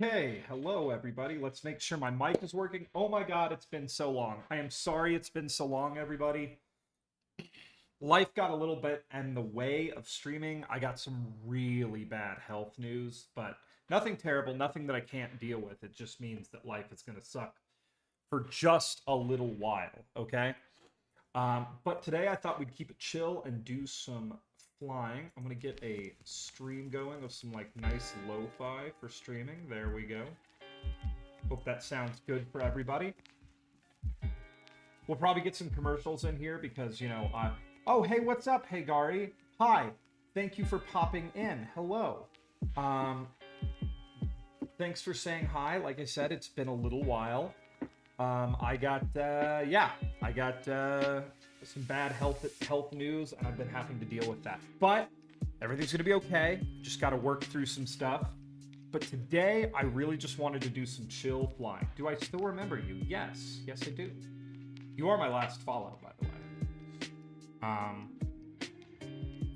Okay, hello everybody. Let's make sure my mic is working. Oh my god, it's been so long. I am sorry it's been so long, everybody. Life got a little bit in the way of streaming. I got some really bad health news, but nothing terrible, nothing that I can't deal with. It just means that life is going to suck for just a little while, okay? But today I thought we'd keep it chill and do some flying. I'm going to get a stream going of some like nice lo-fi for streaming. There we go. Hope that sounds good for everybody. We'll probably get some commercials in here because, oh, hey, what's up, Hey Gary? Hi. Thank you for popping in. Hello. Thanks for saying hi. Like I said, it's been a little while. I got some bad health news, and I've been having to deal with that. But everything's gonna be okay. Just got to work through some stuff. But today, I really just wanted to do some chill flying. Do I still remember you? Yes, I do. You are my last follow, by the way.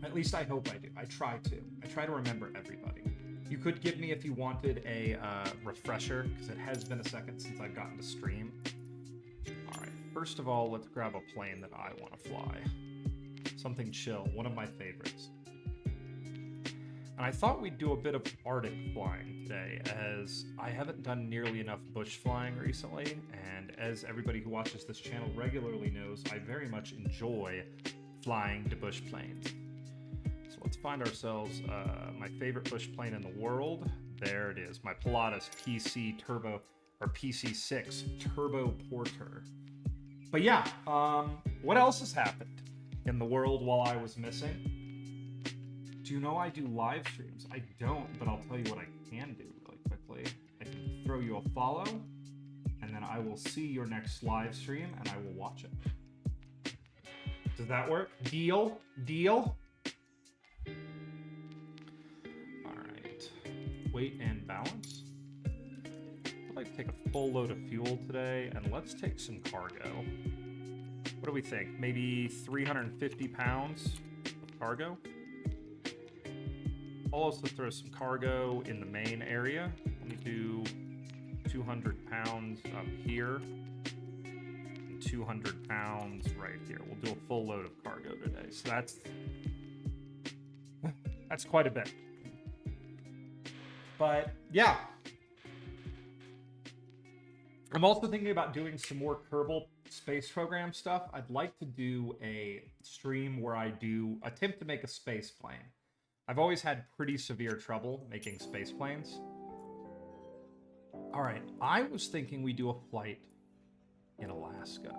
At least I hope I do. I try to remember everybody. You could give me, if you wanted, a refresher, because it has been a second since I've gotten to stream. All right, first of all, let's grab a plane that I want to fly. Something chill, one of my favorites. And I thought we'd do a bit of Arctic flying today, as I haven't done nearly enough bush flying recently, and as everybody who watches this channel regularly knows, I very much enjoy flying the bush planes. So let's find ourselves my favorite bush plane in the world. There it is, my Pilatus PC Turbo, or PC6 Turbo Porter. But yeah, what else has happened in the world while I was missing? Do you know I do live streams? I don't, but I'll tell you what I can do really quickly. I can throw you a follow, and then I will see your next live stream, and I will watch it. Does that work? Deal? Deal? Alright. Weight and balance. I'd like to take a full load of fuel today, and let's take some cargo. What do we think? Maybe 350 pounds of cargo? I'll also throw some cargo in the main area. Let me do 200 pounds up here, and 200 pounds right here. We'll do a full load of cargo today. So that's quite a bit. But yeah. I'm also thinking about doing some more Kerbal space program stuff. I'd like to do a stream where I attempt to make a space plane. I've always had pretty severe trouble making space planes. All right, I was thinking we do a flight in Alaska.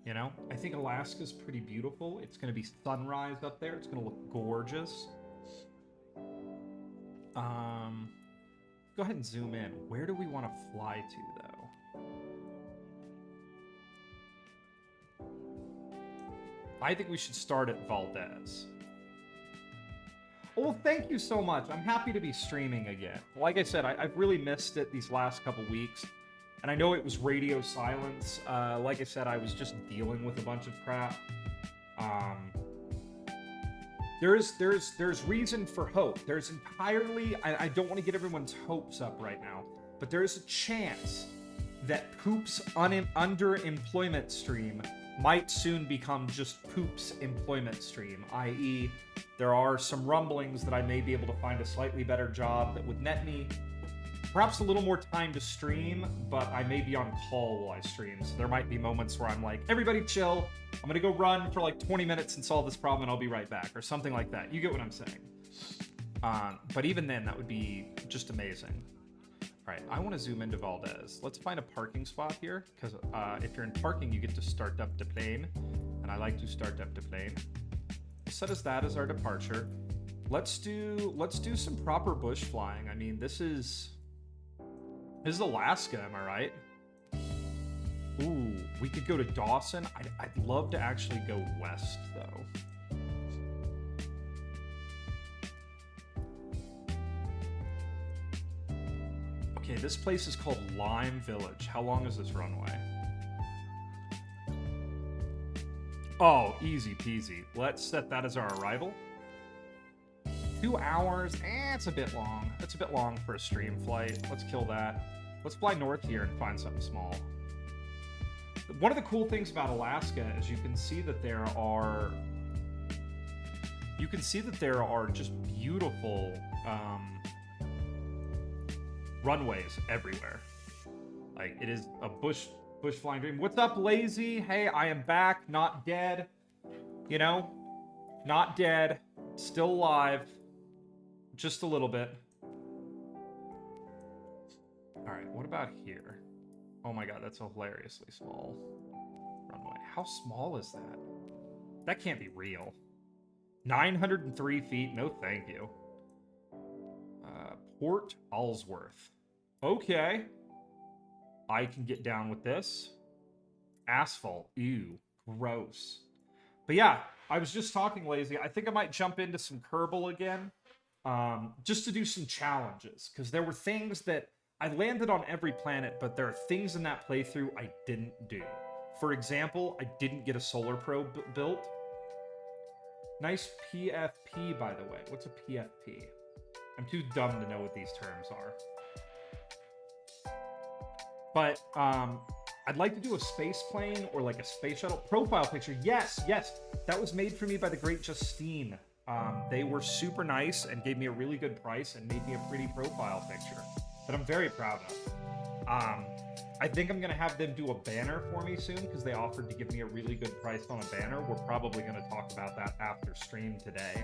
You know, I think Alaska's pretty beautiful. It's going to be sunrise up there. It's going to look gorgeous. Go ahead and zoom in. Where do we want to fly to, though? I think we should start at Valdez. Well, thank you so much. I'm happy to be streaming again. Like I said, I've really missed it these last couple weeks. And I know it was radio silence. Like I said, I was just dealing with a bunch of crap. There's reason for hope. There's entirely... I don't want to get everyone's hopes up right now. But there's a chance that Poop's underemployment stream might soon become just Poop's employment stream, i.e., there are some rumblings that I may be able to find a slightly better job that would net me perhaps a little more time to stream, but I may be on call while I stream, so there might be moments where I'm like, everybody chill, I'm gonna go run for like 20 minutes and solve this problem and I'll be right back, or something like that. You get what I'm saying. But even then, that would be just amazing. All right, I want to zoom into Valdez. Let's find a parking spot here, because if you're in parking, you get to start up the plane, and I like to start up the plane. Set as that as our departure. Let's do some proper bush flying. I mean, this is Alaska, am I right? Ooh, we could go to Dawson. I'd love to actually go west, though. Okay, this place is called Lime Village. How long is this runway? Oh, easy peasy. Let's set that as our arrival. 2 hours, it's a bit long. It's a bit long for a stream flight. Let's kill that. Let's fly north here and find something small. One of the cool things about Alaska is you can see that there are just beautiful runways everywhere. Like, it is a bush flying dream. What's up, Lazy? Hey, I am back, not dead. You know, not dead, still alive, just a little bit. All right, what about here? Oh my God, that's a hilariously small runway. How small is that? That can't be real. 903 feet, no thank you. Port Allsworth. Okay. I can get down with this. Asphalt, ew, gross. But yeah, I was just talking, Lazy. I think I might jump into some Kerbal again, just to do some challenges. Because there were things that I landed on every planet, but there are things in that playthrough I didn't do. For example, I didn't get a solar probe built. Nice PFP, by the way. What's a PFP? I'm too dumb to know what these terms are. But I'd like to do a space plane or like a space shuttle profile picture. Yes, yes. That was made for me by the great Justine. They were super nice and gave me a really good price and made me a pretty profile picture that I'm very proud of. I think I'm going to have them do a banner for me soon because they offered to give me a really good price on a banner. We're probably going to talk about that after stream today.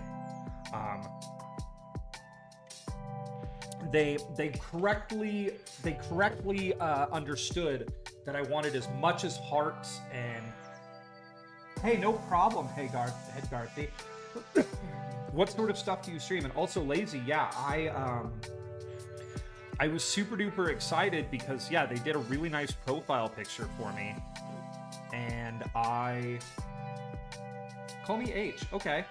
They correctly understood that I wanted as much as hearts and... Hey, no problem, Head Garthy. What sort of stuff do you stream? And also, Lazy, yeah, I was super duper excited because, yeah, they did a really nice profile picture for me. And call me H, okay.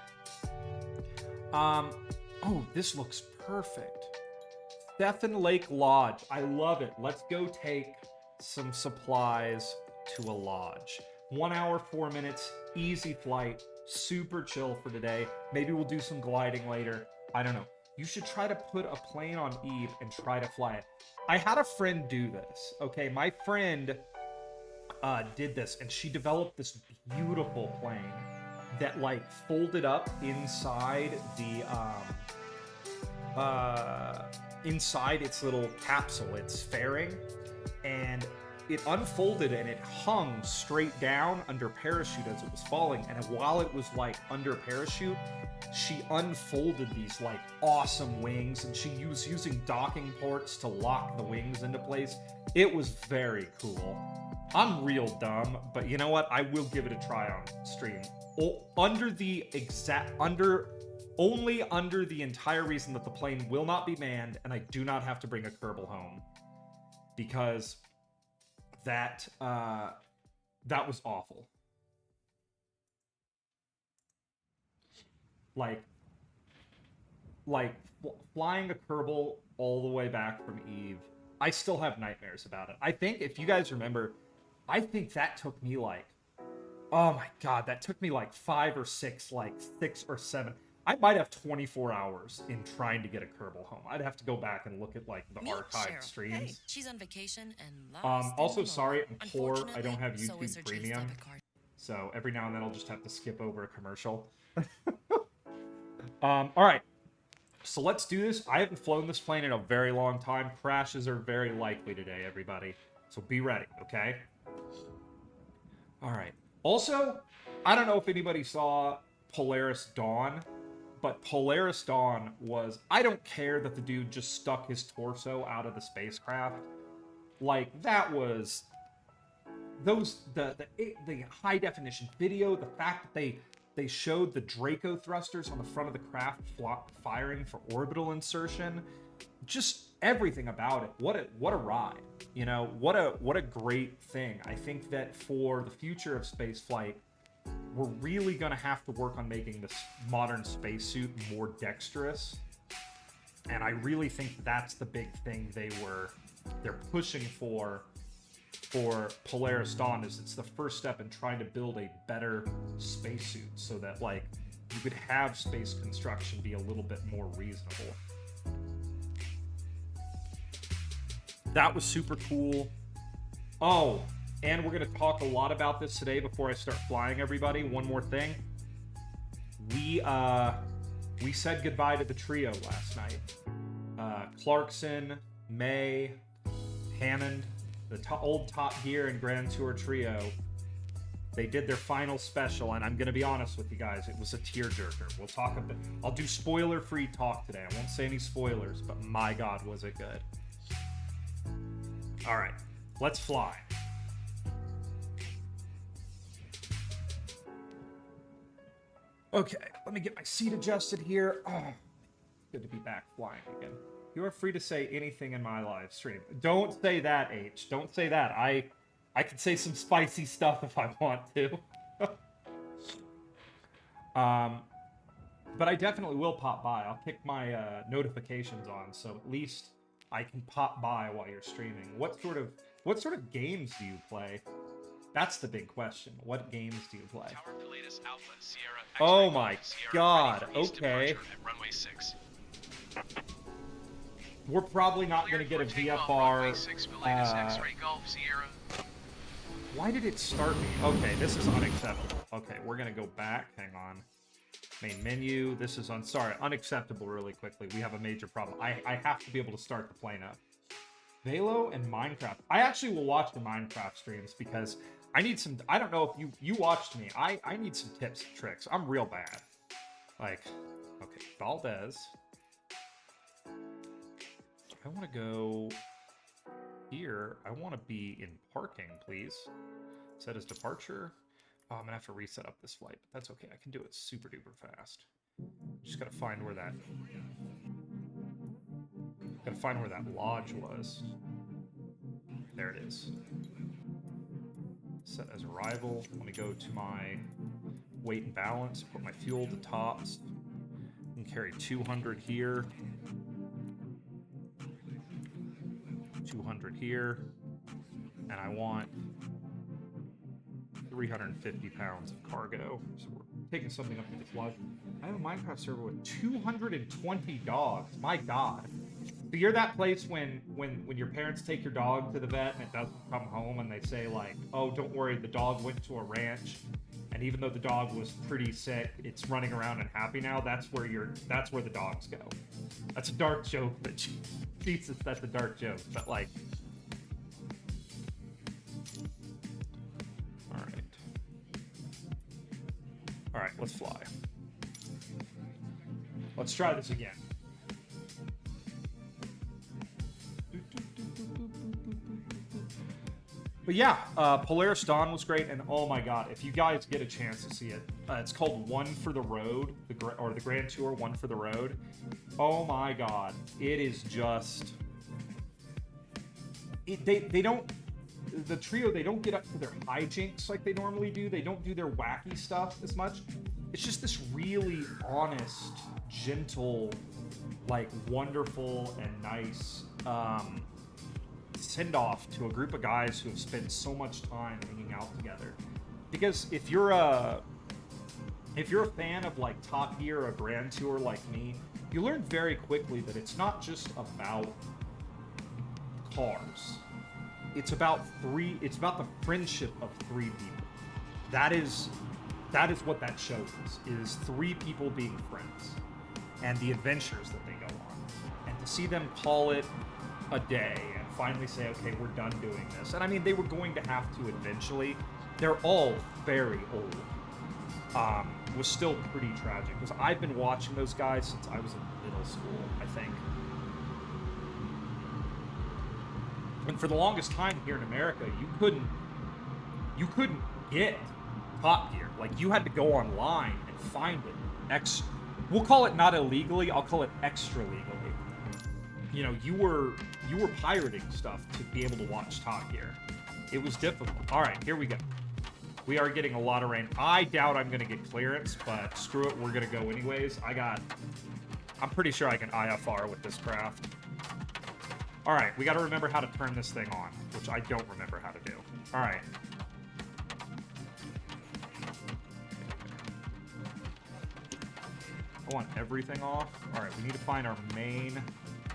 Oh, this looks perfect. Stephen Lake Lodge, I love it. Let's go take some supplies to a lodge. 1 hour, 4 minutes, easy flight, super chill for today. Maybe we'll do some gliding later. I don't know. You should try to put a plane on Eve and try to fly it. I had a friend do this, okay? My friend did this, and she developed this beautiful plane that, like, folded up inside the, inside its little capsule, its fairing, and it unfolded and it hung straight down under parachute as it was falling. And while it was like under parachute, she unfolded these like awesome wings, and she was using docking ports to lock the wings into place. It was very cool. I'm real dumb, but you know what? I will give it a try on stream. Only under the entire reason that the plane will not be manned and I do not have to bring a Kerbal home. Because that was awful. Like flying a Kerbal all the way back from Eve, I still have nightmares about it. I think, if you guys remember, I think that took me like, oh my God, that took me like 5 or 6, like 6 or 7. I might have 24 hours in trying to get a Kerbal home. I'd have to go back and look at like the archived streams. Hey, she's on vacation and also, sorry, I'm poor. I don't have YouTube Premium. So every now and then I'll just have to skip over a commercial. All right. So let's do this. I haven't flown this plane in a very long time. Crashes are very likely today, everybody. So be ready, okay? All right. Also, I don't know if anybody saw Polaris Dawn, but Polaris Dawn was... I don't care that the dude just stuck his torso out of the spacecraft. Like, that was... The high definition video, the fact that they showed the Draco thrusters on the front of the craft firing for orbital insertion. Just everything about it. What a ride. You know, what a great thing. I think that for the future of spaceflight, we're really going to have to work on making this modern spacesuit more dexterous. And I really think that's the big thing they're pushing for Polaris Dawn, is it's the first step in trying to build a better spacesuit so that, like, you could have space construction be a little bit more reasonable. That was super cool. Oh, and we're going to talk a lot about this today before I start flying, everybody. One more thing. We said goodbye to the trio last night. Clarkson, May, Hammond, the old Top Gear and Grand Tour trio. They did their final special, and I'm going to be honest with you guys, it was a tearjerker. We'll talk about. I'll do spoiler-free talk today. I won't say any spoilers, but my God, was it good. All right, let's fly. Okay, let me get my seat adjusted here. Oh, good to be back flying again. You are free to say anything in my live stream. Don't say that, H. Don't say that. I could say some spicy stuff if I want to. But I definitely will pop by. I'll kick my notifications on, so at least I can pop by while you're streaming. What sort of games do you play? That's the big question. What games do you play? Oh my God. Okay. We're probably not going to get a VFR. Why did it start me? Okay, this is unacceptable. Okay, we're going to go back. Hang on. Main menu. This is sorry, unacceptable really quickly. We have a major problem. I have to be able to start the plane up. Velo and Minecraft. I actually will watch the Minecraft streams because I need some. I don't know if you watched me. I need some tips and tricks. I'm real bad. Like, okay, Valdez. I want to go here. I want to be in parking, please. Set as departure. Oh, I'm gonna have to reset up this flight, but that's okay. I can do it super duper fast. Just gotta find where that. Gotta find where that lodge was. There it is. Set as arrival. Let me go to my weight and balance. Put my fuel to tops. And carry 200 here. 200 here. And I want 350 pounds of cargo. So we're taking something up to this lodge. I have a Minecraft server with 220 dogs. My God. So you're that place when your parents take your dog to the vet and it doesn't come home and they say like, oh, don't worry, the dog went to a ranch, and even though the dog was pretty sick, it's running around and happy now. That's where the dogs go. That's a dark joke, but Jesus, that's a dark joke. But like, all right, let's fly. Let's try this again. But yeah, Polaris Dawn was great, and oh my God, if you guys get a chance to see it, it's called One for the Road, the Grand Tour One for the Road. Oh my God, it is just... They don't... The trio, they don't get up to their hijinks like they normally do. They don't do their wacky stuff as much. It's just this really honest, gentle, like wonderful and nice send-off to a group of guys who have spent so much time hanging out together. Because if you're a fan of like Top Gear or a Grand Tour like me, you learn very quickly that it's not just about cars. It's about the friendship of three people. That is what that show is three people being friends and the adventures that they go on. And to see them call it a day and finally say, okay, we're done doing this. And I mean, they were going to have to eventually. They're all very old. Was still pretty tragic because I've been watching those guys since I was in middle school, I think. And for the longest time here in America, you couldn't get Top Gear. Like, you had to go online and find it. We'll call it not illegally. I'll call it extra legally. You know, you were pirating stuff to be able to watch Top Gear. It was difficult. All right, here we go. We are getting a lot of rain. I doubt I'm going to get clearance, but screw it. We're going to go anyways. I'm pretty sure I can IFR with this craft. All right, we got to remember how to turn this thing on, which I don't remember how to do. All right. I want everything off. All right, we need to find our main.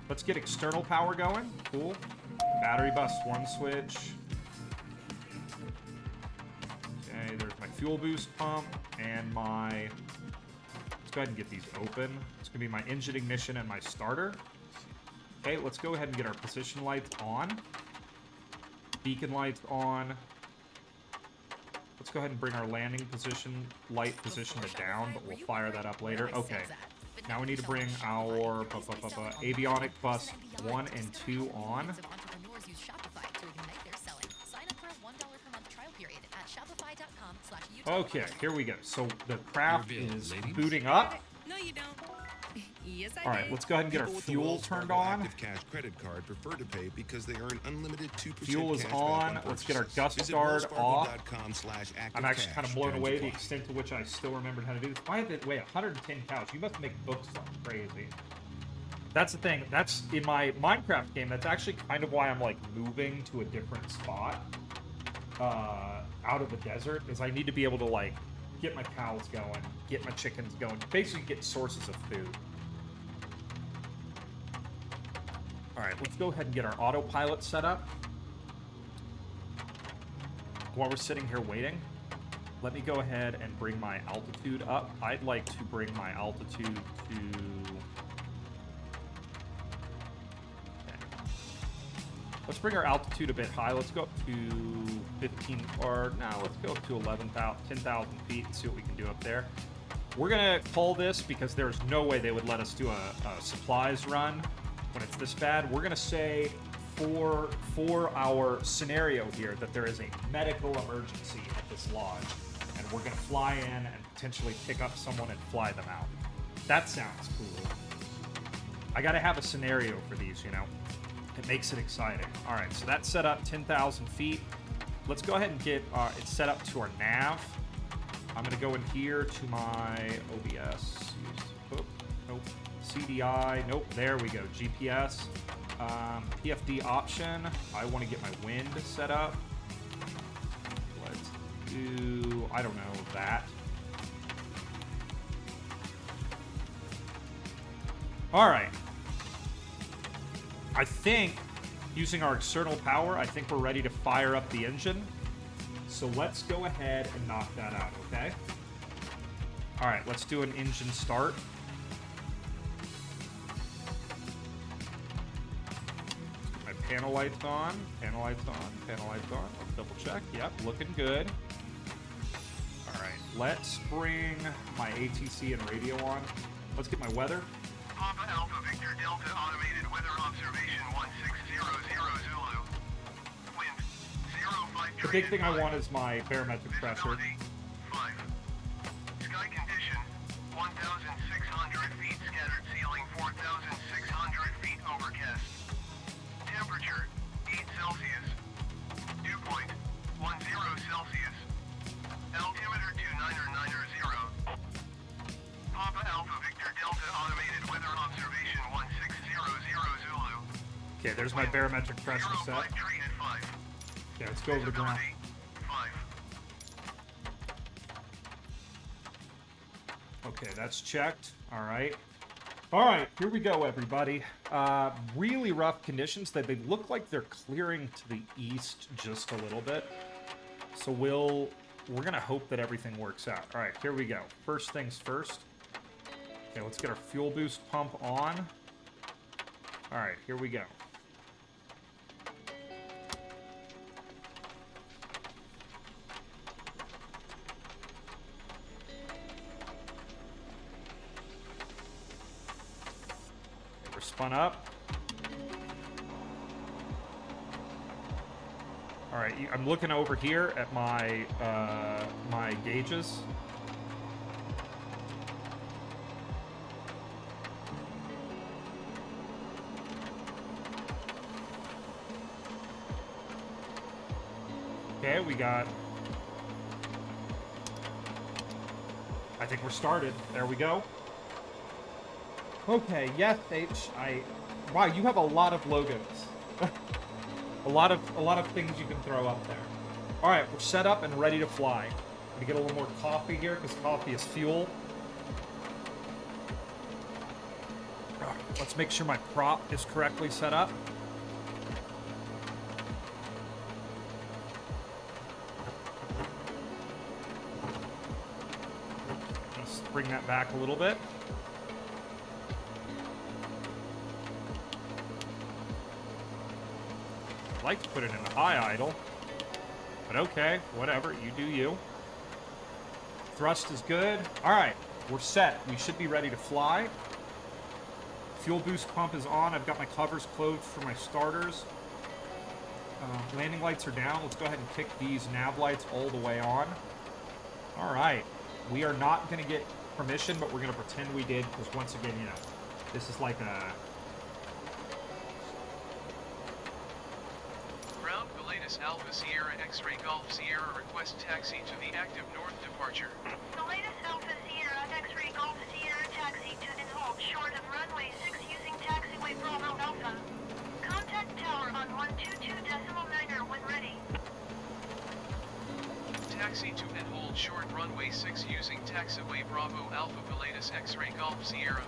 Let's get external power going. Cool. Battery bus 1 switch. Okay, there's my fuel boost pump and my... Let's go ahead and get these open. It's gonna be my engine ignition and my starter. Okay, let's go ahead and get our position lights on. Beacon lights on. Let's go ahead and bring our landing position, light position to down, but we'll fire that up later. Okay, now we need to bring our avionic bus 1 and 2 on. Okay, here we go. So the craft is booting up. No, you don't. Yes, I All right, let's go ahead and get our fuel turned on. Active Cash credit card prefer to pay because they earn unlimited 2% Fuel is cash on. back Let's get our purchases. gust Visit guard off. wellsfargo.com/activecash I'm actually kind of blown to away the apply. extent to which I still remembered how to do this. Why did it weigh 110 cows? You must make books like crazy. That's the thing. That's in my Minecraft game. That's actually kind of why I'm like moving to a different spot out of the desert, is I need to be able to like get my cows going, get my chickens going, basically get sources of food. All right, let's go ahead and get our autopilot set up. While we're sitting here waiting, let me go ahead and bring my altitude up. I'd like to bring my altitude to... Okay. Let's bring our altitude a bit high. Let's go up to 15, or no, let's go up to 10,000 feet and see what we can do up there. We're gonna call this, because there's no way they would let us do a supplies run when it's this bad. We're gonna say for our scenario here that there is a medical emergency at this lodge, and we're gonna fly in and potentially pick up someone and fly them out. That sounds cool. I gotta have a scenario for these, you know. It makes it exciting. All right, so that's set up 10,000 feet. Let's go ahead and get it set up to our nav. I'm gonna go in here to my OBS. Nope. CDI, nope, there we go. GPS, PFD option. I want to get my wind set up. Let's do, I don't know, that. All right. I think, using our external power, I think we're ready to fire up the engine. So let's go ahead and knock that out, okay? All right, let's do an engine start. Panel lights on, panel lights on, panel lights on. Let's double check. Yep, looking good. All right, let's bring my ATC and radio on. Let's get my weather. Papa Alpha Victor Delta Automated Weather Observation 1600 Zulu. Wind 05. The big thing I want is my barometric pressure. 5. Sky condition 1,600 feet scattered ceiling 4,600 feet overcast. Temperature 8 Celsius. Dew point 10 Celsius. Altimeter 29990. Papa Alpha Victor Delta Automated Weather Observation 1600 Zulu. Okay, there's my barometric pressure set. 05 tree at 5. Okay, let's go over the ground. Visibility 5. Okay, that's checked. All right. All right, here we go, everybody. Really rough conditions. They look like they're clearing to the east just a little bit. So we're gonna hope that everything works out. All right, here we go. First things first. Okay, let's get our fuel boost pump on. All right, here we go. Spun up. All right, I'm looking over here at my my gauges. Okay, we got. I think we're started. There we go. Okay, yes, wow, you have a lot of logos. a lot of things you can throw up there. All right, we're set up and ready to fly. I'm gonna get a little more coffee here because coffee is fuel. Let's make sure my prop is correctly set up. Let's bring that back a little bit. I'd like to put it in a high idle. But okay, whatever, you do you. Thrust is good. All right, we're set. We should be ready to fly. Fuel boost pump is on. I've got my covers closed for my starters. Landing lights are down. Let's go ahead and kick these nav lights all the way on. All right, we are not going to get permission, but we're going to pretend we did, because once again, you know, this is like a... Ground Velatus Alpha Sierra X-Ray Golf Sierra request taxi to the active north departure. The latest Alpha Sierra X-Ray Golf Sierra taxi to and hold short of runway 6 using taxiway Bravo Alpha. Contact tower on 122.9er when ready. Taxi to and hold short runway 6 using taxiway Bravo Alpha Velatus X-Ray Golf Sierra.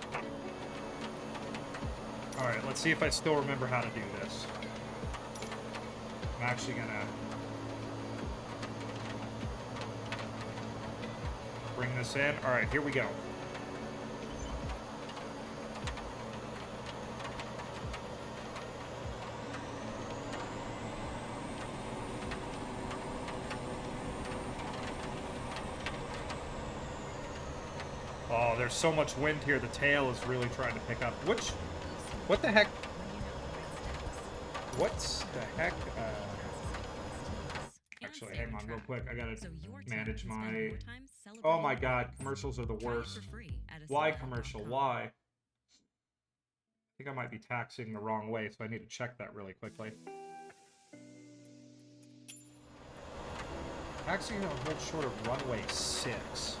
Alright, let's see if I still remember how to do this. I'm actually gonna bring this in. Alright, here we go. Oh, there's so much wind here. The tail is really trying to pick up. What the heck? What's the heck? Actually, hang on real quick. I gotta manage my... Oh my god, commercials are the worst. Why commercial? Why? I think I might be taxing the wrong way, so I need to check that really quickly. Taxing on hold short of runway 6.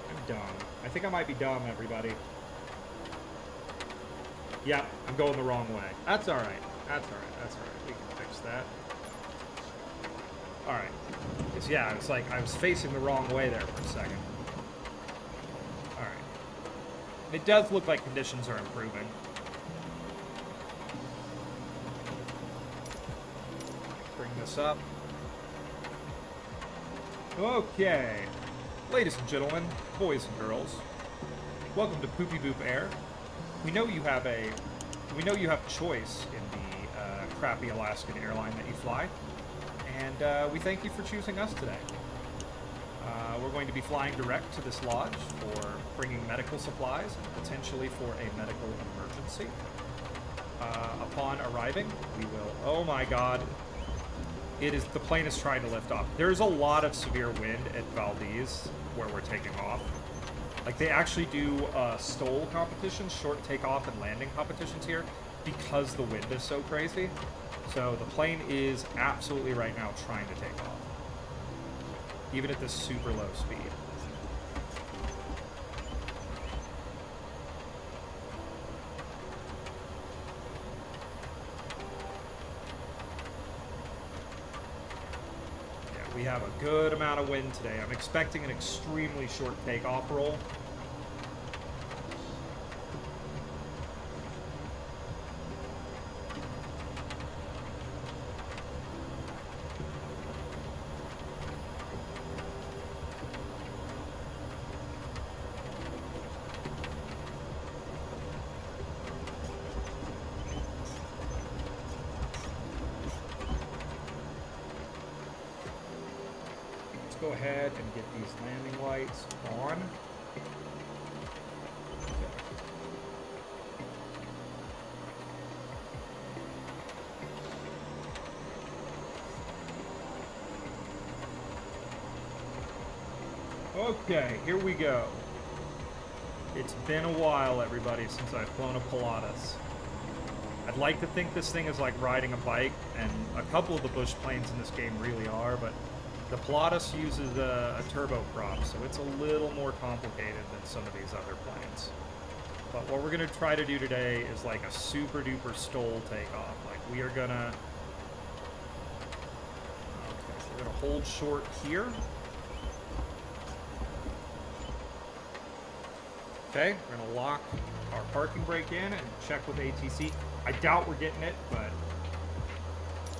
I'm dumb. I think I might be dumb, everybody. Yeah, I'm going the wrong way. That's alright. That's alright. That's alright. We can fix that. Alright. Because, yeah, it's like I was facing the wrong way there for a second. Alright. It does look like conditions are improving. Bring this up. Okay. Ladies and gentlemen, boys and girls, welcome to Poopy Boop Air. We know you have choice in the crappy Alaskan airline that you fly, and we thank you for choosing us today. We're going to be flying direct to this lodge for bringing medical supplies and potentially for a medical emergency. Upon arriving, we will... Oh my god. The plane is trying to lift off. There's a lot of severe wind at Valdez where we're taking off. Like, they actually do STOL competitions, short takeoff and landing competitions here, because the wind is so crazy. So the plane is absolutely right now trying to take off, even at this super low speed. We have a good amount of wind today. I'm expecting an extremely short takeoff roll. Go ahead and get these landing lights on. Okay, here we go. It's been a while, everybody, since I've flown a Pilatus. I'd like to think this thing is like riding a bike, and a couple of the bush planes in this game really are, but the Pilatus uses a turboprop, so it's a little more complicated than some of these other planes. But what we're going to try to do today is like a super duper STOL takeoff. Like, we are going to... Okay, so we're going to hold short here. Okay, we're gonna lock our parking brake in and check with ATC. I doubt we're getting it, but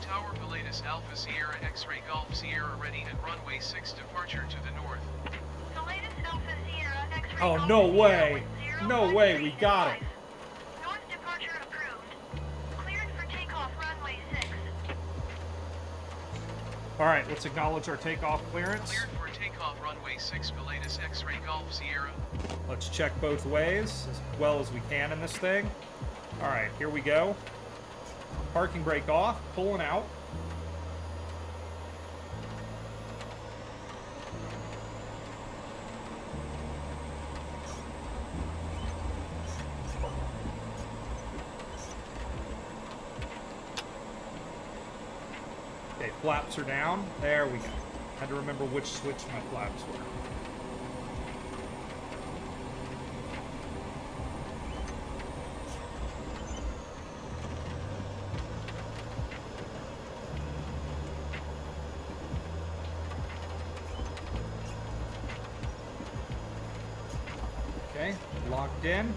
Tower Pilatus Alpha Sierra X-Ray Golf Sierra ready at runway 6 departure to the north. The latest Alpha Sierra X-ray oh, Golf no Sierra way. 10 No way, we got it. North departure approved. Cleared for takeoff runway 6. All right, let's acknowledge our takeoff clearance. Cleared for takeoff runway 6 Pilatus X-Ray Golf Sierra. Let's check both ways as well as we can in this thing. All right, here we go. Parking brake off, pulling out. Okay, flaps are down. There we go. Had to remember which switch my flaps were. Okay, locked in.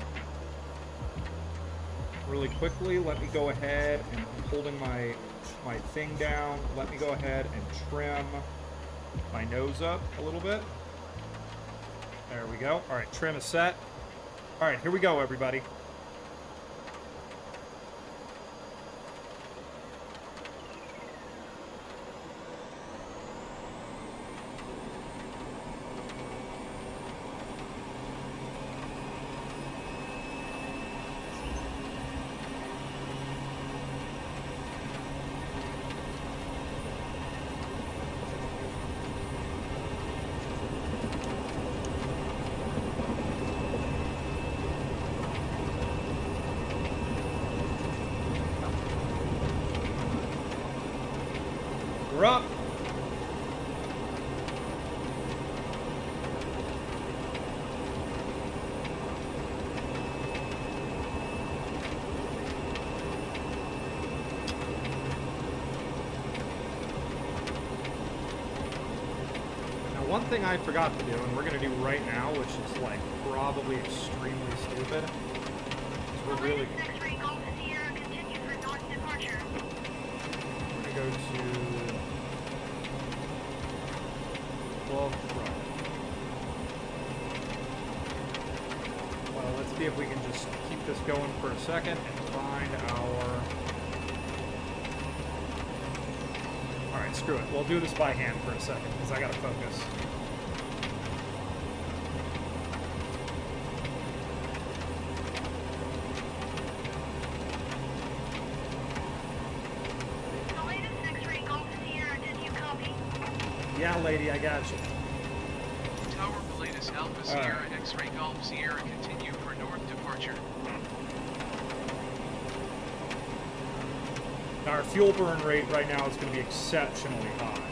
Really quickly, let me go ahead and I'm holding my thing down. Let me go ahead and trim my nose up a little bit. There we go. All right, trim is set. All right, here we go, everybody. We're up. Now, one thing I forgot to do, and we're going to do right now, which is like probably extremely stupid, is we're really X-ray Golf Sierra continue for north departure. going to go to 12 right. Well, let's see if we can just keep this going for a second and find our... Alright, screw it. We'll do this by hand for a second, because I gotta focus. The latest X-ray Golf Sierra, did you copy? Yeah, lady, I got you. Tower Pilatus Alpha Sierra X-Ray Golf Sierra continue for north departure. Now, our fuel burn rate right now is going to be exceptionally high.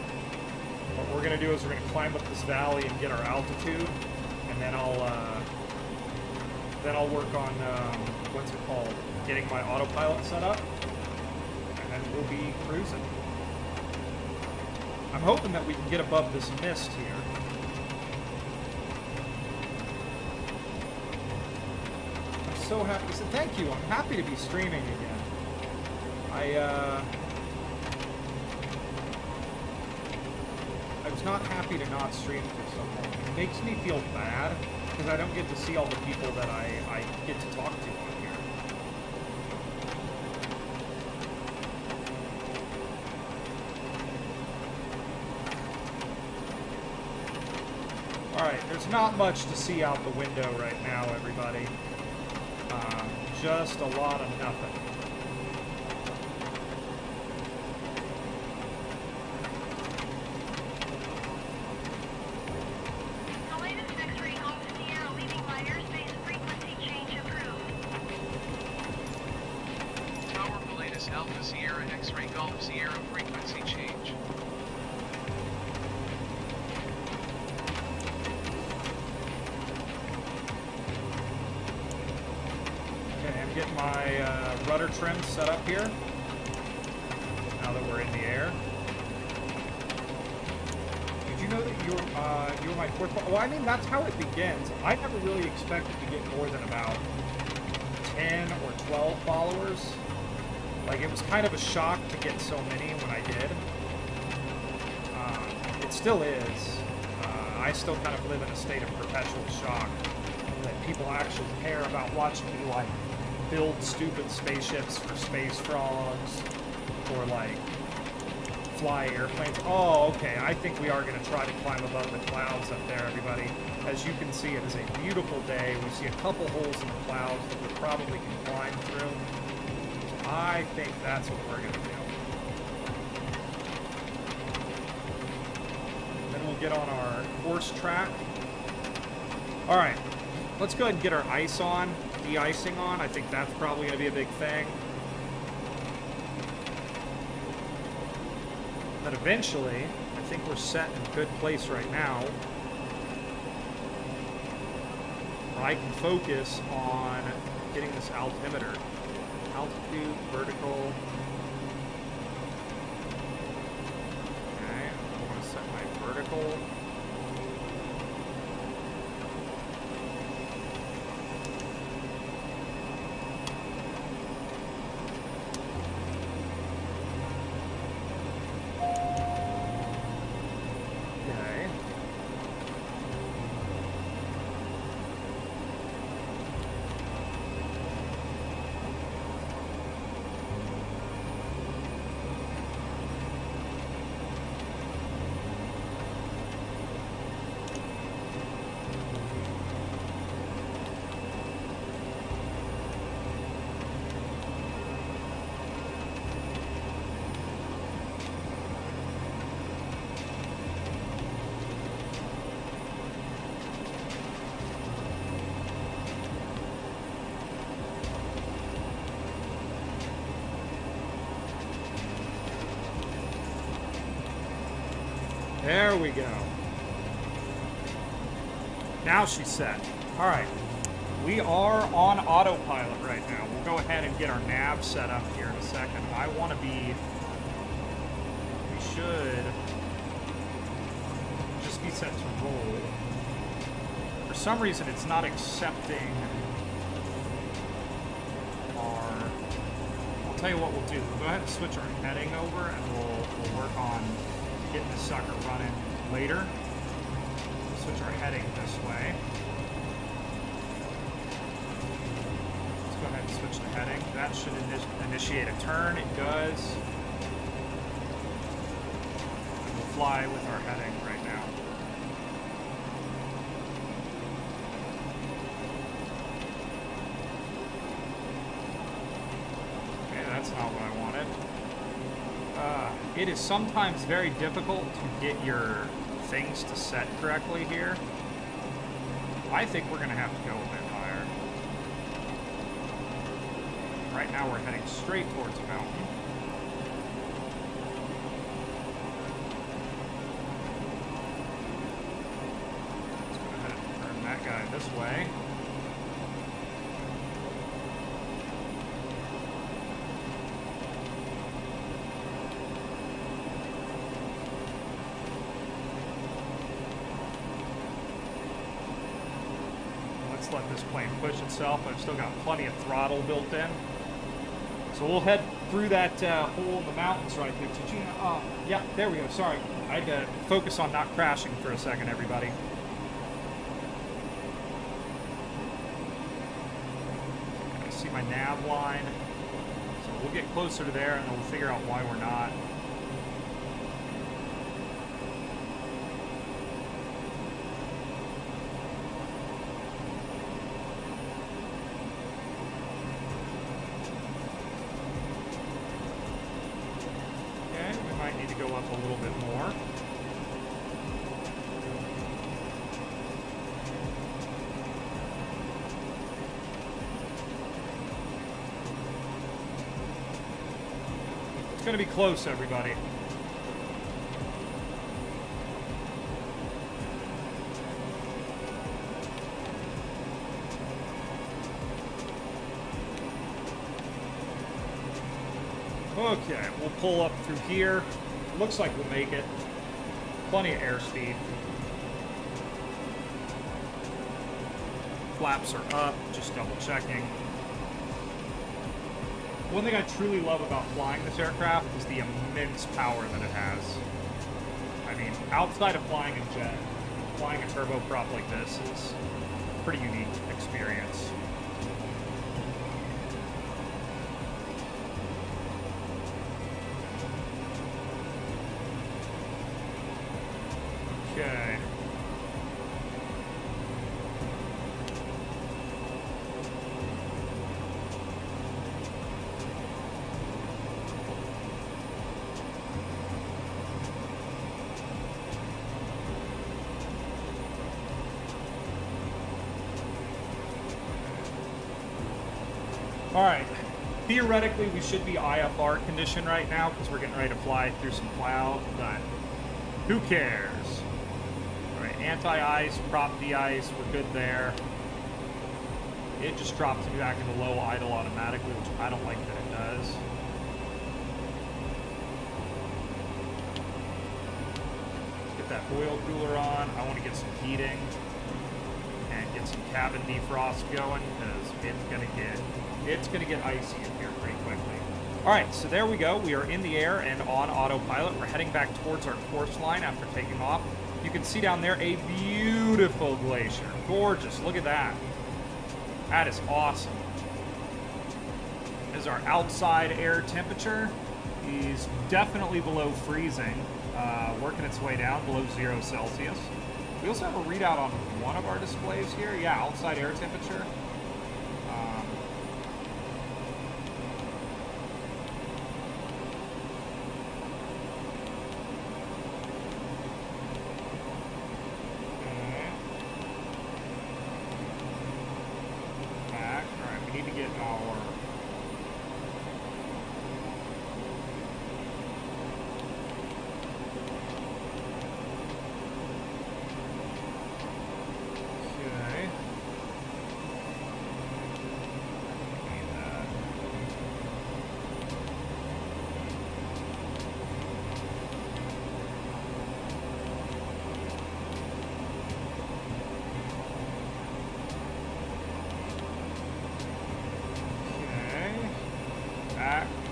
What we're going to do is we're going to climb up this valley and get our altitude, and then I'll work on what's it called, getting my autopilot set up, and then we'll be cruising. I'm hoping that we can get above this mist here. I'm so happy. So thank you. I'm happy to be streaming again. I was not happy to not stream for so long. It makes me feel bad because I don't get to see all the people that I get to talk to on here. Alright, there's not much to see out the window right now, everybody. Just a lot of nothing. The latest X-ray Golf Sierra leaving by airspace frequency change approved. Tower Pilatus Alpha Sierra X-Ray Golf Sierra frequency change. Okay, I'm getting my rudder trim set up here. Now that we're in the air. Did you know that you were my fourth. Well, I mean, that's how it begins. I never really expected to get more than about 10 or 12 followers. Like, it was kind of a shock to get so many when I did. It still is. I still kind of live in a state of perpetual shock that people actually care about watching me, like, build stupid spaceships for space frogs, or, like, fly airplanes. Oh, okay, I think we are going to try to climb above the clouds up there, everybody. As you can see, it is a beautiful day. We see a couple holes in the clouds that we probably can climb through. I think that's what we're going to do. Then we'll get on our course track. All right, let's go ahead and get our ice on, de-icing on. I think that's probably going to be a big thing. But eventually, I think we're set in a good place right now. I can focus on getting this altimeter. Altitude, vertical. Okay, I want to set my vertical. There we go. Now she's set. All right. We are on autopilot right now. We'll go ahead and get our nav set up here in a second. I want to be... We should just be set to roll. For some reason, it's not accepting our... I'll tell you what we'll do. We'll go ahead and switch our heading over, and we'll work on getting this sucker running later. Switch our heading this way. Let's go ahead and switch the heading. That should initiate a turn. It does. And we'll fly with our heading right now. Okay, that's not what I wanted. It is sometimes very difficult to get your things to set correctly here. I think we're going to have to go a bit higher. Right now we're heading straight towards a mountain. Let's go ahead and turn that guy this way. Let this plane push itself. I've still got plenty of throttle built in. So we'll head through that hole in the mountains right there. Did you know? Yeah, there we go. Sorry. I had to focus on not crashing for a second, everybody. I see my nav line. So we'll get closer to there and then we'll figure out why we're not. Go up a little bit more. It's going to be close, everybody. Okay, we'll pull up through here. Looks like we'll make it. Plenty of airspeed. flaps are up, just double checking. One thing I truly love about flying this aircraft is the immense power that it has. I mean, outside of flying a jet, flying a turboprop like this is a pretty unique experience. Okay. All right. Theoretically, we should be IFR condition right now because we're getting ready to fly through some cloud, but who cares? All right, anti-ice, prop de-ice, we're good there. It just dropped me back into low idle automatically, which I don't like that it does. Get that oil cooler on. I want to get some heating and get some cabin defrost going because it's gonna get icy in here pretty quickly. All right, so there we go. We are in the air and on autopilot. We're heading back towards our course line after taking off. You can see down there a beautiful glacier. Gorgeous, look at that. That is awesome. As our outside air temperature is definitely below freezing, working its way down below 0 Celsius. We also have a readout on one of our displays here. Yeah, outside air temperature.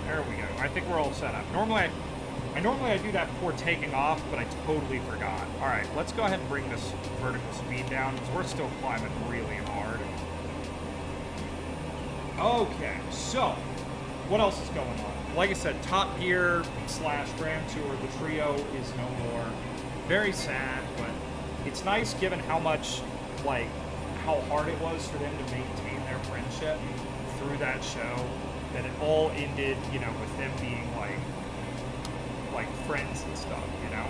There we go. I think we're all set up. Normally I do that before taking off, but I totally forgot. All right, let's go ahead and bring this vertical speed down because we're still climbing really hard. Okay, so what else is going on? Like I said, Top Gear / Grand Tour, the trio is no more. Very sad, but it's nice given how much, like, how hard it was for them to maintain their friendship through that show, that it all ended, you know, with them being like friends and stuff, you know?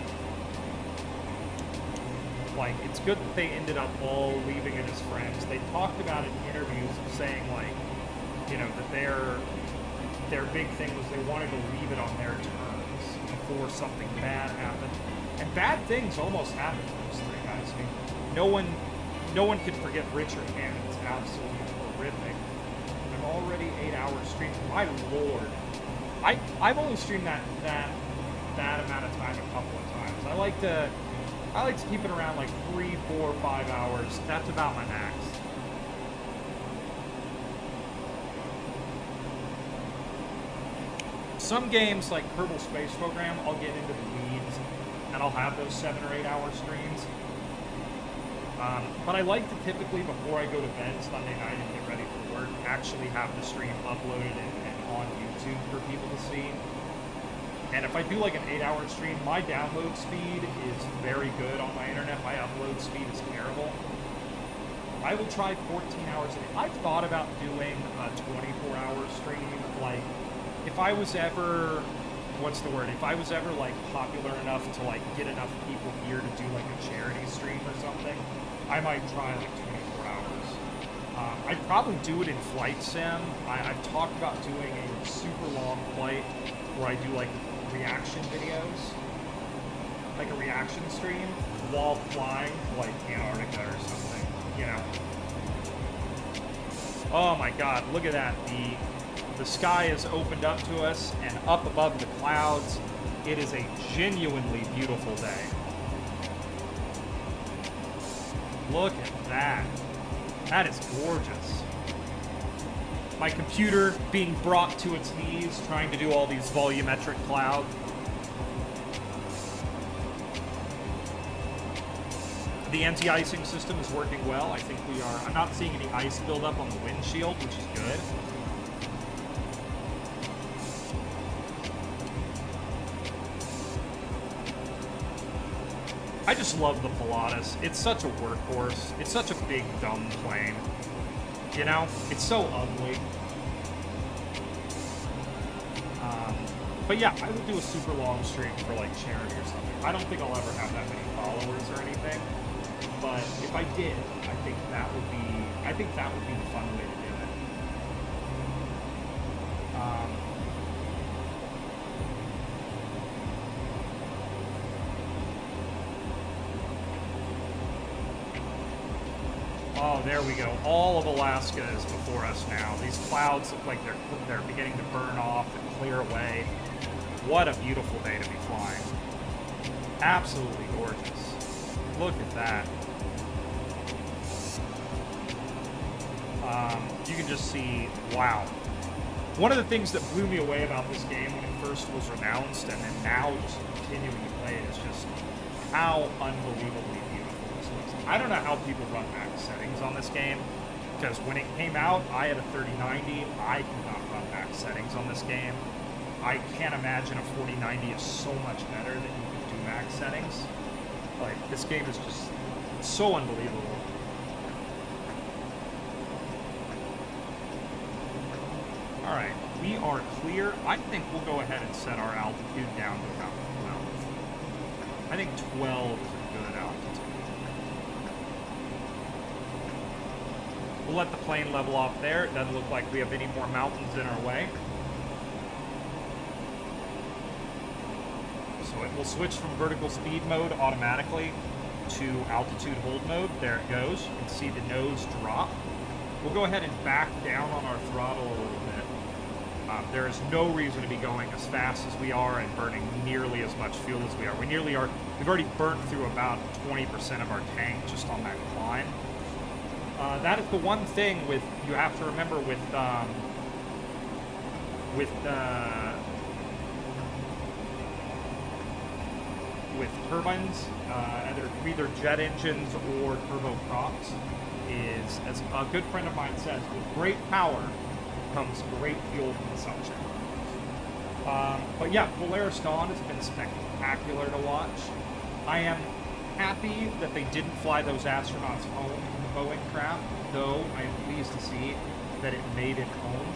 Like, it's good that they ended up all leaving it as friends. They talked about it in interviews saying, like, you know, that their big thing was they wanted to leave it on their terms before something bad happened. And bad things almost happened to those three guys. I mean, no one could forget Richard Hammond's absolutely horrific. I'm already 8 hours streaming. My lord. I've only streamed that amount of time a couple of times. I like to keep it around like 3, 4, 5 hours. That's about my max. Some games like Kerbal Space Program, I'll get into the weeds and I'll have those 7 or 8 hour streams. But I like to typically, before I go to bed Sunday night and get ready for work, actually have the stream uploaded and on YouTube for people to see. And if I do like an 8 hour stream, my download speed is very good on my internet. My upload speed is terrible. I will try 14 hours a day. I've thought about doing a 24 hour stream. Like, if I was ever, if I was ever like popular enough to like get enough people here to do like a charity stream or something, I might try like 24 hours. I'd probably do it in Flight Sim. I've talked about doing a super long flight where I do like reaction videos, like a reaction stream while flying to like Antarctica or something, you know. Oh my god, look at that. The sky has opened up to us, and up above the clouds, it is a genuinely beautiful day. Look at that. That is gorgeous. My computer being brought to its knees, trying to do all these volumetric clouds. The anti-icing system is working well. I think we are. I'm not seeing any ice buildup on the windshield, which is good. I just love the Pilatus. It's such a workhorse. It's such a big, dumb plane. You know? It's so ugly. But yeah, I would do a super long stream for like charity or something. I don't think I'll ever have that many followers or anything. But if I did, I think that would be the fun way to do it. Oh, there we go. All of Alaska is before us now. These clouds look like they're beginning to burn off and clear away. What a beautiful day to be flying. Absolutely gorgeous. Look at that. You can just see, wow. One of the things that blew me away about this game when it first was announced and then now just continuing to play it is just how unbelievably beautiful this looks. I don't know how people run max settings on this game, because when it came out, I had a 3090. I could not run max settings on this game. I can't imagine a 4090 is so much better that you could do max settings. Like, this game is just so unbelievable. Alright, we are clear. I think we'll go ahead and set our altitude down to about 12. I think 12 is a good altitude. We'll let the plane level off there. It doesn't look like we have any more mountains in our way. So it will switch from vertical speed mode automatically to altitude hold mode. There it goes. You can see the nose drop. We'll go ahead and back down on our throttle a little bit. There is no reason to be going as fast as we are and burning nearly as much fuel as we are. We nearly are. We've already burnt through about 20% of our tank just on that climb. That is the one thing you have to remember with turbines, either jet engines or turboprops, is, as a good friend of mine says, with great power comes great fuel consumption. But yeah, Polaris Dawn has been spectacular to watch. I am happy that they didn't fly those astronauts home in the Boeing craft, though I am pleased to see that it made it home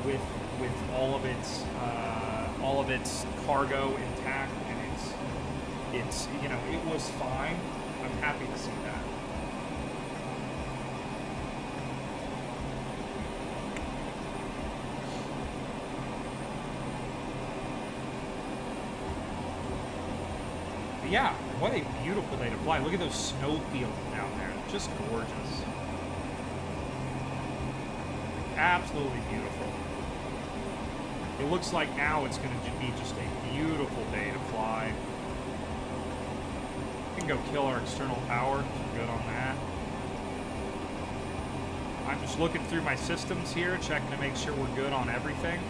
with all of its cargo intact, and it's you know, it was fine. I'm happy to see that. But yeah, what a beautiful day to fly. Look at those snow fields down there. Just gorgeous. Absolutely beautiful. It looks like now it's going to be just a beautiful day to fly. We can go kill our external power. We're good on that. I'm just looking through my systems here, checking to make sure we're good on everything.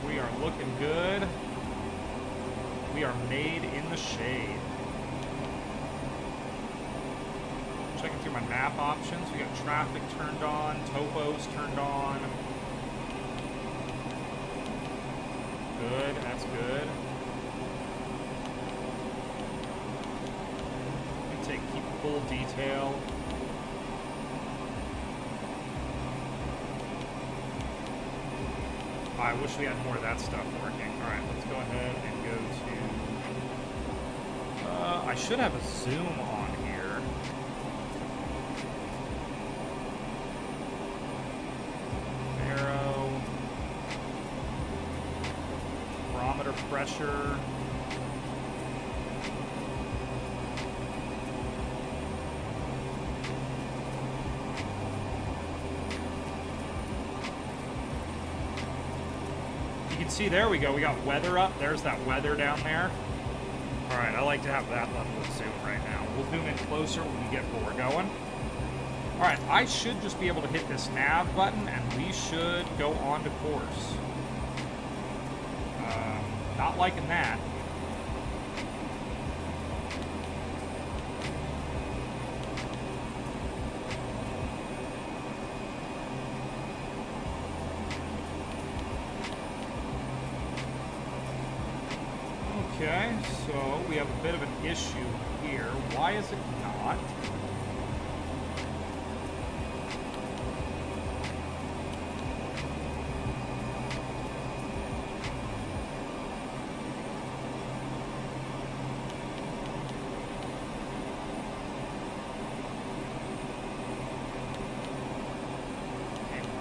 We are looking good. We are made in the shade. Checking through my map options. We got traffic turned on, topos turned on. Good, that's good. Keep full detail. I wish we had more of that stuff working. Alright, let's go ahead and go to... I should have a zoom on here. Arrow. Barometer pressure. See, there we go. We got weather up. There's that weather down there. All right, I like to have that level of zoom right now. We'll zoom in closer when we get where we're going. All right, I should just be able to hit this nav button, and we should go on to course. Not liking that. Okay, so we have a bit of an issue here. Why is it not?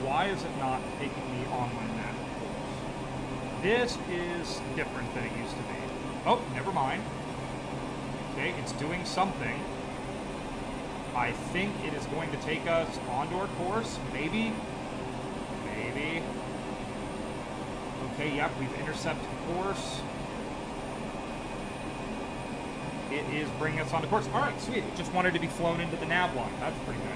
Why is it not taking me on my map course? This is different than it used to be. Oh, never mind. Okay, it's doing something. I think it is going to take us onto our course. Maybe. Maybe. Okay, yep, we've intercepted course. It is bringing us onto course. All right, sweet. Just wanted to be flown into the nav line. That's pretty nice.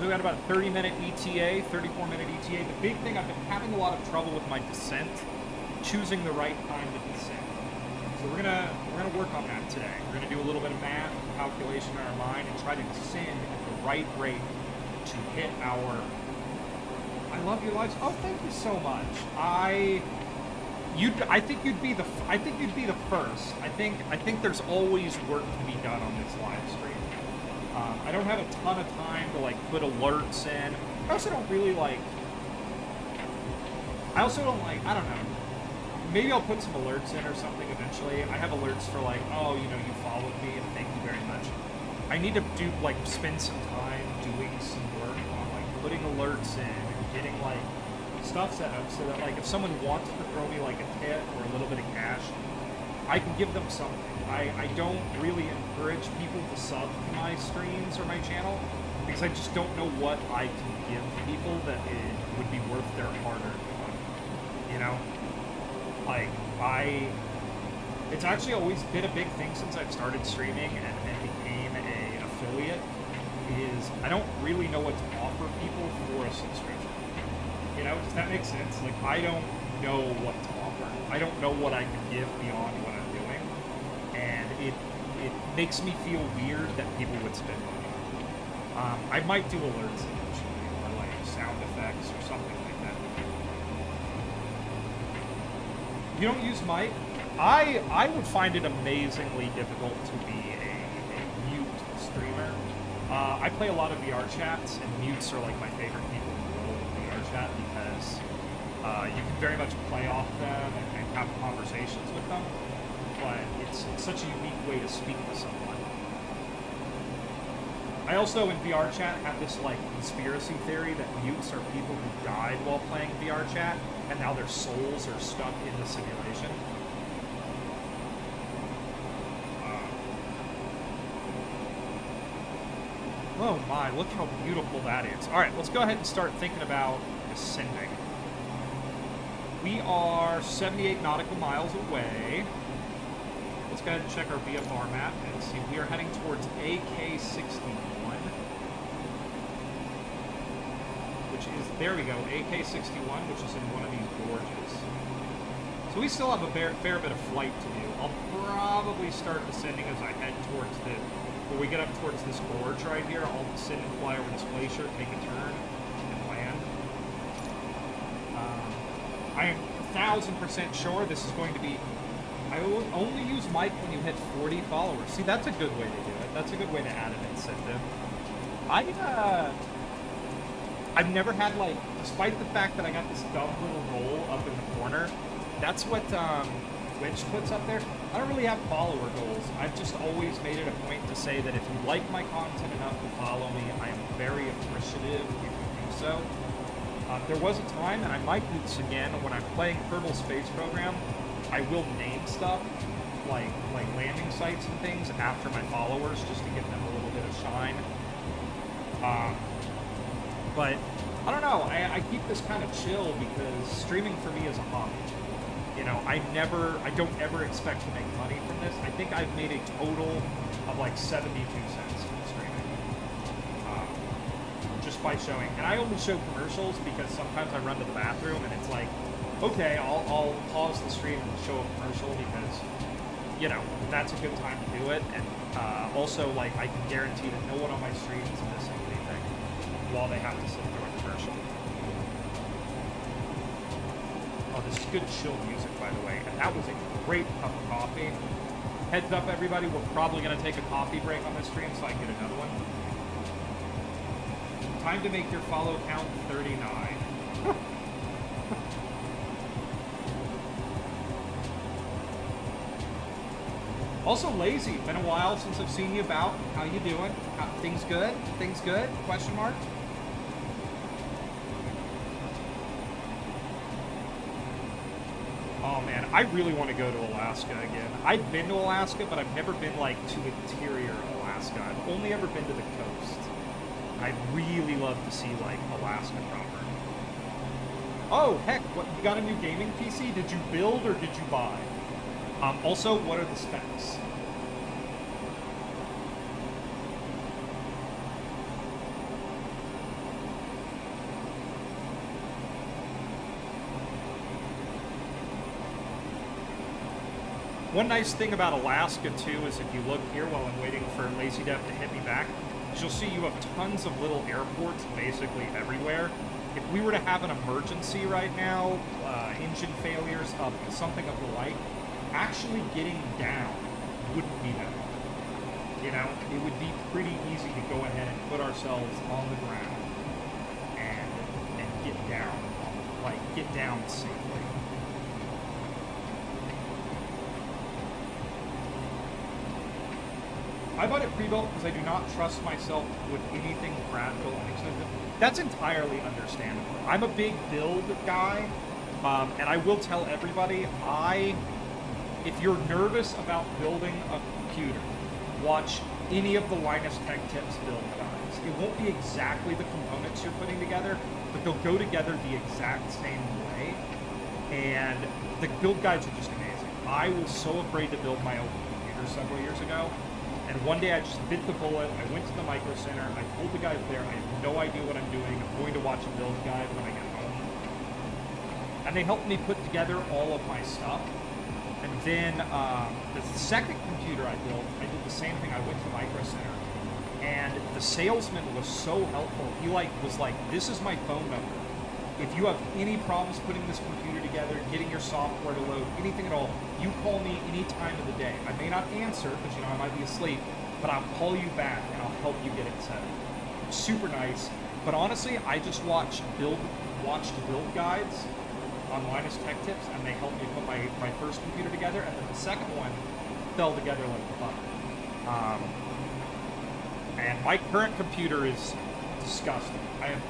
We got about a 30-minute ETA, 34-minute ETA. The big thing, I've been having a lot of trouble with my descent, choosing the right time to descend. So we're gonna work on that today. We're gonna do a little bit of math, calculation in our mind, and try to descend at the right rate to hit our. I love your lives. Oh, thank you so much. I think you'd be the first. I think there's always work to be done on this live stream. I don't have a ton of time to like put alerts in. I also don't like, I don't know. Maybe I'll put some alerts in or something eventually. I have alerts for like, oh, you followed me and thank you very much. I need to spend some time doing some work on like putting alerts in and getting like stuff set up so that like if someone wants to throw me like a tip or a little bit of cash, I can give them something. I don't really encourage people to sub to my streams or my channel because I just don't know what I can give people that it would be worth their hard-earned money. It's actually always been a big thing since I've started streaming and became a affiliate, is I don't really know what to offer people for a subscription. Does that make sense? Like, I don't know what to offer. I don't know what I can give beyond what I'm doing. And it makes me feel weird that people would spend money. I might do alerts eventually, or like sound effects or something like that. You don't use mic? I would find it amazingly difficult to be a mute streamer. I play a lot of VR chats, and mutes are like my favorite people in the world in VR chat because you can very much play off them and have conversations with them, but it's such a unique way to speak to someone. I also, in VR chat, have this like conspiracy theory that mutes are people who died while playing VR chat, and now their souls are stuck in the simulation. Oh my, look how beautiful that is. All right, let's go ahead and start thinking about ascending. We are 78 nautical miles away. Let's go ahead and check our VFR map and see. We are heading towards AK-61, which is, there we go, AK-61, which is in one of these gorges. So we still have a fair bit of flight to do. I'll probably start descending as I head towards when we get up towards this gorge right here. I'll descend and fly over this glacier, take a turn, and land. I am 1000% sure this is going to be. I will only use mic when you hit 40 followers. See, that's a good way to do it. That's a good way to add an incentive. I've never had, like, despite the fact that I got this dumb little roll up in the corner, that's what Twitch puts up there. I don't really have follower goals. I've just always made it a point to say that if you like my content enough to follow me, I am very appreciative if you do so. There was a time, and I might do this again, when I'm playing Kerbal Space Program, I will name stuff, like landing sites and things, after my followers, just to give them a little bit of shine. But, I don't know, I keep this kind of chill because streaming for me is a hobby. You know, I don't ever expect to make money from this. I think I've made a total of like 72 cents from streaming. Just by showing, and I only show commercials because sometimes I run to the bathroom and it's like, okay, I'll pause the stream and show a commercial because, you know, that's a good time to do it. And also, like, I can guarantee that no one on my stream is missing anything while they have to sit through a commercial. Oh, this is good chill music, by the way. And that was a great cup of coffee. Heads up, everybody, we're probably going to take a coffee break on this stream so I can get another one. Time to make your follow count 39. Also, Lazy, been a while since I've seen you about. How you doing? Things good? Things good? Question mark? Oh man, I really want to go to Alaska again. I've been to Alaska, but I've never been like to interior Alaska. I've only ever been to the coast. I'd really love to see, like, Alaska proper. Oh, heck, what, you got a new gaming PC? Did you build or did you buy? Also, what are the specs? One nice thing about Alaska, too, is if you look here while I'm waiting for Lazy Dev to hit me back, you'll see you have tons of little airports basically everywhere. If we were to have an emergency right now, engine failures of something of the like, actually getting down wouldn't be that hard. You know, it would be pretty easy to go ahead and put ourselves on the ground and get down, like get down safely. I bought it pre-built because I do not trust myself with anything fragile and expensive. That's entirely understandable. I'm a big build guy, and I will tell everybody, if you're nervous about building a computer, watch any of the Linus Tech Tips build guides. It won't be exactly the components you're putting together, but they'll go together the exact same way, and the build guides are just amazing. I was so afraid to build my own computer several years ago. And one day I just bit the bullet, I went to the Micro Center, I told the guys there, I have no idea what I'm doing, I'm going to watch a build guide when I get home. And they helped me put together all of my stuff. And then the second computer I built, I did the same thing, I went to Micro Center. And the salesman was so helpful, he was like, this is my phone number. If you have any problems putting this computer together, getting your software to load, anything at all, you call me any time of the day. I may not answer, because, you know, I might be asleep, but I'll call you back and I'll help you get it set up. Super nice. But honestly, I just watched build guides on Linus Tech Tips, and they helped me put my first computer together, and then the second one fell together like butter. And my current computer is disgusting.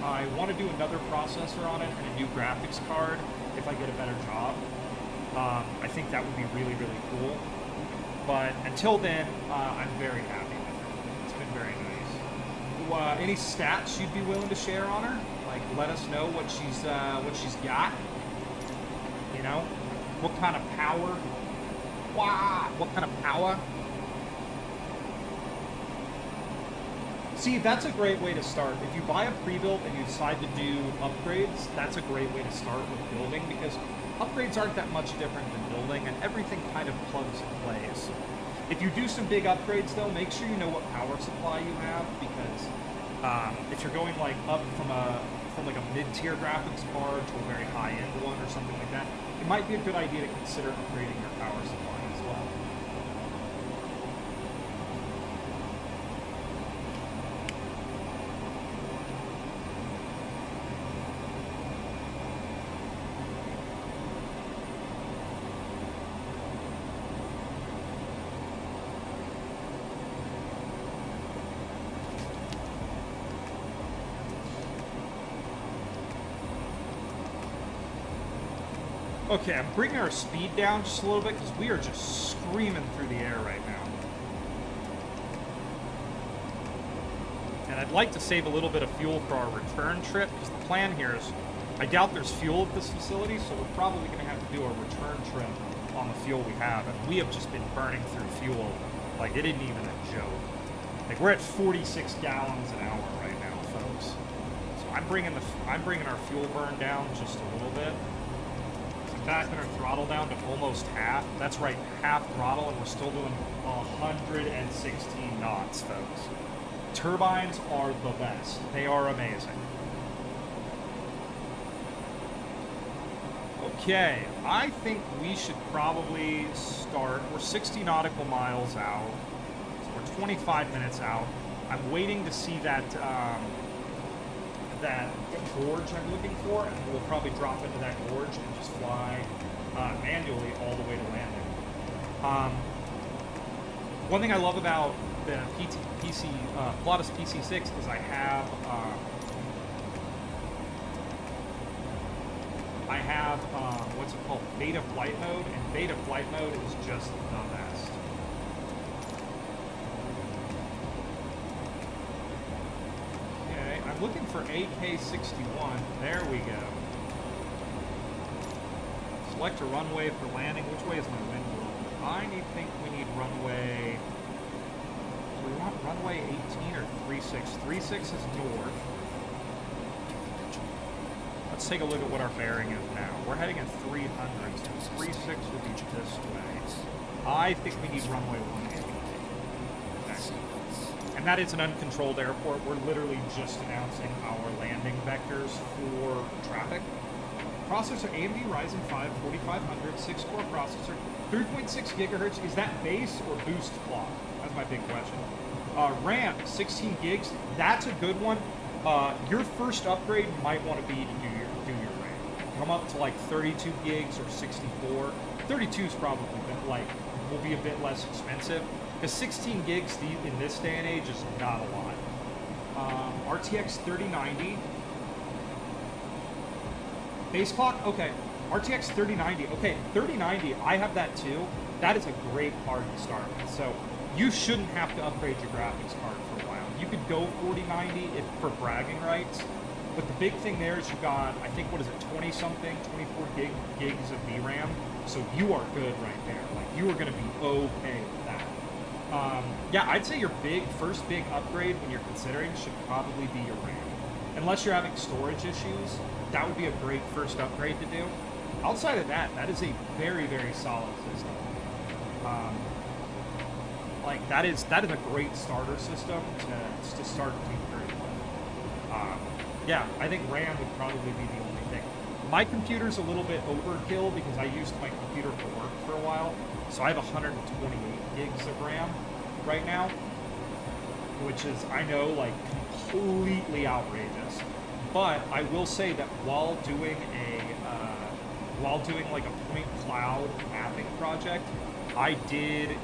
I want to do another processor on it and a new graphics card if I get a better job. I think that would be really, really cool. But until then, I'm very happy with it. It's been very nice. Any stats you'd be willing to share on her? Like, let us know what she's got. You know, what kind of power? Wow, what kind of power? See, that's a great way to start. If you buy a pre-built and you decide to do upgrades, that's a great way to start with building, because upgrades aren't that much different than building, and everything kind of plugs and plays. If you do some big upgrades, though, make sure you know what power supply you have, because if you're going like up from like a mid-tier graphics card to a very high-end one or something like that, it might be a good idea to consider upgrading your power supply as well. Okay, I'm bringing our speed down just a little bit because we are just screaming through the air right now. And I'd like to save a little bit of fuel for our return trip, because the plan here is I doubt there's fuel at this facility, so we're probably going to have to do a return trip on the fuel we have. And we have just been burning through fuel like it isn't even a joke. Like we're at 46 gallons an hour right now, folks. So I'm bringing our fuel burn down just a little bit. So backing our throttle down to almost half. That's right, half throttle, and we're still doing 116 knots, folks. Turbines are the best. They are amazing. Okay, I think we should probably start. We're 60 nautical miles out, so we're 25 minutes out. I'm waiting to see that that gorge I'm looking for, and we'll probably drop into that gorge and just fly manually all the way to landing. One thing I love about the Pilatus PC6 is I have what's it called? Beta flight mode, and beta flight mode is just the best. Okay, I'm looking for AK-61. There we go. Select a runway for landing. Which way is my wind blowing? think we need runway. Do we want runway 18 or 36? 36 is north. Let's take a look at what our bearing is now. We're heading at 300, so 36 would be this way. I think we need runway 180. Okay. And that is an uncontrolled airport. We're literally just announcing our landing vectors for traffic. Processor AMD Ryzen 5 4500, 6-core processor, 3.6 gigahertz. Is that base or boost clock? That's my big question. RAM, 16 gigs. That's a good one. Your first upgrade might want to be to do your RAM. Come up to like 32 gigs or 64. 32 is probably will be a bit less expensive. Because 16 gigs in this day and age is not a lot. RTX 3090. Base clock? Okay. RTX 3090. Okay, 3090, I have that too. That is a great card to start with. So you shouldn't have to upgrade your graphics card for a while. You could go 4090 for bragging rights. But the big thing there is you got, I think, 20-something, 24 gigs of VRAM. So you are good right there. Like, you are going to be okay with that. Yeah, I'd say your first big upgrade when you're considering should probably be your RAM. Unless you're having storage issues, that would be a great first upgrade to do. Outside of that, that is a very, very solid system. That is a great starter system to start T3 with. Yeah, I think RAM would probably be the only thing. My computer's a little bit overkill because I used my computer for work for a while, so I have 128 gigs of RAM right now, which is, I know, like, completely outrageous. But I will say that while doing like a point cloud mapping project, I did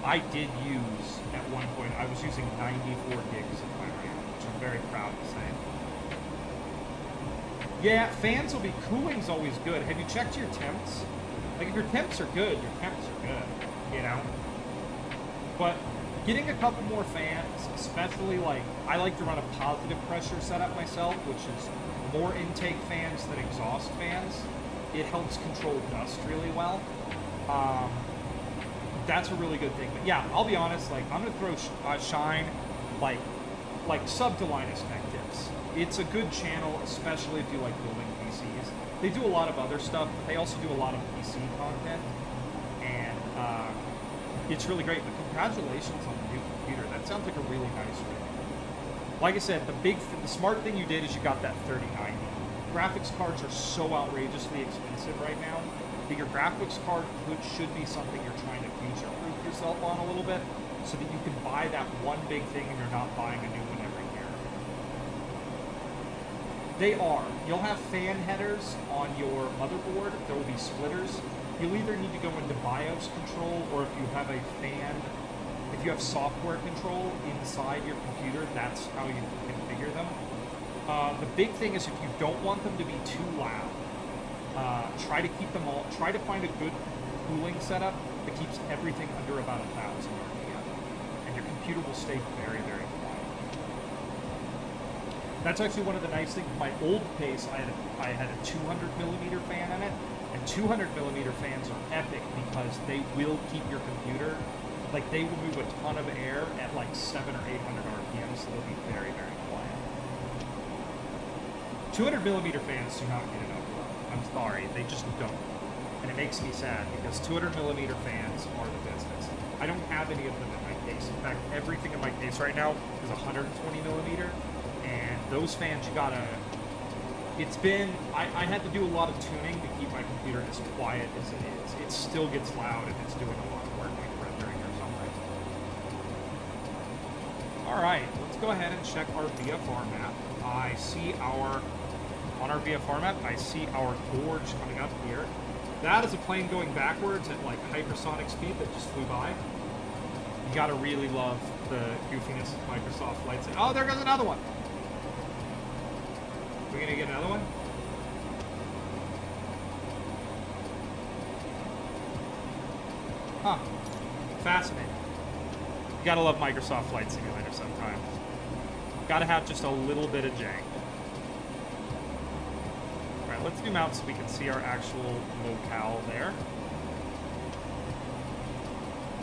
use at one point, I was using 94 gigs of my RAM, which I'm very proud to say. Yeah, fans will be, cooling's always good. Have you checked your temps? Like, if your temps are good, your temps are good, you know? But getting a couple more fans, especially, like, I like to run a positive pressure setup myself, which is more intake fans than exhaust fans. It helps control dust really well. That's a really good thing. But yeah, I'll be honest, like, I'm gonna throw Shine, like sub to Linus Tech Tips. It's a good channel, especially if you like building PCs. They do a lot of other stuff, but they also do a lot of PC content. And it's really great. But congratulations on the new computer. That sounds like a really nice rig. Like I said, the smart thing you did is you got that 3090. Graphics cards are so outrageously expensive right now that your graphics card should be something you're trying to future-proof yourself on a little bit, so that you can buy that one big thing and you're not buying a new one every year. They are. You'll have fan headers on your motherboard. There will be splitters. You'll either need to go into BIOS control, or if you have a fan, if you have software control inside your computer, that's how you configure them. The big thing is if you don't want them to be too loud, try to find a good cooling setup that keeps everything under about 1,000 RPM, and your computer will stay very, very quiet. That's actually one of the nice things. My old case, I had a 200 millimeter fan in it, and 200 millimeter fans are epic because they will keep your computer, like they will move a ton of air at like 700 or 800 RPM, so they'll be very, very quiet. 200 millimeter fans do not get enough love. I'm sorry, they just don't. And it makes me sad because 200 millimeter fans are the business. I don't have any of them in my case. In fact, everything in my case right now is 120 millimeter. And those fans, you gotta, it's been, I had to do a lot of tuning to keep my computer as quiet as it is. It still gets loud if it's doing a lot of work like rendering or something. All right, let's go ahead and check our VFR map. I see on our VFR map, I see our gorge coming up here. That is a plane going backwards at like hypersonic speed that just flew by. You gotta really love the goofiness of Microsoft Flight Sim. Oh, there goes another one. We're gonna get another one? Huh. Fascinating. You gotta love Microsoft Flight Simulator sometimes. Gotta have just a little bit of jank. Alright, let's zoom out so we can see our actual locale there.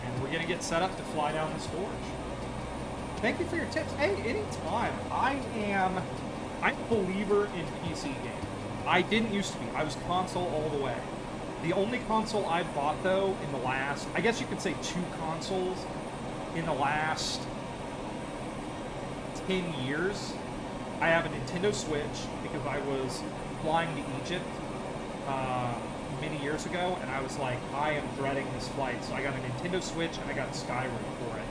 And we're gonna get set up to fly down this gorge. Thank you for your tips. Hey, anytime. I'm a believer in PC gaming. I didn't used to be. I was console all the way. The only console I bought, though, in the last, I guess you could say 2 consoles in the last 10 years. I have a Nintendo Switch because I was flying to Egypt many years ago, and I was like, I am dreading this flight. So I got a Nintendo Switch, and I got Skyrim for it.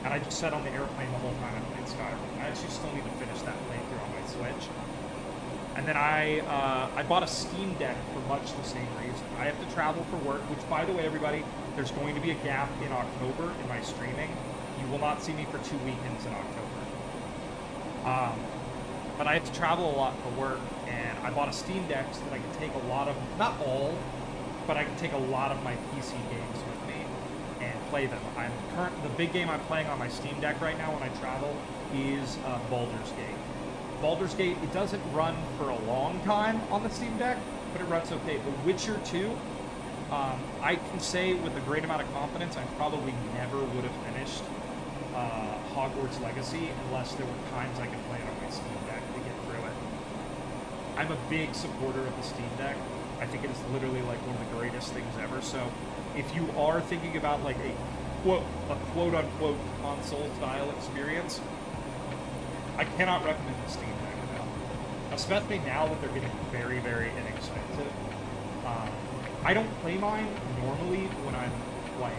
And I just sat on the airplane the whole time I played Skyrim. I actually still need to finish that playthrough on my Switch. And then I bought a Steam Deck for much the same reason. I have to travel for work, which, by the way, everybody, there's going to be a gap in October in my streaming. You will not see me for 2 weekends in October. But I have to travel a lot for work, and I bought a Steam Deck so that I can take a lot of, not all, but I can take a lot of my PC games with me and play them. The big game I'm playing on my Steam Deck right now when I travel is Baldur's Gate. Baldur's Gate, it doesn't run for a long time on the Steam Deck, but it runs okay. The Witcher 2, I can say with a great amount of confidence, I probably never would have finished Hogwarts Legacy unless there were times I could play it on my Steam Deck to get through it. I'm a big supporter of the Steam Deck. I think it is literally like one of the greatest things ever. So if you are thinking about like a quote-unquote console-style experience, I cannot recommend the Steam Deck enough. Especially now that they're getting very, very inexpensive. I don't play mine normally when I'm like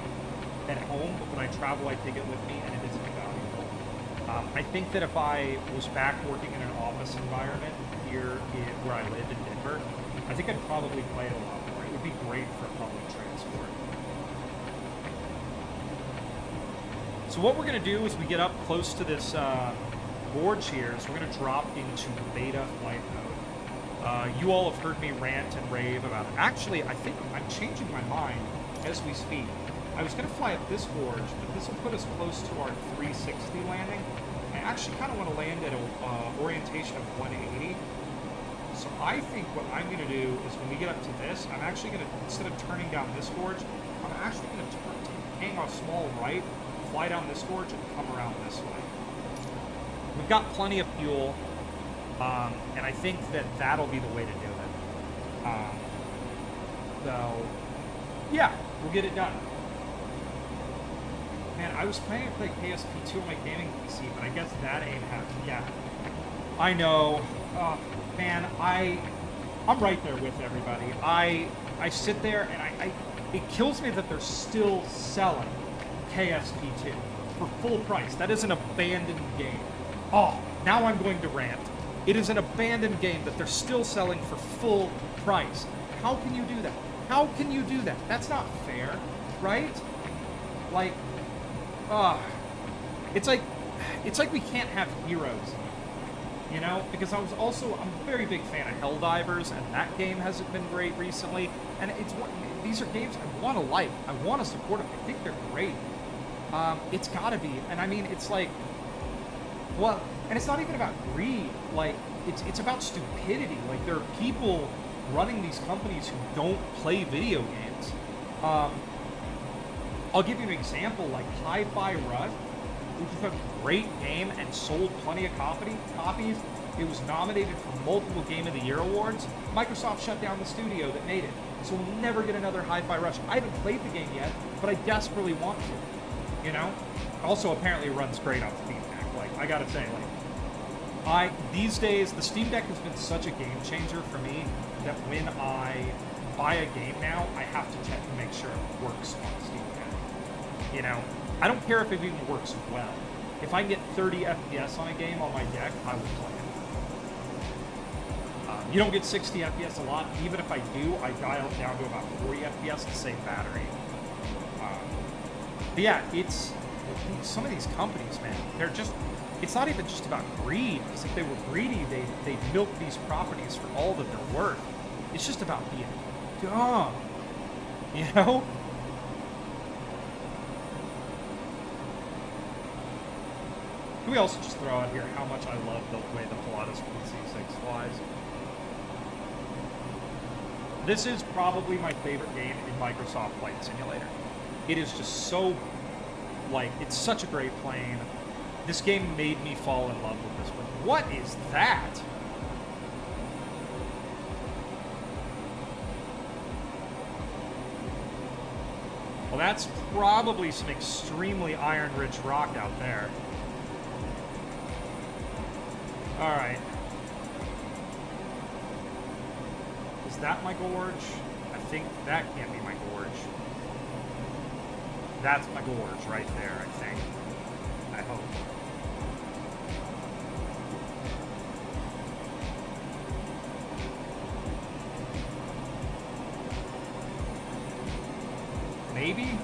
at home, but when I travel I take it with me and it is invaluable. I think that if I was back working in an office environment here where I live in Denver, I think I'd probably play it a lot more. It would be great for public transport. So what we're going to do is we get up close to this gorge here, so we're going to drop into beta flight mode. You all have heard me rant and rave about it. Actually, I think I'm changing my mind as we speak. I was going to fly up this gorge, but this will put us close to our 360 landing. I actually kind of want to land at an orientation of 180. So I think what I'm going to do is when we get up to this, I'm actually going to, instead of turning down this gorge, I'm actually going to hang a small right, fly down this gorge, and come around this way. We've got plenty of fuel, and I think that that'll be the way to do it. So, yeah, we'll get it done. Man, I was planning to play KSP2 on my gaming PC, but I guess that ain't happening. Yeah, I know. Oh, man, I'm right there with everybody. I sit there and it kills me that they're still selling KSP2 for full price. That is an abandoned game. Oh, now I'm going to rant. It is an abandoned game that they're still selling for full price. How can you do that? How can you do that? That's not fair, right? Like, it's like we can't have heroes, you know? Because I'm a very big fan of Helldivers, and that game hasn't been great recently. And these are games I want to like. I want to support them. I think they're great. It's got to be. And I mean, it's like, Well, and it's not even about greed. Like, it's about stupidity. Like, there are people running these companies who don't play video games. I'll give you an example, like Hi-Fi Rush, which is a great game and sold plenty of copies. It was nominated for multiple Game of the Year awards. Microsoft shut down the studio that made it, so we'll never get another Hi-Fi Rush. I haven't played the game yet, but I desperately want to, you know? Also, apparently it runs great on Steam Deck. Like, I gotta say, like, these days, the Steam Deck has been such a game changer for me that when I buy a game now, I have to check to make sure it works on Steam Deck. You know, I don't care if it even works well. If I can get 30 FPS on a game on my deck, I will play it. You don't get 60 FPS a lot. Even if I do, I dial it down to about 40 FPS to save battery. But yeah, it's some of these companies, man. They're just. It's not even just about greed. Because if they were greedy, they'd milk these properties for all that they're worth. It's just about being dumb. You know? Can we also just throw out here how much I love the way the Pilatus PC6 flies? This is probably my favorite game in Microsoft Flight Simulator. It is just so, like, it's such a great plane. This game made me fall in love with this one. What is that? Well, that's probably some extremely iron-rich rock out there. All right. Is that my gorge? I think that can't be my gorge. That's my gorge right there, I think. I hope. Maybe?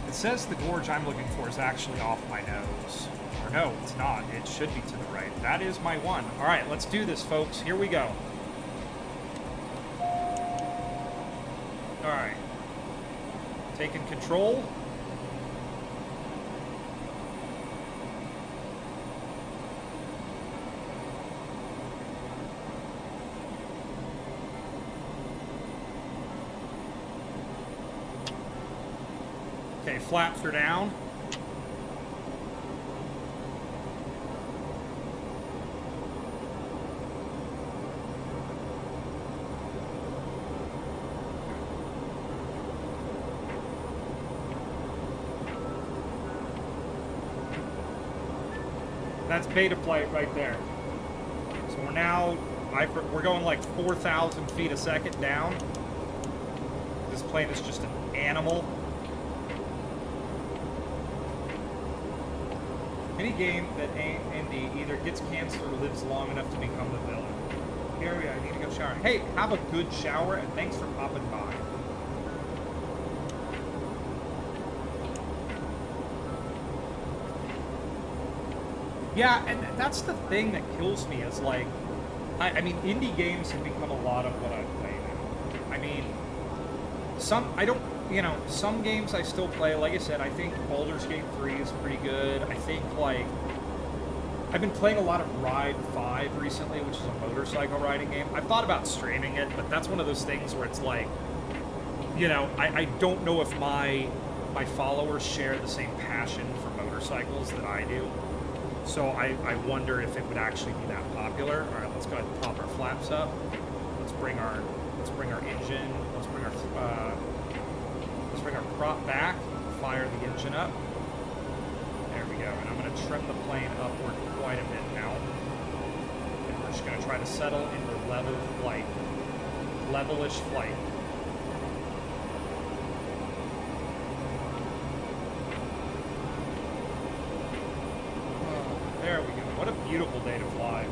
It says the gorge I'm looking for is actually off my nose. Or no, it's not. It should be to the right. That is my one. All right, let's do this, folks. Here we go. All right. Taking control. Okay, flaps are down. That's beta flight right there. So we're now, we're going like 4,000 feet a second down. This plane is just an animal. Any game that ain't indie either gets canceled or lives long enough to become the villain. Gary, I need to go shower. Hey, have a good shower and thanks for popping by. Yeah, and that's the thing that kills me is like, I mean, indie games have become a lot of what I play now. I mean, some games I still play. Like I said, I think Baldur's Gate 3 is pretty good. I think, like, I've been playing a lot of Ride 5 recently, which is a motorcycle riding game. I've thought about streaming it, but that's one of those things where it's like, you know, I don't know if my followers share the same passion for motorcycles that I do. So I wonder if it would actually be that popular. All right, let's go ahead and pop our flaps up. Let's bring our engine. Let's bring our prop back. Fire the engine up. There we go. And I'm going to trim the plane upward quite a bit now. And we're just going to try to settle into level flight, levelish flight. There we go. What a beautiful day to fly.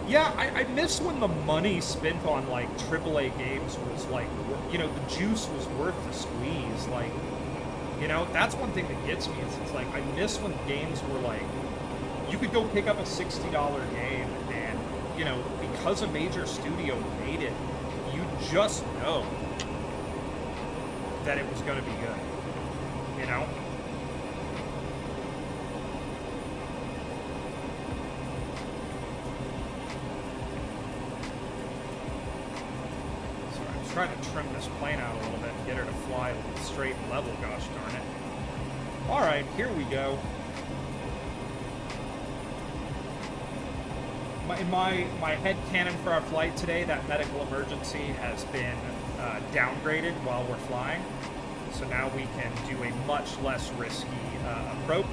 Yeah, I miss when the money spent on, like, AAA games was, like, you know, the juice was worth the squeeze. Like, you know, that's one thing that gets me. It's like, I miss when games were, like, you could go pick up a $60 game and, you know, because a major studio made it, you just know that it was going to be good. you know? Sorry, I'm trying to trim this plane out a little bit and get her to fly straight and level, gosh darn it. Alright, here we go. In my head canon for our flight today, that medical emergency has been downgraded while we're flying. So now we can do a much less risky approach.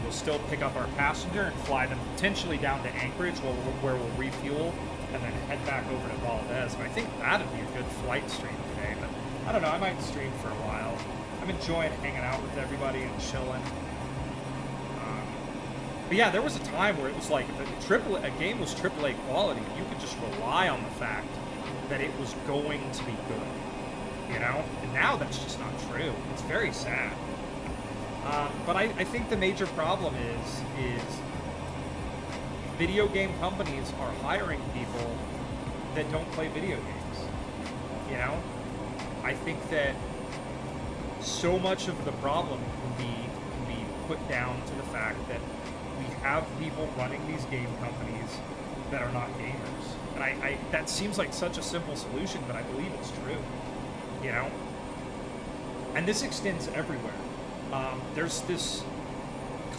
We'll still pick up our passenger and fly them potentially down to Anchorage where we'll refuel and then head back over to Valdez. And I think that'd be a good flight stream today, but I don't know, I might stream for a while. I'm enjoying hanging out with everybody and chilling. But yeah, there was a time where it was like, if a game was AAA quality, you could just rely on the fact that it was going to be good, you know? And now that's just not true. It's very sad. But I think the major problem is video game companies are hiring people that don't play video games, you know? I think that so much of the problem can be put down to the fact that we have people running these game companies that are not gamers. And I that seems like such a simple solution, but I believe it's true, you know? And this extends everywhere. There's this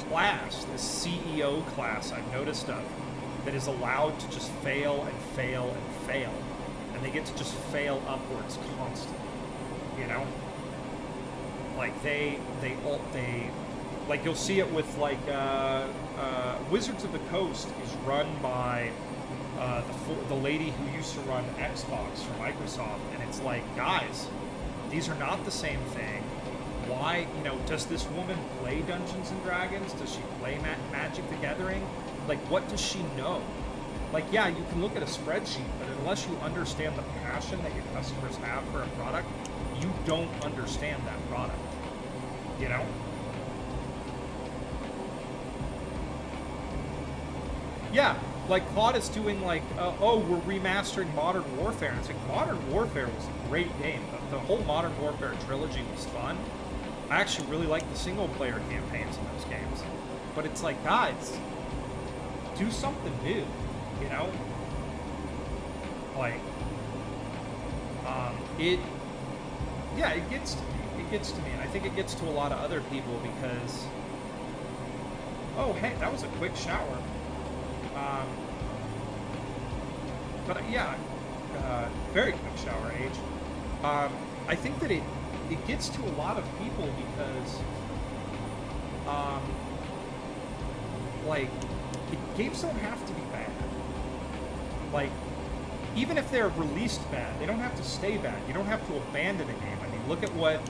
class, this CEO class I've noticed of, that is allowed to just fail and fail and fail. And they get to just fail upwards constantly, you know? Like they like you'll see it with like Wizards of the Coast is run by the lady who used to run Xbox for Microsoft, and it's like, guys, these are not the same thing. Why, you know, does this woman play Dungeons and Dragons? Does she play Magic the Gathering? Like, what does she know? Like, yeah, you can look at a spreadsheet, but unless you understand the passion that your customers have for a product, you don't understand that product, you know? Yeah, like Claude is doing like, oh, we're remastering Modern Warfare. And it's like, Modern Warfare was a great game. The whole Modern Warfare trilogy was fun. I actually really like the single-player campaigns in those games. But it's like, guys, do something new, you know? Like, it gets to me. It gets to me, and I think it gets to a lot of other people because, oh, hey, that was a quick shower. But yeah, very quick shower, Age. I think that it gets to a lot of people because, like, games don't have to be bad. Like, even if they're released bad, they don't have to stay bad. You don't have to abandon a game. I mean, look at what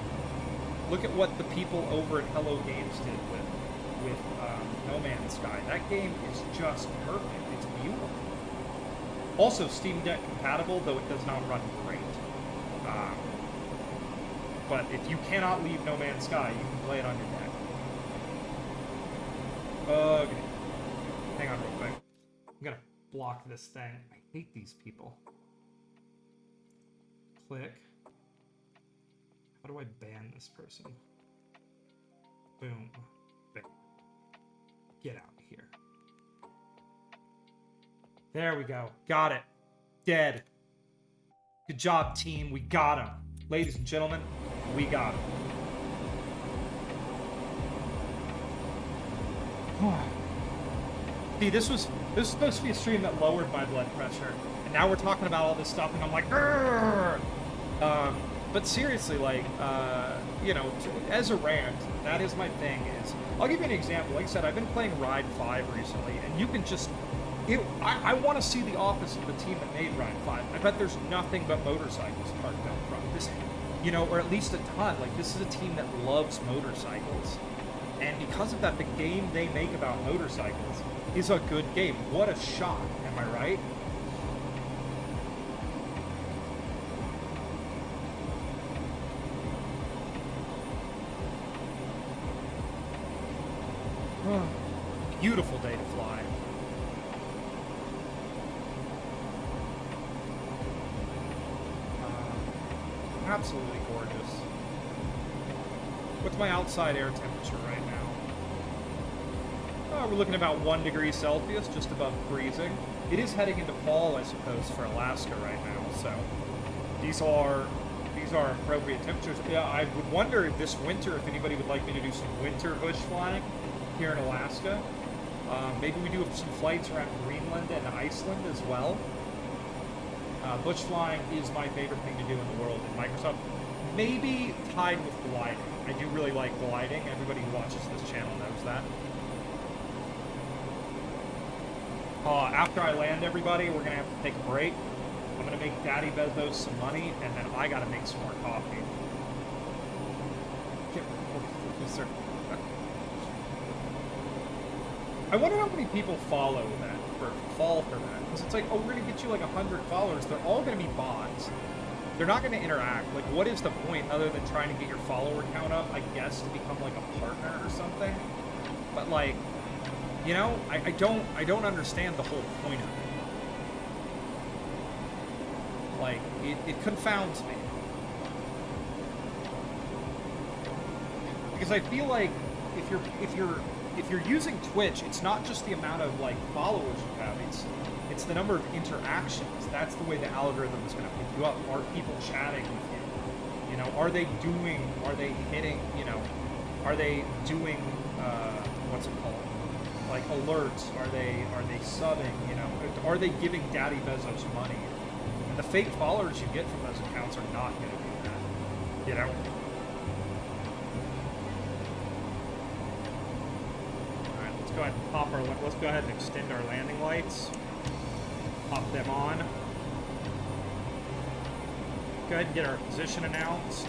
the people over at Hello Games did with No Man's Sky. That game is just perfect. It's beautiful. Also, Steam Deck compatible, though it does not run great. But if you cannot leave No Man's Sky, you can play it on your deck. Okay. Hang on real quick. I'm gonna block this thing. I hate these people. Click. How do I ban this person? Boom. Bam. Get out of here. There we go. Got it. Dead. Good job, team. We got him. Ladies and gentlemen, we got him. See, this was supposed to be a stream that lowered my blood pressure, and now we're talking about all this stuff, and I'm like, grrr! But seriously, like, you know, as a rant, that is my thing. I'll give you an example. Like I said, I've been playing Ride 5 recently, and you can just, I want to see the office of the team that made Ride 5. I bet there's nothing but motorcycles parked out front. This, you know, or at least a ton. Like, this is a team that loves motorcycles. And because of that, the game they make about motorcycles is a good game. What a shot, am I right? Beautiful day to fly. Absolutely gorgeous. What's my outside air temperature right now? We're looking about 1 degree Celsius, just above freezing. It is heading into fall, I suppose, for Alaska right now, so these are appropriate temperatures. Yeah, I would wonder if this winter, if anybody would like me to do some winter bush flying here in Alaska. Maybe we do some flights around Greenland and Iceland as well. Bush flying is my favorite thing to do in the world in Microsoft. Maybe tied with gliding. I do really like gliding. Everybody who watches this channel knows that. After I land, everybody, we're going to have to take a break. I'm going to make Daddy Bezos some money, and then I got to make some more coffee. I wonder how many people follow that, or fall for that. Because it's like, oh, we're going to get you like 100 followers. They're all going to be bots. They're not going to interact. Like, what is the point other than trying to get your follower count up, I guess, to become like a partner or something? But like, you know, I don't understand the whole point of it. Like, it confounds me. Because I feel like if you're using Twitch, it's not just the amount of like followers you have, it's the number of interactions. That's the way the algorithm is going to pick you up. Are people chatting with you? You know, are they hitting, you know, are they doing what's it called? Like alerts? Are they subbing? You know, are they giving Daddy Bezos money? And the fake followers you get from those accounts are not going to do that. You know. All right, let's go ahead and let's go ahead and extend our landing lights. Pop them on. Go ahead and get our position announced.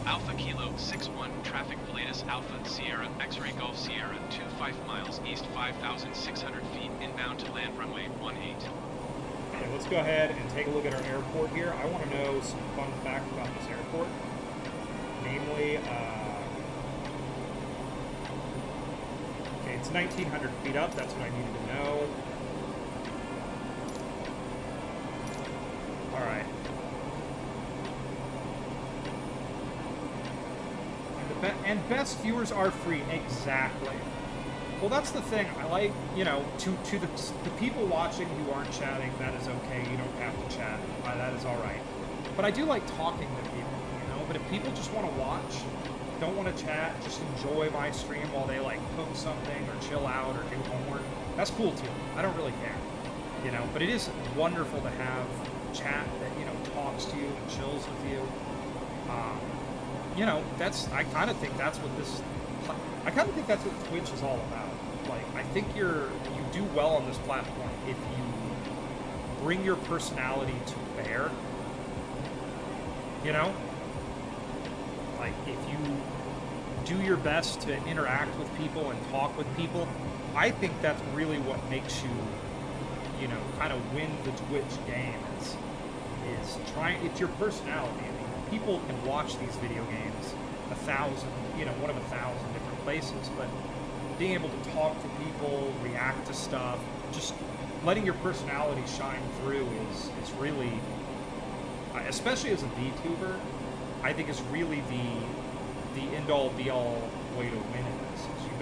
Alpha Kilo 61, traffic Pilatus Alpha Sierra X-Ray Golf Sierra 25 miles east 5,600 feet inbound to land runway 18. Okay, let's go ahead and take a look at our airport here. I want to know some fun facts about this airport. Namely, okay, it's 1,900 feet up. That's what I needed to know. All right. And best viewers are free. Exactly. Well, that's the thing. I like, you know, to the people watching who aren't chatting, that is okay. You don't have to chat. That is all right. But I do like talking to people, you know. But if people just want to watch, don't want to chat, just enjoy my stream while they like cook something or chill out or do homework, that's cool too. I don't really care, you know. But it is wonderful to have chat that, you know, talks to you and chills with you. You know, I kind of think that's what Twitch is all about. Like, I think you do well on this platform if you bring your personality to bear. You know? Like, if you do your best to interact with people and talk with people, I think that's really what makes you, you know, kind of win the Twitch game. It's your personality. I mean, people can watch these video games 1,000, you know, one of 1,000 different places, but being able to talk to people, react to stuff, just letting your personality shine through is really, especially as a VTuber, I think is really the end-all be-all way to win in this. Is you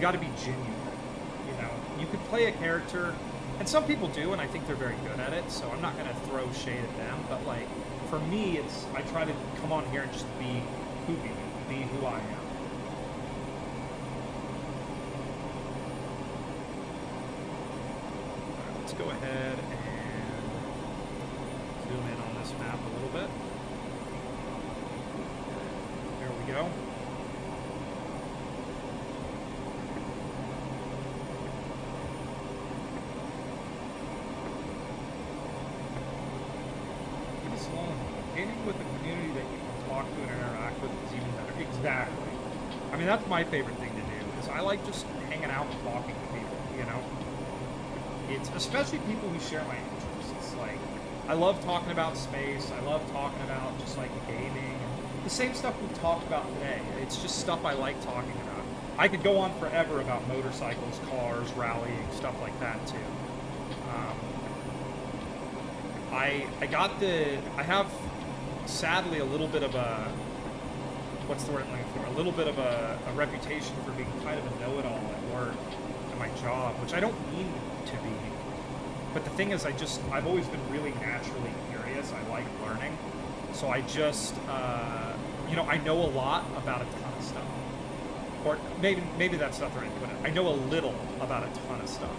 gotta be genuine. You know, you could play a character, and some people do, and I think they're very good at it, so I'm not gonna throw shade at them, but like, for me, I try to come on here and just be who I am. Alright, let's go ahead and zoom in on this map a little bit. There we go. Getting with a community that you can talk to and interact with is even better. Exactly. I mean, that's my favorite thing to do, is I like just hanging out and talking to people, you know? It's especially people who share my interests. It's like, I love talking about space. I love talking about just like gaming and the same stuff we've talked about today. It's just stuff I like talking about. I could go on forever about motorcycles, cars, rallying, stuff like that too. I have sadly a little bit of a, what's the word I'm looking for? A little bit of a reputation for being kind of a know-it-all at work, at my job, which I don't mean to be. But the thing is, I've always been really naturally curious. I like learning. So I just, I know a lot about a ton of stuff. Or maybe that's not the right way to put it. I know a little about a ton of stuff.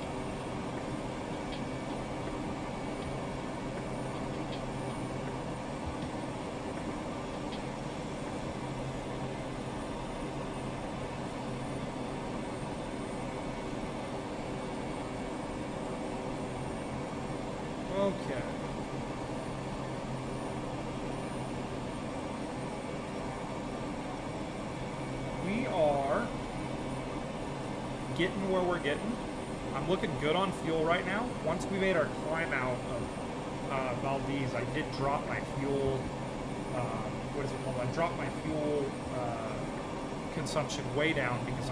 Okay. We are getting where we're getting. I'm looking good on fuel right now. Once we made our climb out of Valdez, I did drop my fuel, what is it called? I dropped my fuel consumption way down because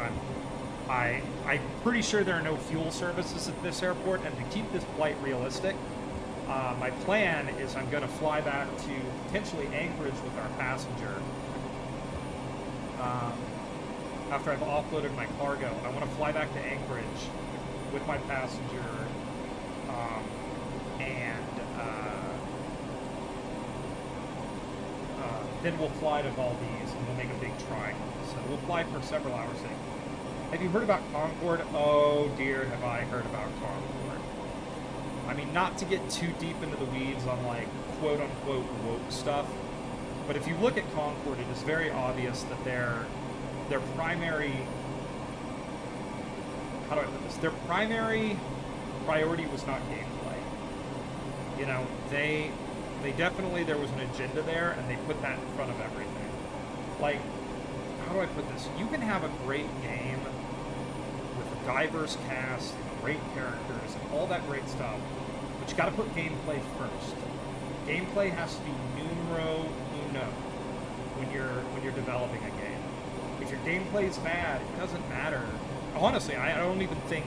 I'm pretty sure there are no fuel services at this airport, and to keep this flight realistic, my plan is I'm going to fly back to potentially Anchorage with our passenger after I've offloaded my cargo. I want to fly back to Anchorage with my passenger, then we'll fly to Valdez and we'll make a big triangle. So we'll fly for several hours. Have you heard about Concord? Oh dear, have I heard about Concord. I mean, not to get too deep into the weeds on like quote-unquote woke stuff, but if you look at Concord, it is very obvious that their primary, how do I put this? Their primary priority was not gameplay. You know, they definitely, there was an agenda there, and they put that in front of everything. Like, how do I put this? You can have a great game with a diverse cast, great characters, and all that great stuff, but you got to put gameplay first. Gameplay has to be numero uno when you're developing a game. If your gameplay is bad, it doesn't matter. Honestly, I don't even think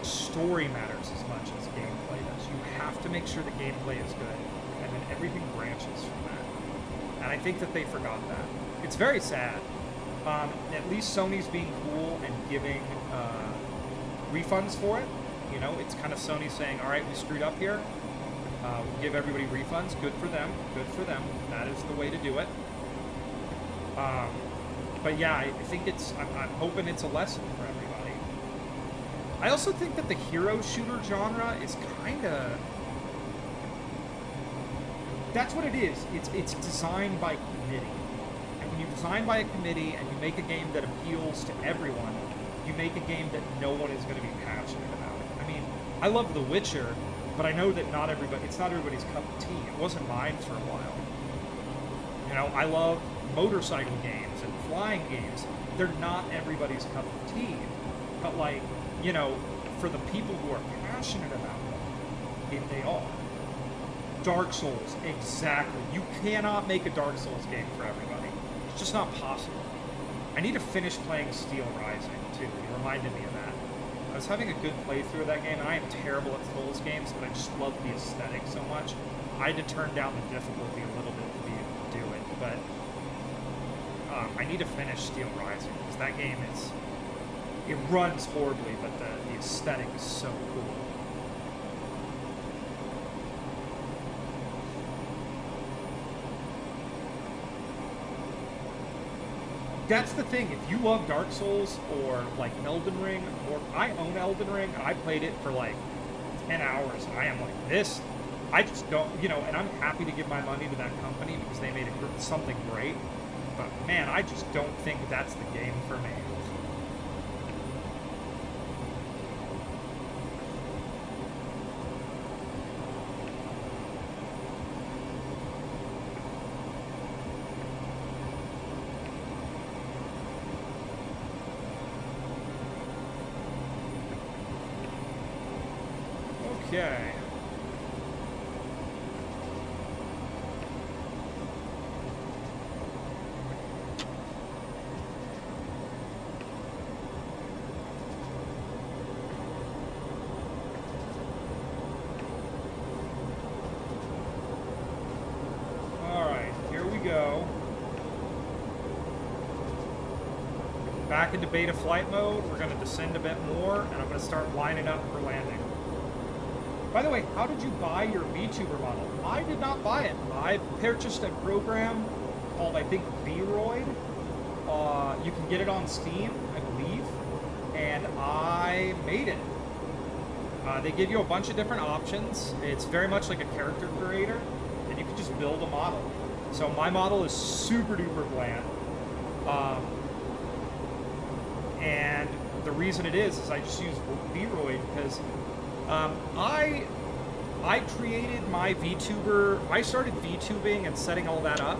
story matters as much as gameplay does. You have to make sure the gameplay is good, and then everything branches from that. And I think that they forgot that. It's very sad. At least Sony's being cool and giving refunds for it. You know, it's kind of Sony saying, all right, we screwed up here. We'll give everybody refunds. Good for them. Good for them. That is the way to do it. But yeah, I think I'm hoping it's a lesson for everybody. I also think that the hero shooter genre is kind of... That's what it is. It's designed by committee. And when you design by a committee and you make a game that appeals to everyone, you make a game that no one is going to be passionate about. I mean, I love The Witcher, but I know that it's not everybody's cup of tea. It wasn't mine for a while. You know, I love motorcycle games and flying games. They're not everybody's cup of tea. But like, you know, for the people who are passionate about them, they are. Dark Souls, exactly. You cannot make a Dark Souls game for everybody. It's just not possible. I need to finish playing Steel Rising, too. It reminded me of that. I was having a good playthrough of that game, and I am terrible at Souls games, but I just love the aesthetic so much. I had to turn down the difficulty a little bit to be able to do it, but I need to finish Steel Rising, because that game it runs horribly, but the aesthetic is so cool. That's the thing, if you love Dark Souls or like Elden Ring, or I own Elden Ring, and I played it for like 10 hours, and I am like, this, I just don't, you know, and I'm happy to give my money to that company because they made something great, but man, I just don't think that's the game for me. Okay. back into beta flight mode. We're going to descend a bit more, and I'm going to start lining up for landing. By the way, how did you buy your VTuber model? I did not buy it. I purchased a program called, I think, Vroid. You can get it on Steam, I believe, and I made it. They give you a bunch of different options. It's very much like a character creator, and you can just build a model. So my model is super duper bland. And the reason it is I just use Vroid because I created my VTuber. I started VTubing and setting all that up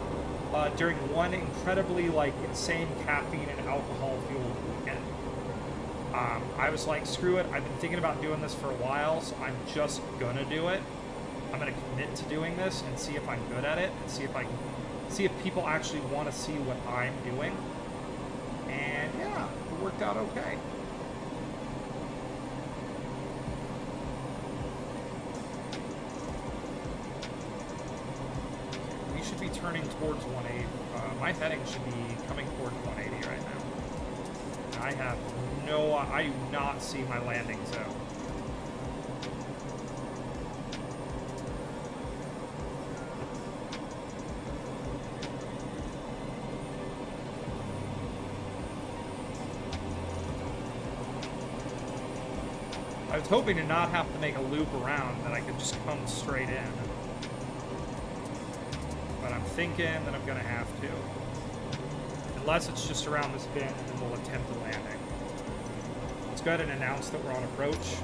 during one incredibly like insane caffeine and alcohol fueled weekend. I was like, screw it. I've been thinking about doing this for a while, so I'm just gonna do it. I'm gonna commit to doing this and see if I'm good at it, and see if people actually want to see what I'm doing. And yeah, it worked out okay. We should be turning towards 180. My heading should be coming towards 180 right now. I have I do not see my landing zone. I was hoping to not have to make a loop around, that I could just come straight in. But I'm thinking that I'm gonna have to. Unless it's just around this bend, and we'll attempt a landing. Let's go ahead and announce that we're on approach.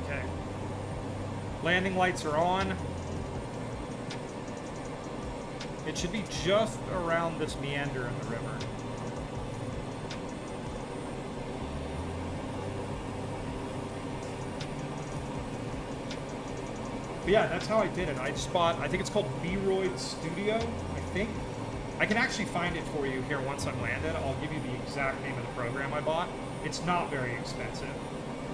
Okay. Landing lights are on. It should be just around this meander in the river. But yeah, that's how I did it. I just bought, I think it's called Vroid Studio, I think. I can actually find it for you here once I'm landed. I'll give you the exact name of the program I bought. It's not very expensive.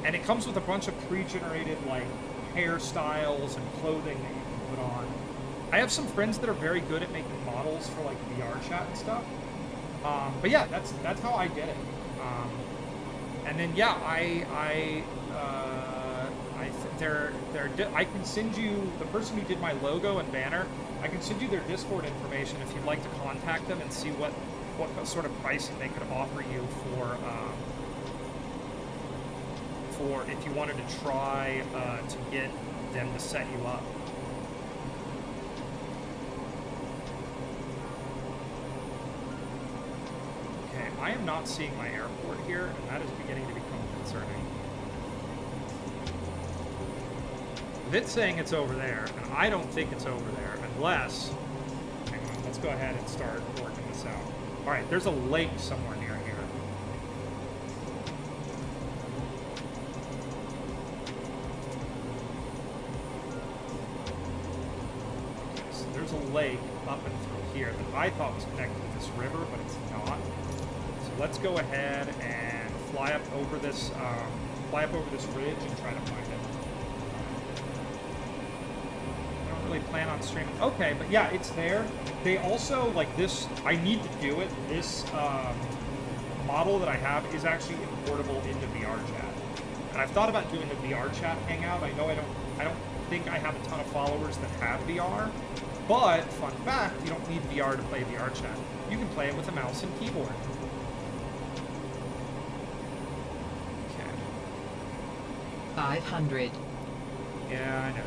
And it comes with a bunch of pre-generated, like, hairstyles and clothing that you can put on. I have some friends that are very good at making models for, like, VR chat and stuff. But yeah, that's how I did it. And then, yeah, I can send you, the person who did my logo and banner, I can send you their Discord information if you'd like to contact them and see what sort of pricing they could offer you for if you wanted to try to get them to set you up. Okay, I am not seeing my airport here, and that is beginning to become concerning. It's saying it's over there, and I don't think it's over there, unless... Hang on, let's go ahead and start working this out. Alright, there's a lake somewhere near here. Okay, so there's a lake up and through here that I thought was connected to this river, but it's not. So let's go ahead and fly up over this ridge and try to find it. Plan on streaming. Okay, but yeah, it's there. They also, like this, I need to do it. This model that I have is actually importable into VR chat. And I've thought about doing a VR chat hangout. I know I don't think I have a ton of followers that have VR, but fun fact, you don't need VR to play VR chat. You can play it with a mouse and keyboard. Okay. 500. Yeah, I know.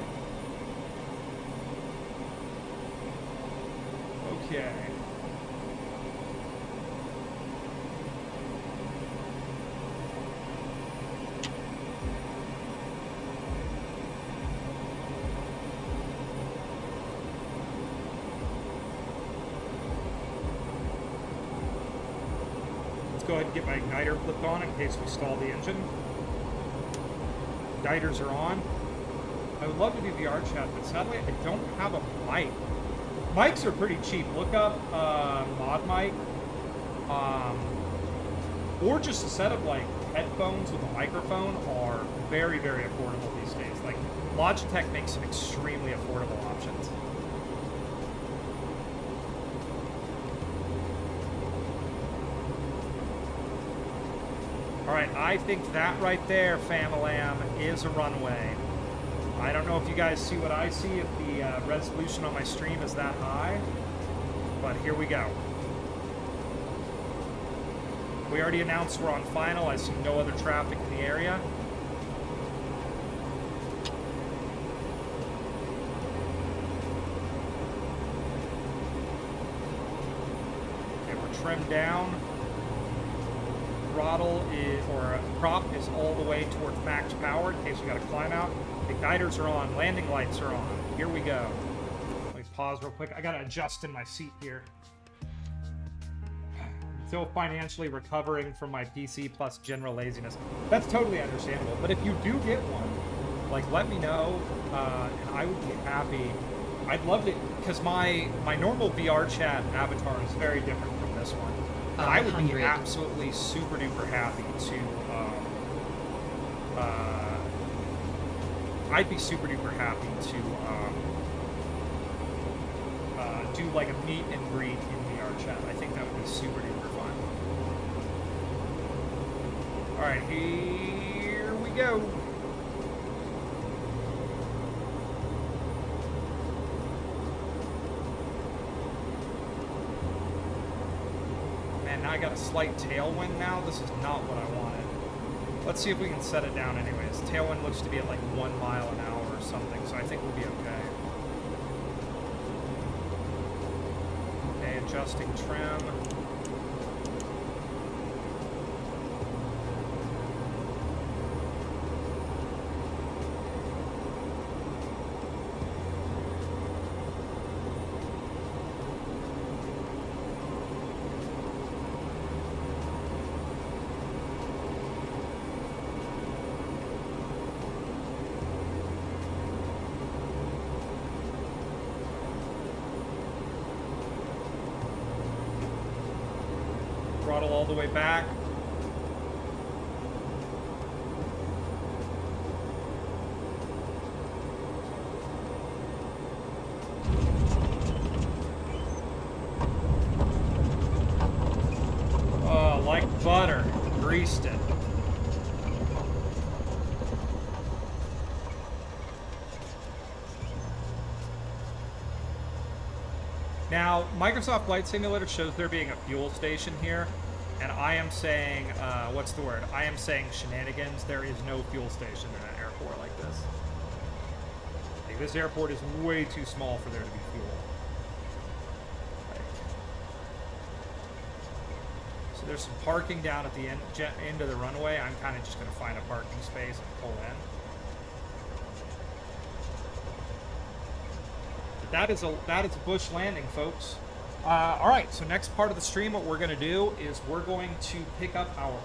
Okay. Let's go ahead and get my igniter flipped on in case we stall the engine. Igniters are on. I would love to do VR chat, but sadly I don't have a mic. Mics are pretty cheap. Look up Mod Mic, or just a set of like headphones with a microphone are very, very affordable these days. Like Logitech makes some extremely affordable options. All right, I think that right there, Famalam, is a runway. I don't know if you guys see what I see, if the resolution on my stream is that high, but here we go. We already announced we're on final. I see no other traffic in the area. Okay, we're trimmed down. Throttle is, or prop is all the way towards max power in case we got to climb out. Igniters are on, landing lights are on. Here we go. Let me pause real quick. I gotta adjust in my seat here. Still financially recovering from my PC plus general laziness. That's totally understandable. But if you do get one, like, let me know, and I would be happy. I'd love it because my normal VR chat avatar is very different from this one. I would be absolutely super duper happy to, I'd be super duper happy to do like a meet and greet in VR chat. I think that would be super duper fun. All right, here we go. Now I got a slight tailwind now. This is not what I wanted. Let's see if we can set it down anyways. Tailwind looks to be at like 1 mile an hour or something, so I think we'll be okay. Okay, adjusting trim. All the way back. Oh, like butter. Greased it. Now, Microsoft Flight Simulator shows there being a fuel station here. And I am saying, what's the word? I am saying shenanigans. There is no fuel station in an airport like this. Like, this airport is way too small for there to be fuel. Right. So there's some parking down at the end of the runway. I'm kind of just going to find a parking space and pull in. But that is a bush landing, folks. All right, so next part of the stream, what we're going to do is we're going to pick up our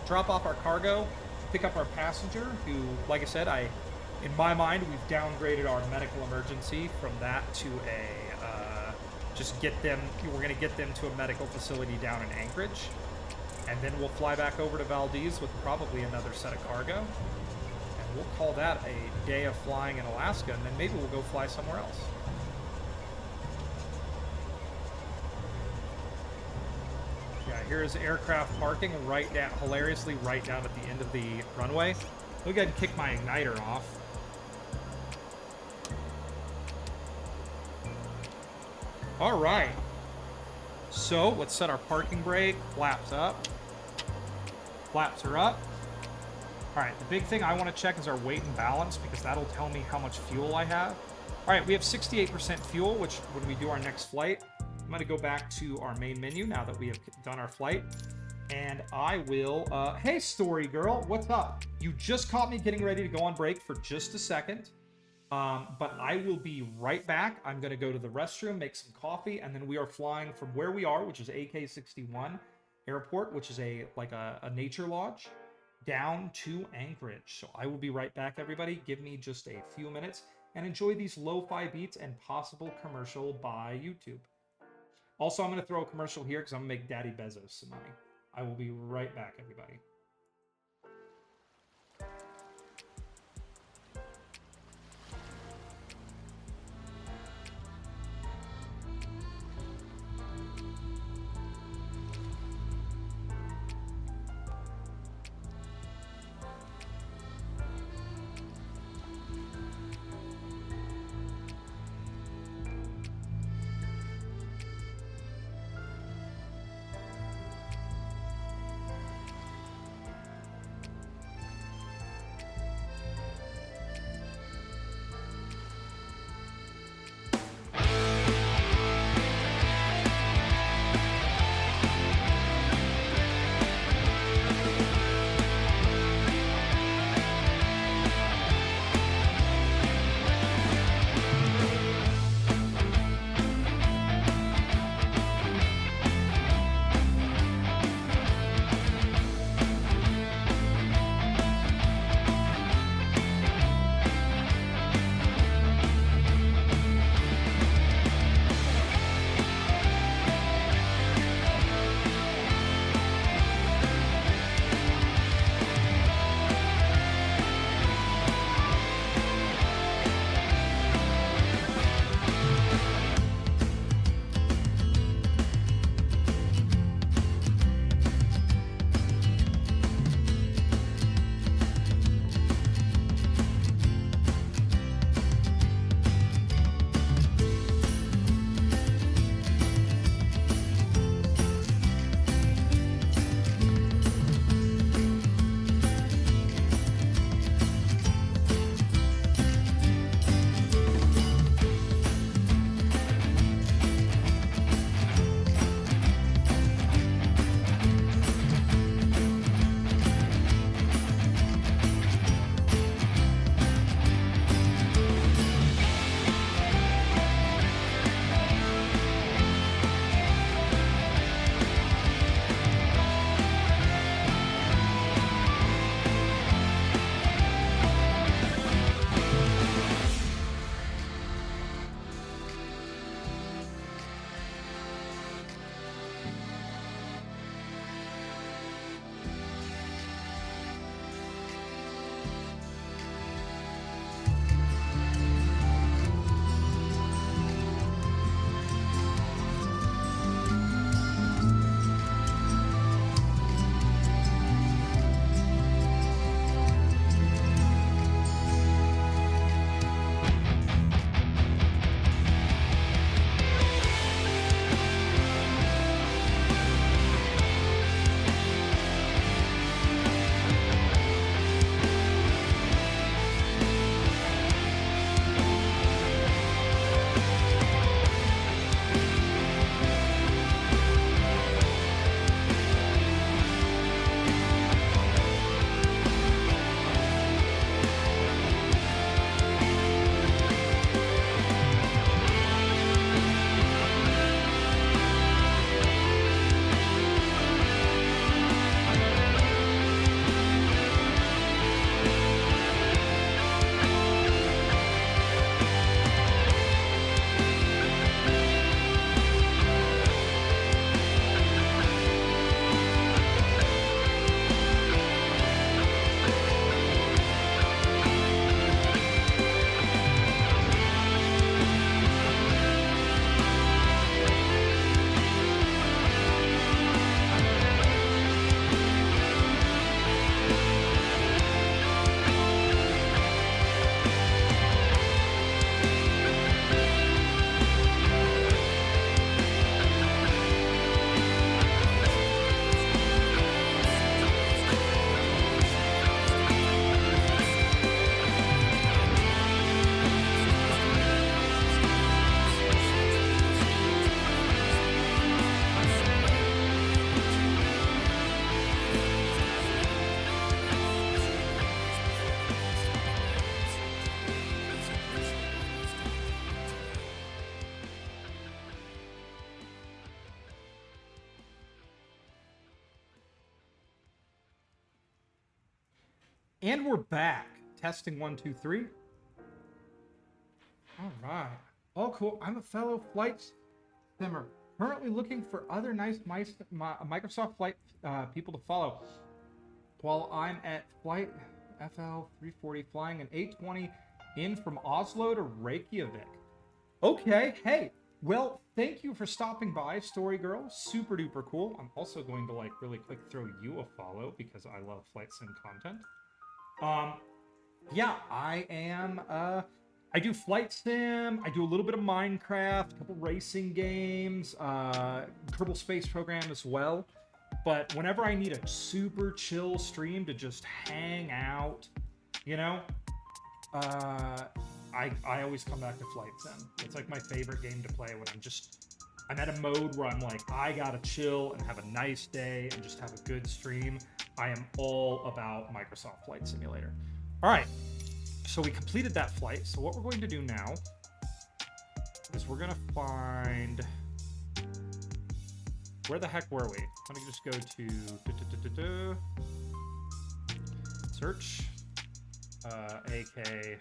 drop off our cargo, pick up our passenger who, like I said, in my mind, we've downgraded our medical emergency from that to a, we're going to get them to a medical facility down in Anchorage. And then we'll fly back over to Valdez with probably another set of cargo. And we'll call that a day of flying in Alaska, and then maybe we'll go fly somewhere else. Here's aircraft parking hilariously right down at the end of the runway. Let me go ahead and kick my igniter off. All right. So let's set our parking brake. Flaps up. Flaps are up. All right, the big thing I want to check is our weight and balance because that'll tell me how much fuel I have. All right, we have 68% fuel, which when we do our next flight, I'm going to go back to our main menu now that we have done our flight. And I will... hey, Story Girl, what's up? You just caught me getting ready to go on break for just a second. But I will be right back. I'm going to go to the restroom, make some coffee, and then we are flying from where we are, which is AK-61 Airport, which is a nature lodge, down to Anchorage. So I will be right back, everybody. Give me just a few minutes and enjoy these lo-fi beats and possible commercial by YouTube. Also, I'm going to throw a commercial here because I'm going to make Daddy Bezos some money. I will be right back, everybody. And we're back. Testing 1, 2, 3. All right. Oh, cool. I'm a fellow flight simmer. Currently looking for other nice Microsoft Flight people to follow. While I'm at Flight FL 340 flying an A20 in from Oslo to Reykjavik. Okay, hey. Well, thank you for stopping by, Story Girl. Super duper cool. I'm also going to, like, really quick throw you a follow because I love flight sim content. Yeah, I am, I do flight sim, I do a little bit of Minecraft, a couple racing games, Kerbal Space Program as well. But whenever I need a super chill stream to just hang out, you know, I always come back to flight sim. It's like my favorite game to play when I'm at a mode where I'm like, I gotta chill and have a nice day and just have a good stream. I am all about Microsoft Flight Simulator. All right, so we completed that flight. So what we're going to do now is we're gonna find, where the heck were we? Let me just go to search AK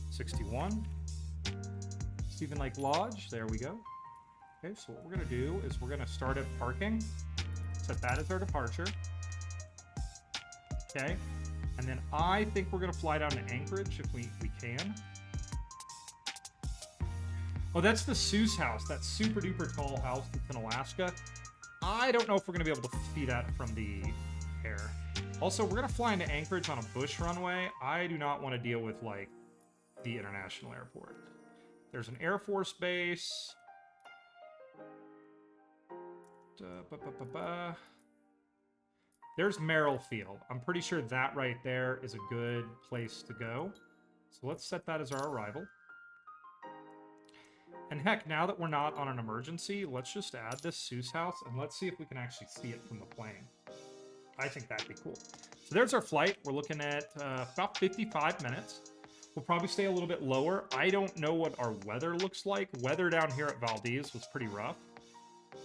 61 Stephen Lake Lodge. There we go. Okay, so what we're gonna do is we're gonna start at parking, set that as our departure. Okay, and then I think we're gonna fly down to Anchorage if we can. Oh, that's the Seuss house, that super duper tall house that's in Alaska. I don't know if we're gonna be able to see that from the air. Also, we're gonna fly into Anchorage on a bush runway. I do not want to deal with, like, the international airport. There's an Air Force base. There's Merrill Field. I'm pretty sure that right there is a good place to go. So let's set that as our arrival. And heck, now that we're not on an emergency, let's just add this Seuss house and let's see if we can actually see it from the plane. I think that'd be cool. So there's our flight. We're looking at about 55 minutes. We'll probably stay a little bit lower. I don't know what our weather looks like. Weather down here at Valdez was pretty rough.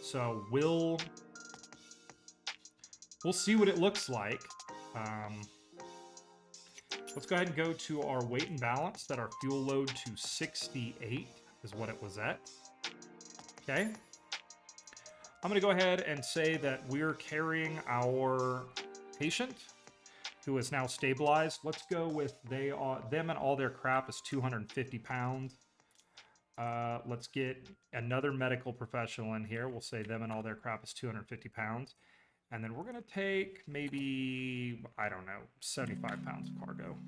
So we'll see what it looks like. Let's go ahead and go to our weight and balance, that our fuel load to 68 is what it was at. Okay. I'm going to go ahead and say that we're carrying our patient, who is now stabilized. Let's go with them and all their crap is 250 pounds. Let's get another medical professional in here. We'll say them and all their crap is 250 pounds. And then we're going to take maybe, I don't know, 75 pounds of cargo.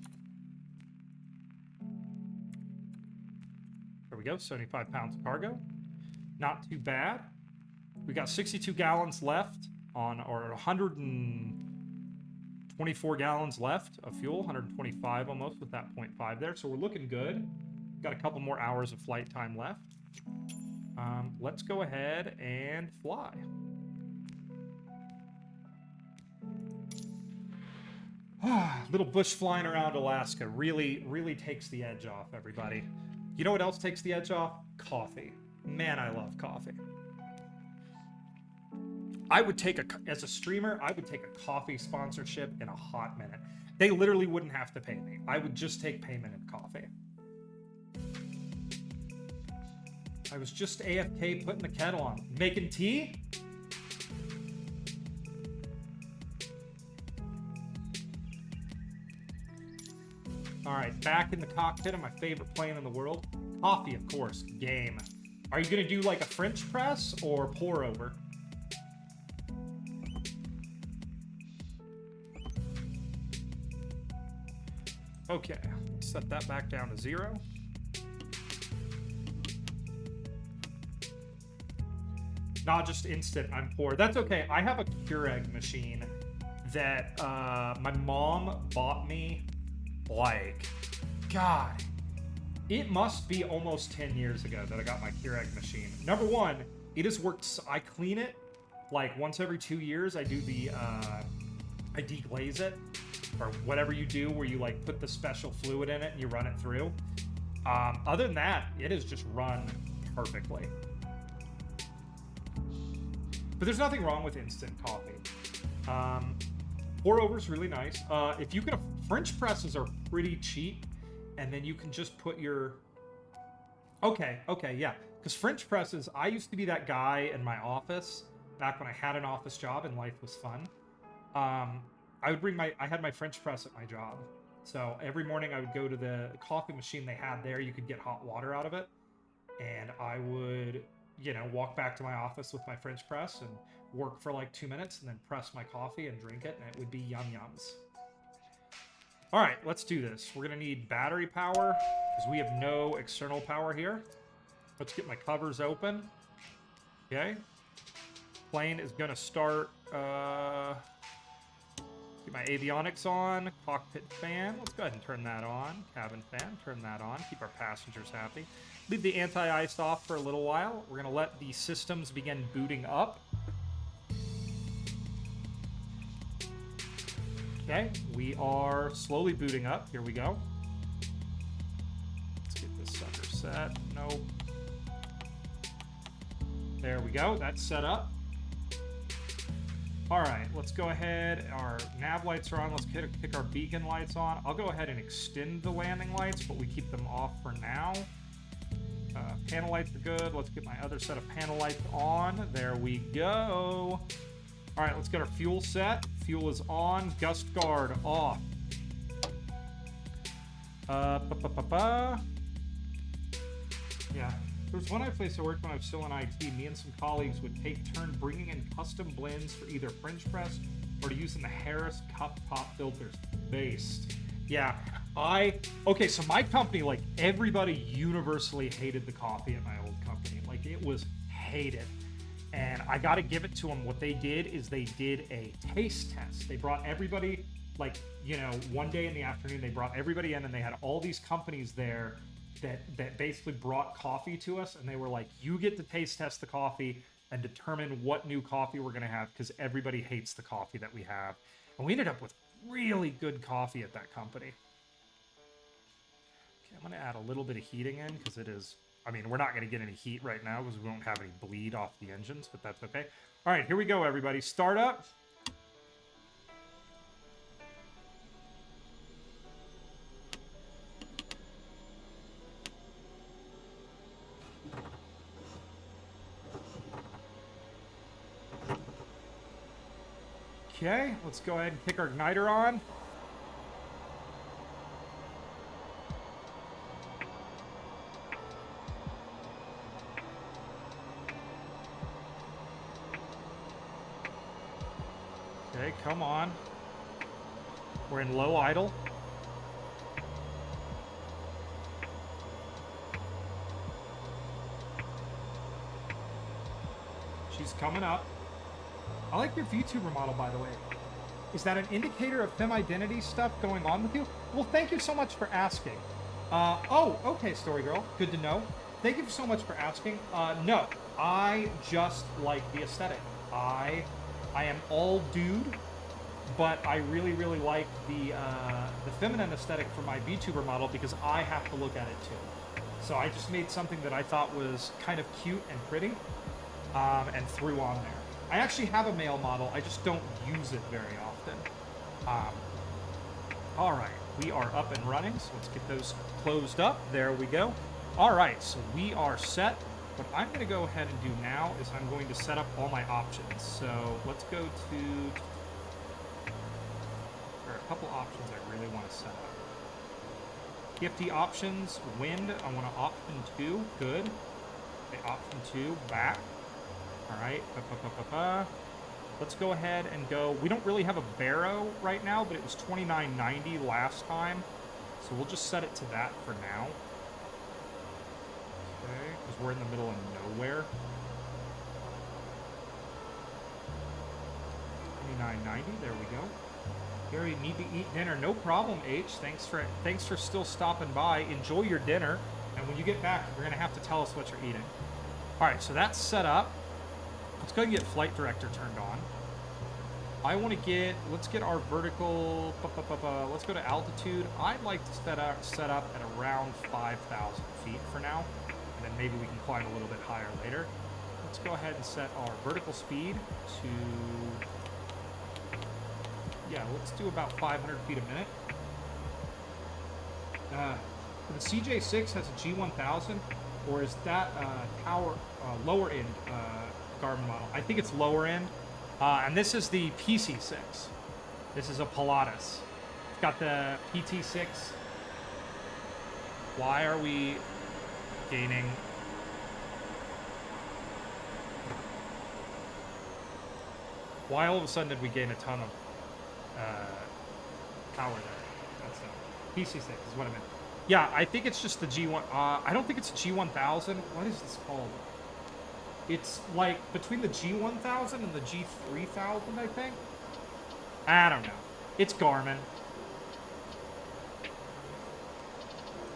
There we go, 75 pounds of cargo. Not too bad. We got 62 gallons left on, or 124 gallons left of fuel, 125 almost with that 0.5 there. So we're looking good. Got a couple more hours of flight time left. Let's go ahead and fly. Little bush flying around Alaska really takes the edge off, everybody. You know what else takes the edge off? Coffee. Man, I love coffee. I would take as a streamer, I would take a coffee sponsorship in a hot minute. They literally wouldn't have to pay me. I would just take payment in coffee. I was just AFK putting the kettle on. Making tea? All right, back in the cockpit of my favorite plane in the world. Coffee, of course. Game. Are you gonna do like a French press or pour over? Okay, let's set that back down to 0. Not just instant, I'm poor. That's okay. I have a Keurig machine that my mom bought me, like, God, it must be almost 10 years ago that I got my Keurig machine. Number one, it has worked. I clean it like once every 2 years. I do the, I deglaze it, or whatever you do where you like put the special fluid in it and you run it through. Other than that, it has just run perfectly. But there's nothing wrong with instant coffee. Pour over's really nice. If you can, French presses are pretty cheap, and then you can just put your. Okay, yeah. Because French presses, I used to be that guy in my office back when I had an office job and life was fun. I would bring I had my French press at my job. So every morning I would go to the coffee machine they had there. You could get hot water out of it. And I would, walk back to my office with my French press and work for like 2 minutes and then press my coffee and drink it. And it would be yum yums. All right, let's do this. We're going to need battery power because we have no external power here. Let's get my covers open. Okay. Plane is going to start. Get my avionics on. Cockpit fan. Let's go ahead and turn that on. Cabin fan. Turn that on. Keep our passengers happy. Leave the anti-ice off for a little while. We're going to let the systems begin booting up. Okay, we are slowly booting up. Here we go. Let's get this sucker set. Nope. There we go. That's set up. All right, let's go ahead. Our nav lights are on. Let's kick our beacon lights on. I'll go ahead and extend the landing lights, but we keep them off for now. Panel lights are good. Let's get my other set of panel lights on. There we go. All right, let's get our fuel set. Fuel is on. Gust guard off. Yeah. There was one place I worked when I was still in IT. Me and some colleagues would take turn bringing in custom blends for either French press or to use in the Harris cup top filters. Based. Yeah. Okay, so my company, like, everybody universally hated the coffee at my old company. Like, it was hated. And I got to give it to them. What they did is they did a taste test. They brought everybody, like, one day in the afternoon, they brought everybody in and they had all these companies there that basically brought coffee to us. And they were like, you get to taste test the coffee and determine what new coffee we're going to have because everybody hates the coffee that we have. And we ended up with really good coffee at that company. Okay, I'm going to add a little bit of heating in because it is... I mean, we're not going to get any heat right now because we won't have any bleed off the engines, but that's okay. All right, here we go, everybody. Start up. Okay, let's go ahead and kick our igniter on. Okay, come on. We're in low idle. She's coming up. I like your VTuber model, by the way. Is that an indicator of fem identity stuff going on with you? Well, thank you so much for asking. Oh, okay, Story Girl. Good to know. Thank you so much for asking. No, I just like the aesthetic. I am all dude, but I really, really like the feminine aesthetic for my VTuber model because I have to look at it too. So I just made something that I thought was kind of cute and pretty, and threw on there. I actually have a male model, I just don't use it very often. All right, we are up and running, so let's get those closed up. There we go. All right, so we are set. What I'm going to go ahead and do now is I'm going to set up all my options. So let's go to... There are a couple options I really want to set up. Gifty options, wind, I want to option 2, good. Okay, option 2, back. All right, let's go ahead and go. We don't really have a Barrow right now, but it was $29.90 last time. So we'll just set it to that for now. Okay, because we're in the middle of nowhere. $29.90, there we go. Gary, need to eat dinner. No problem, H. Thanks for still stopping by. Enjoy your dinner. And when you get back, you're gonna have to tell us what you're eating. All right, so that's set up. Let's go and get Flight Director turned on. I want to let's get our vertical, let's go to altitude. I'd like to set up at around 5,000 feet for now. And then maybe we can climb a little bit higher later. Let's go ahead and set our vertical speed to, Yeah, let's do about 500 feet a minute. The CJ6 has a G1000, or is that tower lower end Garmin model? I think it's lower end. And this is the PC6. This is a Pilatus. It's got the PT6. Why are we gaining? Why all of a sudden did we gain a ton of power there? That's PC6 is what I meant. Yeah, I think it's just the G1. I don't think it's a G1000. What is this called? It's like between the G1000 and the G3000, I think. I don't know. It's Garmin.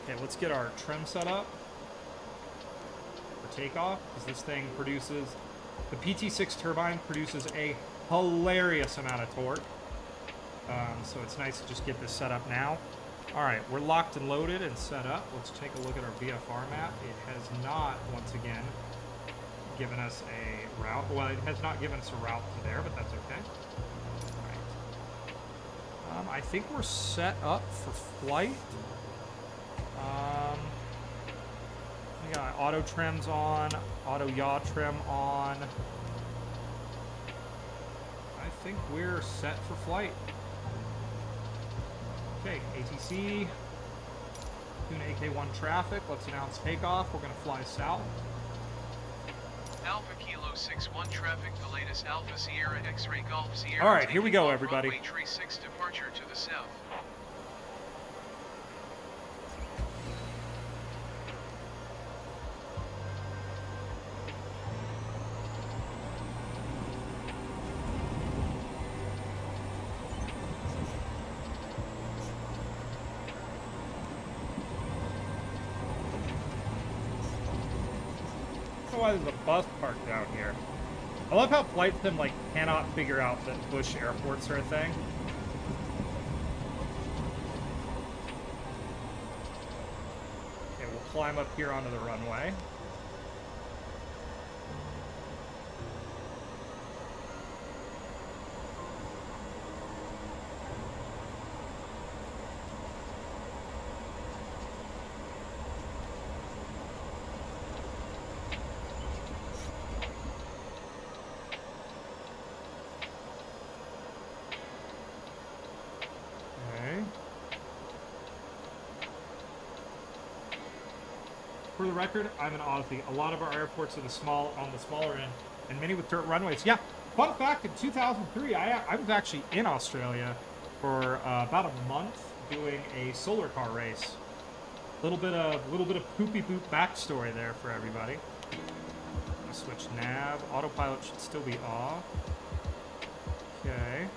Okay, let's get our trim set up for takeoff, because this thing produces, the PT6 turbine produces a hilarious amount of torque. So it's nice to just get this set up now. All right, we're locked and loaded and set up. Let's take a look at our VFR map. It has not, once again, given us a route. Well, it has not given us a route to there, but that's okay. All right. I think we're set up for flight. We got auto trims on, auto yaw trim on. I think we're set for flight. Okay, ATC, Tuna AK-1 traffic. Let's announce takeoff. We're going to fly south. Alpha Kilo 61 traffic, the latest Alpha Sierra X-Ray Golf Sierra. All right, here we go, everybody. Runway Tree 6 departure to the south. Why there's a bus parked down here. I love how Flight Sim like cannot figure out that Bush airports are a thing. Okay, we'll climb up here onto the runway. For the record, I'm an Aussie. A lot of our airports are on the smaller end, and many with dirt runways. Yeah, fun fact, in 2003, I was actually in Australia for about a month doing a solar car race. Little bit of poopy boop backstory there for everybody. I'm gonna switch nav. Autopilot should still be off. Okay.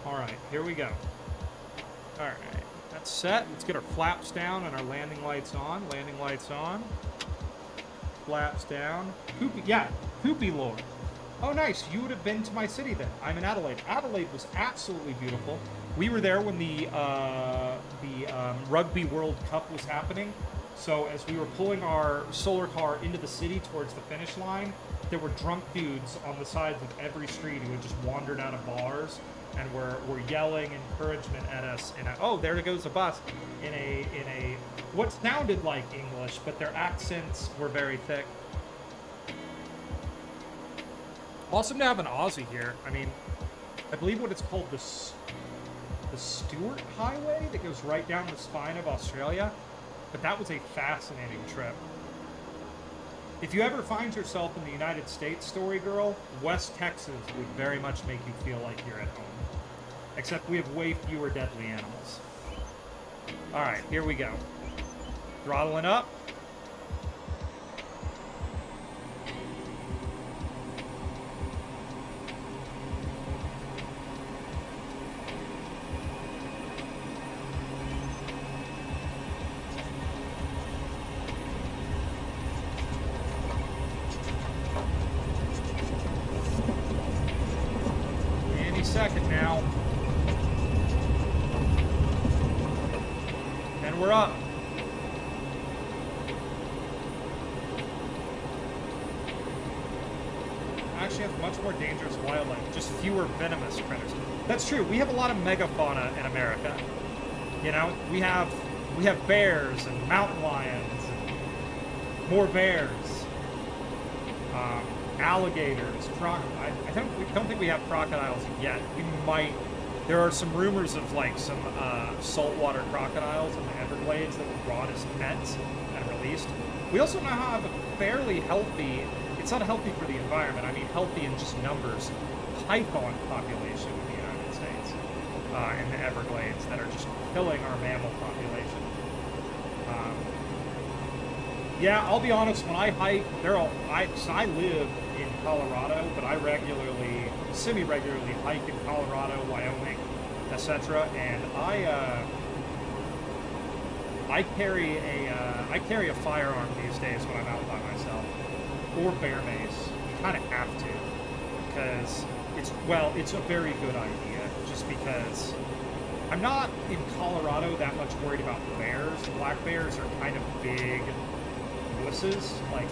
All right, here we go. All right. That's set. Let's get our flaps down and our landing lights on. Landing lights on. Flaps down. Poopy, yeah, Poopy Lord. Oh, nice. You would have been to my city then. I'm in Adelaide. Adelaide was absolutely beautiful. We were there when the Rugby World Cup was happening. So as we were pulling our solar car into the city towards the finish line, there were drunk dudes on the sides of every street who had just wandered out of bars and were yelling encouragement at us. And oh, there goes a bus in a what sounded like English, but their accents were very thick. Awesome to have an Aussie here. I mean, I believe what it's called the Stewart Highway that goes right down the spine of Australia. But that was a fascinating trip. If you ever find yourself in the United States, Story Girl, West Texas would very much make you feel like you're at home. Except we have way fewer deadly animals. Alright, here we go. Throttling up. Any second now. And we're up. actually have much more dangerous wildlife, just fewer venomous critters. That's true. We have a lot of megafauna in America. You know, we have bears and mountain lions and more bears, alligators, I don't think we have crocodiles yet. We might. There are some rumors of like some saltwater crocodiles in the Everglades that were brought as pets and released. We also now have a fairly healthy, it's not healthy for the environment, I mean healthy in just numbers, python population in the United States, in the Everglades that are just killing our mammal population. Yeah, I'll be honest, when I hike, I live in Colorado, but I semi-regularly hike in Colorado, Wyoming, etc. And I carry a firearm these days when I'm out by myself, or bear mace. You kind of have to, because it's a very good idea. Just because I'm not in Colorado that much worried about bears. Black bears are kind of big wusses. Like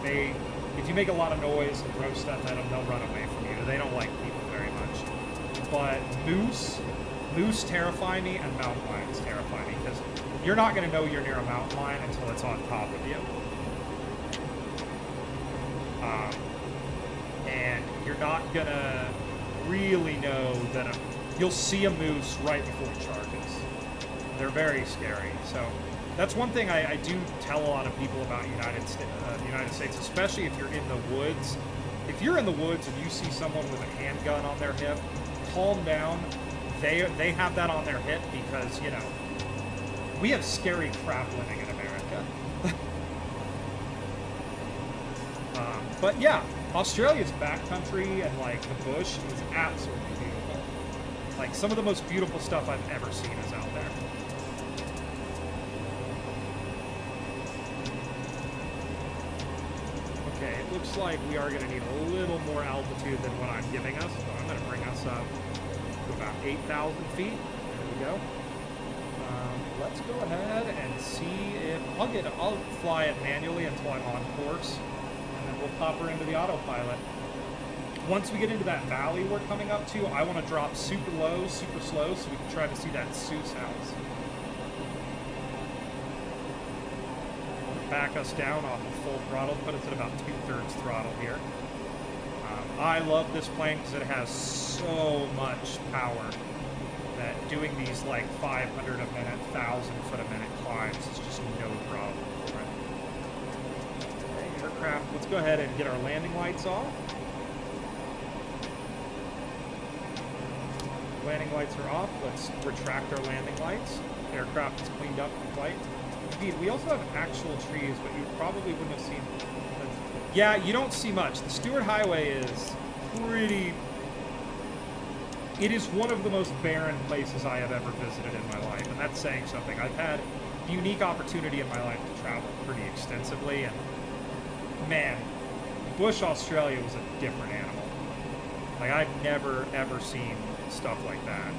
if you make a lot of noise and throw stuff at them, they'll run away from you. They don't like people very much. But moose terrify me, and mountain lions terrify me, because you're not going to know you're near a mountain lion until it's on top of you. And you're not going to really know that you'll see a moose right before it charges. They're very scary. So that's one thing I do tell a lot of people about the United States, especially if you're in the woods. If you're in the woods and you see someone with a handgun on their hip, calm down. They have that on their hip because, you know, we have scary crap living in America. But yeah, Australia's backcountry and like the bush is absolutely beautiful. Like some of the most beautiful stuff I've ever seen is out there. Okay, it looks like we are going to need a little more altitude than what I'm giving us, so I'm going to bring us up to about 8,000 feet. There we go. Let's go ahead and see if I'll fly it manually until I'm on course, and then we'll pop her into the autopilot. Once we get into that valley we're coming up to, I want to drop super low, super slow, so we can try to see that Seuss house. Back us down off of full throttle, put us at about 2/3 throttle here. I love this plane because it has so much power that doing these like 500 a minute, 1,000 foot a minute climbs is just no problem for it. Okay, aircraft, let's go ahead and get our landing lights off. Landing lights are off. Let's retract our landing lights. Aircraft is cleaned up for flight. Indeed, we also have actual trees, but you probably wouldn't have seen. Yeah, you don't see much. The Stewart Highway is pretty. It is one of the most barren places I have ever visited in my life, and that's saying something. I've had the unique opportunity in my life to travel pretty extensively, and man, bush Australia was a different animal. Like, I've never, ever seen stuff like that.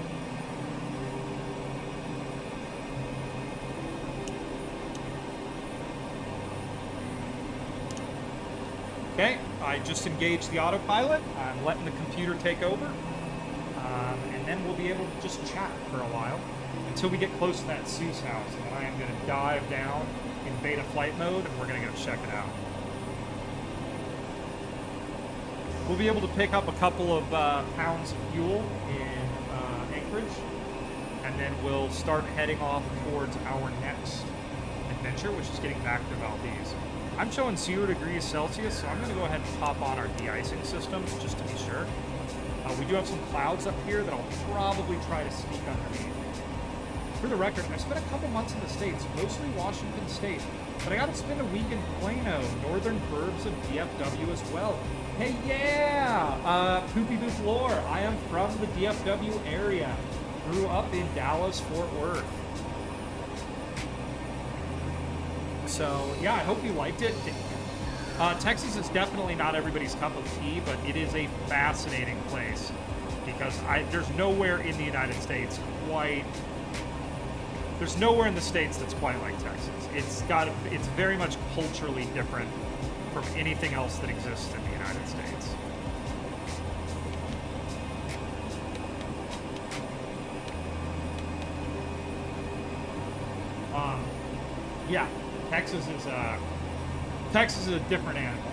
Okay, I just engaged the autopilot. I'm letting the computer take over. And then we'll be able to just chat for a while until we get close to that Seuss house. And then I am going to dive down in beta flight mode, and we're going to go check it out. We'll be able to pick up a couple of pounds of fuel in Anchorage, and then we'll start heading off towards our next adventure, which is getting back to Valdez. I'm showing 0 degrees Celsius, so I'm going to go ahead and pop on our de-icing system just to be sure. We do have some clouds up here that I'll probably try to sneak underneath. For the record, I spent a couple months in the States, mostly Washington State, but I got to spend a week in Plano, northern burbs of DFW as well. Hey, yeah! Poopy Boop Lore, I am from the DFW area. Grew up in Dallas, Fort Worth. So, yeah, I hope you liked it. Texas is definitely not everybody's cup of tea, but it is a fascinating place because there's nowhere in the United States there's nowhere in the States that's quite like Texas. It's very much culturally different from anything else that exists in the United States. Yeah, Texas is a different animal.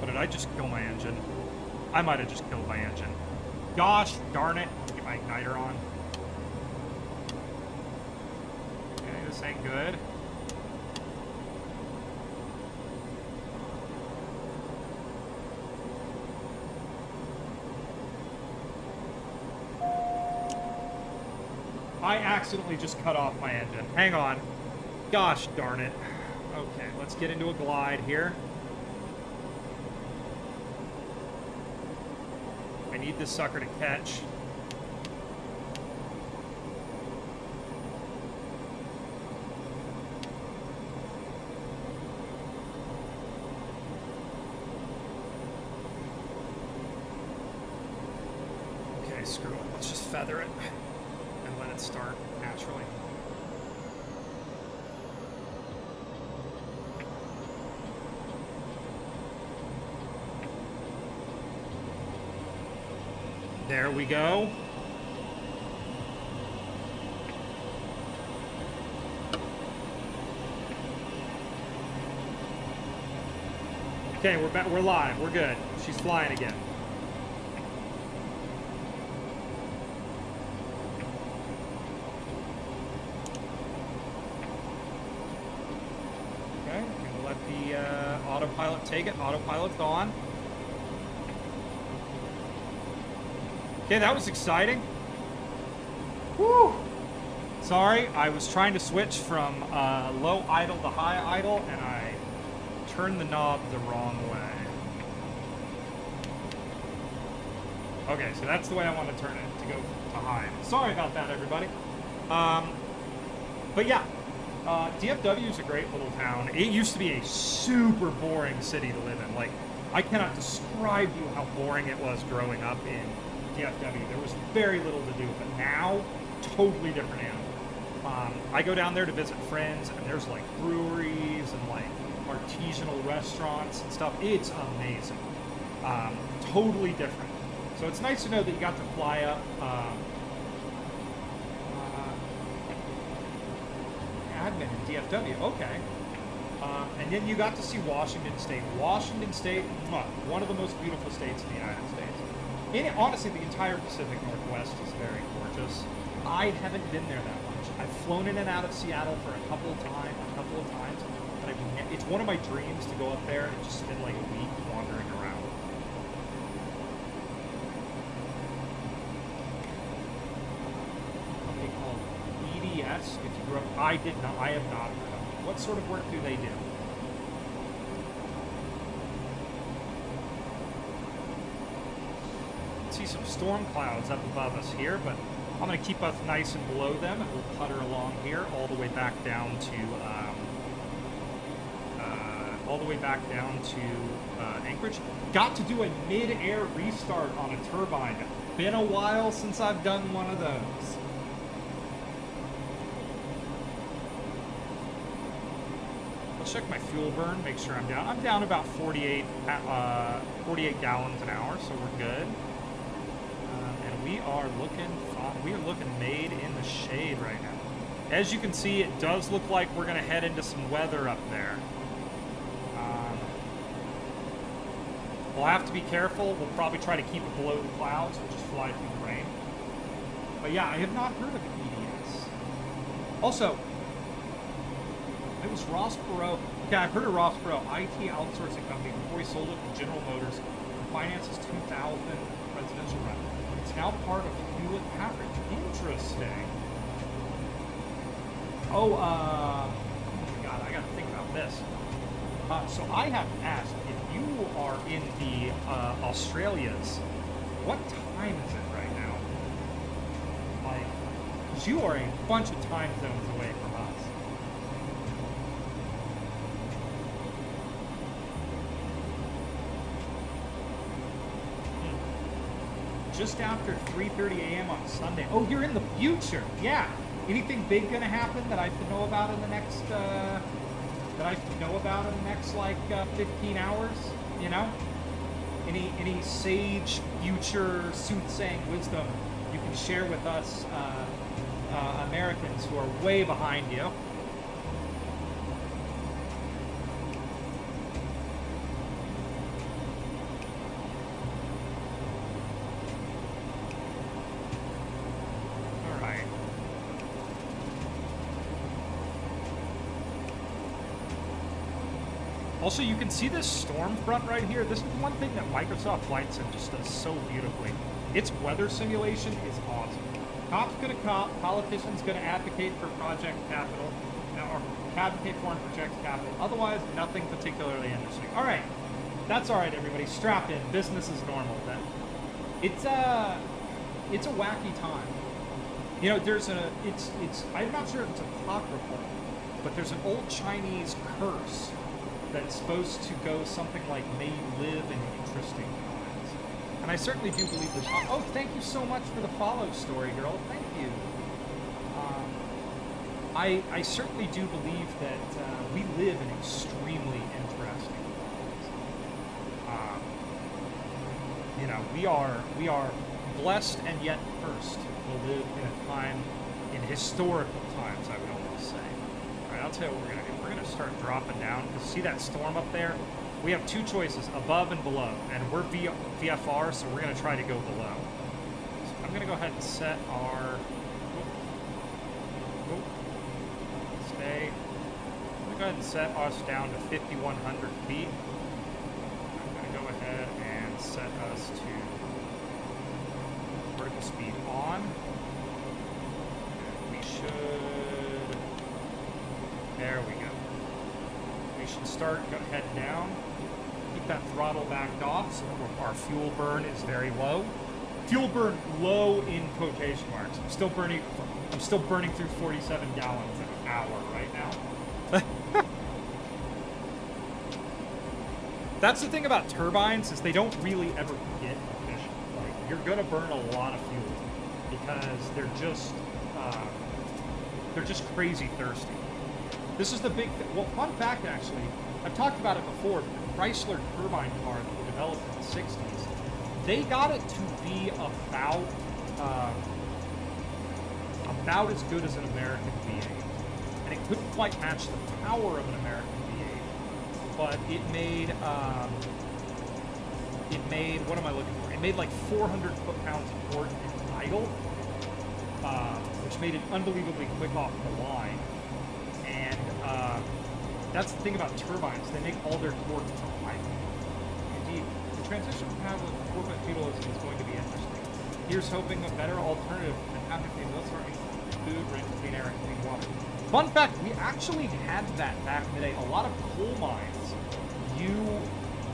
But did I just kill my engine? I might have just killed my engine. Gosh darn it. Get my igniter on. Okay, this ain't good. I accidentally just cut off my engine. Hang on. Gosh darn it. Okay, let's get into a glide here. I need this sucker to catch. Okay, screw it. Let's just feather it and let it start naturally. There we go. Okay, we're back. We're live. We're good. She's flying again. Okay, and let the autopilot take it. Autopilot's on. Okay, that was exciting. Woo! Sorry, I was trying to switch from low idle to high idle, and I turned the knob the wrong way. Okay, so that's the way I want to turn it, to go to high. Sorry about that, everybody. But yeah, DFW is a great little town. It used to be a super boring city to live in. Like, I cannot describe to you how boring it was growing up in DFW. There was very little to do, but now, totally different animal. I go down there to visit friends, and there's like breweries and like artisanal restaurants and stuff. It's amazing. Totally different. So it's nice to know that you got to fly up. Admin in DFW, okay. And then you got to see Washington State. Washington State, one of the most beautiful states in the United States. Honestly, the entire Pacific Northwest is very gorgeous. I haven't been there that much. I've flown in and out of Seattle for a couple of times, but it's one of my dreams to go up there and just spend like a week wandering around. Company called EDS. If you grew up, I have not heard of it. What sort of work do they do? See some storm clouds up above us here, but I'm going to keep us nice and below them, and we'll putter along here all the way back down to Anchorage. Got to do a mid-air restart on a turbine. Been a while since I've done one of those. Let's check my fuel burn, make sure I'm down. I'm down about 48 gallons an hour, so we're good. We are looking made in the shade right now. As you can see, it does look like we're going to head into some weather up there. We'll have to be careful. We'll probably try to keep it below the clouds. We'll just fly through the rain. But yeah, I have not heard of EDS. Also, it was Ross Perot. Okay, I've heard of Ross Perot, IT outsourcing company, before he sold it to General Motors. Finances 2,000 presidential run. It's now part of Hewlett Packard. Interesting. Oh my God, I gotta think about this. So I have asked, if you are in the Australias, what time is it right now? Like, 'cause you are a bunch of time zones away from us. Just after 3:30 a.m. on Sunday. Oh, you're in the future. Yeah. Anything big gonna happen that I have to know about in the next like 15 hours? You know? any sage future soothsaying wisdom you can share with us Americans who are way behind you. All right. Also, you can see this storm front right here. This is one thing that Microsoft Flight Sim just does so beautifully. Its weather simulation is awesome. Cop's gonna cop, politician's gonna advocate for project capital, or advocate for and project capital. Otherwise, nothing particularly interesting. All right, that's all right, everybody. Strap in. Business is normal then. It's a wacky time. You know, I'm not sure if it's apocryphal, but there's an old Chinese curse that's supposed to go something like, may you live in interesting times. And I certainly do believe that. Oh, thank you so much for the follow, Story Girl. Thank you. I certainly do believe that we live in extremely interesting times. You know, we are blessed and yet cursed to live in a time, in historical times, I would almost say. All right, I'll tell you what we're gonna do. We're gonna start dropping down. See that storm up there? We have two choices, above and below, and we're VFR, so we're gonna try to go below. So I'm gonna go ahead and set our. Stay. I'm gonna go ahead and set us down to 5,100 feet. I'm gonna go ahead and set us to vertical speed on. And we should. There we go. We should start heading down. Keep that throttle backed off so that our fuel burn is very low. Fuel burn low in quotation marks. I'm still burning through 47 gallons an hour right now. That's the thing about turbines, is they don't really ever get efficient. Like, you're gonna burn a lot of fuel because they're just crazy thirsty. This is the big thing. Well, fun fact, actually, I've talked about it before, but the Chrysler turbine car that was developed in the 60s, they got it to be about as good as an American V8. And it couldn't quite match the power of an American V8, but it made, what am I looking for? It made like 400 foot-pounds of torque in idle, which made it unbelievably quick off the line. And that's the thing about turbines. They make all their torque from idle. Indeed, the transition path of corporate feudalism is going to be interesting. Here's hoping a better alternative than having the military food, rent, clean air, and clean water. Fun fact, we actually had that back in the day. A lot of coal mines, you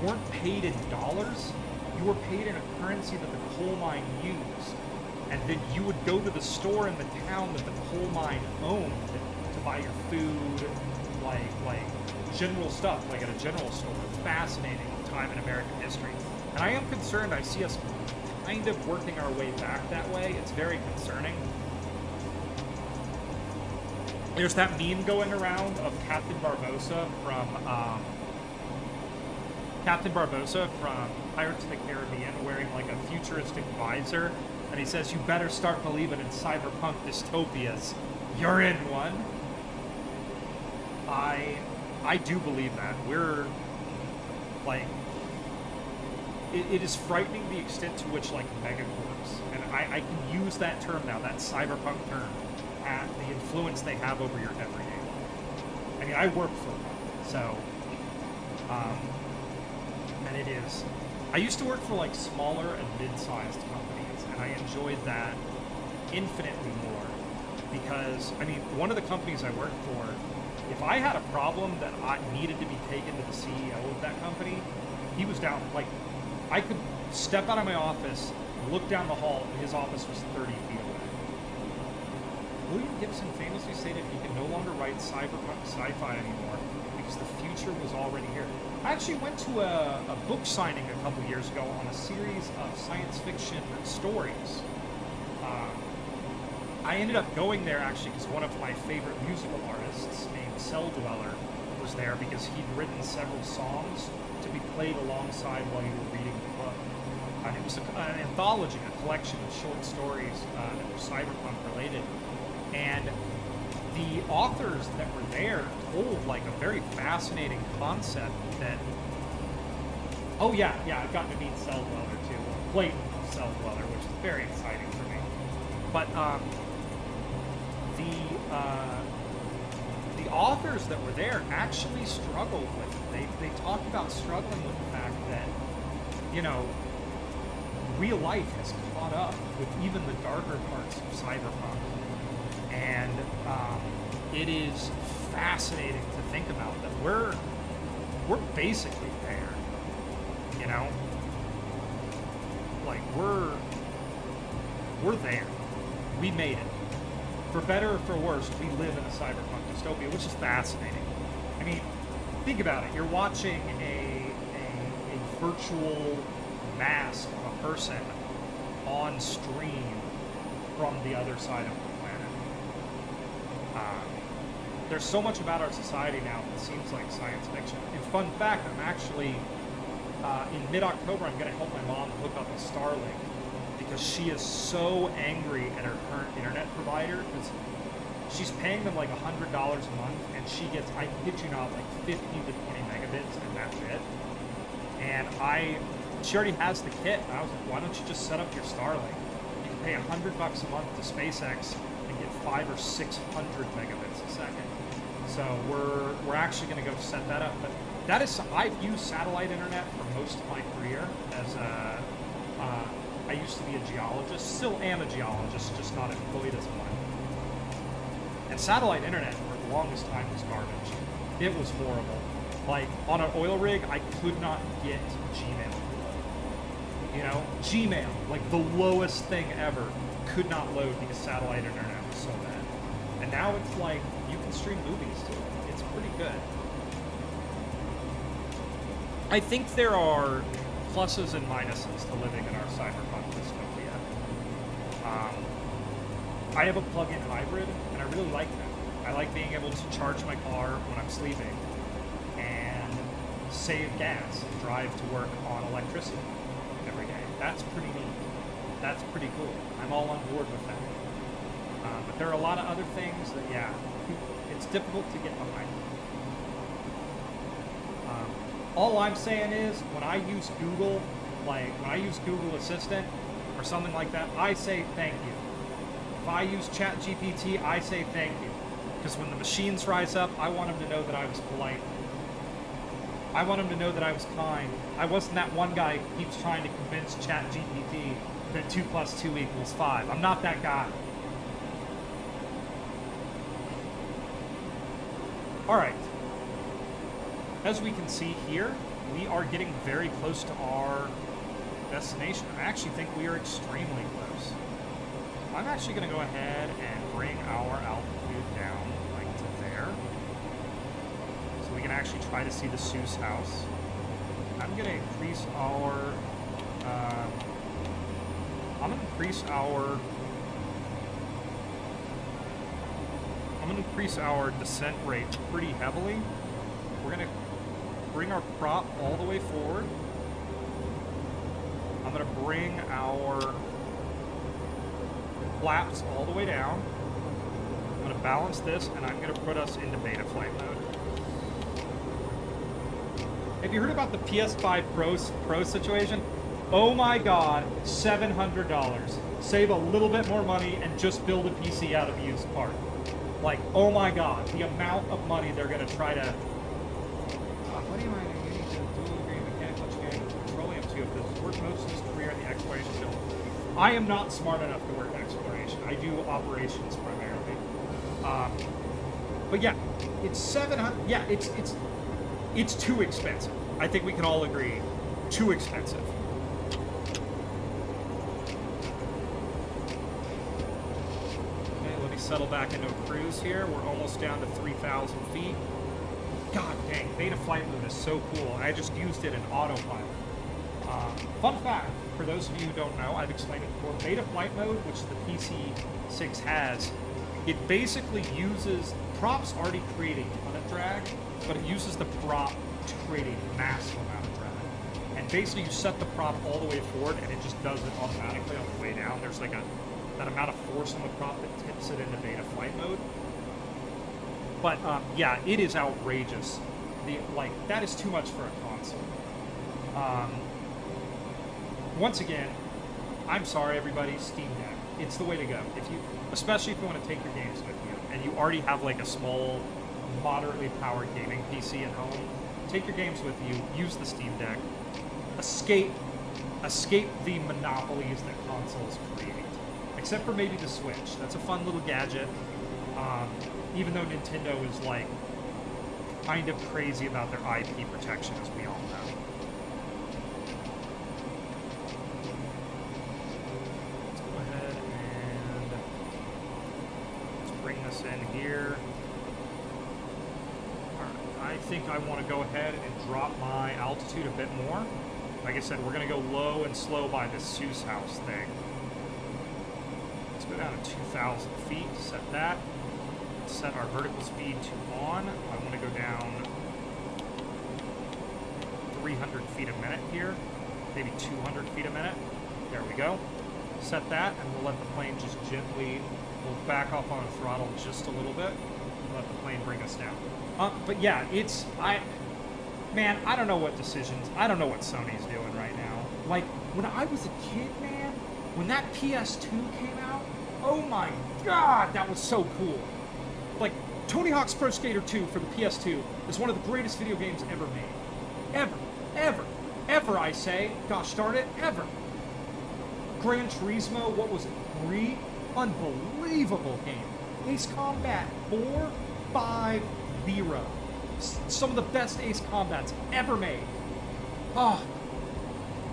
weren't paid in dollars. You were paid in a currency that the coal mine used. And then you would go to the store in the town that the coal mine owned to buy your food, like general stuff, like at a general store. Fascinating time in American history. And I am concerned. I see us kind of working our way back that way. It's very concerning. There's that meme going around of Captain Barbossa from Pirates of the Caribbean wearing like a futuristic visor, and he says, "You better start believing in cyberpunk dystopias. You're in one." I do believe that. We're like, it is frightening the extent to which like megacorps, and I can use that term now, that cyberpunk term, at the influence they have over your everyday life. I mean, I work for one, so, and it is. I used to work for like smaller and mid-sized companies, and I enjoyed that infinitely more because, I mean, one of the companies I worked for, if I had a problem that I needed to be taken to the CEO of that company, he was down, like, I could step out of my office, look down the hall, and his office was 30 feet away. William Gibson famously stated he could no longer write cyberpunk sci-fi anymore because the future was already here. I actually went to a book signing a couple years ago on a series of science fiction stories. I ended up going there actually because one of my favorite musical artists named Cell Dweller was there because he'd written several songs to be played alongside while you were reading the book. And it was an anthology, a collection of short stories that were cyberpunk related. And the authors that were there told like a very fascinating concept that, oh yeah, I've gotten to meet Cell Dweller too, Clayton of Cell Dweller, which is very exciting for me. But the authors that were there actually struggled with it. They talked about struggling with the fact that, you know, real life has caught up with even the darker parts of cyberpunk. And it is fascinating to think about that we're basically there, you know? Like, we're there. We made it. For better or for worse, we live in a cyberpunk dystopia, which is fascinating. I mean, think about it. You're watching a virtual mask of a person on stream from the other side of the planet. There's so much about our society now that seems like science fiction. And fun fact, I'm actually, in mid-October, I'm going to help my mom hook up a Starlink because she is so angry at her current internet provider because she's paying them like $100 a month and she gets, I kid you not, like 15 to 20 megabits and that's it. And she already has the kit. And I was like, why don't you just set up your Starlink? You can pay $100 a month to SpaceX and get 500 or 600 megabits a second. So we're actually going to go set that up. But that is, I've used satellite internet for most of my career as I used to be a geologist, still am a geologist, just not employed as one. And satellite internet for the longest time was garbage. It was horrible. Like, on an oil rig, I could not get Gmail to load. You know, Gmail, like the lowest thing ever, could not load because satellite internet was so bad. And now it's like, you can stream movies to it. It's pretty good. I think there are pluses and minuses to living in our cyberpunk dystopia. I have a plug-in hybrid, and I really like that. I like being able to charge my car when I'm sleeping and save gas and drive to work on electricity every day. That's pretty neat. That's pretty cool. I'm all on board with that. But there are a lot of other things that, yeah, it's difficult to get behind. All I'm saying is, when I use Google, like when I use Google Assistant or something like that, I say thank you. If I use ChatGPT, I say thank you. Because when the machines rise up, I want them to know that I was polite. I want them to know that I was kind. I wasn't that one guy who keeps trying to convince ChatGPT that 2 + 2 = 5. I'm not that guy. All right. As we can see here, we are getting very close to our destination. I actually think we are extremely close. I'm actually going to go ahead and bring our altitude down like to there. So we can actually try to see the Seuss house. I'm going to increase our... I'm going to increase our descent rate pretty heavily. We're going to bring our prop all the way forward. I'm going to bring our flaps all the way down. I'm going to balance this, and I'm going to put us into beta flight mode. Have you heard about the PS5 Pro situation? Oh my god, $700. Save a little bit more money and just build a PC out of used part. Like, oh my god, the amount of money they're going to try to... what do you mean? You need to dual degree mechanical engineering and petroleum too, because worked most of his career in the exploration field. I am not smart enough to work in exploration. I do operations primarily. But yeah, it's 700. Yeah, it's too expensive. I think we can all agree, too expensive. Okay, let me settle back into a cruise here. We're almost down to 3,000 feet. God dang, beta flight mode is so cool. I just used it in autopilot. Fun fact, for those of you who don't know, I've explained it before, beta flight mode, which the PC6 has, It basically uses props already create a ton of drag, but it uses the prop to create a massive amount of drag. And basically, you set the prop all the way forward, and it just does it automatically on the way down. There's like that amount of force on the prop that tips it into beta flight mode. But yeah, it is outrageous. That is too much for a console. Once again, I'm sorry, everybody. Steam Deck, it's the way to go. Especially if you want to take your games with you, and you already have like a small, moderately powered gaming PC at home. Take your games with you. Use the Steam Deck. Escape the monopolies that consoles create. Except for maybe the Switch. That's a fun little gadget. Even though Nintendo is like kind of crazy about their IP protection, as we all know. Let's go ahead and let's bring this in here. Alright, I think I want to go ahead and drop my altitude a bit more. Like I said, we're going to go low and slow by this Seuss house thing. Let's go down to 2,000 feet, set that. Set our vertical speed to on. I want to go down 300 feet a minute here, maybe 200 feet a minute. There we go. Set that, and we'll let the plane just gently, we'll back off on the throttle just a little bit, and let the plane bring us down. But yeah, man, I don't know what decisions, I don't know what Sony's doing right now. Like, when I was a kid, man, when that PS2 came out, oh my god, that was so cool. Like, Tony Hawk's Pro Skater 2 for the PS2 is one of the greatest video games ever made. Ever, I say. Gosh darn it, ever. Gran Turismo, what was it, 3? Unbelievable game. Ace Combat 4, 5, 0. Some of the best Ace Combats ever made. Oh,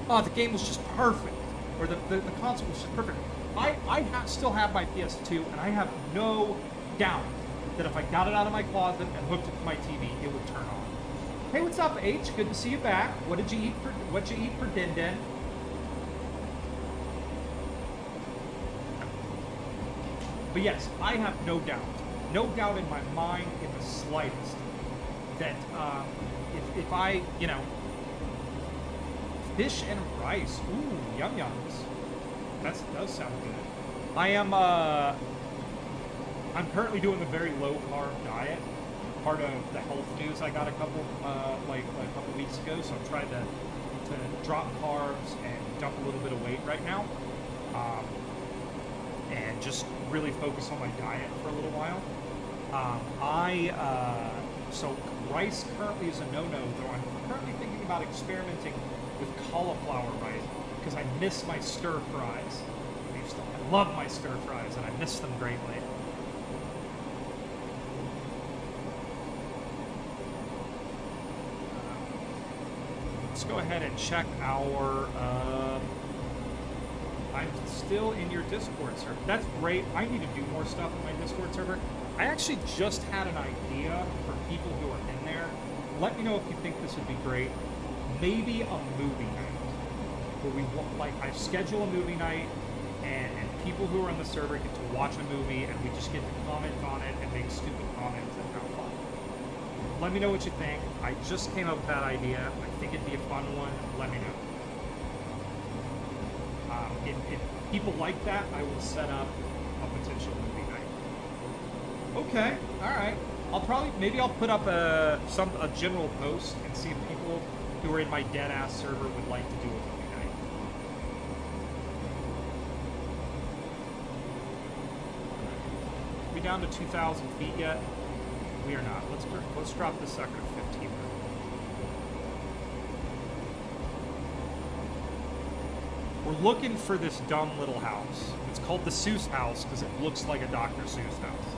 the game was just perfect. Or the console was just perfect. I still have my PS2, and I have no doubt that if I got it out of my closet and hooked it to my TV, it would turn on. Hey, what's up, H? Good to see you back. What'd you eat for Din Din? But yes, I have no doubt in my mind in the slightest that if I, fish and rice, ooh, yum yums. That does sound good. I'm currently doing a very low-carb diet. Part of the health news I got a couple weeks ago, so I'm trying to drop carbs and dump a little bit of weight right now, and just really focus on my diet for a little while. So rice currently is a no-no, though I'm currently thinking about experimenting with cauliflower rice because I miss my stir fries. I love my stir fries, and I miss them greatly. Let's go ahead and check our, I'm still in your Discord server. That's great. I need to do more stuff in my Discord server. I actually just had an idea for people who are in there. Let me know if you think this would be great. Maybe a movie night. Where I schedule a movie night, and people who are on the server get to watch a movie, and we just get to comment on it and make stupid comments and have fun. Let me know what you think. I just came up with that idea. I think it'd be a fun one. Let me know. If people like that, I will set up a potential movie night. Okay, all right. Maybe I'll put up a general post and see if people who are in my dead-ass server would like to do a movie night. Are we down to 2,000 feet yet? We are not. Let's drop this sucker to 15. We're looking for this dumb little house. It's called the Seuss house because it looks like a Dr. Seuss house.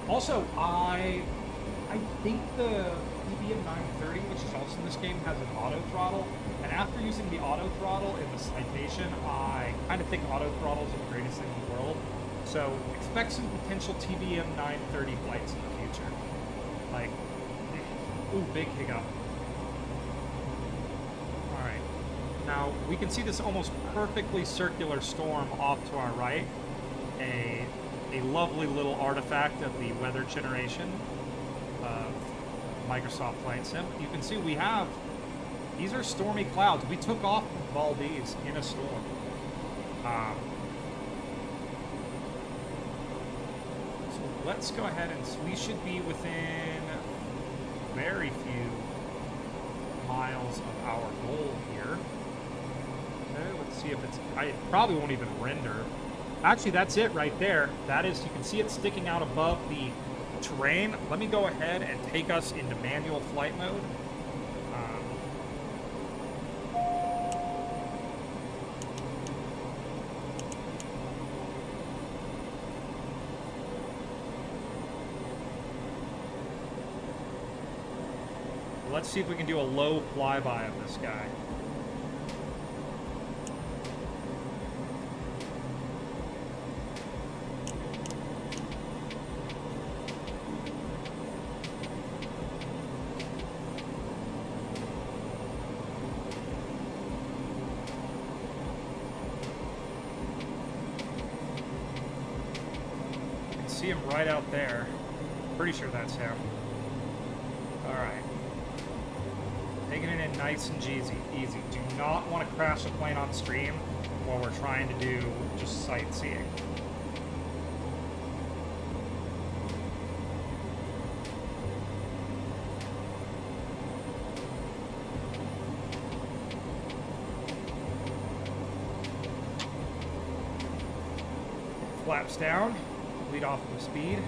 Also, I think the PBM 930, which is also in this game, has an auto throttle. And after using the auto throttle in the citation, I kind of think auto throttles are the greatest thing in the world. So expect some potential TBM 930 flights in the future. Like, ooh, big hiccup. Now, we can see this almost perfectly circular storm off to our right. A lovely little artifact of the weather generation of Microsoft Flight Sim. You can see we have, these are stormy clouds. We took off from Valdez in a storm. So let's go ahead and, we should be within very few miles of our goal here. Okay, let's see if it's, I probably won't even render. Actually, that's it right there. That is, you can see it sticking out above the terrain. Let me go ahead and take us into manual flight mode. Let's see if we can do a low flyby of this guy. See him right out there. Pretty sure that's him. Alright. Taking it in nice and easy. Do not want to crash a plane on stream while we're trying to do just sightseeing. Flaps down. Lead off the speed.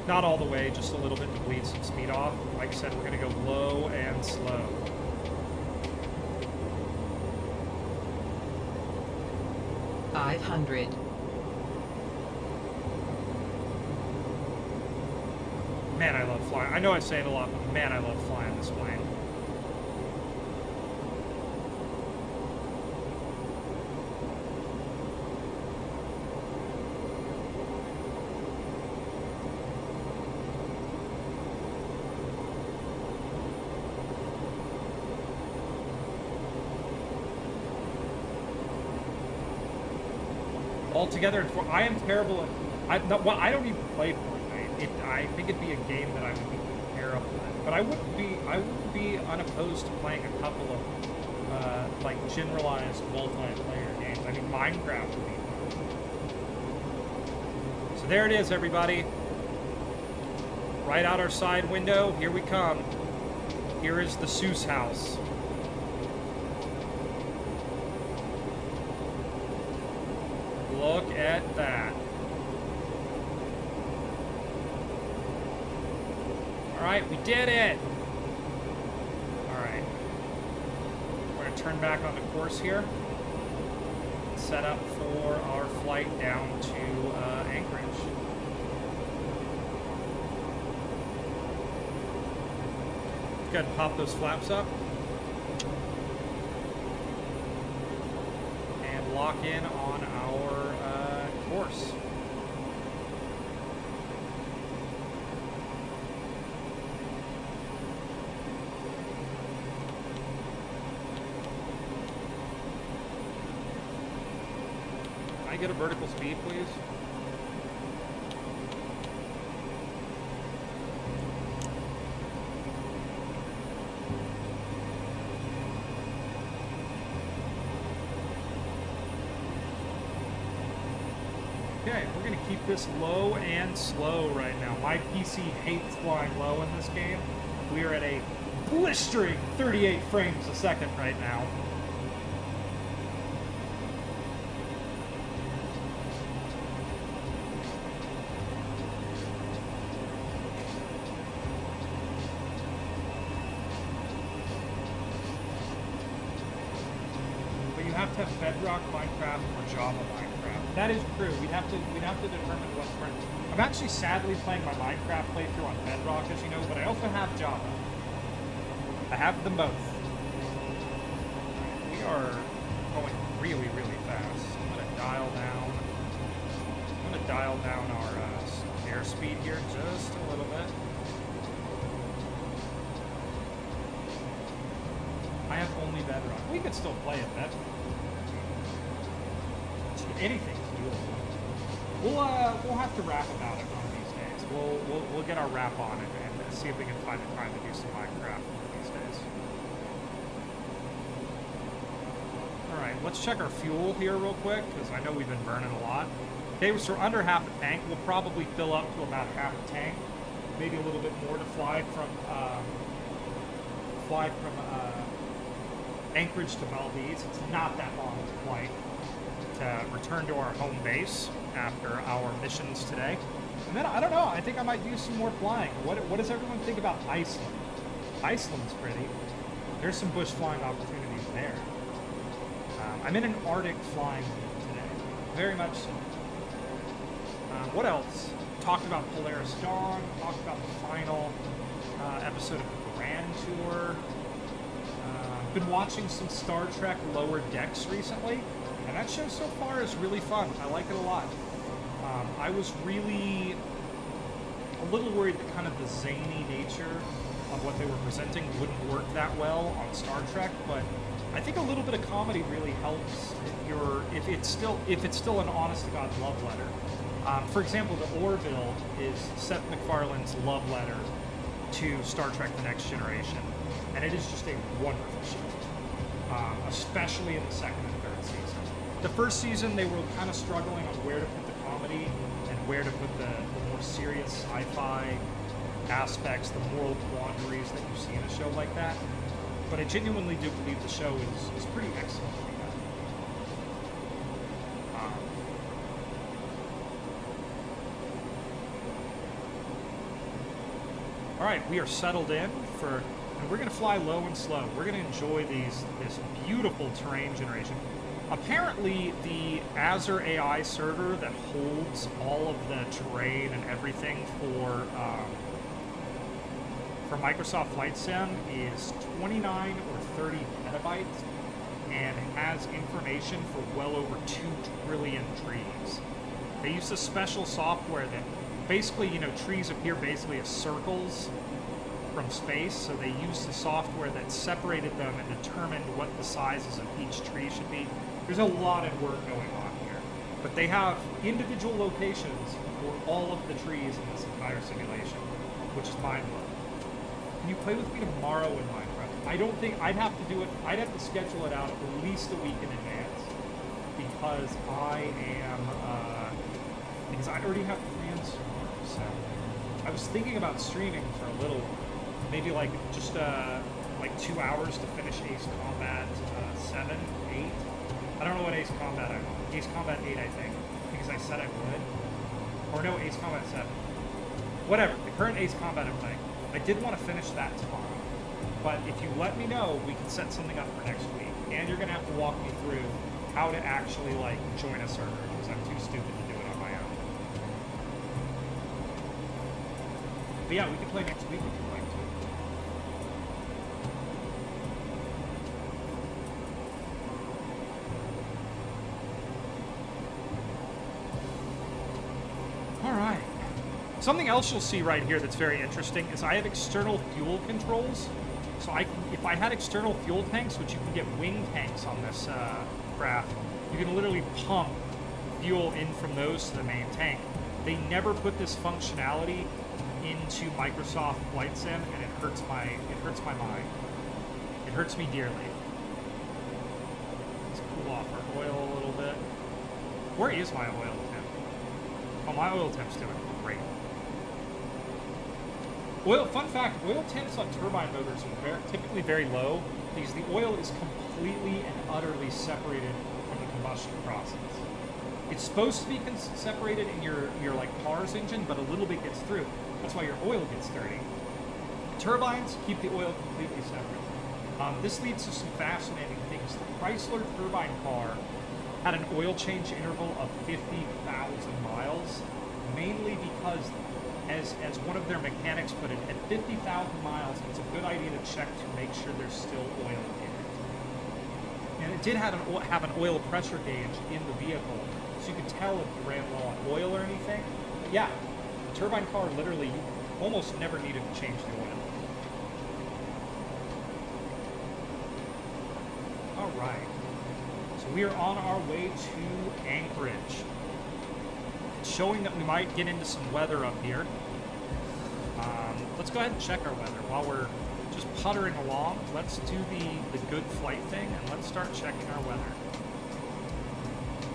Not all the way, just a little bit to bleed some speed off. Like I said, we're going to go low and slow. $500. Man, I love flying. I know I say it a lot, but man, I love flying this plane. Altogether, I am terrible at. I don't even play Fortnite. I think it'd be a game that I would be terrible at. But I wouldn't be unopposed to playing a couple of like generalized multiplayer games. I mean, Minecraft would be fun. So there it is, everybody. Right out our side window. Here we come. Here is the Seuss house. Look at that. Alright, we did it! Alright. We're going to turn back onto course here. Set up for our flight down to Anchorage. Go ahead and pop those flaps up. And lock in on our course. Can I get a vertical speed, please? Okay, we're going to keep this low and slow right now. My PC hates flying low in this game. We are at a blistering 38 frames a second right now. But you have to have Bedrock Minecraft or Java Minecraft. That is true. We'd have to determine what's first. I'm actually sadly playing my Minecraft playthrough on Bedrock, as you know, but I also have Java. I have them both. We are going really, really fast. I'm gonna dial down our airspeed here just a little bit. you could still play it. That's anything's doable. We'll have to rap about it one of these days. We'll get our rap on it and see if we can find the time to do some Minecraft one of these days. All right, let's check our fuel here real quick because I know we've been burning a lot. Okay, so we're under half a tank. We'll probably fill up to about half a tank, maybe a little bit more to fly from Anchorage to Valdez. It's not that long of a flight to return to our home base after our missions today. And then, I don't know, I think I might do some more flying. What does everyone think about Iceland? Iceland's pretty. There's some bush flying opportunities there. I'm in an Arctic flying mood today. Very much so. What else? Talked about Polaris Dawn, talked about the final episode of the Grand Tour. Been watching some Star Trek Lower Decks recently, and that show so far is really fun. I like it a lot. I was really a little worried that kind of the zany nature of what they were presenting wouldn't work that well on Star Trek, but I think a little bit of comedy really helps if it's still an honest to God love letter. For example, the Orville is Seth MacFarlane's love letter to Star Trek: The Next Generation, and it is just a wonderful show, especially in the second and third season. The first season, they were kind of struggling on where to put the comedy and where to put the more serious sci-fi aspects, the moral quandaries that you see in a show like that. But I genuinely do believe the show is pretty excellently done. All right, we are settled in and we're going to fly low and slow. We're going to enjoy this beautiful terrain generation. Apparently, the Azure AI server that holds all of the terrain and everything for Microsoft Flight Sim is 29 or 30 petabytes and has information for well over 2 trillion trees. They use a special software that basically, trees appear basically as circles from space, so they used the software that separated them and determined what the sizes of each tree should be. There's a lot of work going on here, but they have individual locations for all of the trees in this entire simulation, which is mind-blowing. Can you play with me tomorrow in Minecraft? I don't think I'd have to do it. I'd have to schedule it out at least a week in advance because because I already have plans tomorrow. So I was thinking about streaming for a little while. Maybe just 2 hours to finish Ace Combat 7, 8. I don't know what Ace Combat I'm on. Ace Combat 8, I think, because I said I would. Or no, Ace Combat 7. Whatever, the current Ace Combat I'm playing. I did want to finish that tomorrow. But if you let me know, we can set something up for next week. And you're going to have to walk me through how to actually, join a server, because I'm too stupid to do it on my own. But yeah, we can play next week if you'd like to. All right. Something else you'll see right here that's very interesting is I have external fuel controls. So if I had external fuel tanks, which you can get wing tanks on this craft, you can literally pump fuel in from those to the main tank. They never put this functionality into Microsoft Flight Sim, and it hurts my mind. It hurts me dearly. Let's cool off our oil a little bit. Where is my oil temp? Oh, my oil temp's doing great. Fun fact, oil temps on turbine motors are typically very low because the oil is completely and utterly separated from the combustion process. It's supposed to be separated in your car's engine, but a little bit gets through. That's why your oil gets dirty. Turbines keep the oil completely separate. This leads to some fascinating things. The Chrysler turbine car had an oil change interval of 50,000 miles, mainly because, as one of their mechanics put it, at 50,000 miles, it's a good idea to check to make sure there's still oil in it. And it did have an oil pressure gauge in the vehicle, so you could tell if you ran low on oil or anything. But yeah, the turbine car, literally, you almost never needed to change the oil. All right. So we are on our way to Anchorage. It's showing that we might get into some weather up here. Let's go ahead and check our weather while we're just puttering along. Let's do the good flight thing and let's start checking our weather.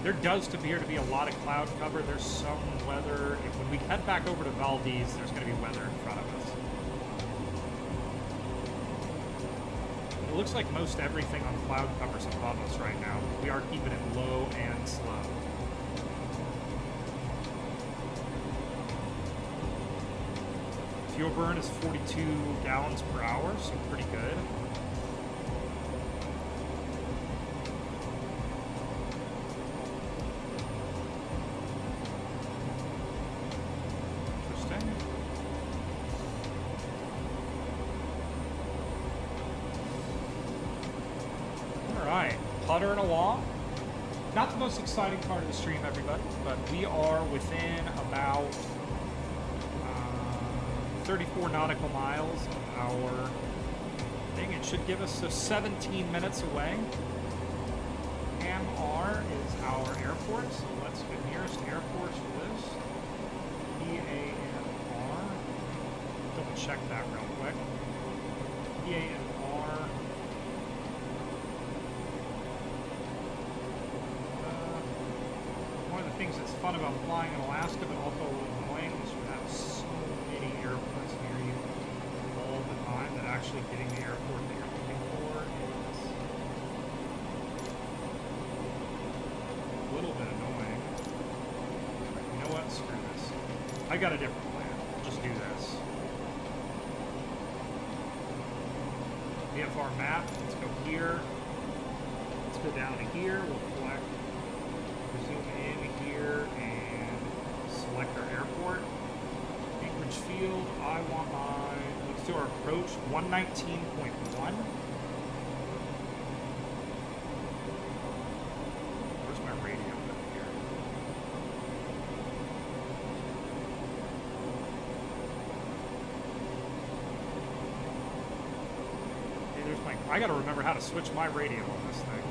There does appear to be a lot of cloud cover. There's some weather. When we head back over to Valdez, there's going to be weather in front of us. It looks like most everything on cloud cover's above us right now. We are keeping it low and slow. Fuel burn is 42 gallons per hour, so pretty good. Interesting. Alright, puttering along. Not the most exciting part of the stream, everybody, but we are within about 34 nautical miles of our thing. It should give us 17 minutes away. MR is our airport, so let's go nearest airport to this. EAMR. Double check that real quick. EAMR. One of the things that's fun about flying in Alaska, but also a little annoying, is you have so many airports near you all the time that actually getting the airport that you're looking for is a little bit annoying. You know what? Screw this. I got a different plan. I'll just do this. VFR map. Let's go here. Let's go down to here. We'll select, zoom in here, and select our airport. Anchorage Field, I want mine. Let's do our approach 119.1. Where's my radio up here? Okay, there's my. I gotta remember how to switch my radio on this thing.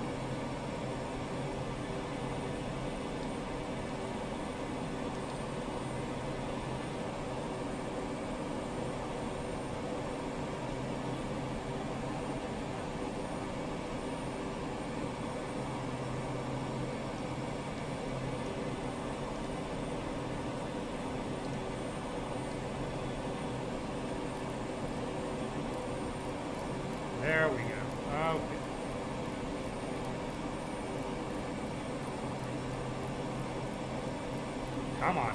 There we go. Okay. Come on.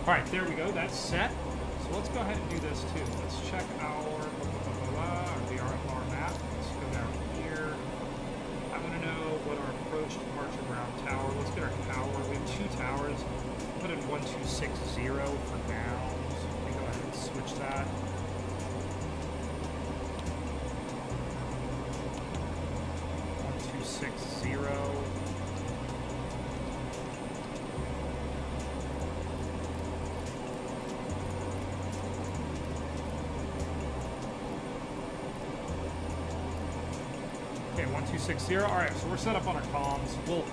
All right, there we go. That's set. So let's go ahead and do this too. Let's check our VRFR map. Let's go down here. I want to know what our approach departure ground tower. Let's get our tower. We have 2 towers. Put in 1260 for now. So let me go ahead and switch that. Okay, 1260. All right, so we're set up on our comms. We'll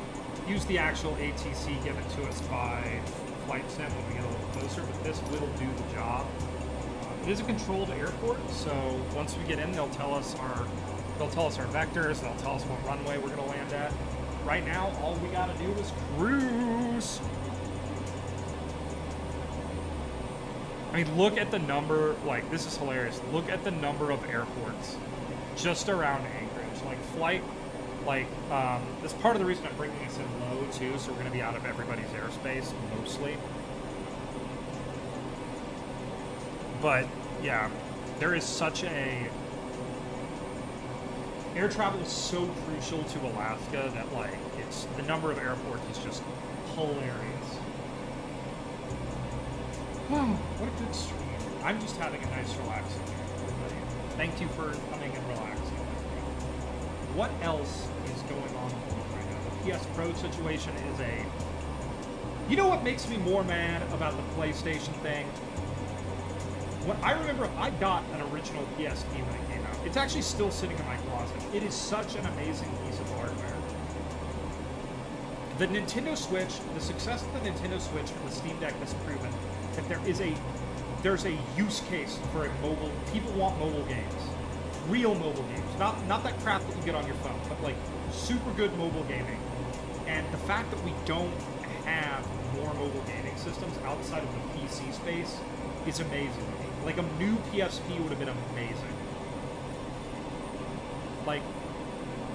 use the actual ATC given to us by flight sim when we get a little closer, but this will do the job. It is a controlled airport, so once we get in, they'll tell us our vectors, they'll tell us what runway we're gonna land at. Right now, all we gotta do is cruise. I mean, look at the number, like, this is hilarious. Look at the number of airports just around Anchorage. Like, flight, like, that's part of the reason I'm bringing this in low, too, so we're gonna be out of everybody's airspace, mostly. But, yeah, there is such a... Air travel is so crucial to Alaska that, like, it's... The number of airports is just hilarious. What a good stream. I'm just having a nice, relaxing day, everybody. Thank you for coming and relaxing with me. What else is going on in the world right now? The PS Pro situation is a You know what makes me more mad about the PlayStation thing? When I remember I got an original PSP when it came out. It's actually still sitting in my closet. It is such an amazing piece of hardware. The Nintendo Switch, the success of the Nintendo Switch and the Steam Deck has proven that there's a use case for a mobile. People want mobile games, real mobile games, not that crap that you get on your phone, but like super good mobile gaming. And the fact that we don't have more mobile gaming systems outside of the PC space is amazing to me. Like a new PSP would have been amazing. Like,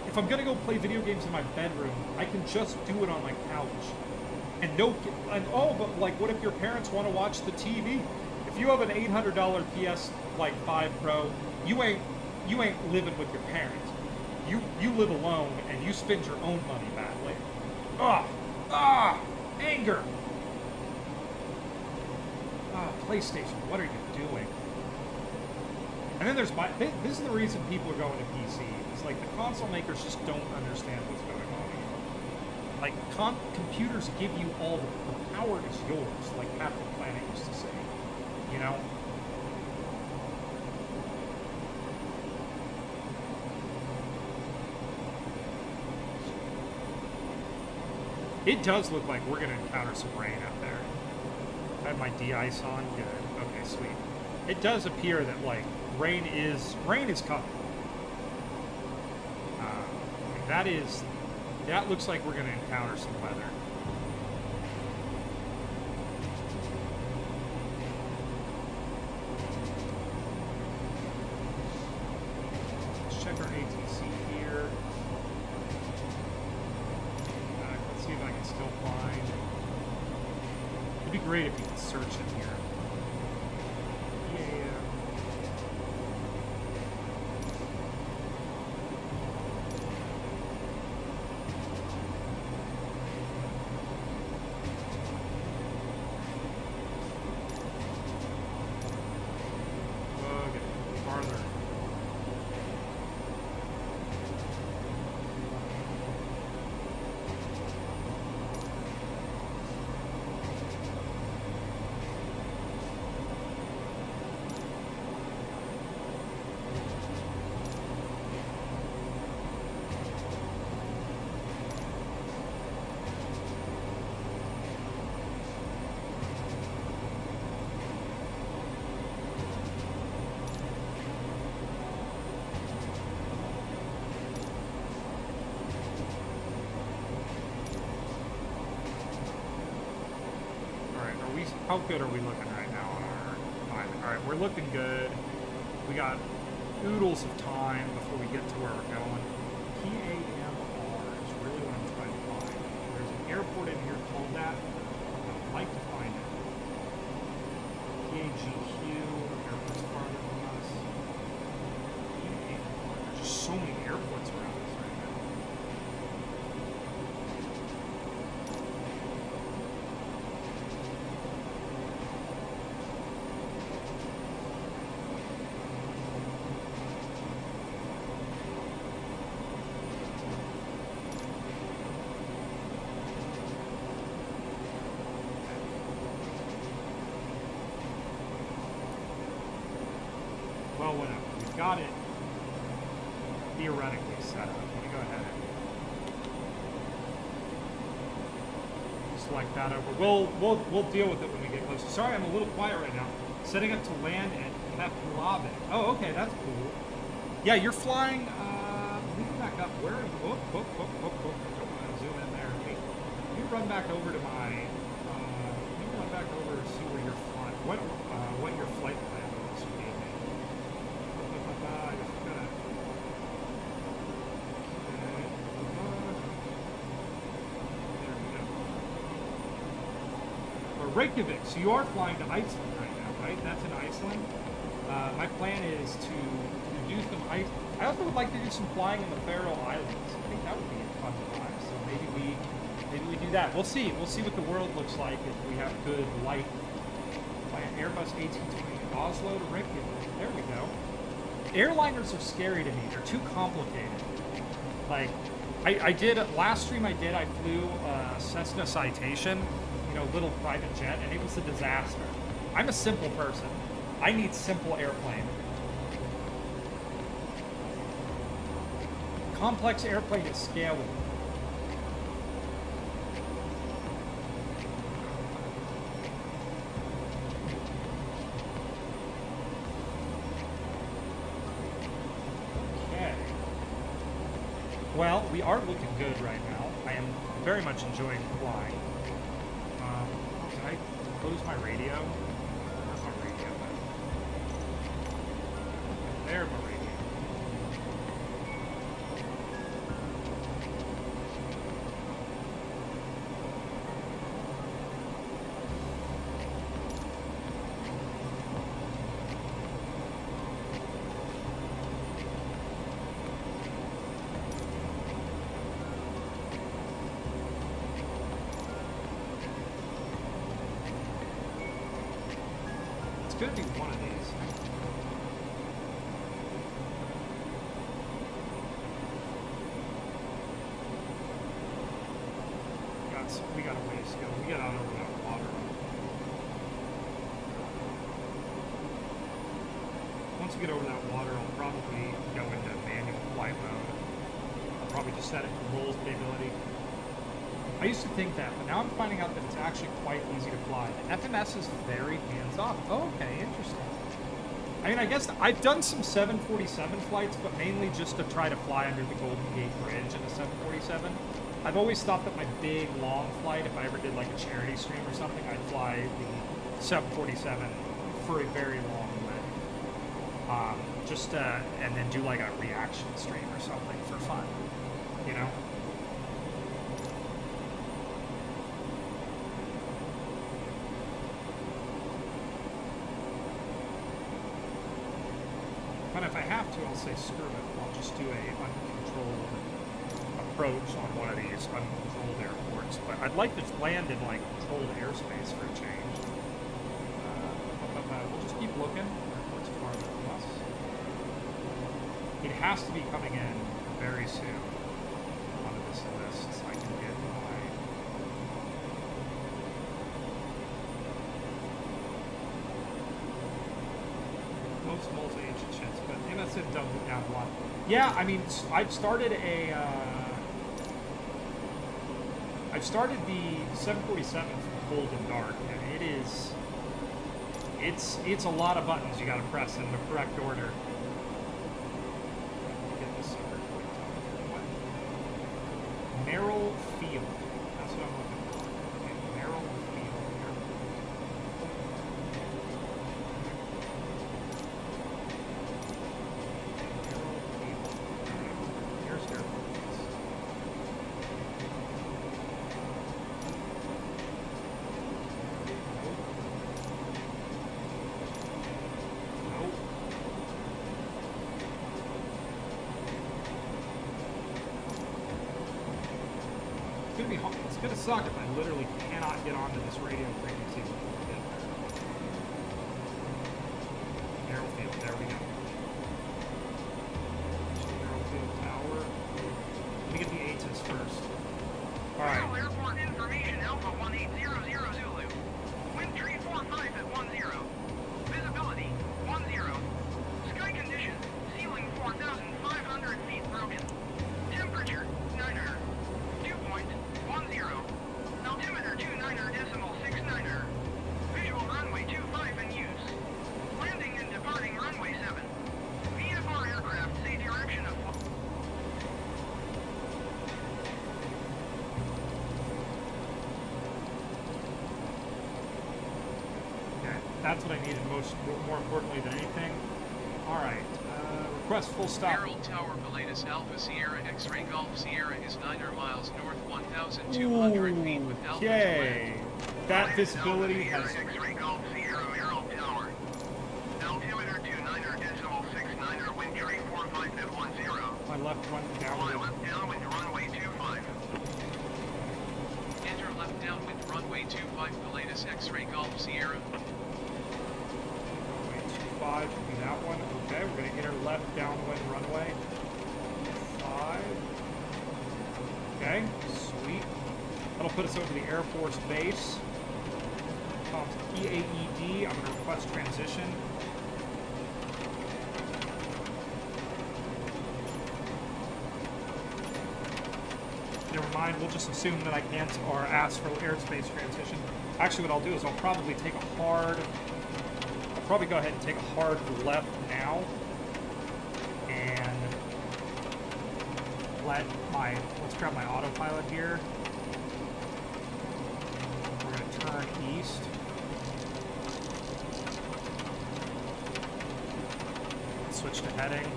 if I'm gonna go play video games in my bedroom, I can just do it on my couch. And but like, what if your parents want to watch the TV? If you have an $800 PS5 Pro, you ain't living with your parents. You live alone and you spend your own money badly. Anger. PlayStation, what are you doing? And then there's this is the reason people are going to PC. It's like the console makers just don't understand what's going on anymore. Like computers give you all the power is yours, like Captain Planet used to say. You know? It does look like we're gonna encounter some rain out there. I have my de-ice on. Good. Okay, sweet. It does appear that like rain is coming. That looks like we're gonna encounter some weather. Let's check our ATC here. Let's see if I can still find. It'd be great if you could search in here. Yeah. Okay, farther. How good are we looking right now on our time? All right, we're looking good. We got oodles of time before we get to where we're going. PAMR is really what I'm trying to find. There's an airport in here called that. I'd like to find it. PAGQ, airport's farther from us. PAMR, there's just so many airports around us right now. Well, whatever. We've got it theoretically set up. Let me go ahead and select that over. We'll deal with it when we get closer. Sorry, I'm a little quiet right now. Setting up to land at Keflavik. Oh, okay, that's cool. Yeah, you're flying. Let me go back up. Where are you? Don't want to zoom in there. Wait. Let me run back over to my. Let me run back over to see where you're flying. What your flight plan was for the evening. I just gotta. There we go. Reykjavik. So you are flying to Iceland right now, right? That's in Iceland. My plan is to do some ice. I also would like to do some flying in the Faroe Islands. I think that would be a fun time. So maybe we do that. We'll see. We'll see what the world looks like if we have good light. By an Airbus A220 Oslo to Reykjavik. There we go. Airliners are scary to me. They're too complicated. Like, I did last stream. I flew Cessna Citation, little private jet, and it was a disaster. I'm a simple person. I need simple airplane. Complex airplane is scalable. Okay. Well, we are looking good right now. I am very much enjoying flying. Can I close my radio? Where's my radio at? There's my radio. It's gonna be one of these. We got a ways to go. We got out over that water. Once we get over that water, I'll probably go into manual flight mode. I'll probably just set it to roll stability. I used to think that, but now I'm finding out that it's actually quite easy to fly. The FMS is very hands-off. Oh, okay, interesting. I mean, I guess I've done some 747 flights, but mainly just to try to fly under the Golden Gate Bridge in a 747. I've always thought that my big, long flight, if I ever did like a charity stream or something, I'd fly the 747 for a very long way. And then do like a reaction stream or something for fun, you know? But if I have to, I'll say screw it. I'll just do a uncontrolled approach on one of these uncontrolled airports. But I'd like to land in like controlled airspace for a change. We'll just keep looking. Airport's farther from us. It has to be coming in very soon onto this list so I can get my... Most multi-engine ships, but MSN dumbed it down a lot. Yeah, I mean, I've started the 747 from cold and dark, and it's a lot of buttons you got to press in the correct order. Get this sucker quick. Merrill Field. That's what I'm looking for. Okay, Merrill Field. Here's airports. Nope. It's gonna suck if I literally cannot get onto this radio frequency before we get there. Airfield, there we go. Airfield Tower. Let me get the H's first. Alright. Airport information Alpha 1800 Zulu. Wind tree 45 at 10. Visibility 10. Sky condition. Ceiling 4,500 feet broken. Temperature 9er. Dew point 10. Altimeter 29.69er. Visual runway 25 in use. Landing and departing runway 7. VFR aircraft say direction of Okay, that's what I needed more importantly than anything. Alright, request full stop. Merrill Tower, Pilatus Alpha Sierra X-Ray Golf Sierra is 9 miles north, 1,200 feet with Alpha to Okay, land. that visibility has... X-ray Golf Sierra Merrill Tower. Altimeter 29.69er. Wind tree 45 at 10. My left run Fly down. left downwind runway 25. Enter left downwind runway 25, Pilatus X-Ray Golf Sierra. Runway 25 would be that one. Okay, we're going to enter left downwind runway 5. Okay, sweet. That'll put us over the Air Force Base. onto PAED. I'm going to request transition. Never mind, we'll just assume that I can't or ask for airspace transition. Actually, what I'll do is I'll probably go ahead and take a hard left now and let's grab my autopilot here. We're going to turn east. Switch to heading.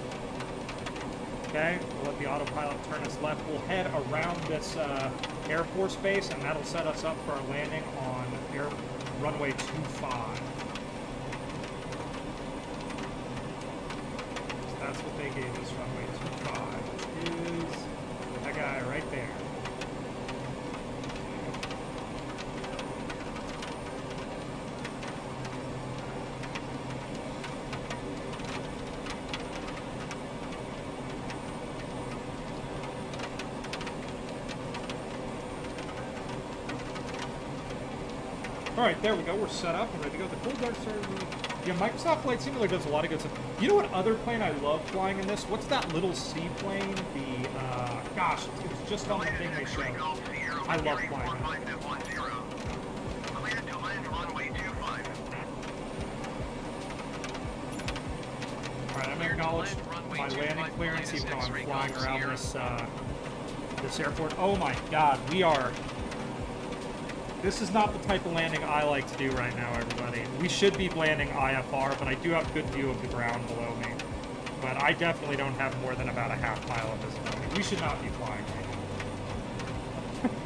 Okay, we'll let the autopilot turn us left. We'll head around this Air Force base, and that'll set us up for our landing on runway 25. So that's what they gave us, runway 25, which is that guy right there. Alright, there we go. We're set up. We're ready to go. The cool dark star. Yeah, Microsoft Flight Simulator does a lot of good stuff. You know what other plane I love flying in this? What's that little seaplane? The, gosh, it was just on the thing they showed. I love flying it. Cleared to land runway 25. Alright, I'm going to acknowledge my landing clearance, even though I'm flying around this airport. Oh my god, we are... This is not the type of landing I like to do right now, everybody. We should be landing IFR, but I do have a good view of the ground below me. But I definitely don't have more than about a half mile of visibility. We should not be flying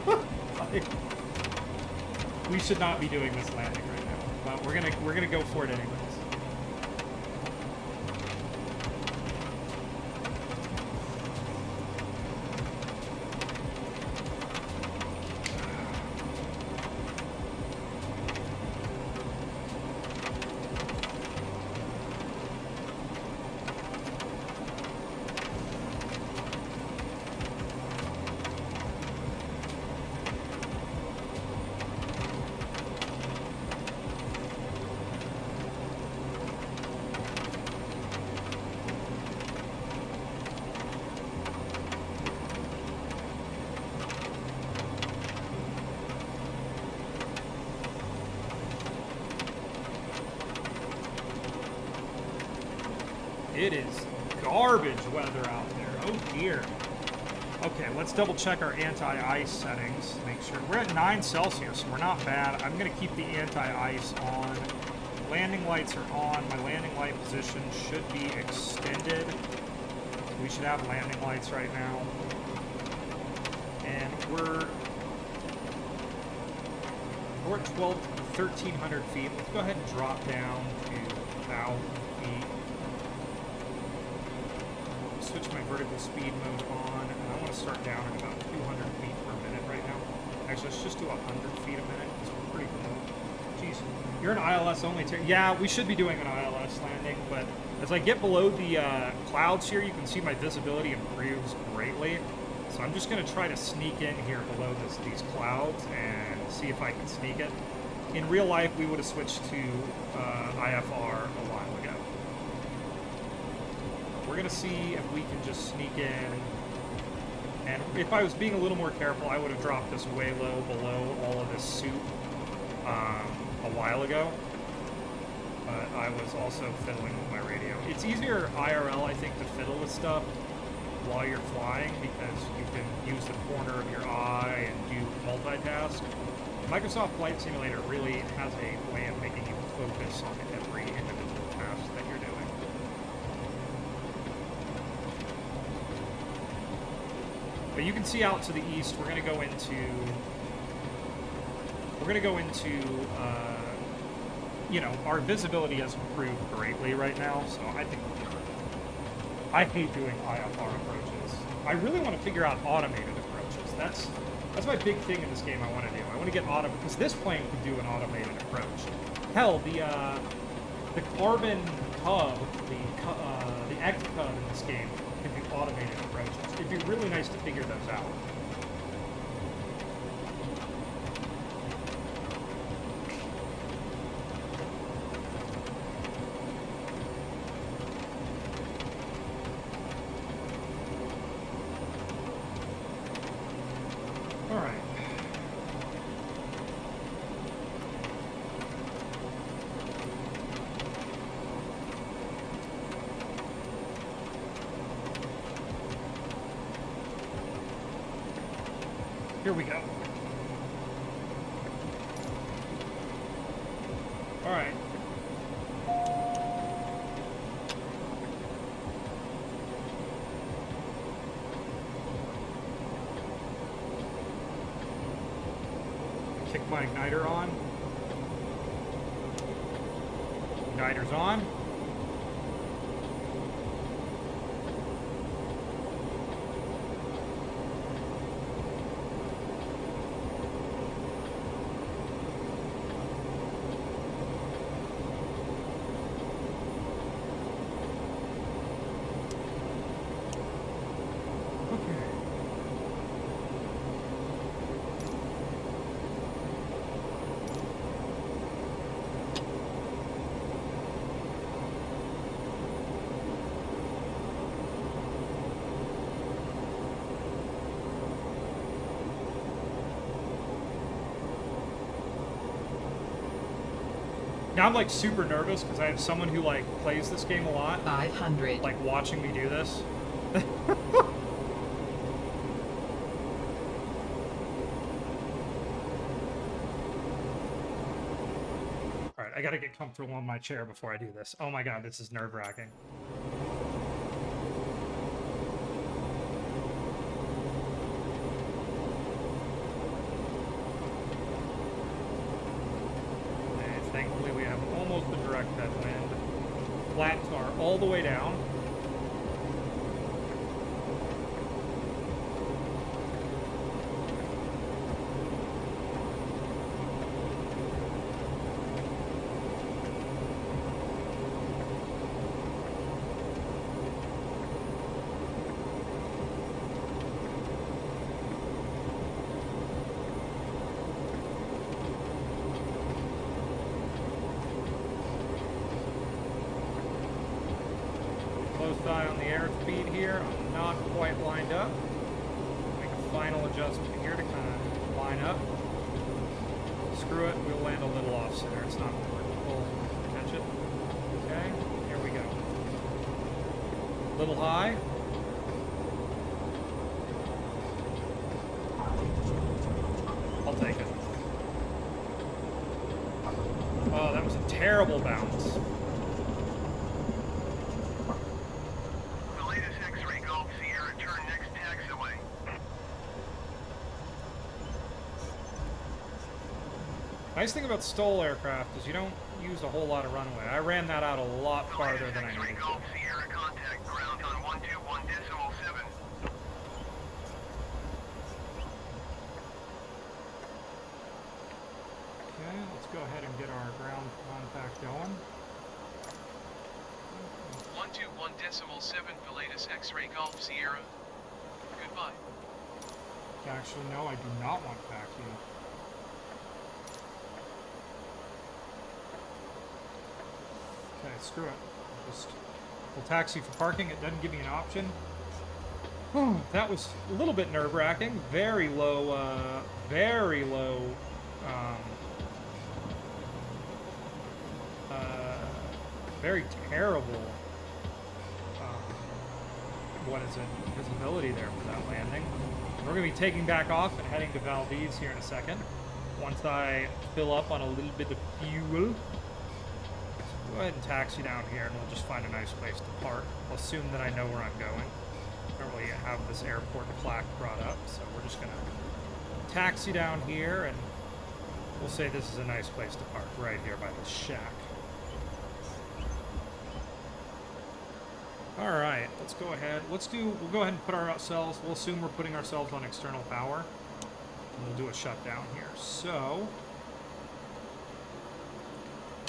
right now. We should not be doing this landing right now. But we're gonna go for it anyways. It is garbage weather out there. Oh dear. Okay, let's double check our anti-ice settings. Make sure we're at 9 Celsius. So we're not bad. I'm going to keep the anti-ice on. Landing lights are on. My landing light position should be extended. We should have landing lights right now. And we're at 1,300 feet. Let's go ahead and drop down to 1,000 feet. Switch my vertical speed mode on, and I want to start down at about 200 feet per minute right now. Actually, let's just do 100 feet a minute, because we're pretty low. Jeez, you're an ILS only. Yeah, we should be doing an ILS landing, but as I get below the clouds here, you can see my visibility improves greatly. So I'm just going to try to sneak in here below these clouds and see if I can sneak it. In real life, we would have switched to IFR a while ago. We're going to see if we can just sneak in. And if I was being a little more careful, I would have dropped this way low below all of this soup a while ago. But I was also fiddling with my radio. It's easier IRL, I think, to fiddle with stuff while you're flying because you can use the corner of your eye and do multitask. Microsoft Flight Simulator really has a way of making you focus on every individual task that you're doing. But you can see out to the east, we're going to go into, you know, our visibility has improved greatly right now, so I think we'll be good. I hate doing IFR approaches. I really want to figure out automated approaches. That's my big thing in this game I want to do. I want to get because this plane can do an automated approach. Hell, the Carbon Cub, the X Cub in this game can do automated approaches. It'd be really nice to figure those out. Here we go. All right. Kick my igniter on. Igniter's on. Now I'm like super nervous because I have someone who like plays this game a lot, 500. like watching me do this. Alright, I gotta get comfortable on my chair before I do this. Oh my god, this is nerve-wracking. Thankfully, we have almost a direct headwind. Flat tar all the way down. Eye on the airspeed here. I'm not quite lined up. Make a final adjustment here to kind of line up. Screw it, we'll land a little off center. It's not important. We'll catch it. Okay, here we go. Little high. I'll take it. Oh, that was a terrible bounce. Nice thing about STOL aircraft is you don't use a whole lot of runway. I ran that out a lot farther than I needed to. Okay, let's go ahead and get our ground contact going. 121.7 Pilatus X-ray Golf Sierra. Goodbye. Actually, no, I do not want vacuum. Okay, screw it. We'll taxi for parking. It doesn't give me an option. Oh, that was a little bit nerve-wracking. Very low, very terrible, what is it, visibility there for that landing. We're going to be taking back off and heading to Valdez here in a second. Once I fill up on a little bit of fuel. Go ahead and taxi down here and we'll just find a nice place to park. I'll assume that I know where I'm going. I don't really have this airport plaque brought up, so we're just gonna taxi down here and we'll say this is a nice place to park right here by this shack. Alright, let's go ahead. We'll go ahead and put ourselves, we'll assume we're putting ourselves on external power. And we'll do a shutdown here. So,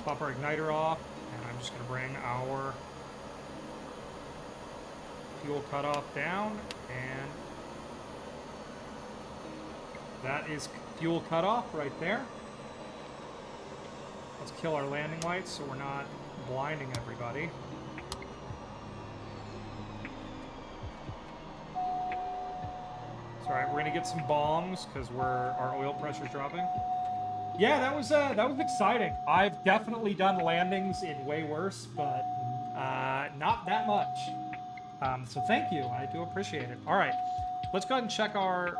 pop our igniter off, and I'm just going to bring our fuel cutoff down, and that is fuel cutoff right there. Let's kill our landing lights so we're not blinding everybody. It's alright, we're going to get some bongs because our oil pressure's dropping. Yeah, that was exciting. I've definitely done landings in way worse, but not that much. So thank you. I do appreciate it. All right, let's go ahead and check our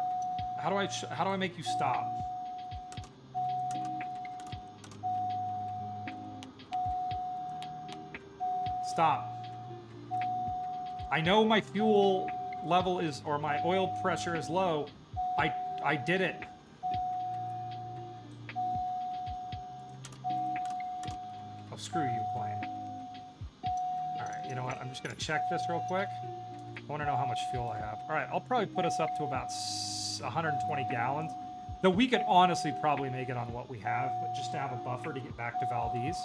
How do I make you stop? Stop. I know my fuel level is, or my oil pressure is low. I did it. Oh, screw you, plane. Alright, you know what? I'm just gonna check this real quick. I want to know how much fuel I have. Alright, I'll probably put us up to about 120 gallons. Though we could honestly probably make it on what we have, but just to have a buffer to get back to Valdez.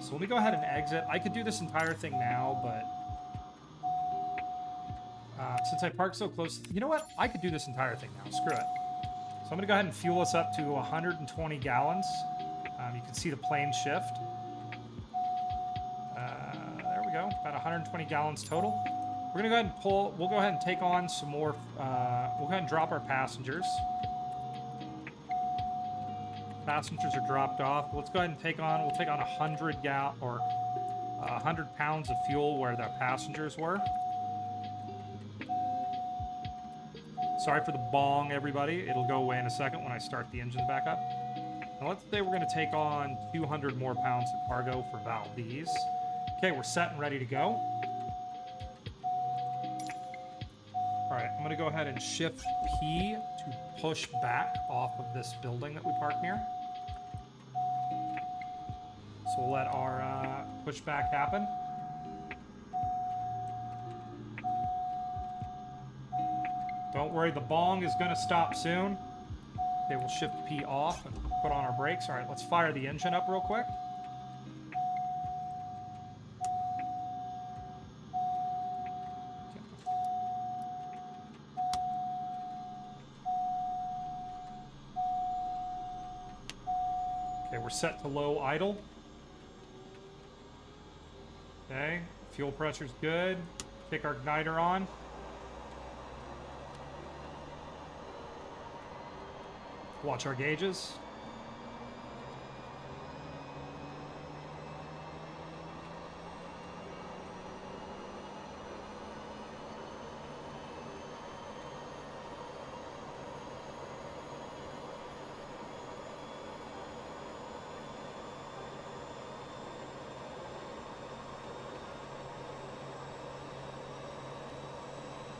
So let me go ahead and exit. I could do this entire thing now, but... since I parked so close... You know what? I could do this entire thing now. Screw it. So I'm going to go ahead and fuel us up to 120 gallons. You can see the plane shift. There we go. About 120 gallons total. We're going to go ahead and pull... We'll go ahead and take on some more... we'll go ahead and drop our passengers. Passengers are dropped off. Let's go ahead and take on... We'll take on 100 pounds of fuel where the passengers were. Sorry for the bong, everybody. It'll go away in a second when I start the engine back up. Now let's say we're going to take on 200 more pounds of cargo for Valdez. Okay, we're set and ready to go. Alright, I'm going to go ahead and shift P to push back off of this building that we parked near. So we'll let our pushback happen. Don't worry, the bong is going to stop soon. Okay, we'll shift P off and put on our brakes. All right, let's fire the engine up real quick. Okay, we're set to low idle. Okay, fuel pressure's good. Kick our igniter on. Watch our gauges.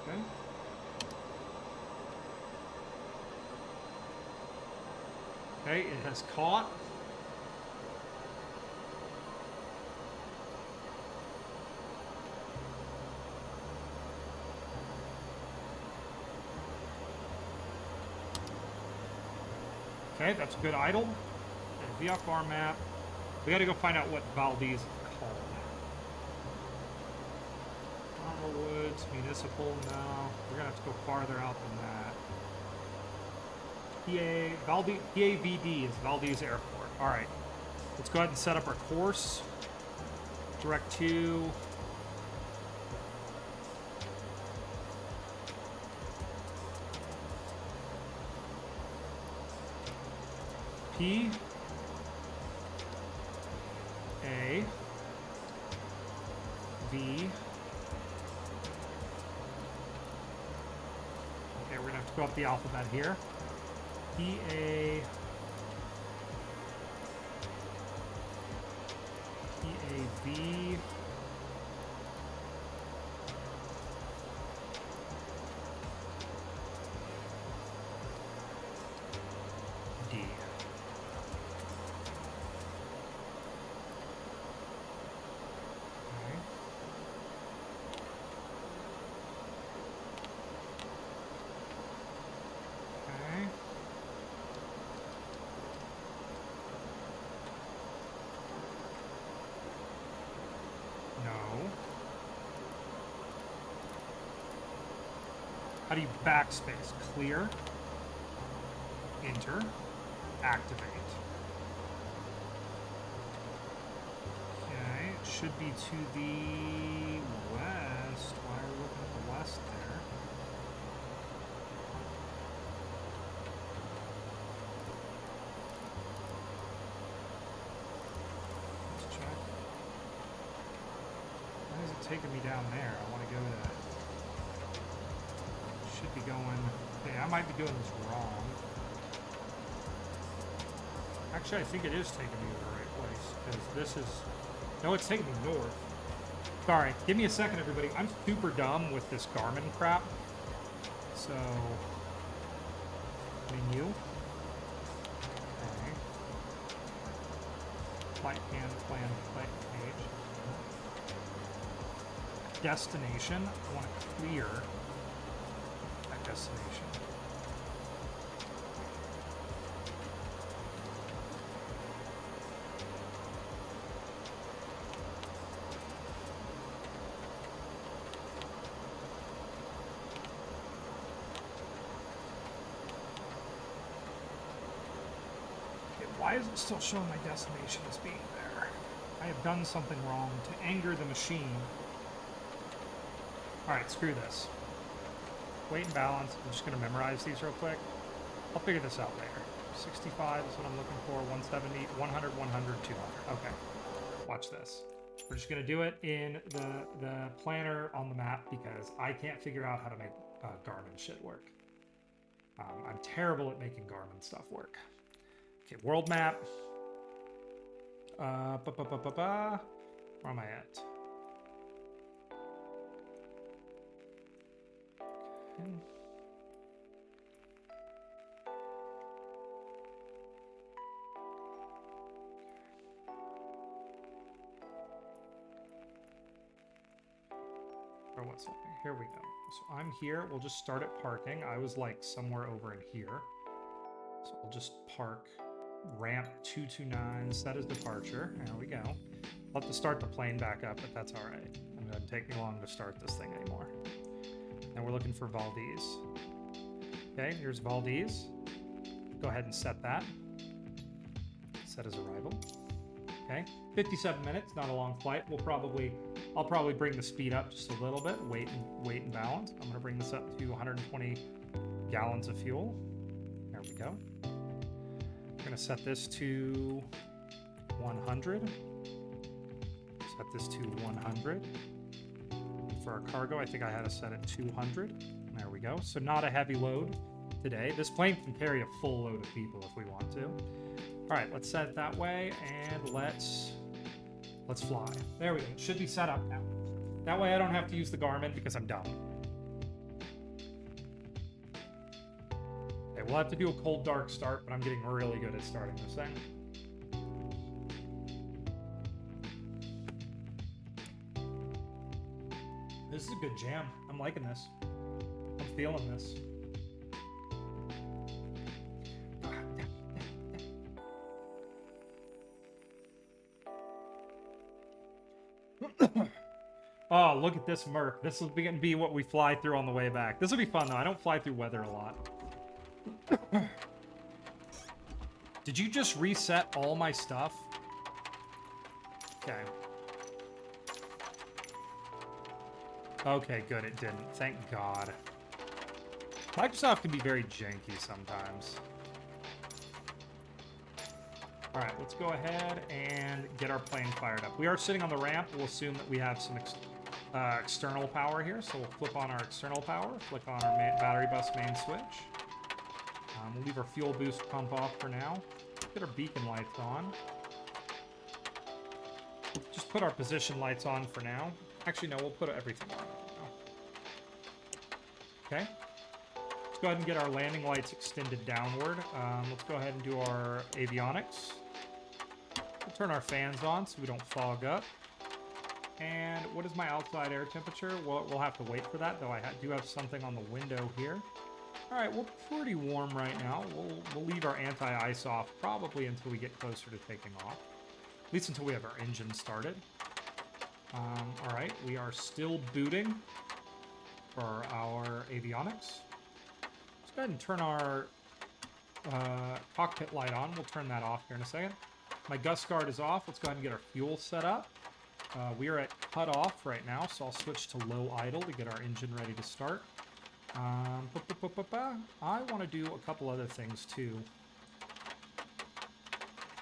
Okay. Okay, it has caught. Okay, that's a good idle. Okay, VFR map. We gotta go find out what Valdez is called. Woods, municipal, no. We're gonna have to go farther out than that. PAVD is Valdez Airport. Alright. Let's go ahead and set up our course. Direct to... P... A... V... Okay, we're gonna have to go up the alphabet here. P-A... P-A-V... D. Okay. Okay. No. How do you backspace? Clear. Enter. Activate. Okay, it should be to the west. Why are we looking at the west there? Let's check. Why is it taking me down there? I want to go to... Should be going... Okay, I might be doing this wrong. Actually, I think it is taking me to the right place, because this is... No, it's taking me north. Sorry, give me a second, everybody. I'm super dumb with this Garmin crap. So... Menu. Okay. Flight plan, flight page. Destination. I want to clear that destination. Why is it still showing my destination as being there? I have done something wrong to anger the machine. Alright, screw this. Weight and balance. I'm just going to memorize these real quick. I'll figure this out later. 65 is what I'm looking for. 170, 100, 100, 200. Okay. Watch this. We're just going to do it in the planner on the map because I can't figure out how to make Garmin shit work. I'm terrible at making Garmin stuff work. Okay, world map. Where am I at? Okay. Or what's happening? Here we go. So I'm here. We'll just start at parking. I was like somewhere over in here. So we'll just park. Ramp 229, set as departure. There we go. I'll have to start the plane back up, but that's all right. It doesn't take me long to start this thing anymore. And we're looking for Valdez. Okay, here's Valdez. Go ahead and set that. Set as arrival. Okay, 57 minutes, not a long flight. I'll probably bring the speed up just a little bit. Weight and balance. I'm gonna bring this up to 120 gallons of fuel. There we go. I'm going to set this to 100. Set this to 100. For our cargo, I think I had to set it 200. There we go. So not a heavy load today. This plane can carry a full load of people if we want to. All right, let's set it that way, and let's fly. There we go. It should be set up now. That way I don't have to use the Garmin because I'm dumb. We'll have to do a cold dark start, but I'm getting really good at starting this thing. This is a good jam. I'm liking this. I'm feeling this. Oh, look at this Merc. This will be what we fly through on the way back. This will be fun, though. I don't fly through weather a lot. Did you just reset all my stuff? Okay. Okay, good, it didn't. Thank God. Microsoft can be very janky sometimes. Alright, let's go ahead and get our plane fired up. We are sitting on the ramp. We'll assume that we have some external power here, so we'll flip on our external power, flick on our battery bus main switch. We'll leave our fuel boost pump off for now. Get our beacon lights on. Just put our position lights on for now. Actually, no, we'll put everything on now. Okay. Let's go ahead and get our landing lights extended downward. Let's go ahead and do our avionics. We'll turn our fans on so we don't fog up. And what is my outside air temperature? Well, we'll have to wait for that, though I do have something on the window here. All right, we're pretty warm right now. We'll leave our anti-ice off probably until we get closer to taking off. At least until we have our engine started. All right, we are still booting for our avionics. Let's go ahead and turn our cockpit light on. We'll turn that off here in a second. My gust guard is off. Let's go ahead and get our fuel set up. We are at cut off right now, so I'll switch to low idle to get our engine ready to start. I want to do a couple other things too.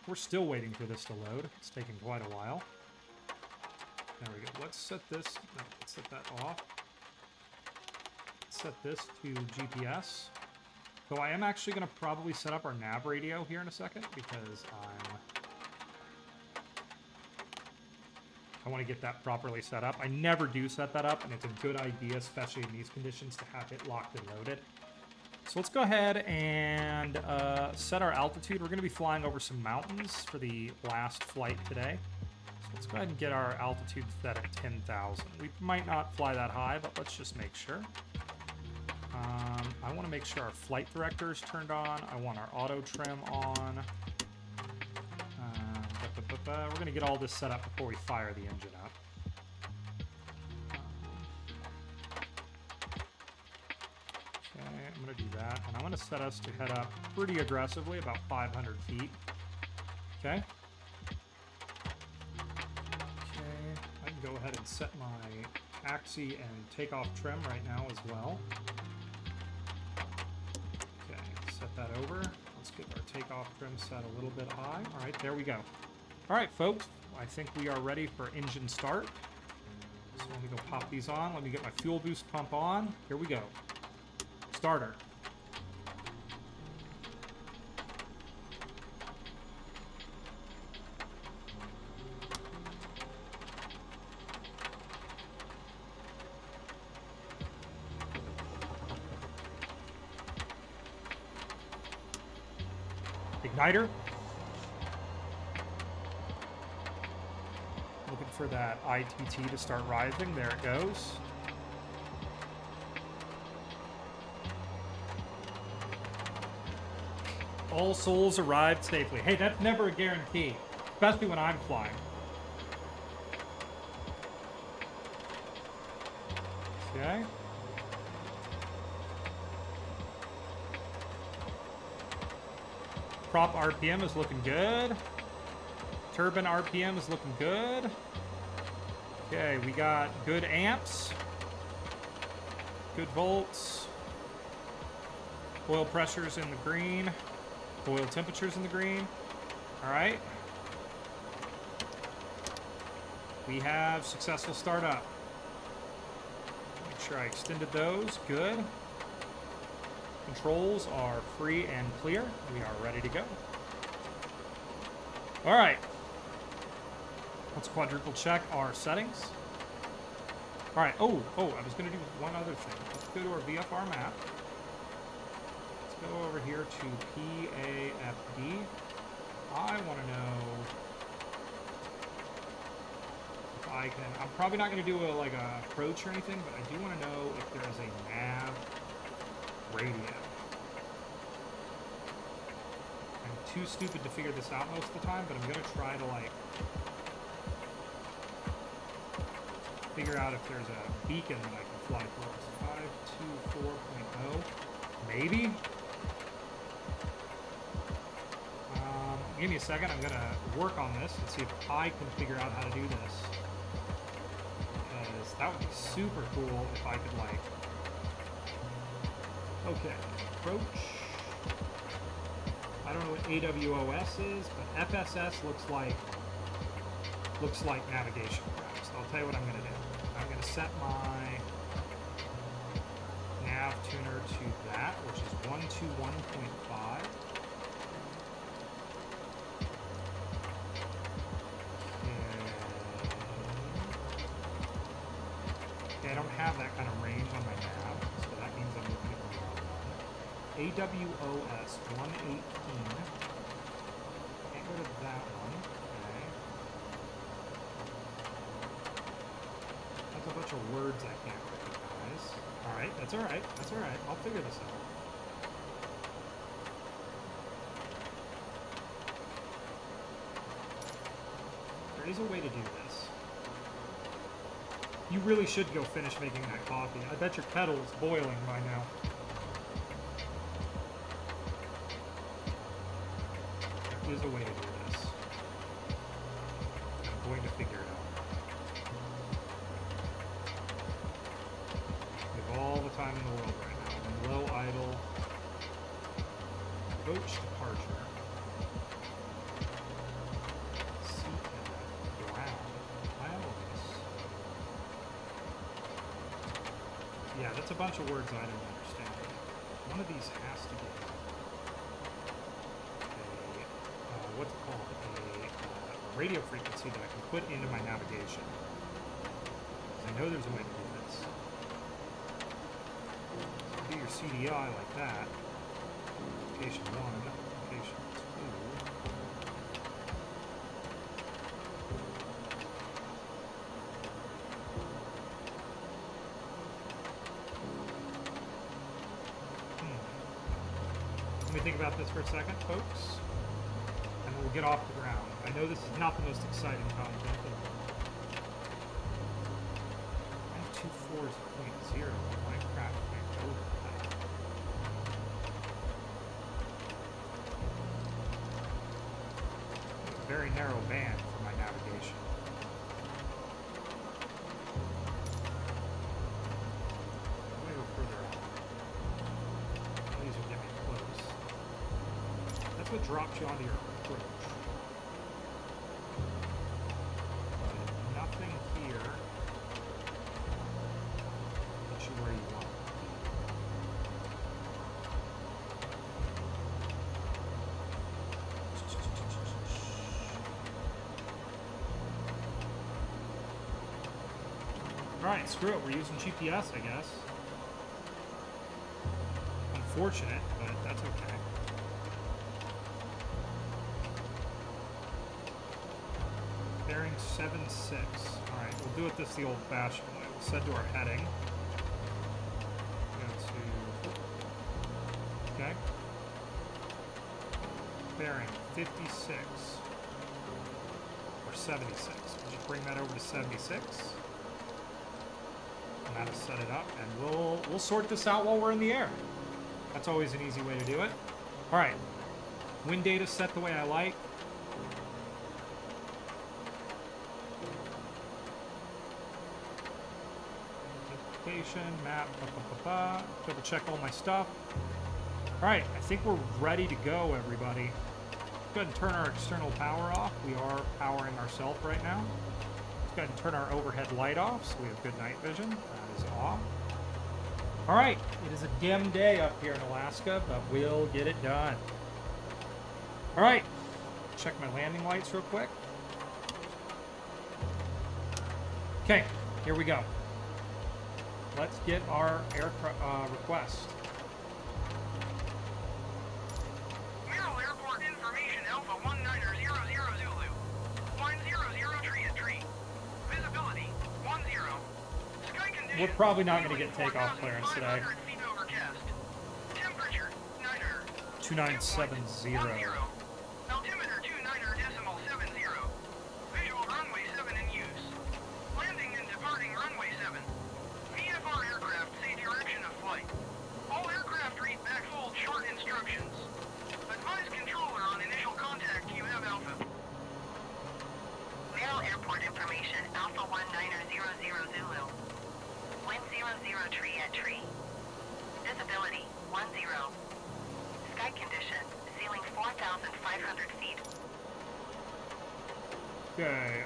We're still waiting for this to load. It's taking quite a while. There we go. Let's set this. No, let's set that off. Set this to GPS. So I am actually going to probably set up our nav radio here in a second because I want to get that properly set up. I never do set that up, and it's a good idea, especially in these conditions, to have it locked and loaded. So let's go ahead and set our altitude. We're going to be flying over some mountains for the last flight today. So let's go ahead and get our altitude set at 10,000. We might not fly that high, but let's just make sure. I want to make sure our flight director is turned on. I want our auto trim on. We're going to get all this set up before we fire the engine up. Okay, I'm going to do that. And I'm going to set us to head up pretty aggressively, about 500 feet. Okay. Okay, I can go ahead and set my axis and takeoff trim right now as well. Okay, set that over. Let's get our takeoff trim set a little bit high. All right, there we go. All right, folks, I think we are ready for engine start. So let me go pop these on. Let me get my fuel boost pump on. Here we go. Starter. Igniter. Looking for that ITT to start rising. There it goes. All souls arrived safely. Hey, that's never a guarantee, especially when I'm flying. Okay. Prop RPM is looking good. Turbine RPM is looking good. Okay, we got good amps. Good volts. Oil pressures in the green. Oil temperatures in the green. All right. We have successful startup. Make sure I extended those. Good. Controls are free and clear. We are ready to go. All right. Let's quadruple check our settings. All right. Oh, I was going to do one other thing. Let's go to our VFR map. Let's go over here to PAFD. I want to know if I can. I'm probably not going to do a approach or anything, but I do want to know if there is a nav radio. I'm too stupid to figure this out most of the time, but I'm going to try to figure out if there's a beacon that I can fly towards. 524.0, maybe. Give me a second. I'm gonna work on this and see if I can figure out how to do this, because that would be super cool if I could okay, approach. I don't know what AWOS is, but FSS looks like navigation crap. So I'll tell you what I'm gonna do. I'm gonna set my nav tuner to that, which is 121.5. I don't have that kind of range on my nav, so that means I'm looking at the wrong one. AWOS 118. Get rid of that one. Okay. That's a bunch of words I can't recognize. Alright, that's alright. That's alright. I'll figure this out. There is a way to do this. You really should go finish making that coffee. I bet your kettle is boiling by now. There is a way to do this. I'm going to figure it out. We have all the time in the world right now. I'm low idle. Coach departure. Yeah, that's a bunch of words I don't understand. one of these has to get what's it called? A radio frequency that I can put into my navigation. 'Cause I know there's a way to do this. So do your CDI like that. Location 1, location 2. Let me think about this for a second, folks, and we'll get off the ground. I know this is not the most exciting content, but I have 2 4s at 0. Minecraft can't go with that. A very narrow band for my navigation. Let me go further out. These will get me close. That's what drops you onto your approach. But nothing here gets you where you want. Alright, screw it. We're using GPS, I guess. Unfortunate, but that's okay. Bearing 7-6. Alright, we'll do it this the old-fashioned way. We'll set to our heading. Go to... Okay. Bearing 56. Or 76. We'll just bring that over to 76. And that'll set it up, and we'll sort this out while we're in the air. That's always an easy way to do it. Alright. Wind data set the way I like. Map, double check all my stuff. Alright, I think we're ready to go, everybody. Go ahead and turn our external power off. We are powering ourselves right now. Let's go ahead and turn our overhead light off so we have good night vision. That is off. Alright, it is a dim day up here in Alaska, but we'll get it done. Alright, check my landing lights real quick. Okay, here we go. Let's get our request. Merrill Airport information Alpha 1900 Zulu. Line 00 tree at tree. Visibility 10. Sky conditions. We're probably not going to get takeoff clearance today. 4,500 feet overcast. Temperature 2970. Altimeter 29.70. Visual runway 7 in use. Landing and departing runway 7. VFR aircraft say direction of flight. All aircraft read backfold short instructions. Advise controller on initial contact you have Alpha. Merrill Airport information Alpha 1900 Zulu. Wind 00 tree at tree. Visibility 10. Sky condition ceiling 4,500 feet. Okay,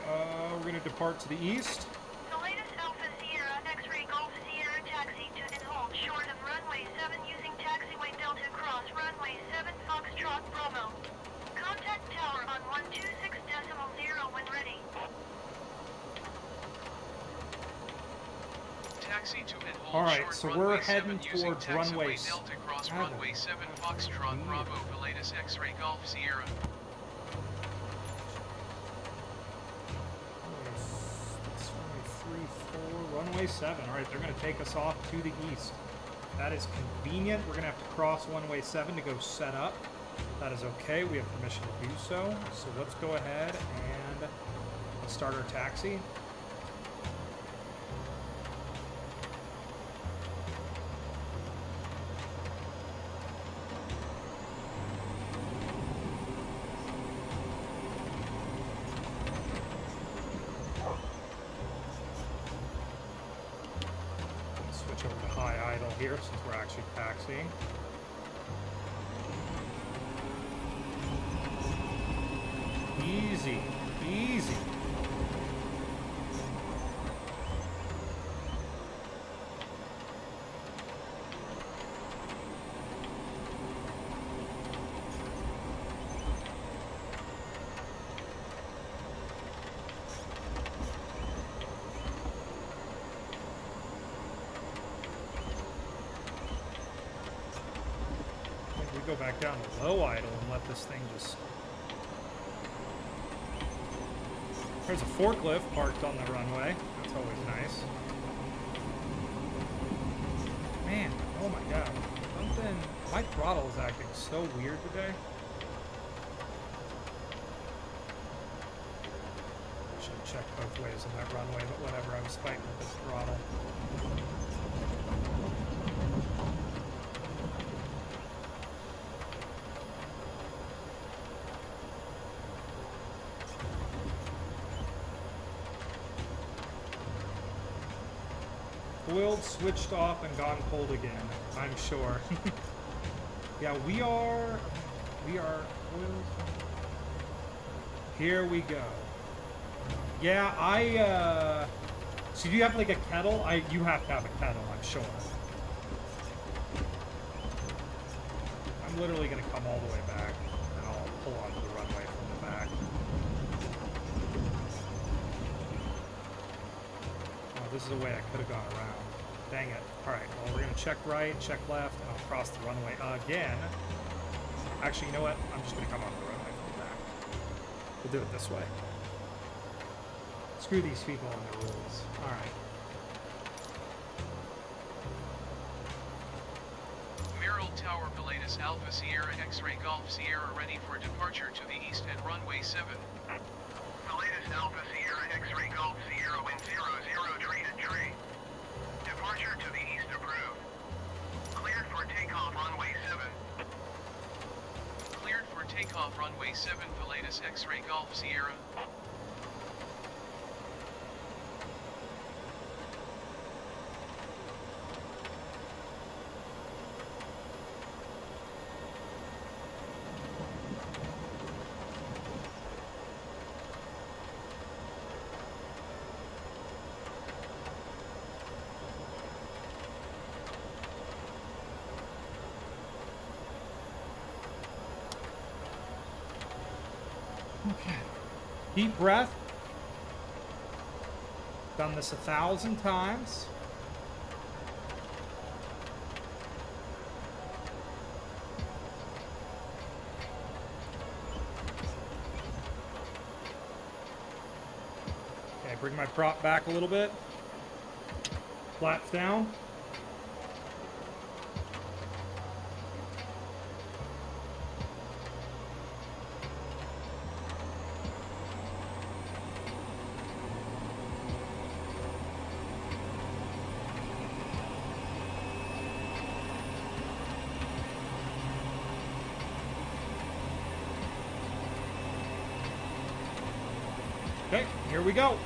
we're going to depart to the east. The latest Alpha Sierra X-ray Golf Sierra taxi to and hold short of runway 7 using taxiway Delta cross runway 7 Foxtrot Bravo. Contact tower on 126.0 when ready. Taxi to and hold Alright, short so runway we're 7 heading using towards taxiway runway Delta cross 7. runway 7 Foxtrot Bravo, the latest X-ray Golf Sierra. Runway 7. Alright, they're going to take us off to the east. That is convenient. We're going to have to cross runway 7 to go set up. That is okay. We have permission to do so. So let's go ahead and let's start our taxi. Switch over to high idle here since we're actually taxiing. Easy, easy. go back down to low idle and let this thing just... There's a forklift parked on the runway. That's always nice. Man, oh my god. Something... My throttle is acting so weird today. Should have checked both ways on that runway, but whatever, I was fighting with this throttle. Oiled, switched off, and gone cold again, I'm sure. Yeah, we are oiled. Here we go. Yeah, so do you have like a kettle? You have to have a kettle, I'm sure. I'm literally gonna come all the way back, and I'll pull onto the runway from the back. Oh, this is a way I could have gone around. Dang it. Alright, well, we're gonna check right, check left, and I'll cross the runway again. Actually, you know what? I'm just gonna come onto the runway from the back. We'll do it this way. Screw these people and their rules. Alright. Merrill Tower, Pilatus Alpha Sierra X-Ray Golf Sierra ready for departure to the east at runway 7. Pilatus Alpha Sierra X-Ray Golf Sierra wind 00 treated tree. Departure to the east approved. Cleared for takeoff runway 7. Cleared for takeoff runway 7, Pilatus X-Ray Golf Sierra. Okay. Deep breath. Done this 1,000 times. Okay, bring my prop back a little bit. Flaps down. Okay, here we go.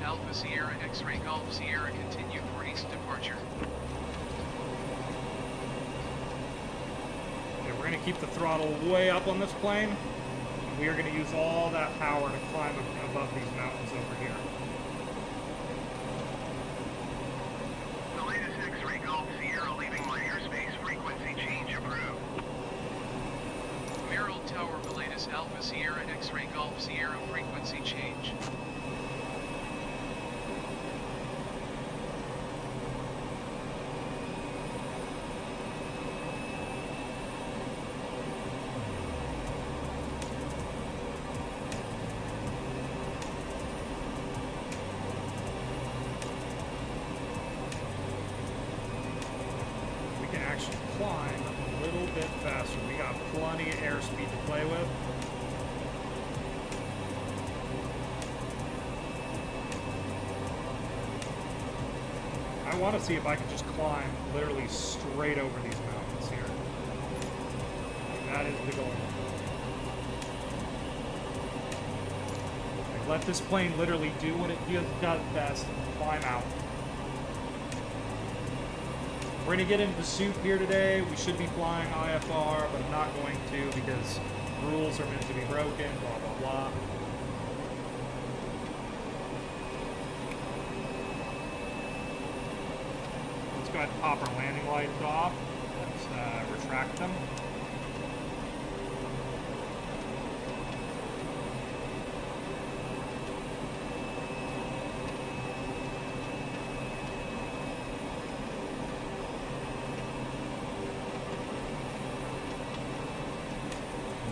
Alpha Sierra X-Ray Golf Sierra continue for east departure. Okay, we're going to keep the throttle way up on this plane. We are going to use all that power to climb above these mountains over here. The latest X-Ray Golf Sierra leaving my airspace, frequency change approved. Merrill Tower, Pilatus Alpha Sierra X-Ray Golf Sierra frequency change. climb a little bit faster. We got plenty of airspeed to play with. I want to see if I can just climb literally straight over these mountains here. That is the goal. Like, let this plane literally do what it does best and climb out. We're going to get into soup here today. We should be flying IFR, but I'm not going to because rules are meant to be broken, blah, blah, blah. Let's go ahead and pop our landing lights off. Let's retract them.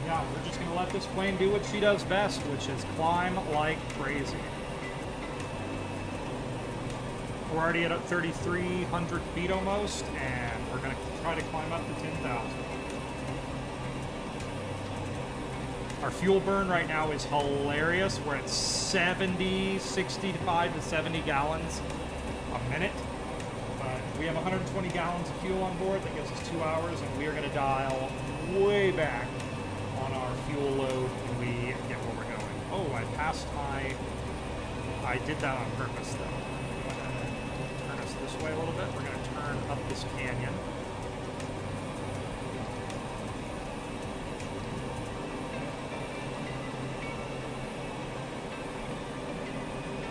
Yeah, we're just going to let this plane do what she does best, which is climb like crazy. We're already at 3,300 feet almost, and we're going to try to climb up to 10,000. Our fuel burn right now is hilarious. We're at 65 to 70 gallons a minute. We have 120 gallons of fuel on board. That gives us 2 hours, and we are going to dial way back on our fuel load when we get where we're going. Oh, I passed my... I did that on purpose, though. Go ahead and turn us this way a little bit. We're going to turn up this canyon.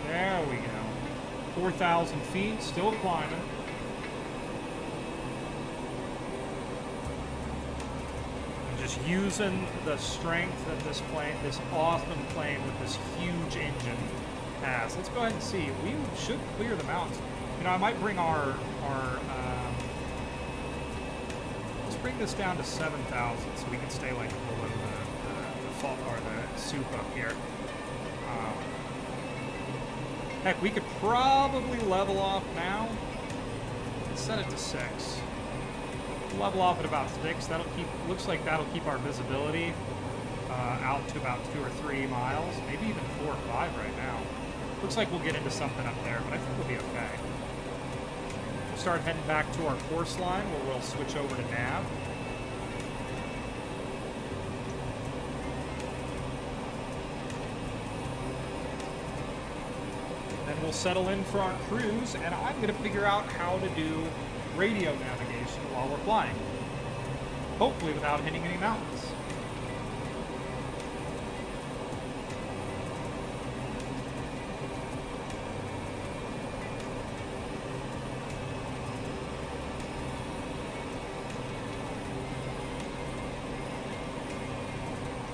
There we go. 4,000 feet, still climbing. Just using the strength that this plane, this awesome plane with this huge engine has. Let's go ahead and see. We should clear the mountains. You know, I might bring our let's bring this down to 7,000 so we can stay like below the soup up here. Heck, we could probably level off now. Let's set it to 6. Level off at about 6. That'll keep. Looks like that'll keep our visibility out to about 2 or 3 miles, maybe even 4 or 5 right now. Looks like we'll get into something up there, but I think we'll be okay. We'll start heading back to our course line where we'll switch over to nav. Then we'll settle in for our cruise, and I'm going to figure out how to do radio navigation while we're flying. Hopefully without hitting any mountains.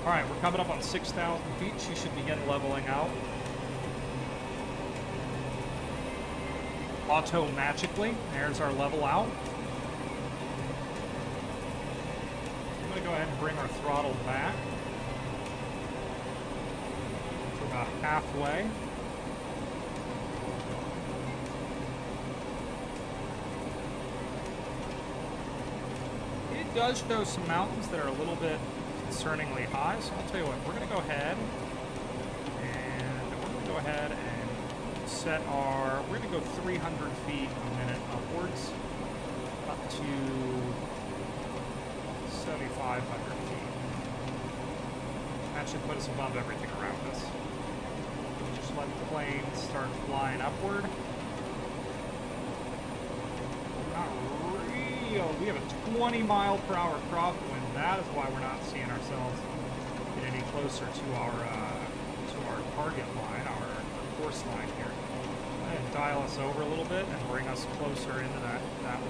Alright, we're coming up on 6,000 feet. She should begin leveling out. Auto-magically. There's our level out. I'm going to go ahead and bring our throttle back to about halfway. It does show some mountains that are a little bit concerningly high, so I'll tell you what, we're going to go ahead and set our, we're going to go 300 feet a minute upwards up to 7,500 feet. That should put us above everything around us. Just let the plane start flying upward. Not real. We have a 20 mile per hour crosswind. That is why we're not seeing ourselves get any closer to our target line, our course line here. And dial us over a little bit and bring us closer into that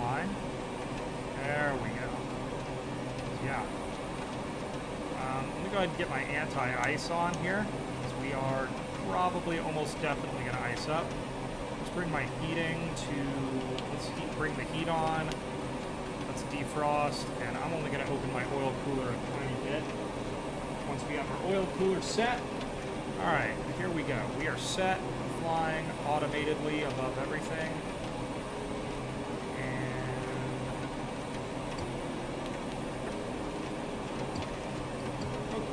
line. There we go. Yeah. Let me go ahead and get my anti-ice on here, because we are probably almost definitely going to ice up. Let's bring my heating to, bring the heat on. Let's defrost, and I'm only going to open my oil cooler a tiny bit. Once we have our oil cooler set, all right, here we go. We are set. Flying automatedly above everything, and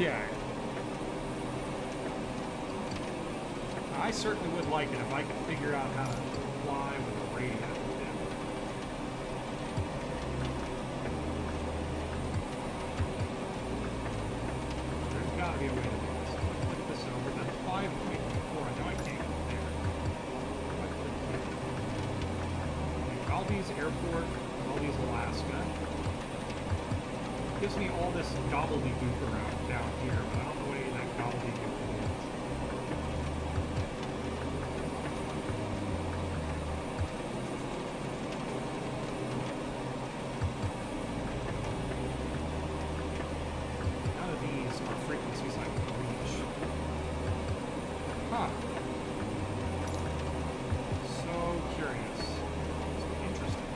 Yeah. I certainly would like it if I could figure out how to fly with a radio. There's gotta be a way to do this. Flip this over. That's 5.4. I know I can't go there. Valdez Airport, Valdez, Alaska. Gives me all this gobbledygook around down here, but I don't know what any of that gobbledygook is. None of these are frequencies I can reach. Huh. So curious. So interesting.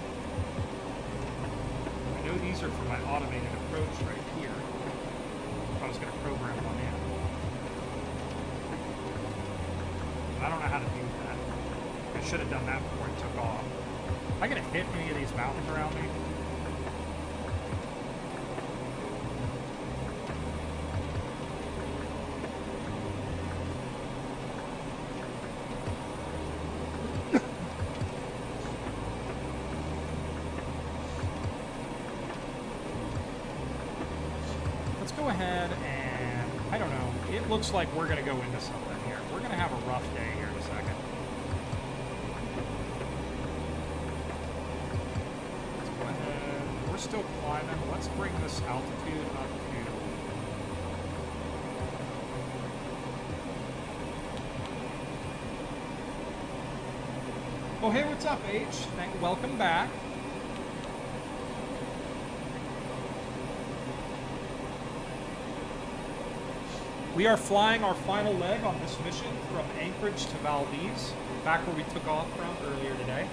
I know these are for my automated approach right here. If I was going to program one in. But I don't know how to do that. I should have done that before it took off. Am I going to hit any of these mountains around me? Let's go ahead and, I don't know, it looks like we're going to go into something here. We're going to have a rough day here in a second. Let's go ahead, we're still climbing. Let's bring this altitude up to... Oh, hey, what's up, H? Welcome back. We are flying our final leg on this mission from Anchorage to Valdez, back where we took off from earlier today.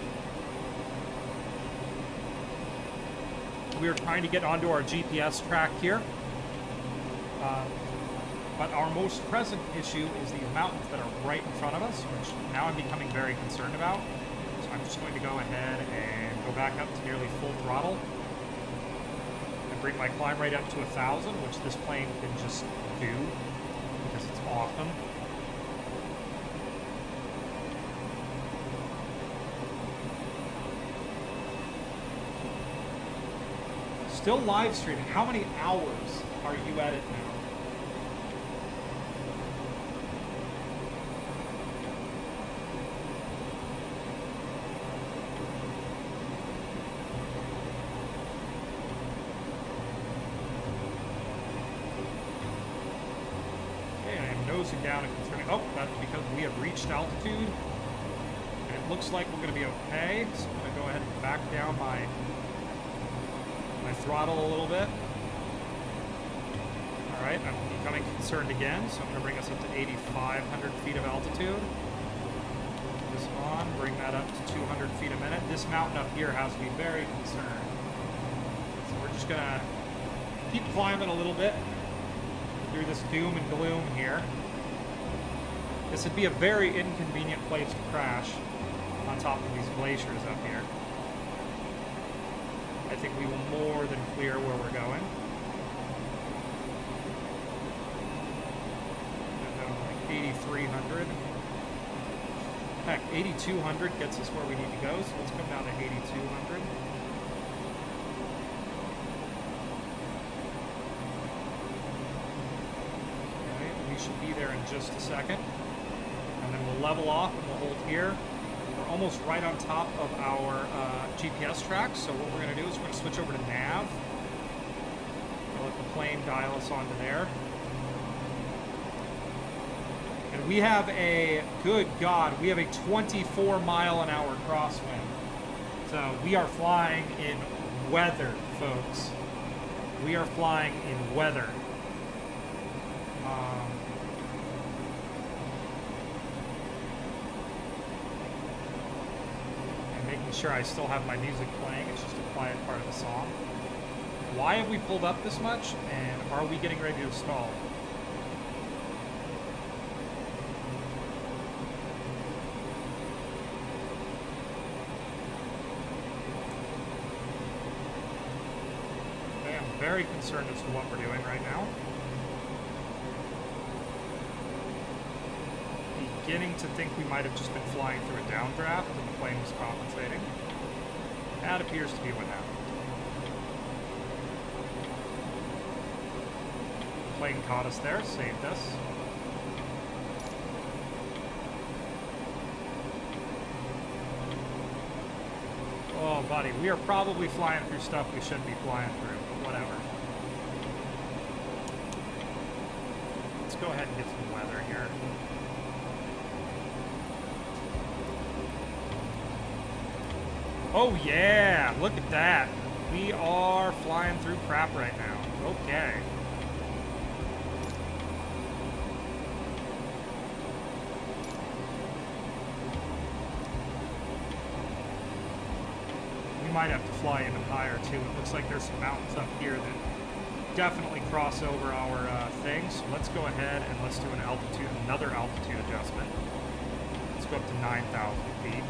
We are trying to get onto our GPS track here. But our most present issue is these mountains that are right in front of us, which now I'm becoming very concerned about. So I'm just going to go ahead and go back up to nearly full throttle and bring my climb rate up to 1,000, which this plane can just do. Because it's awesome. Still live streaming. How many hours are you at it now? Nosing down and concerning. Oh, that's because we have reached altitude. And it looks like we're going to be okay. So I'm going to go ahead and back down my throttle a little bit. Alright, I'm becoming concerned again. So I'm going to bring us up to 8,500 feet of altitude. Put this on, bring that up to 200 feet a minute. This mountain up here has me very concerned. So we're just going to keep climbing a little bit through this doom and gloom here. This would be a very inconvenient place to crash on top of these glaciers up here. I think we will more than clear where we're going. Like 8,300. Heck, 8,200 gets us where we need to go, so let's come down to 8,200. Should be there in just a second, and then we'll level off and we'll hold here. We're almost right on top of our GPS track, so what we're going to do is we're going to switch over to nav. We'll let the plane dial us onto there. And we have a, good God, we have a 24-mile-an-hour crosswind. So we are flying in weather, folks. We are flying in weather. Sure, I still have my music playing. It's just a quiet part of the song. Why have we pulled up this much, and are we getting ready to stall? I am very concerned as to what we're doing right now. beginning to think we might have just been flying through a downdraft and the plane was compensating. That appears to be what happened. Plane caught us there, saved us. Oh, buddy, we are probably flying through stuff we shouldn't be flying through, but whatever. Let's go ahead and get some weather here. Oh yeah, look at that. We are flying through crap right now. Okay. We might have to fly even higher too. It looks like there's some mountains up here that definitely cross over our things. So let's go ahead and let's do another altitude adjustment. Let's go up to 9,000 feet.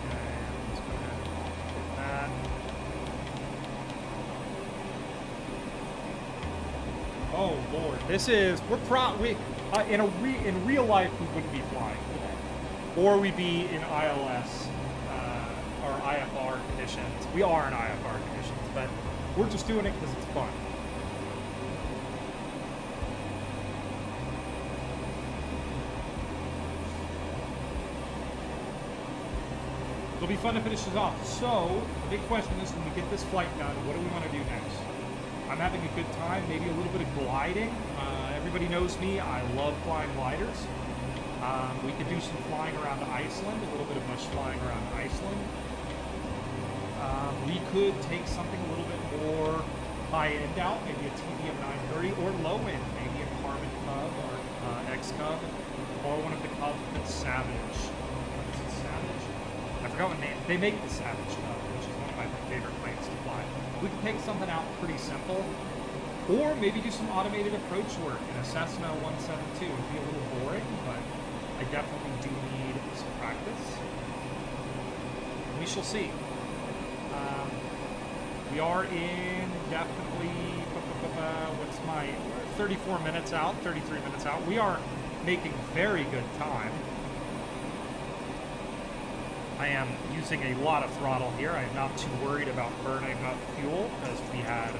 Okay, let's go ahead and get that. Oh Lord, this is in real life we wouldn't be flying today, or we'd be in ILS or IFR conditions. We are in IFR conditions, but we're just doing it because it's fun. It'll be fun to finish this off. So, the big question is, when we get this flight done, what do we want to do next? I'm having a good time, maybe a little bit of gliding. Everybody knows me, I love flying gliders. We could do some flying around Iceland, a little bit of much flying around Iceland. We could take something a little bit more high-end out, maybe a TBM 930, or low-end, maybe a Carbon Cub or X-Cub, or one of the Cubs that's Savage. Is it Savage? I forgot what name. They make the Savage Cub, which is one of my favorite planes to fly. We could take something out pretty simple, or maybe do some automated approach work in a Cessna 172. It'd be a little boring, but I definitely do need some practice. We shall see. We are in definitely, what's my, 34 minutes out, 33 minutes out. We are making very good time. I am using a lot of throttle here. I am not too worried about burning up fuel, as we had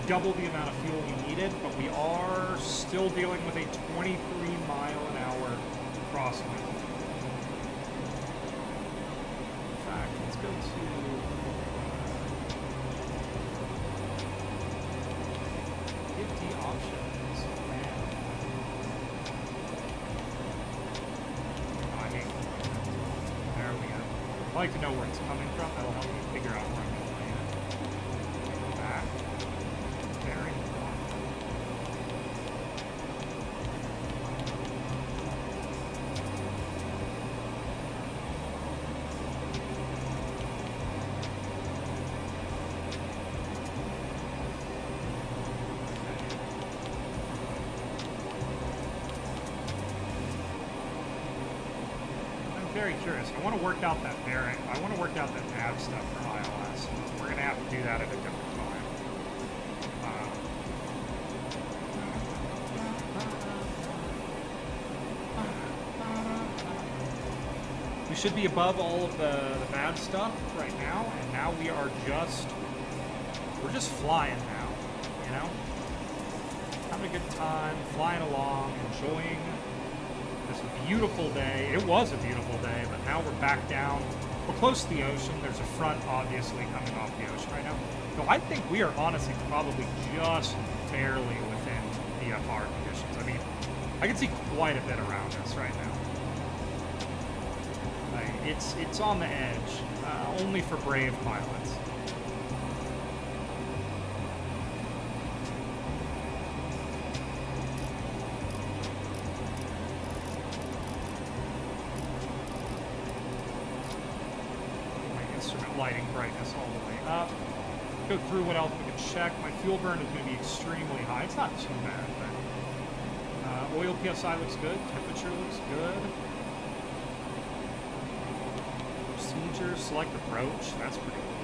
double the amount of fuel we needed, but we are still dealing with a 23-mile-an-hour crosswind. In fact, let's go to 50 options. Man. Oh, I hate it. There we go. I like to know where it's coming from. That'll help me figure out where I'm going to land. Go back. Very cool. Very curious. I want to work out that bearing. I want to work out that nav stuff for ILS. We're going to have to do that at a different time. We should be above all of the bad stuff right now, and now we're just flying now, you know? Having a good time, flying along, enjoying this beautiful day. It was a beautiful day, but now we're back down. We're close to the ocean. There's a front, obviously, coming off the ocean right now. So I think we are honestly probably just barely within VFR conditions. I mean, I can see quite a bit around us right now. Like, it's on the edge, only for brave pilots. Lighting brightness all the way up. Go through what else we can check. My fuel burn is going to be extremely high. It's not too bad, but oil PSI looks good. Temperature looks good. Procedures, select approach. That's pretty cool.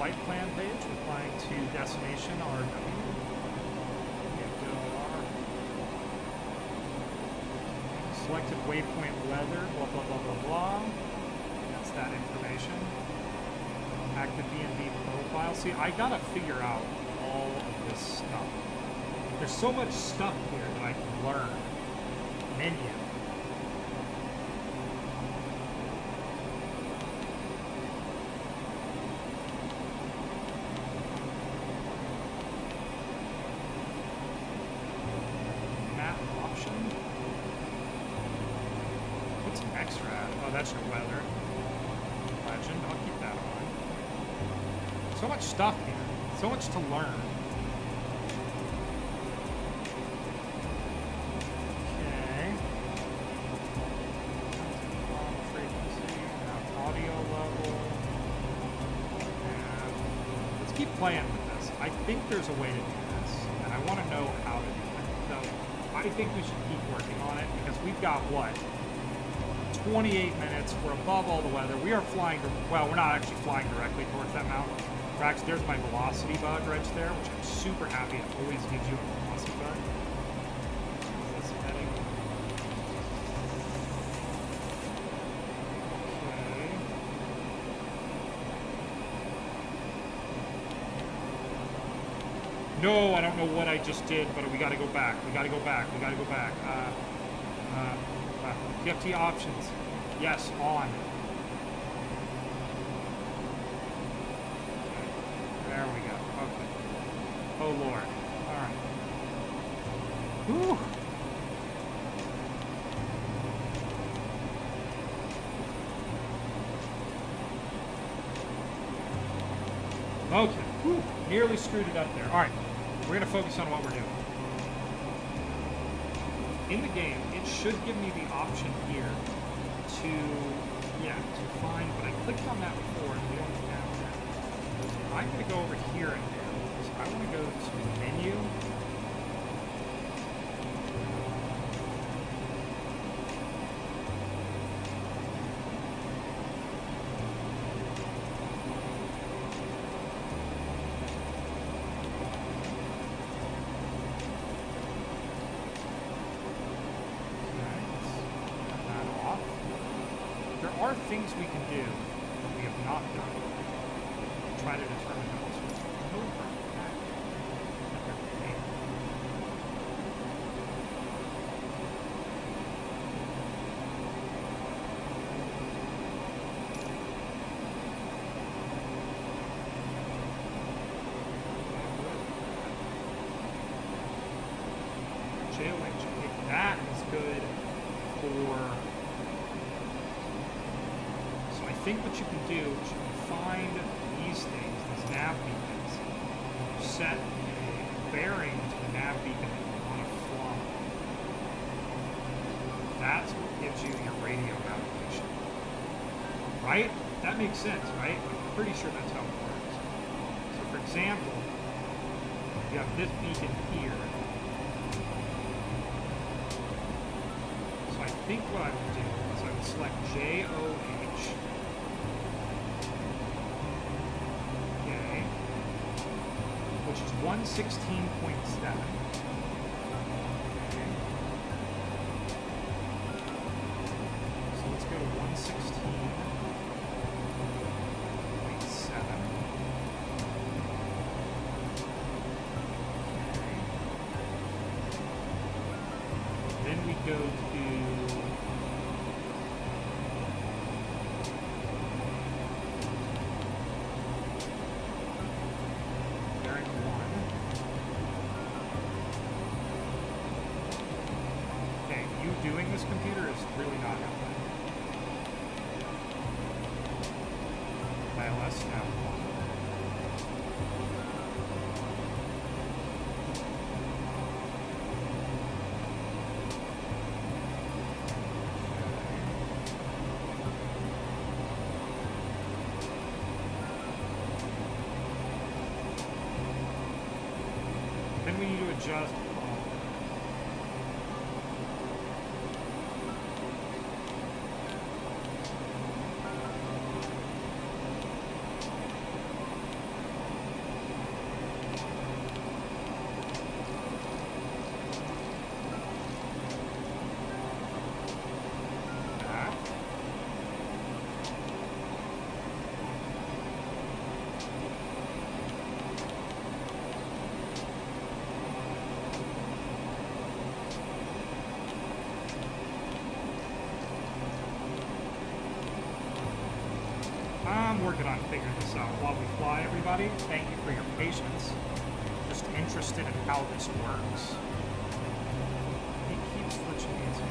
flight plan page. We're flying to destination RW. Selected waypoint weather, blah, blah, blah, blah, blah. That's that information. Active B&B profile. See, I gotta figure out all of this stuff. There's so much stuff here that I can learn. Menu. Map option. What's an extra add? Oh, that's your weather. Legend. I'll keep that on. So much stuff here. So much to learn. Okay. Frequency. Now audio level. And let's keep playing with this. I think there's a way to do this, and I want to know how to do it. So I think we should keep working on it because we've got what? 28 minutes. We're above all the weather. We are flying, well, we're not actually flying directly towards that mountain. Tracks, there's my velocity bug right there, which I'm super happy. It always gives you a velocity bug. Where's this heading? Okay. No, I don't know what I just did, but we gotta go back. We gotta go back. We gotta go back. PFT options. Yes, on. There we go. Okay. Oh, Lord. All right. Whew. Okay. Whew. Nearly screwed it up there. All right. We're going to focus on what we're doing. In the game, it should give me the option here to find, but I clicked on that before and we don't have that. I'm going to go over here and do. I want to go to menu. Things we can do that we have not done to try to determine how this works. JOH, that is good for. I think what you can do is you can find these things, these nav beacons, set a bearing to the nav beacon that you want to fly. That's what gives you your radio navigation. Right? That makes sense, right? I'm pretty sure that's how it works. So for example, you have this beacon here. So I think what I would do is I would select JOH. Which is 116.7. So let's go to 116.7. Then we go to doing this computer is really not helping. ILS now 1. Then we need to adjust. I'm working on figuring this out while we fly, everybody. Thank you for your patience. Just interested in how this works. He keeps switching into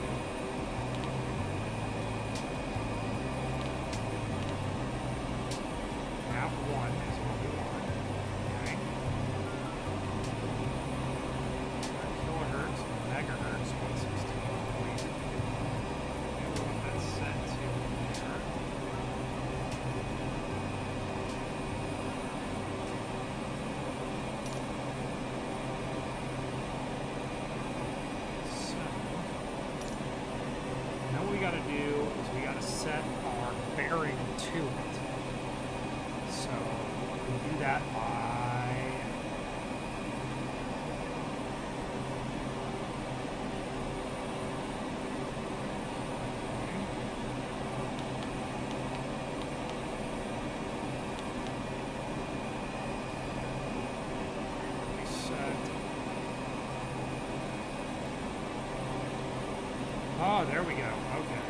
nav 1 is what we want. Okay. Kilohertz, megahertz, 116. And we'll get that set to here. So, now what we gotta do is we gotta set our bearing to it. So we do that by reset. Oh, there we go. Okay.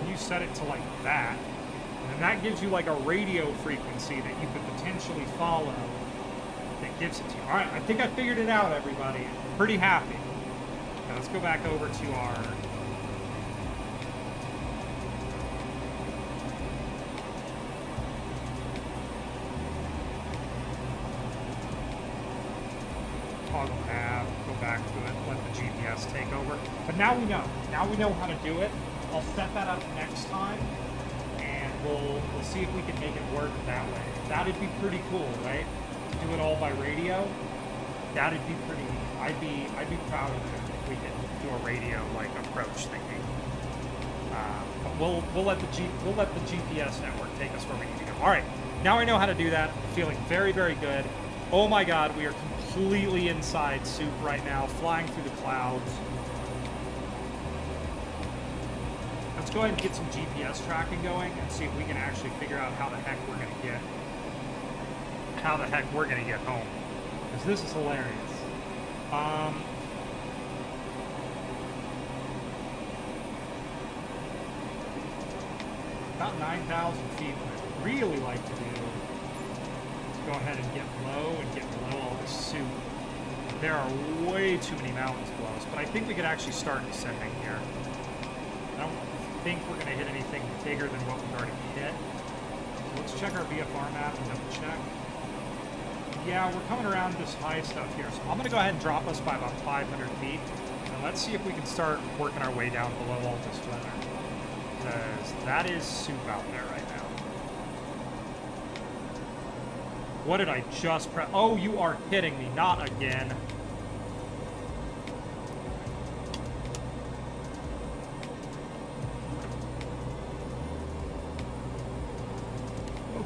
You set it to like that, and then that gives you like a radio frequency that you could potentially follow that gives it to you. All right, I think I figured it out, everybody. I'm pretty happy. Now let's go back over to our toggle nav, go back to it, let the GPS take over. But now we know. Now we know how to do it. I'll set that up next time, and we'll see if we can make it work that way. That'd be pretty cool, right? To do it all by radio. That'd be pretty. I'd be proud of it if we could do a radio like approach thinking. But we'll let the GPS network take us where we need to go. All right, now I know how to do that. Feeling very, very good. Oh my God, we are completely inside soup right now, flying through the clouds. Let's go ahead and get some GPS tracking going and see if we can actually figure out how the heck we're gonna get home. Because this is hilarious. About 9,000 feet. What I'd really like to do is go ahead and get low and get below all this soup. There are way too many mountains below us, but I think we could actually start descending here. I don't think we're going to hit anything bigger than what we've already hit. So let's check our VFR map and double check. Yeah, we're coming around this high stuff here, so I'm going to go ahead and drop us by about 500 feet, and let's see if we can start working our way down below all this weather. Because that is soup out there right now. What did I just press? Oh, you are kidding me. Not again.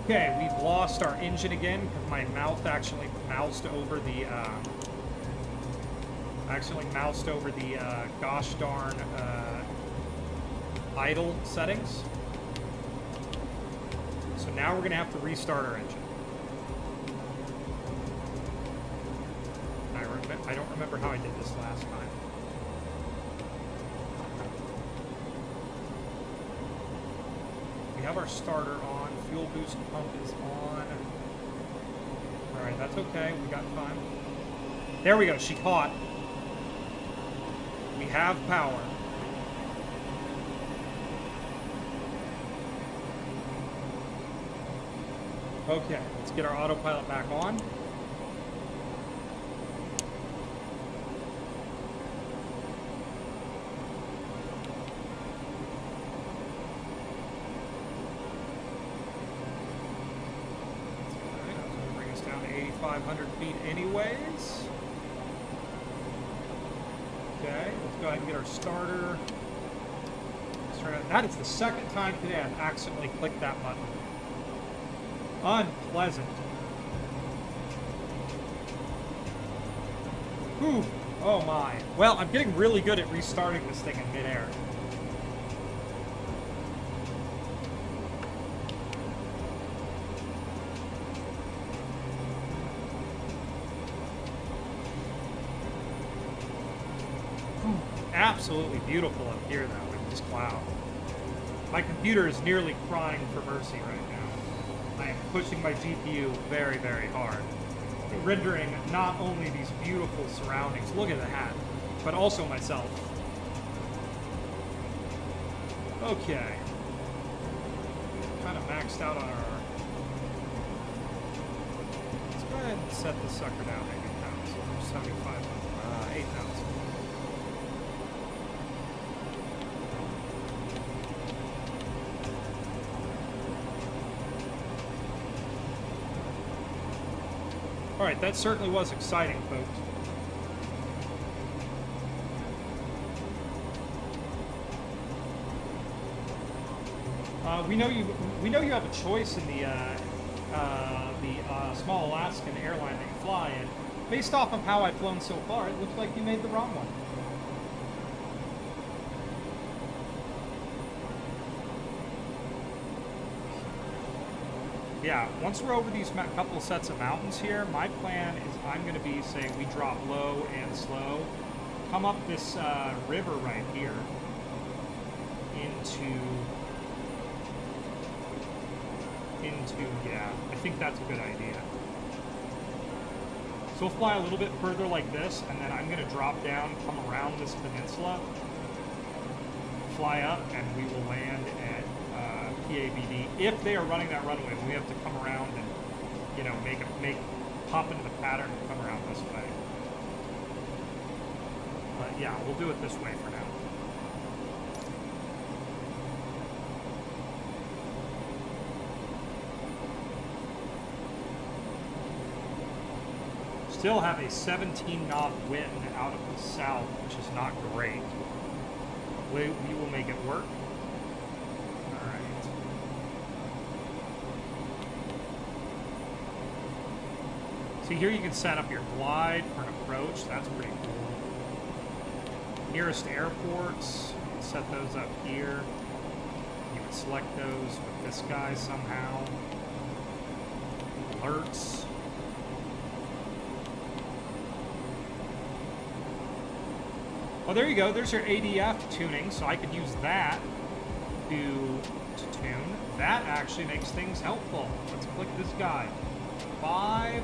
Okay, we've lost our engine again because my mouth actually moused over the gosh darn idle settings. So now we're gonna have to restart our engine. I don't remember how I did this last time. We have our starter on. Fuel boost pump is on. Alright, that's okay. We got time. There we go. She caught. We have power. Okay, let's get our autopilot back on. That's going to bring us down to 8,500 feet anyways. Okay, let's go ahead and get our starter. That is the second time today I've accidentally clicked that button. Unpleasant. Whew. Oh my. Well, I'm getting really good at restarting this thing in midair. absolutely beautiful up here, though, in this cloud. My computer is nearly crying for mercy right now. I am pushing my GPU very, very hard, rendering not only these beautiful surroundings, look at that, but also myself. Okay. Kind of maxed out on our... Let's go ahead and set this sucker down to 8,000. 8,000. Alright, that certainly was exciting, folks. We know you have a choice in the small Alaskan airline that you fly in. Based off of how I've flown so far, it looks like you made the wrong one. Yeah, once we're over these couple sets of mountains here, my plan is I'm going to be saying we drop low and slow, come up this river right here into, yeah, I think that's a good idea. So we'll fly a little bit further like this, and then I'm going to drop down, come around this peninsula, fly up, and we will land at PAVD. If they are running that runway, we have to come around and, you know, pop into the pattern and come around this way. But yeah, we'll do it this way for now. Still have a 17 knot wind out of the south, which is not great. We will make it work. Alright. See, here you can set up your glide for an approach. That's pretty cool. Nearest airports, you can set those up here. You would select those with this guy somehow. Alerts. Well, there you go. There's your ADF tuning, so I could use that to tune. That actually makes things helpful. Let's click this guy. 5.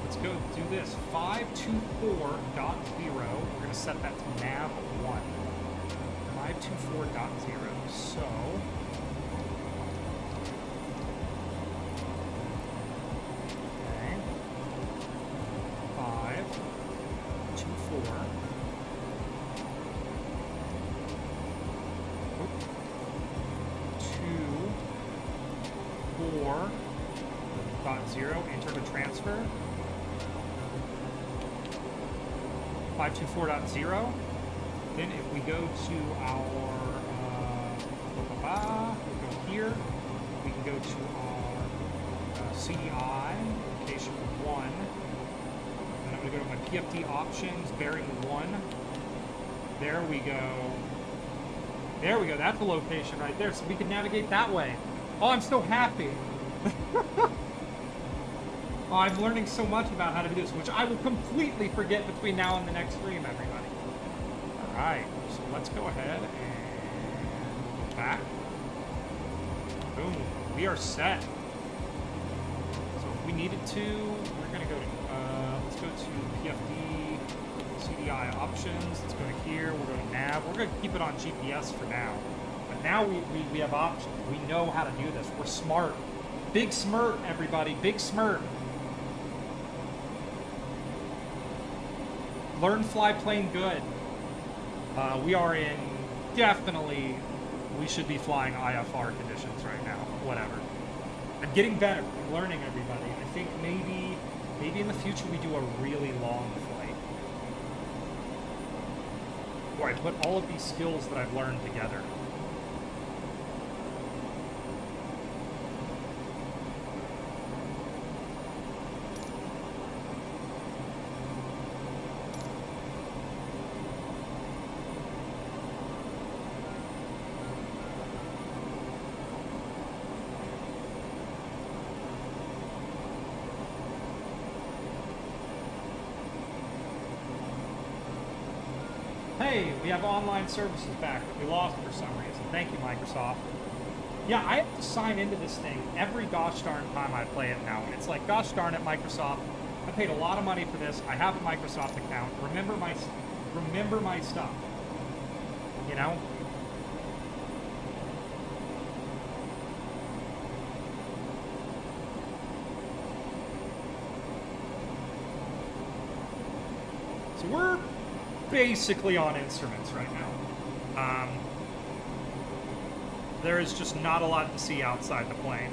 Let's go do this. 524.0. We're going to set that to nav 1. 524.0. So... enter to transfer. 524.0. Then if we go to our we go here, we can go to our CDI, location 1. Then I'm going to go to my PFD options, bearing 1. There we go. There we go. That's the location right there. So we can navigate that way. Oh, I'm so happy. Oh, I'm learning so much about how to do this, which I will completely forget between now and the next stream, everybody. Alright, so let's go ahead and go back. Boom. We are set. So if we needed to, we're going to go to, let's go to PFD, CDI options. Let's go to here. We'll go to nav. We're going to keep it on GPS for now. But now we have options. We know how to do this. We're smart. Big smirk, everybody. Big smirk. Learn fly plane good. We are in definitely, we should be flying IFR conditions right now. Whatever. I'm getting better. I'm learning, everybody. I think maybe in the future we do a really long flight. Where I put all of these skills that I've learned together. Hey, we have online services back that we lost for some reason. Thank you, Microsoft. Yeah, I have to sign into this thing every gosh darn time I play it now. And it's like, gosh darn it, Microsoft. I paid a lot of money for this. I have a Microsoft account. Remember my stuff. You know? So we're basically on instruments right now. There is just not a lot to see outside the plane.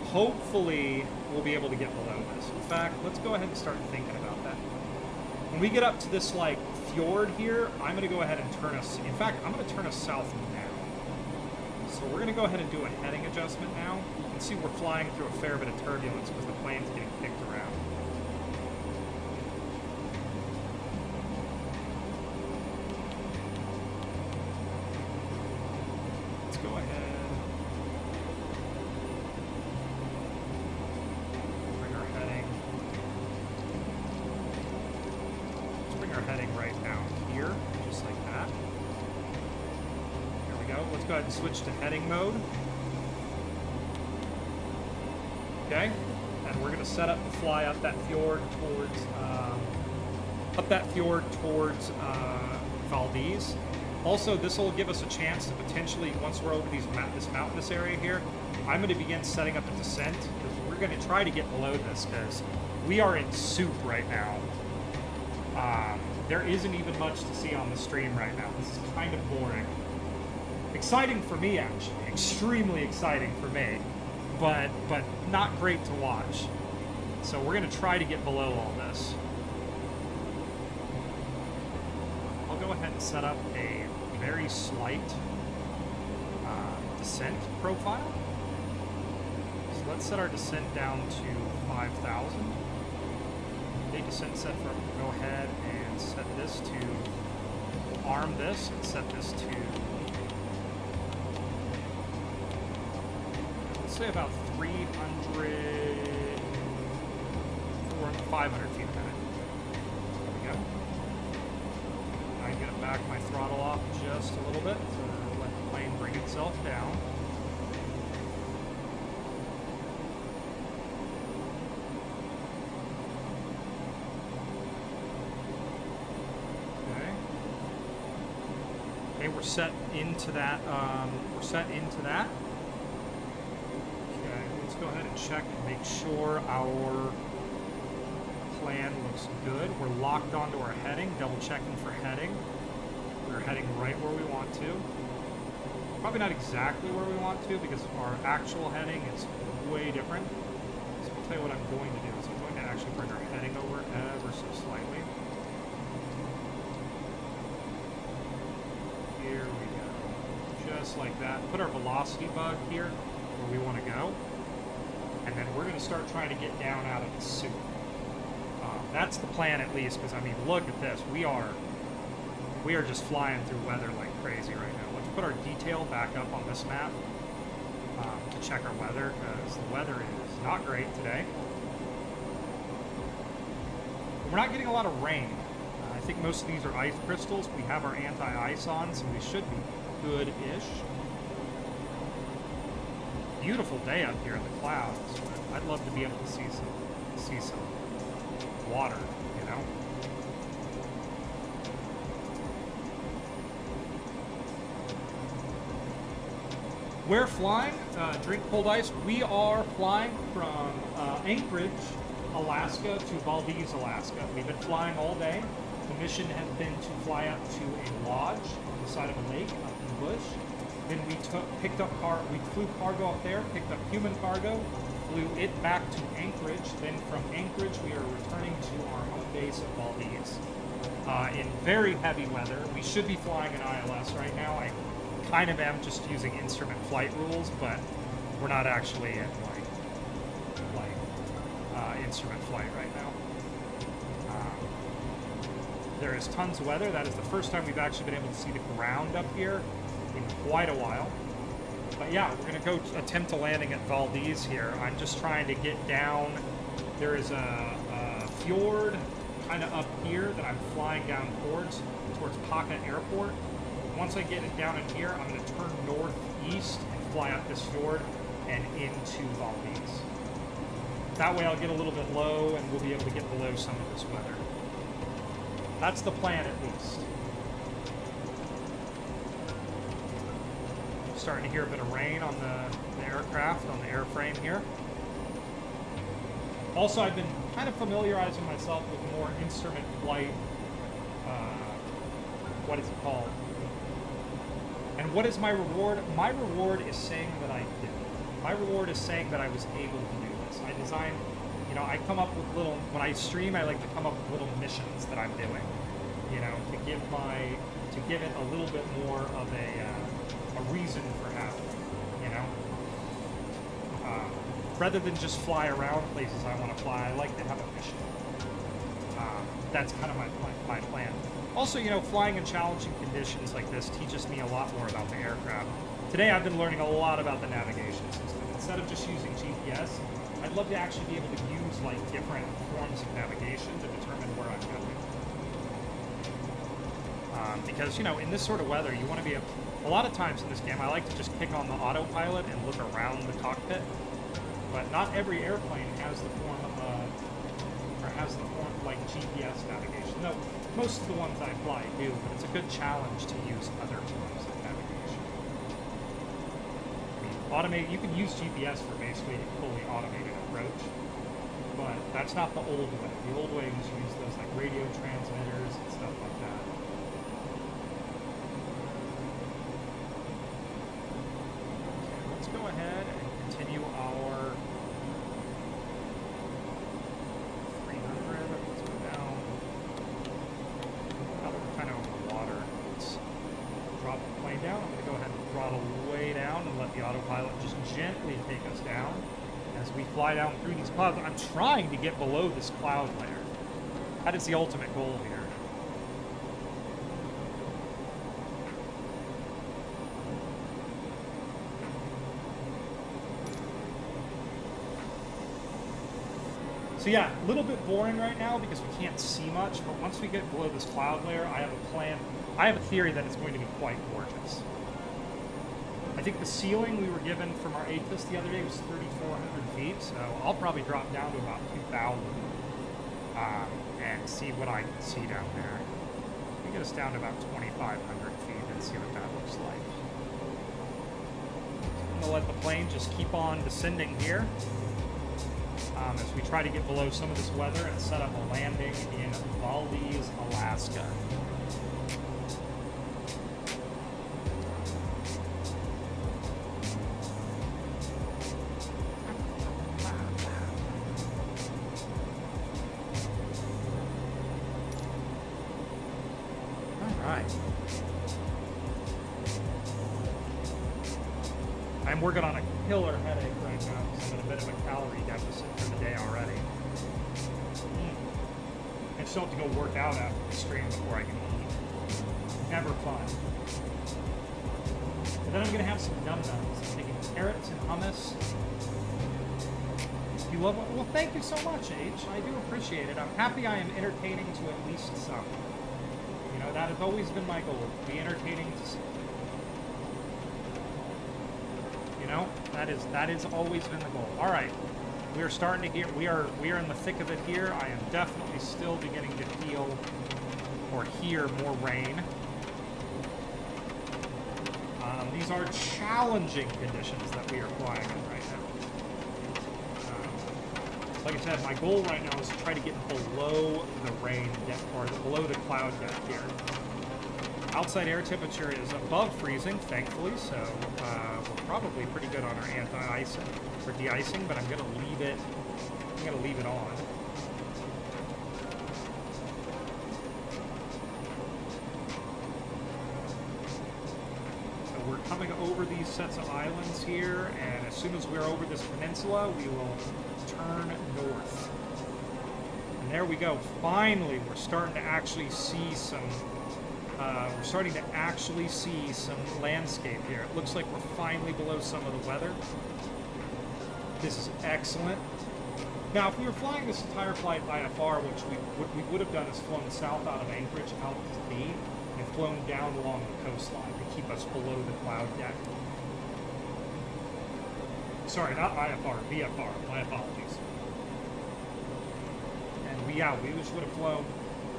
Hopefully, we'll be able to get below this. In fact, let's go ahead and start thinking about that. When we get up to this, like, fjord here, I'm going to go ahead and turn us... In fact, I'm going to turn us south now. So we're going to go ahead and do a heading adjustment now. You can see we're flying through a fair bit of turbulence because the plane's getting kicked around. Go ahead. Bring our heading. Let's bring our heading right down here, just like that. There we go. Let's go ahead and switch to heading mode. Okay. And we're going to set up to fly up that fjord towards Valdez. Also, this will give us a chance to potentially, once we're over this mountainous area here, I'm going to begin setting up a descent, because we're going to try to get below this, because we are in soup right now. There isn't even much to see on the stream right now. This is kind of boring. Exciting for me, actually. Extremely exciting for me. But not great to watch. So we're going to try to get below all this. I'll go ahead and set up a very slight descent profile. So let's set our descent down to 5,000. A descent set for, go ahead and set this to, arm this and set this to, let's say about 500 feet a minute. There we go. I'm going to back my throttle off just a little bit to let the plane bring itself down. Okay, we're set into that. Okay, let's go ahead and check and make sure our plan looks good. We're locked onto our heading, double checking for heading. We're heading right where we want to. Probably not exactly where we want to because our actual heading is way different. So I'll tell you what I'm going to do is I'm going to actually bring our heading over ever so slightly. Here we go. Just like that. Put our velocity bug here where we want to go. And then we're going to start trying to get down out of the soup. That's the plan at least, because I mean, look at this. We are just flying through weather like crazy right now. Let's put our detail back up on this map to check our weather, because the weather is not great today. We're not getting a lot of rain. I think most of these are ice crystals. We have our anti-ice on, so we should be good-ish. Beautiful day up here in the clouds. I'd love to be able to see some water, you know? We're flying, drink cold ice. We are flying from Anchorage, Alaska to Valdez, Alaska. We've been flying all day. The mission has been to fly up to a lodge on the side of a lake up in the bush. Then we we flew cargo up there, picked up human cargo, flew it back to Anchorage. Then from Anchorage, we are returning to our home base at Valdez. In very heavy weather. We should be flying an ILS right now. I kind of am just using instrument flight rules, but we're not actually in instrument flight right now. There is tons of weather. That is the first time we've actually been able to see the ground up here in quite a while. But yeah, we're going to go attempt a landing at Valdez here. I'm just trying to get down. There is a fjord kind of up here that I'm flying down towards Paka Airport. Once I get it down in here, I'm going to turn northeast and fly up this fjord and into Valdez. That way I'll get a little bit low and we'll be able to get below some of this weather. That's the plan at least. Starting to hear a bit of rain on the aircraft, on the airframe here. Also, I've been kind of familiarizing myself with more instrument flight. What is it called? And what is my reward? My reward is saying that I did it. My reward is saying that I was able to do this. I design, you know, I come up with little, when I stream, I like to come up with little missions that I'm doing, you know, to give it a little bit more of a reason for having, you know. Rather than just fly around places I want to fly, I like to have a mission. That's kind of my plan. Also, you know, flying in challenging conditions like this teaches me a lot more about the aircraft. Today I've been learning a lot about the navigation system. Instead of just using GPS, I'd love to actually be able to use like different forms of navigation to determine where I'm going. Because, you know, in this sort of weather, you want to be a lot of times in this game, I like to just kick on the autopilot and look around the cockpit. But not every airplane has the form of, like GPS navigation. No, most of the ones I fly do, but it's a good challenge to use other forms of navigation. I mean, you can use GPS for basically a fully automated approach, but that's not the old way. The old way was to use those like radio transmitters and stuff like that. Okay, let's go ahead and continue our 300. Let's go down. Now that we're kind of over the water, let's drop the plane down. I'm going to go ahead and throttle way down and let the autopilot just gently take us down as we fly down through these clouds. I'm trying to get below this cloud layer. That is the ultimate goal here. So yeah, a little bit boring right now because we can't see much, but once we get below this cloud layer, I have a plan. I have a theory that it's going to be quite gorgeous. I think the ceiling we were given from our ATIS the other day was 3,400 feet, so I'll probably drop down to about 2,000 and see what I can see down there. Let me get us down to about 2,500 feet and see what that looks like. I'm gonna let the plane just keep on descending here. As we try to get below some of this weather and set up a landing in Valdez, Alaska. All right. I'm working on a killer headache right now because I'm in a bit of a calorie deficit for the day already. I still have to go work out after the stream before I can eat. Never fun. But then I'm going to have some num-nums. I'm taking carrots and hummus. You love it? Well, thank you so much, H. I do appreciate it. I'm happy I am entertaining to at least some. You know, that has always been my goal, to be entertaining to some. You know, that has always been the goal. All right, we are starting to hear. We are in the thick of it here. I am definitely still beginning to feel or hear more rain. These are challenging conditions that we are flying in right now. Like I said, my goal right now is to try to get below the rain depth, or below the cloud depth here. Outside air temperature is above freezing, thankfully, so we're probably pretty good on our anti-icing for de-icing, but I'm gonna leave it on. So we're coming over these sets of islands here, and as soon as we're over this peninsula, we will turn north. And there we go. Finally, we're starting to actually see some landscape here. It looks like we're finally below some of the weather. This is excellent. Now, if we were flying this entire flight IFR, which we would have done is flown south out of Anchorage out to sea and flown down along the coastline to keep us below the cloud deck. Sorry, not IFR, VFR. My apologies. And we just would have flown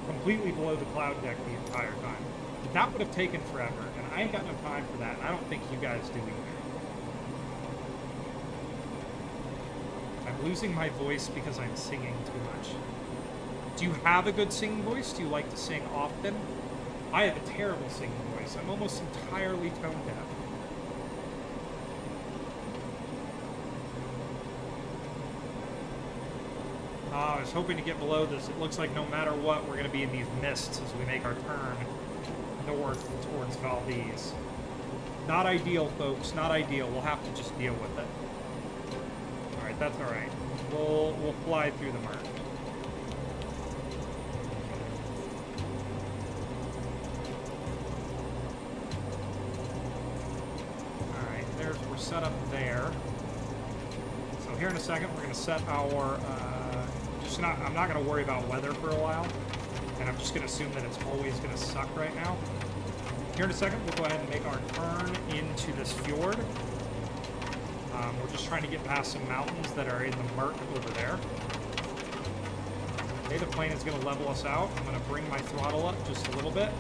completely below the cloud deck the entire time. But that would have taken forever, and I ain't got no time for that, and I don't think you guys do either. I'm losing my voice because I'm singing too much. Do you have a good singing voice? Do you like to sing often? I have a terrible singing voice. I'm almost entirely tone deaf. I was hoping to get below this. It looks like no matter what, we're going to be in these mists as we make our turn north towards Valdez. Not ideal, folks. Not ideal. We'll have to just deal with it. All right, that's all right. We'll fly through the murk. All right, we're set up there. So here in a second, we're going to set our. I'm not going to worry about weather for a while, and I'm just going to assume that it's always going to suck right now. Here in a second, we'll go ahead and make our turn into this fjord. We're just trying to get past some mountains that are in the murk over there. Okay, the plane is going to level us out. I'm going to bring my throttle up just a little bit.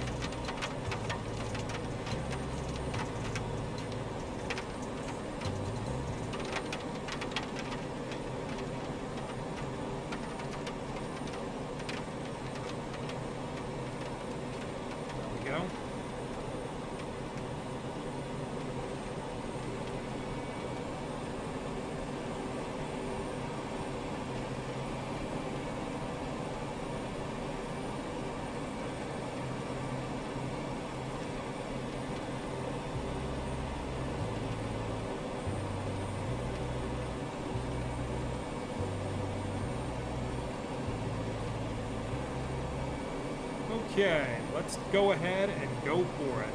Okay, let's go ahead and go for it.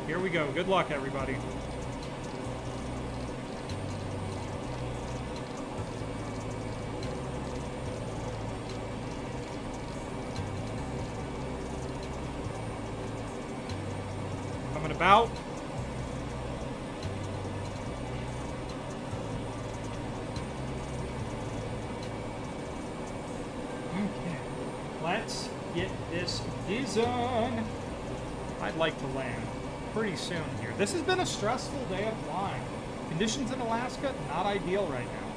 Here we go. Good luck, everybody. Coming about. Let's get this done. I'd like to land pretty soon here. This has been a stressful day of flying. Conditions in Alaska, not ideal right now.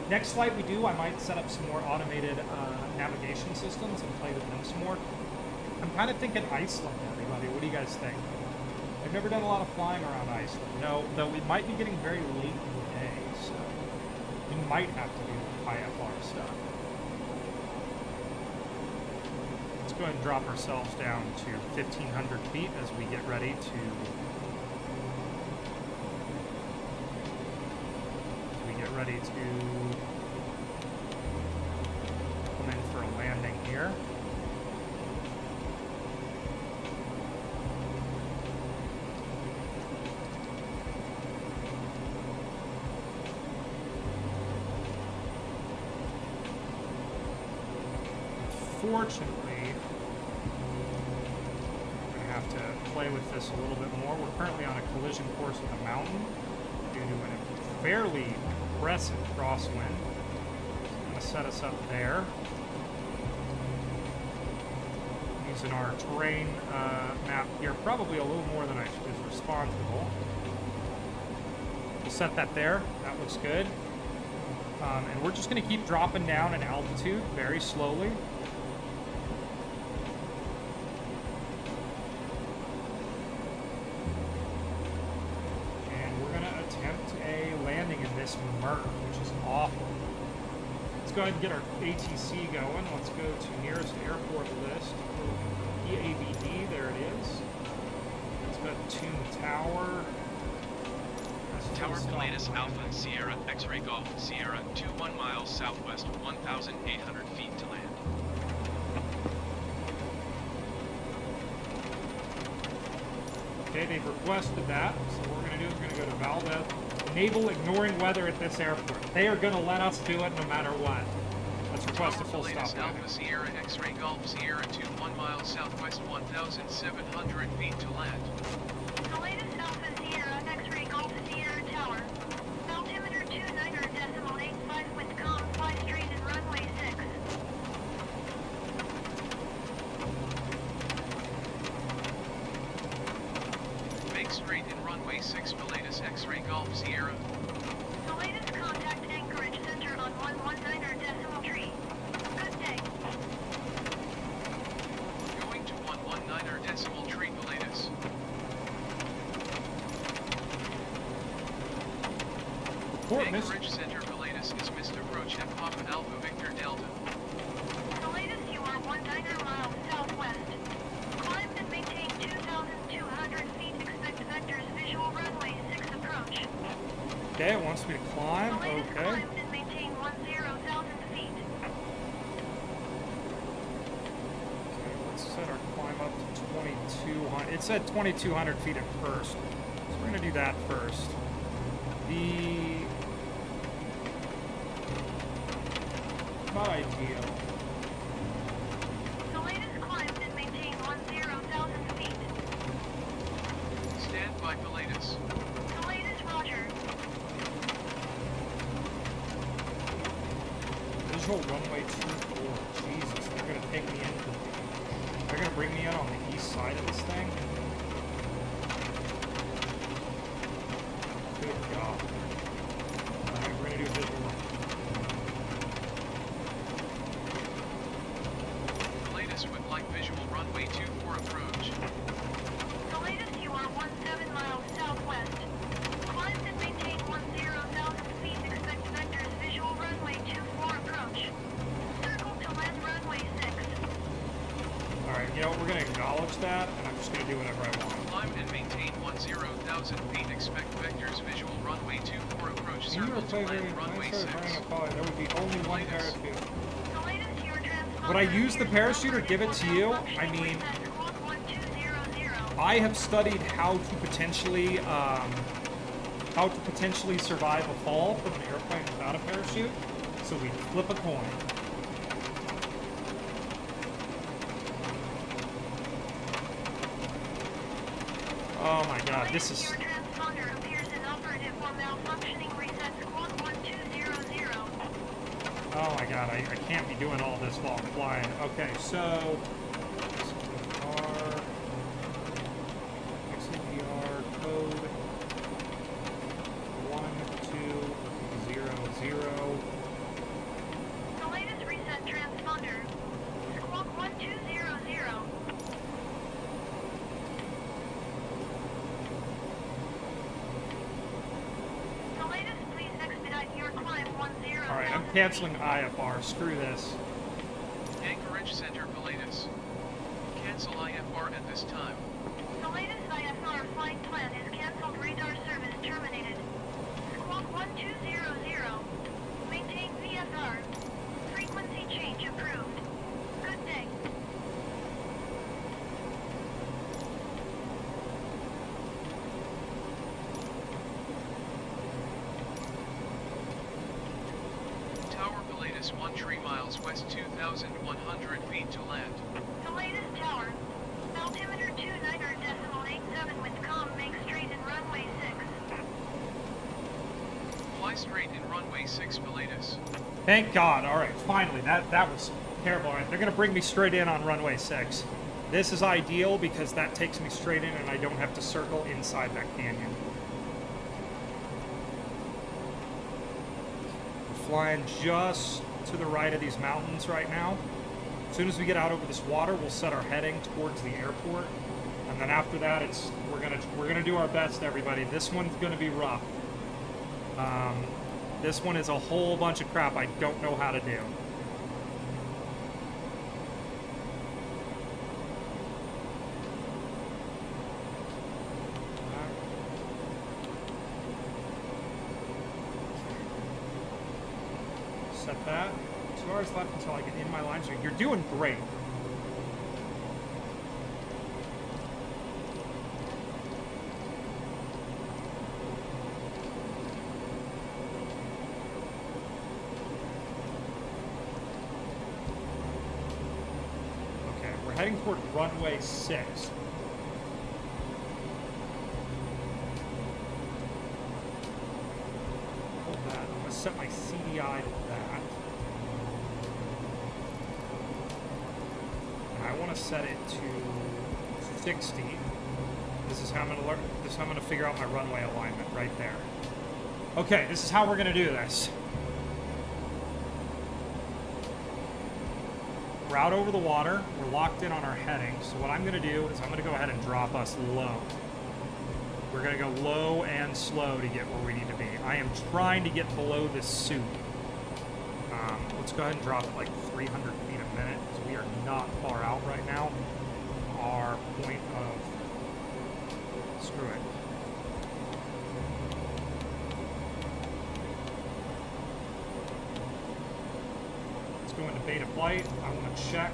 Next flight we do, I might set up some more automated navigation systems and play with them some more. I'm kind of thinking Iceland, everybody. What do you guys think? I've never done a lot of flying around Iceland. No, though we might be getting very late in the day, so we might have to do IFR stuff. Let's go ahead and drop ourselves down to 1,500 feet as we get ready to come in for a landing here. Unfortunately, I have to play with this a little bit more. We're currently on a collision course with a mountain due to a fairly aggressive crosswind. I'm going to set us up there. Using our terrain map here, probably a little more than I is responsible. We'll set that there. That looks good. And we're just going to keep dropping down in altitude very slowly. Murk, which is awful. Let's go ahead and get our ATC going. Let's go to nearest airport list. EABD, there it is. Let's go to Tomb Tower. Tower Pilatus Alpha Sierra X-Ray Golf Sierra 21 miles southwest, 1,800 feet to land. Okay, they've requested that, so what we're going to do is we're gonna go to Valdez. Enable ignoring weather at this airport. They are gonna let us do it no matter what. Let's request a full stop. Alpha Sierra X-Ray Golf Sierra 2 1 mile southwest 1,700 feet to land. The latest Alpha Sierra X-Ray Golf Sierra Tower. Altimeter 29.85 with calm, fly straight and runway 6. Make straight in runway 6 Pilatus X-Ray Golf Sierra. The latest contact Anchorage Center on 119.3. Good day. Going to 119.3 Pilatus. Report, miss. Anchorage Center Pilatus is missed approach at Papa Alpha Victor Delta. The latest you are 19 miles southwest. Climb and maintain 2,200 feet. Expect vectors visual runway 6 approach. Okay, it wants me to climb. The latest Okay. climb and maintain 10,000 feet. Okay, let's set our climb up to 2,200. It said 2,200 feet at first. So we're gonna do that first. Not ideal. The latest climb and maintain 10,000 feet. Stand by Pilatus. The latest Roger. Visual runway 24. Jesus, they're gonna take me in. They're gonna bring me in on the east side of this thing. Good God. Alright, we're gonna do visual runway. Pilatus with light visual runway 24 approach. The latest you are 17 miles southwest. Climb and maintain 10,000 feet. Expect vectors visual runway 24 approach. Circle to land runway 6. Alright, you know what? We're gonna acknowledge that, and I'm just gonna do whatever I want. Climb and maintain 10,000 feet. Expect vectors visual runway 24 approach. When you Circle to were land runway 6. there would be only one Latest. parachute. The latest you are transponder. Would I use the parachute or give it to you? I mean, I have studied how to potentially survive a fall from an airplane without a parachute. So we flip a coin. Oh my God, this is. Your transponder appears inoperative or malfunctioning. Reset squawk 1200. Oh my God, I can't be doing all this while I'm flying. Okay, so. XNVR code 1200. The latest reset transponder. Squawk 1200. The latest, please expedite your climb 10,000 Alright, I'm canceling IFR. Screw this. Anchorage Center Pilatus. Cancel IFR at this time. The latest IFR flight plan is canceled. Radar service terminated. Squawk 1200. Maintain VFR. Frequency change approved. Good day. Tower Pilatus 13 miles west 2,100 feet to land. The latest tower. Altimeter 29.87 with calm. Make straight and runway 6. Fly straight in runway 6 Pilatus. Thank God. Alright, finally. That was terrible. Alright, they're going to bring me straight in on runway 6. This is ideal because that takes me straight in and I don't have to circle inside that canyon. We're flying just to the right of these mountains right now. As soon as we get out over this water, we'll set our heading towards the airport. And then after that, we're gonna do our best, everybody. This one's gonna be rough. This one is a whole bunch of crap I don't know how to do. Set that. 2 hours left until I get in my line. So you're doing great. heading toward runway 6. Hold that. I'm going to set my CDI to that. And I want to set it to 60. This is how I'm going to learn. This is how I'm going to figure out my runway alignment right there. Okay, this is how we're going to do this. We're out over the water. We're locked in on our heading. So what I'm going to do is I'm going to go ahead and drop us low. We're going to go low and slow to get where we need to be. I am trying to get below this suit. Let's go ahead and drop it like 300 feet a minute because we are not far out right now. Our point of... Screw it. Let's go into beta flight. I want to check.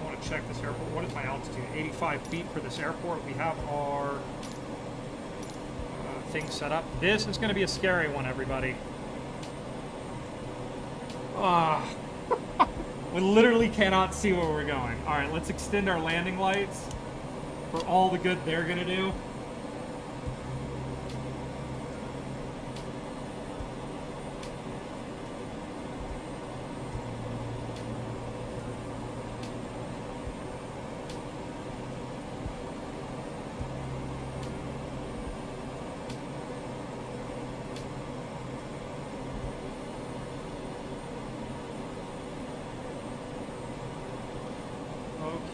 I want to check this airport. What is my altitude? 85 feet for this airport. We have our thing set up. This is going to be a scary one, everybody. We literally cannot see where we're going. All right, let's extend our landing lights for all the good they're going to do.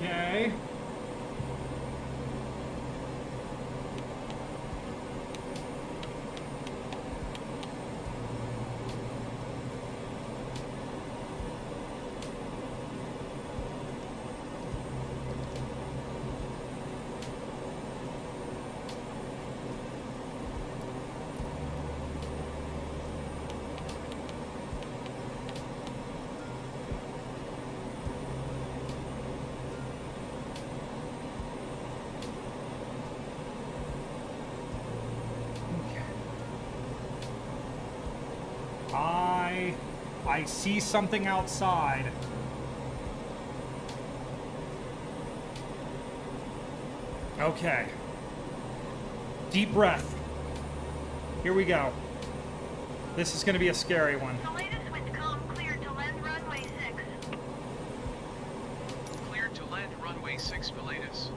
Okay. I see something outside. Okay. Deep breath. Here we go. This is going to be a scary one. The latest Windcom cleared to land runway 6. Cleared to land runway 6, Miletus.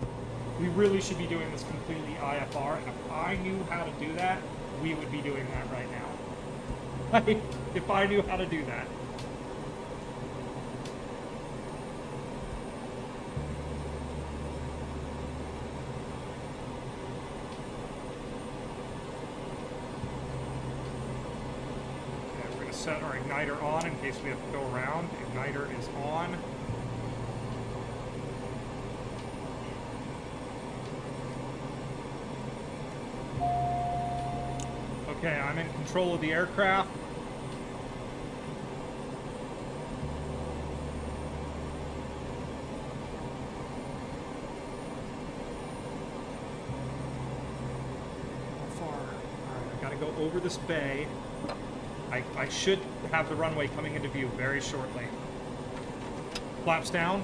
We really should be doing this completely IFR, and if I knew how to do that, we would be doing that right now. Like, if I knew how to do that. Okay, we're going to set our igniter on in case we have to go around. Igniter is on. Okay, I'm in control of the aircraft. How far? All right, I gotta go over this bay. I should have the runway coming into view very shortly. Flaps down.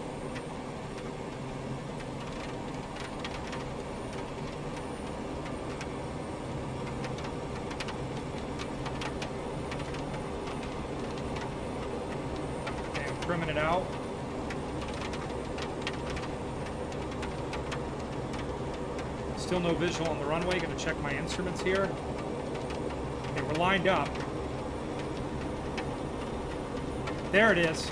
Trimming it out. Still no visual on the runway. Gonna check my instruments here. Okay, we're lined up. There it is.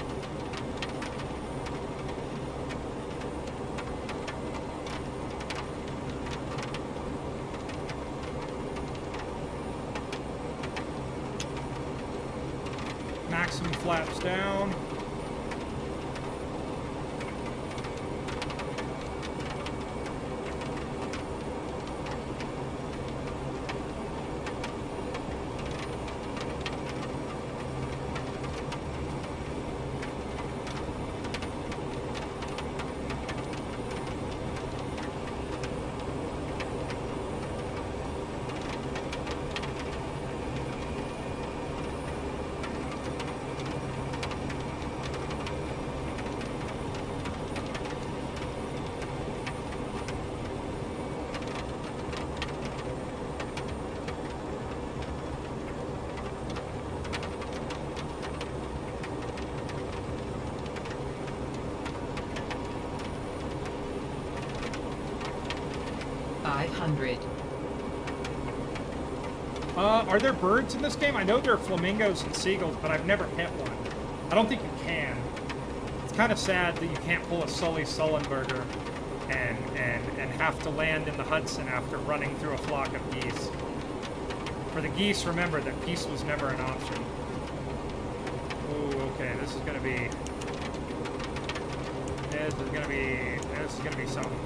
Maximum flaps down. 100. Are there birds in this game? I know there are flamingos and seagulls, but I've never hit one. I don't think you can. It's kind of sad that you can't pull a Sully Sullenberger and have to land in the Hudson after running through a flock of geese. For the geese, remember that peace was never an option. Ooh, okay, this is gonna be something.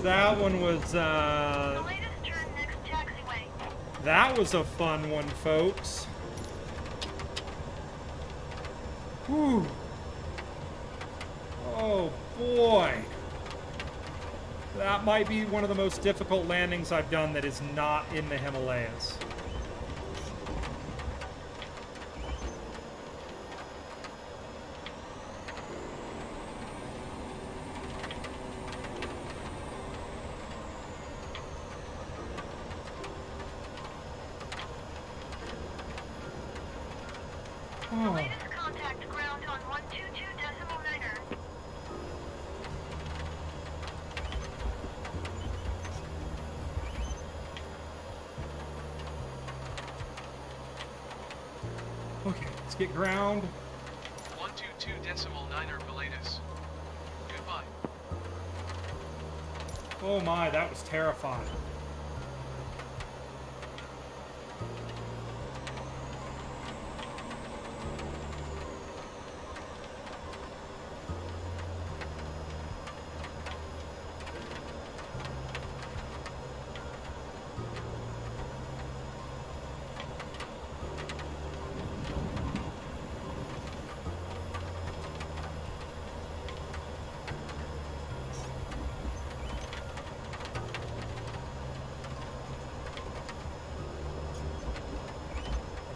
That one was, The latest turn next taxiway. that was a fun one, folks. Whew. Oh, boy. That might be one of the most difficult landings I've done that is not in the Himalayas. The latest contact ground on 122.9er. Okay, let's get ground. 122.9er Pilatus. Goodbye. Oh my, that was terrifying.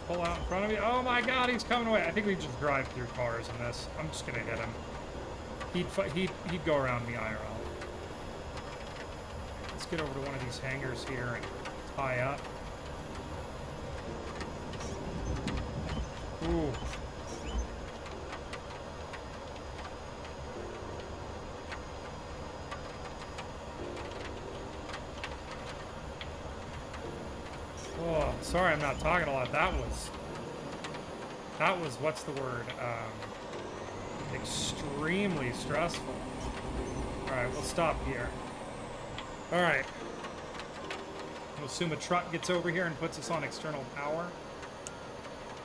Pull out in front of me. Oh my god, he's coming away. I think we just drive through cars in this. I'm just gonna hit him. He'd go around me IRL. Let's get over to one of these hangars here and tie up. Ooh. Oh, sorry I'm not talking a lot. That was, what's the word? Extremely stressful. Alright, we'll stop here. Alright. We'll assume a truck gets over here and puts us on external power.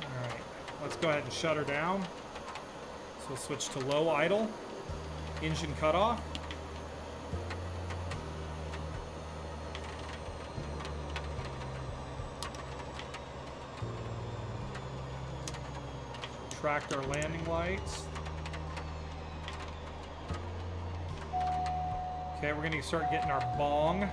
Alright, let's go ahead and shut her down. So we'll switch to low idle. Engine cutoff. Tracked our landing lights. Okay, we're gonna start getting our bong.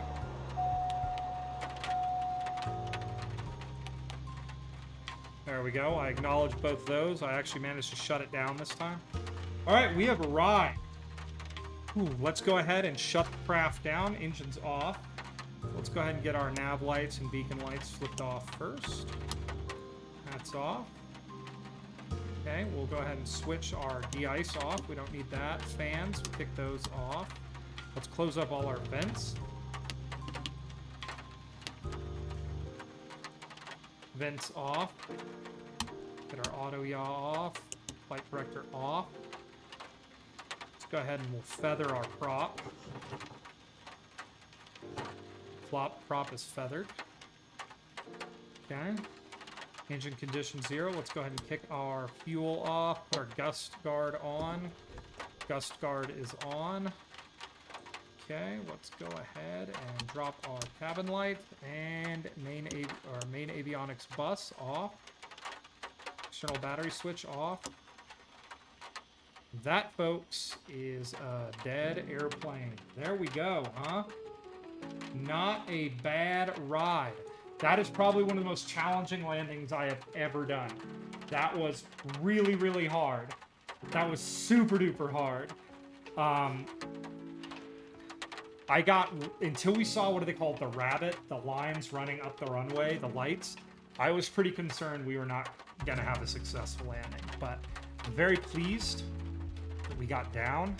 There we go. I acknowledge both those. I actually managed to shut it down this time. All right, we have arrived. Ooh, let's go ahead and shut the craft down. Engine's off. Let's go ahead and get our nav lights and beacon lights flipped off first. That's off. Okay, we'll go ahead and switch our de-ice off. We don't need that. Fans, pick those off. Let's close up all our vents. Vents off. Get our auto yaw off. Flight director off. Let's go ahead and we'll feather our prop. Prop is feathered. Okay. Engine condition 0. Let's go ahead and kick our fuel off. Put our gust guard on. Gust guard is on. Okay, let's go ahead and drop our cabin light and main avionics bus off. External battery switch off. that, folks, is a dead airplane. There we go, huh? Not a bad ride. That is probably one of the most challenging landings I have ever done. That was really, really hard. That was super duper hard. I got, until we saw, what do they call it, the rabbit, the lines running up the runway, the lights, I was pretty concerned we were not going to have a successful landing. But I'm very pleased that we got down.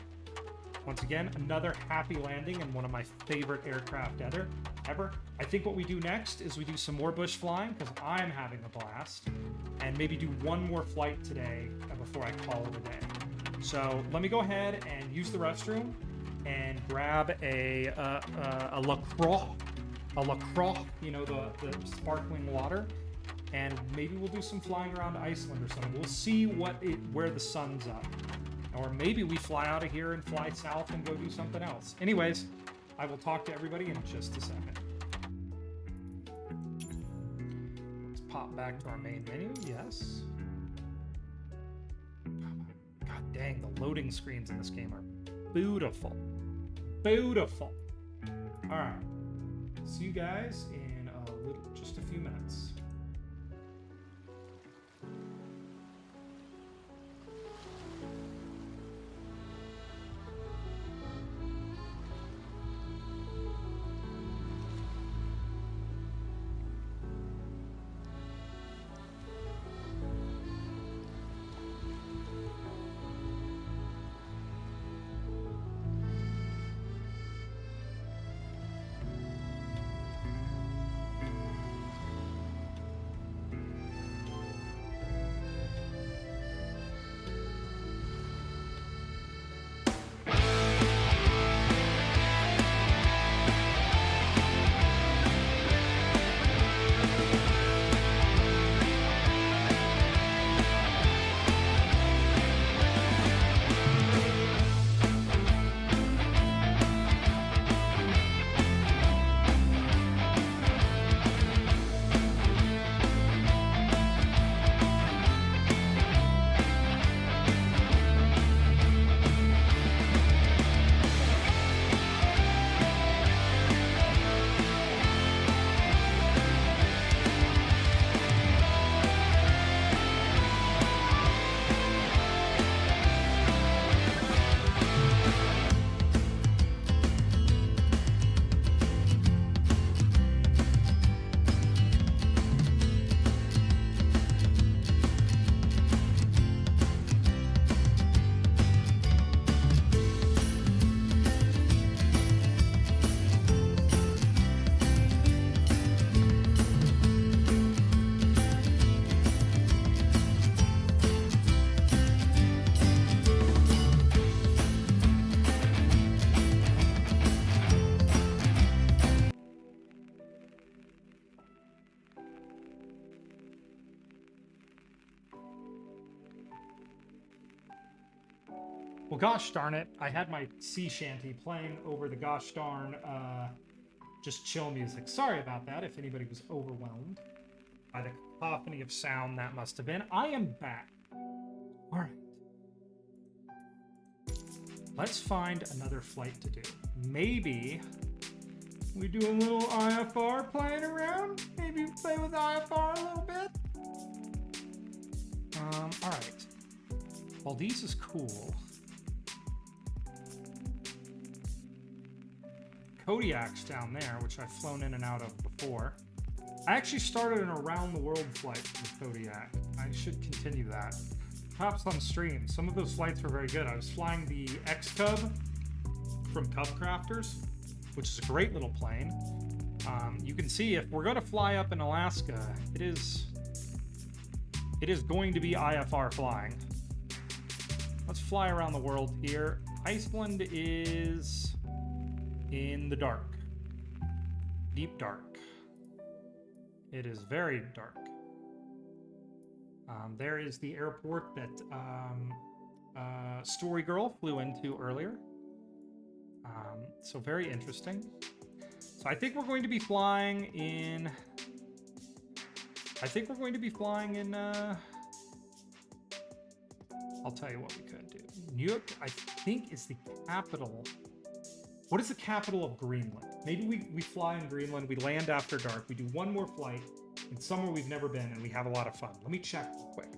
Once again, another happy landing in one of my favorite aircraft ever. I think what we do next is we do some more bush flying, because I'm having a blast, and maybe do one more flight today before I call it a day. So let me go ahead and use the restroom and grab a LaCroix, you know, the sparkling water, and maybe we'll do some flying around Iceland or something. We'll see where the sun's up. Or maybe we fly out of here and fly south and go do something else. Anyways, I will talk to everybody in just a second. Let's pop back to our main menu. Yes. God dang, the loading screens in this game are beautiful. Beautiful. All right. See you guys in just a few minutes. Well, gosh darn it, I had my sea shanty playing over the gosh darn just chill music. Sorry about that if anybody was overwhelmed by the cacophony of sound that must have been. I am back. All right. Let's find another flight to do. Maybe we do a little IFR playing around. Maybe play with IFR a little bit. All right. Valdez is cool. Kodiak's down there, which I've flown in and out of before. I actually started an around-the-world flight with Kodiak. I should continue that. Perhaps on stream. Some of those flights were very good. I was flying the X-Cub from Cub Crafters, which is a great little plane. You can see if we're going to fly up in Alaska, it is going to be IFR flying. Let's fly around the world here. Iceland is in the dark. Deep dark. It is very dark. There is the airport that Story Girl flew into earlier. So very interesting. So I think we're going to be flying in... I'll tell you what we could do. New York, I think, is the capital. What is the capital of Greenland? Maybe we fly in Greenland, we land after dark, we do one more flight in somewhere we've never been, and we have a lot of fun. Let me check real quick.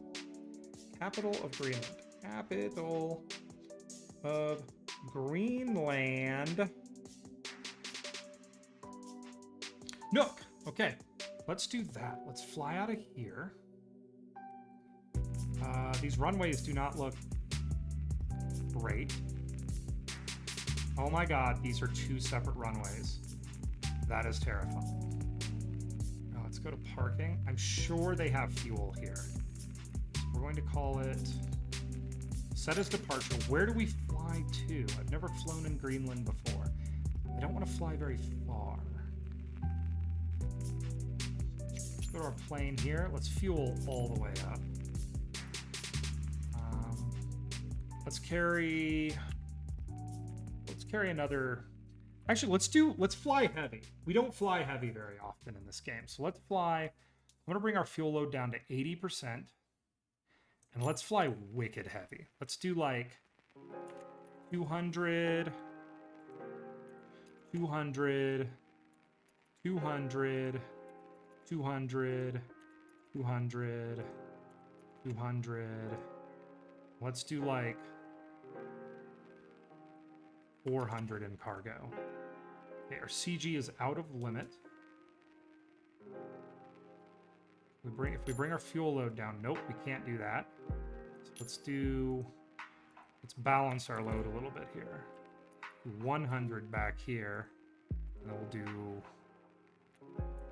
Capital of Greenland. Capital of Greenland. Nook. Okay, let's do that. Let's fly out of here. These runways do not look great. Oh my god, these are two separate runways. That is terrifying. Now let's go to parking. I'm sure they have fuel here. We're going to call it set as departure. Where do we fly to? I've never flown in Greenland before. I don't want to fly very far. Let's go to our plane here. Let's fuel all the way up. Let's carry another. Actually, let's fly heavy. We don't fly heavy very often in this game. So let's fly. I'm gonna bring our fuel load down to 80%. And let's fly wicked heavy. Let's do like 200, 200, 200, 200, 200, 200. Let's do like 400 in cargo. Okay, our CG is out of limit. If we bring our fuel load down, nope, we can't do that. So let's balance our load a little bit here. 100 back here, and then we'll do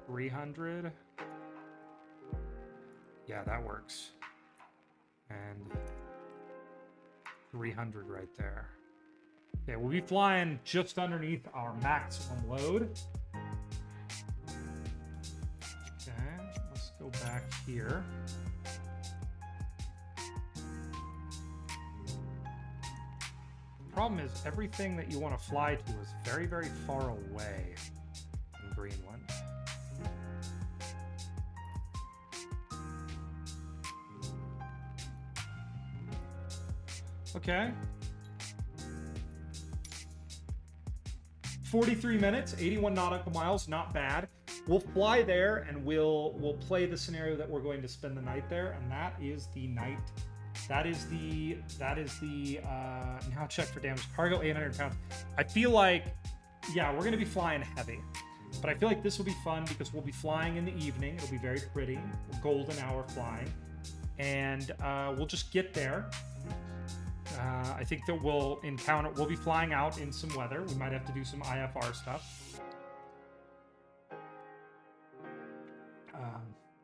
300. Yeah, that works. And 300 right there. Okay, we'll be flying just underneath our maximum load. Okay, let's go back here. The problem is everything that you want to fly to is very, very far away in Greenland. Okay. 43 minutes, 81 nautical miles, not bad. We'll fly there and we'll play the scenario that we're going to spend the night there, and that is the night. That is the now check for damage. Cargo 800 pounds. I feel like, yeah, we're gonna be flying heavy. But I feel like this will be fun because we'll be flying in the evening. It'll be very pretty. Golden hour flying. And we'll just get there. I think that we'll be flying out in some weather. We might have to do some IFR stuff.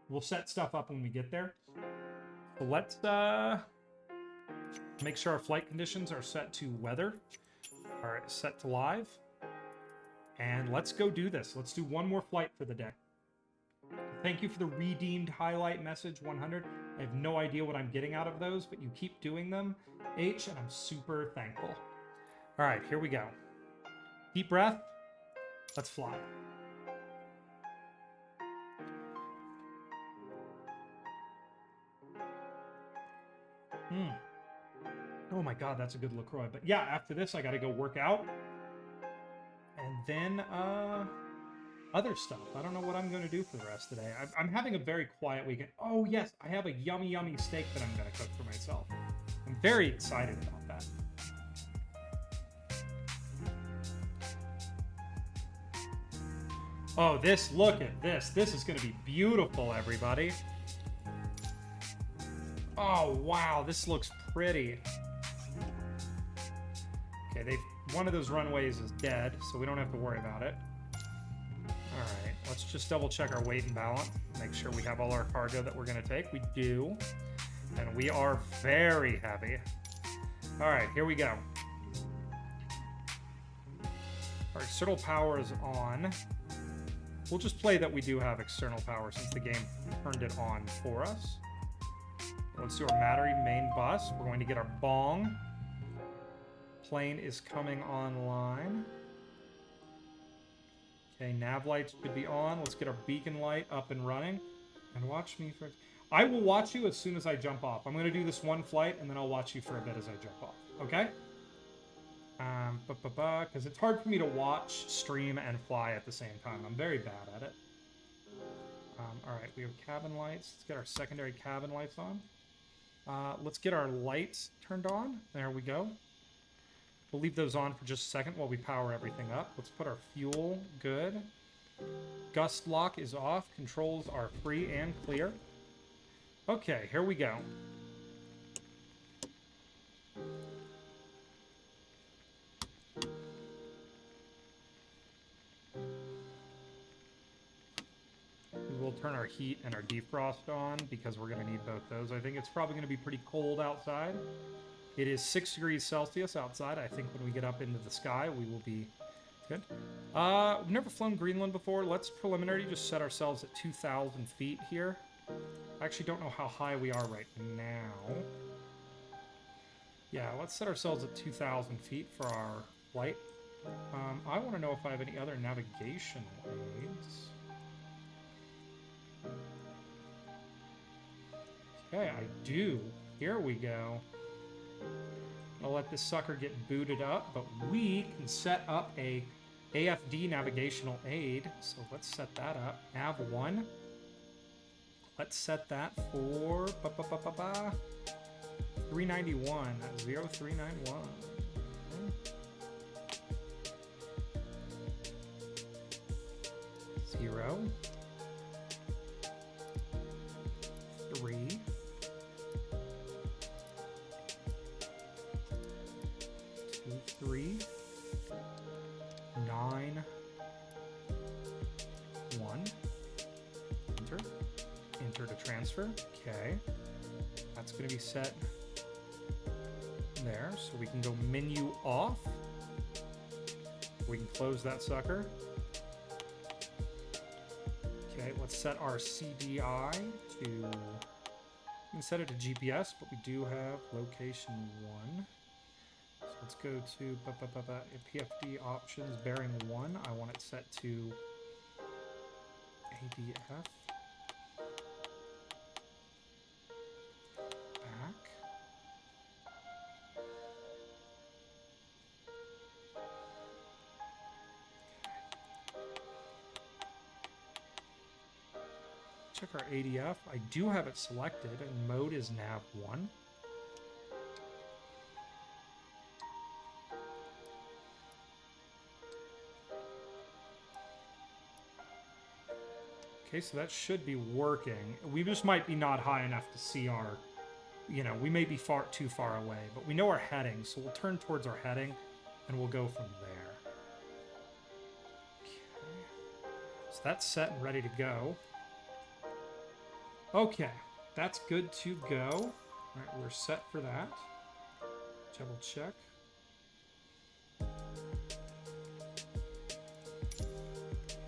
We'll set stuff up when we get there. So let's make sure our flight conditions are set to weather, are set to live. And let's go do this. Let's do one more flight for the day. Thank you for the redeemed highlight message 100. I have no idea what I'm getting out of those, but you keep doing them, H, and I'm super thankful. All right, here we go. Deep breath. Let's fly. Oh my God, that's a good LaCroix. But yeah, after this, I got to go work out. And then, other stuff. I don't know what I'm going to do for the rest of the day. I'm having a very quiet weekend. Oh yes, I have a yummy, yummy steak that I'm going to cook for myself. I'm very excited about that. Oh, look at this. This is going to be beautiful, everybody. Oh, wow, this looks pretty. Okay, one of those runways is dead, so we don't have to worry about it. All right, let's just double check our weight and balance. Make sure we have all our cargo that we're going to take. We do. And we are very heavy. All right, here we go. Our external power is on. We'll just play that we do have external power since the game turned it on for us. Let's do our battery main bus. We're going to get our bong. Plane is coming online. Okay, nav lights should be on. Let's get our beacon light up and running. And watch me for... I will watch you as soon as I jump off. I'm going to do this one flight, and then I'll watch you for a bit as I jump off. Okay? Because it's hard for me to watch, stream, and fly at the same time. I'm very bad at it. All right, we have cabin lights. Let's get our secondary cabin lights on. Let's get our lights turned on. There we go. We'll leave those on for just a second while we power everything up. Let's put our fuel. Good. Gust lock is off. Controls are free and clear. Okay, here we go. We'll turn our heat and our defrost on because we're going to need both those. I think it's probably going to be pretty cold outside. It is 6 degrees Celsius outside. I think when we get up into the sky, we will be good. We've never flown Greenland before. Let's preliminary just set ourselves at 2,000 feet here. I actually don't know how high we are right now. Yeah, let's set ourselves at 2,000 feet for our flight. I want to know if I have any other navigation aids. Okay, I do. Here we go. I'll let this sucker get booted up, but we can set up a AFD navigational aid. So let's set that up. Nav 1. Let's set that for 391. 0391. Okay. 0. 3. 2, 3. 9. 1. Enter. Enter to transfer. Okay. That's going to be set there. So we can go menu off. We can close that sucker. Okay, let's set our CDI to... We can set it to GPS, but we do have location 1. So let's go to PFD options, bearing 1. I want it set to ADF. Back. Check our ADF. I do have it selected, and mode is nav 1. Okay, so that should be working. We just might be not high enough to see our, you know, we may be too far away, but we know our heading, so we'll turn towards our heading, and we'll go from there. Okay. So that's set and ready to go. Okay, that's good to go. All right, we're set for that. Double check.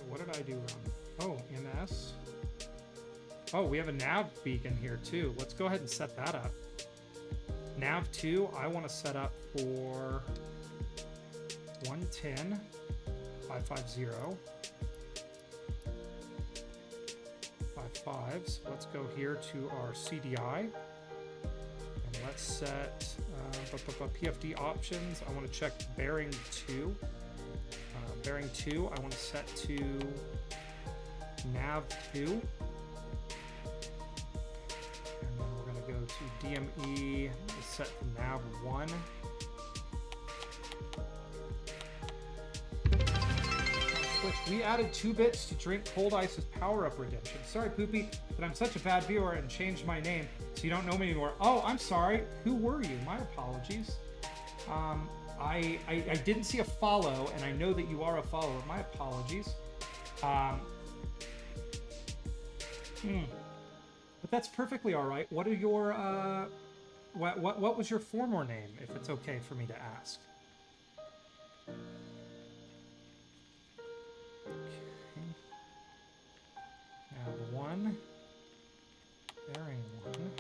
What did I do wrong? Oh, MS. Oh, we have a nav beacon here too. Let's go ahead and set that up. Nav 2, I want to set up for 110, 550. 55. So let's go here to our CDI. And let's set PFD options. I want to check bearing 2. Bearing 2, I want to set to nav 2. And then we're going to go to DME, set to nav 1. We added 2 bits to Drink Cold Ice's power-up redemption. Sorry, Poopy, but I'm such a bad viewer and changed my name, so you don't know me anymore. Oh, I'm sorry. Who were you? My apologies. I didn't see a follow, and I know that you are a follower. My apologies. But that's perfectly all right. What are your what was your former name, if it's okay for me to ask? Nav 1, bearing 1.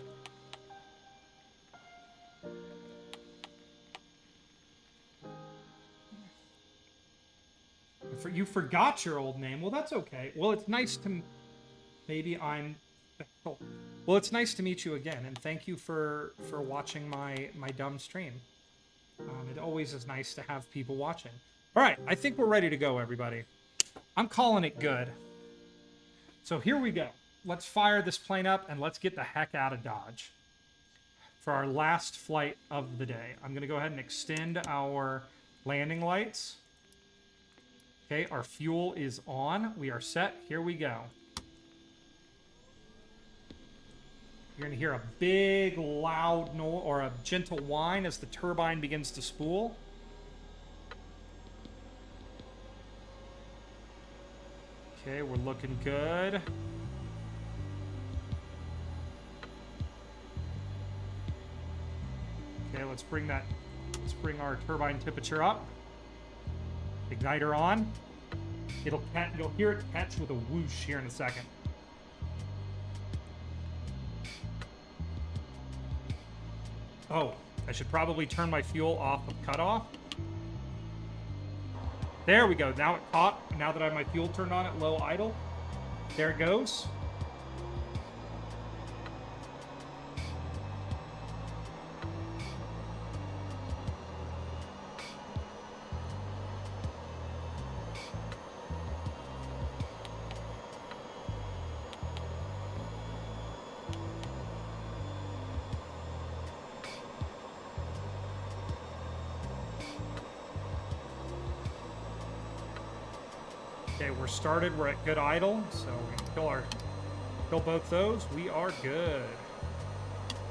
You forgot your old name. Well, that's okay. Well, it's nice to... Maybe I'm Well, it's nice to meet you again, and thank you for watching my dumb stream. It always is nice to have people watching. All right, I think we're ready to go, everybody. I'm calling it good. So here we go. Let's fire this plane up and let's get the heck out of Dodge. For our last flight of the day, I'm going to go ahead and extend our landing lights. Okay, our fuel is on. We are set. Here we go. You're going to hear a big, loud noise or a gentle whine as the turbine begins to spool. Okay, we're looking good. Okay, let's bring our turbine temperature up. Igniter on. You'll hear it catch with a whoosh here in a second. Oh, I should probably turn my fuel off of cutoff. There we go. Now it caught. Now that I have my fuel turned on at low idle. There it goes. Okay, we're started. We're at good idle, so we can kill both those. We are good.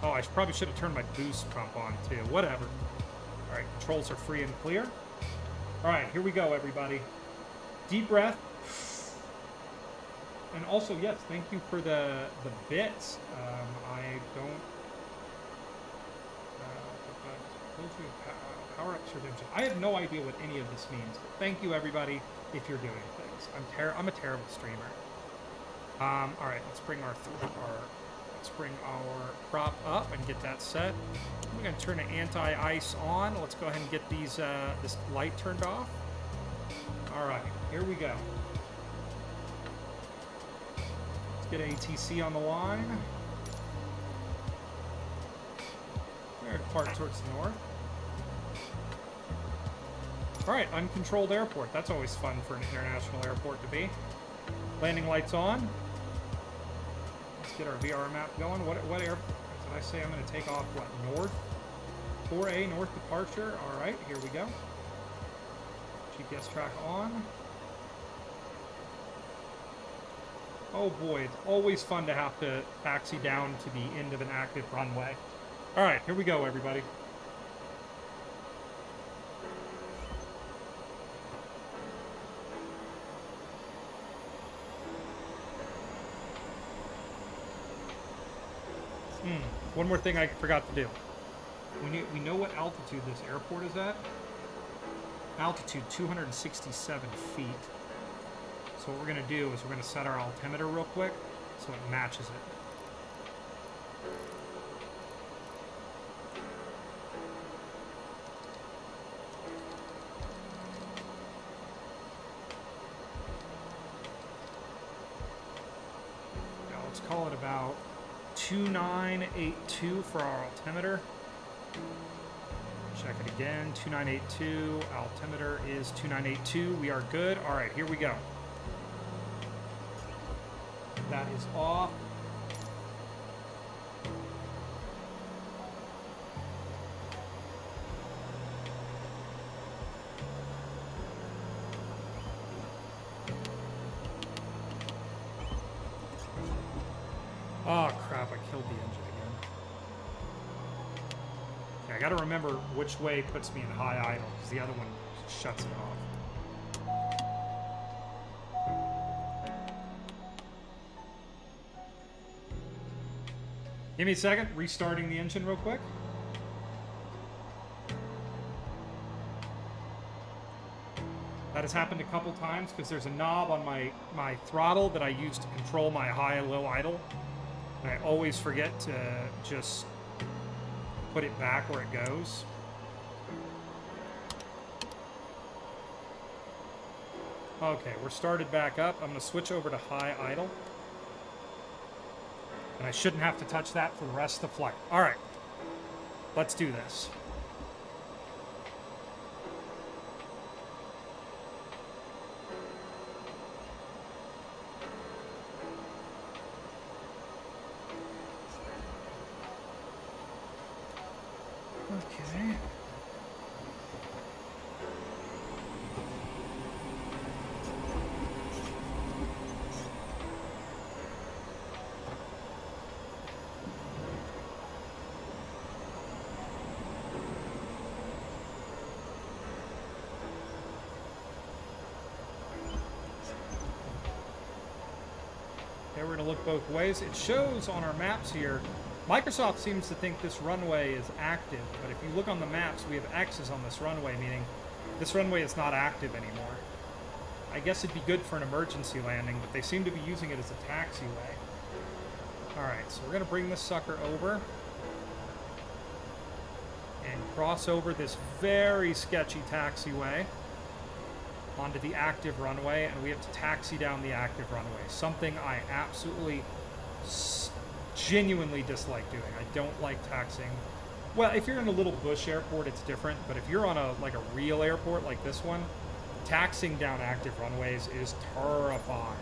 Oh, I probably should have turned my boost pump on too. Whatever. All right, controls are free and clear. All right, here we go, everybody. Deep breath. And also, yes, thank you for the bits. I don't. Power ups redemption. I have no idea what any of this means. But thank you, everybody, if you're doing things. I'm a terrible streamer. All right, let's bring our prop up and get that set. We're gonna turn the anti-ice on. Let's go ahead and get these this light turned off. All right, here we go. Let's get ATC on the line. We're gonna depart towards the north. All right, uncontrolled airport. That's always fun for an international airport to be. Landing lights on. Let's get our VR map going. What airport did I say I'm going to take off? What, north? 4A, north departure. All right, here we go. GPS track on. Oh boy, it's always fun to have to taxi down to the end of an active runway. All right, here we go, everybody. One more thing I forgot to do. We know what altitude this airport is at. Altitude 267 feet. So what we're going to do is we're going to set our altimeter real quick so it matches it. Now let's call it about 2982 for our altimeter. Check it again. 2982. Altimeter is 2982. We are good. All right, here we go. That is off. Oh crap, I killed the engine again. Okay, I gotta remember which way puts me in high idle, because the other one shuts it off. Give me a second, restarting the engine real quick. That has happened a couple times because there's a knob on my throttle that I use to control my high and low idle. And I always forget to just put it back where it goes. Okay, we're started back up. I'm going to switch over to high idle. And I shouldn't have to touch that for the rest of the flight. All right. Let's do this. Okay. Okay, we're going to look both ways. It shows on our maps here, Microsoft seems to think this runway is active, but if you look on the maps, we have X's on this runway, meaning this runway is not active anymore. I guess it'd be good for an emergency landing, but they seem to be using it as a taxiway. Alright, so we're going to bring this sucker over and cross over this very sketchy taxiway onto the active runway, and we have to taxi down the active runway. Something I absolutely genuinely dislike doing. I don't like taxiing. Well, if you're in a little bush airport, it's different, but if you're on a real airport like this one, taxiing down active runways is terrifying.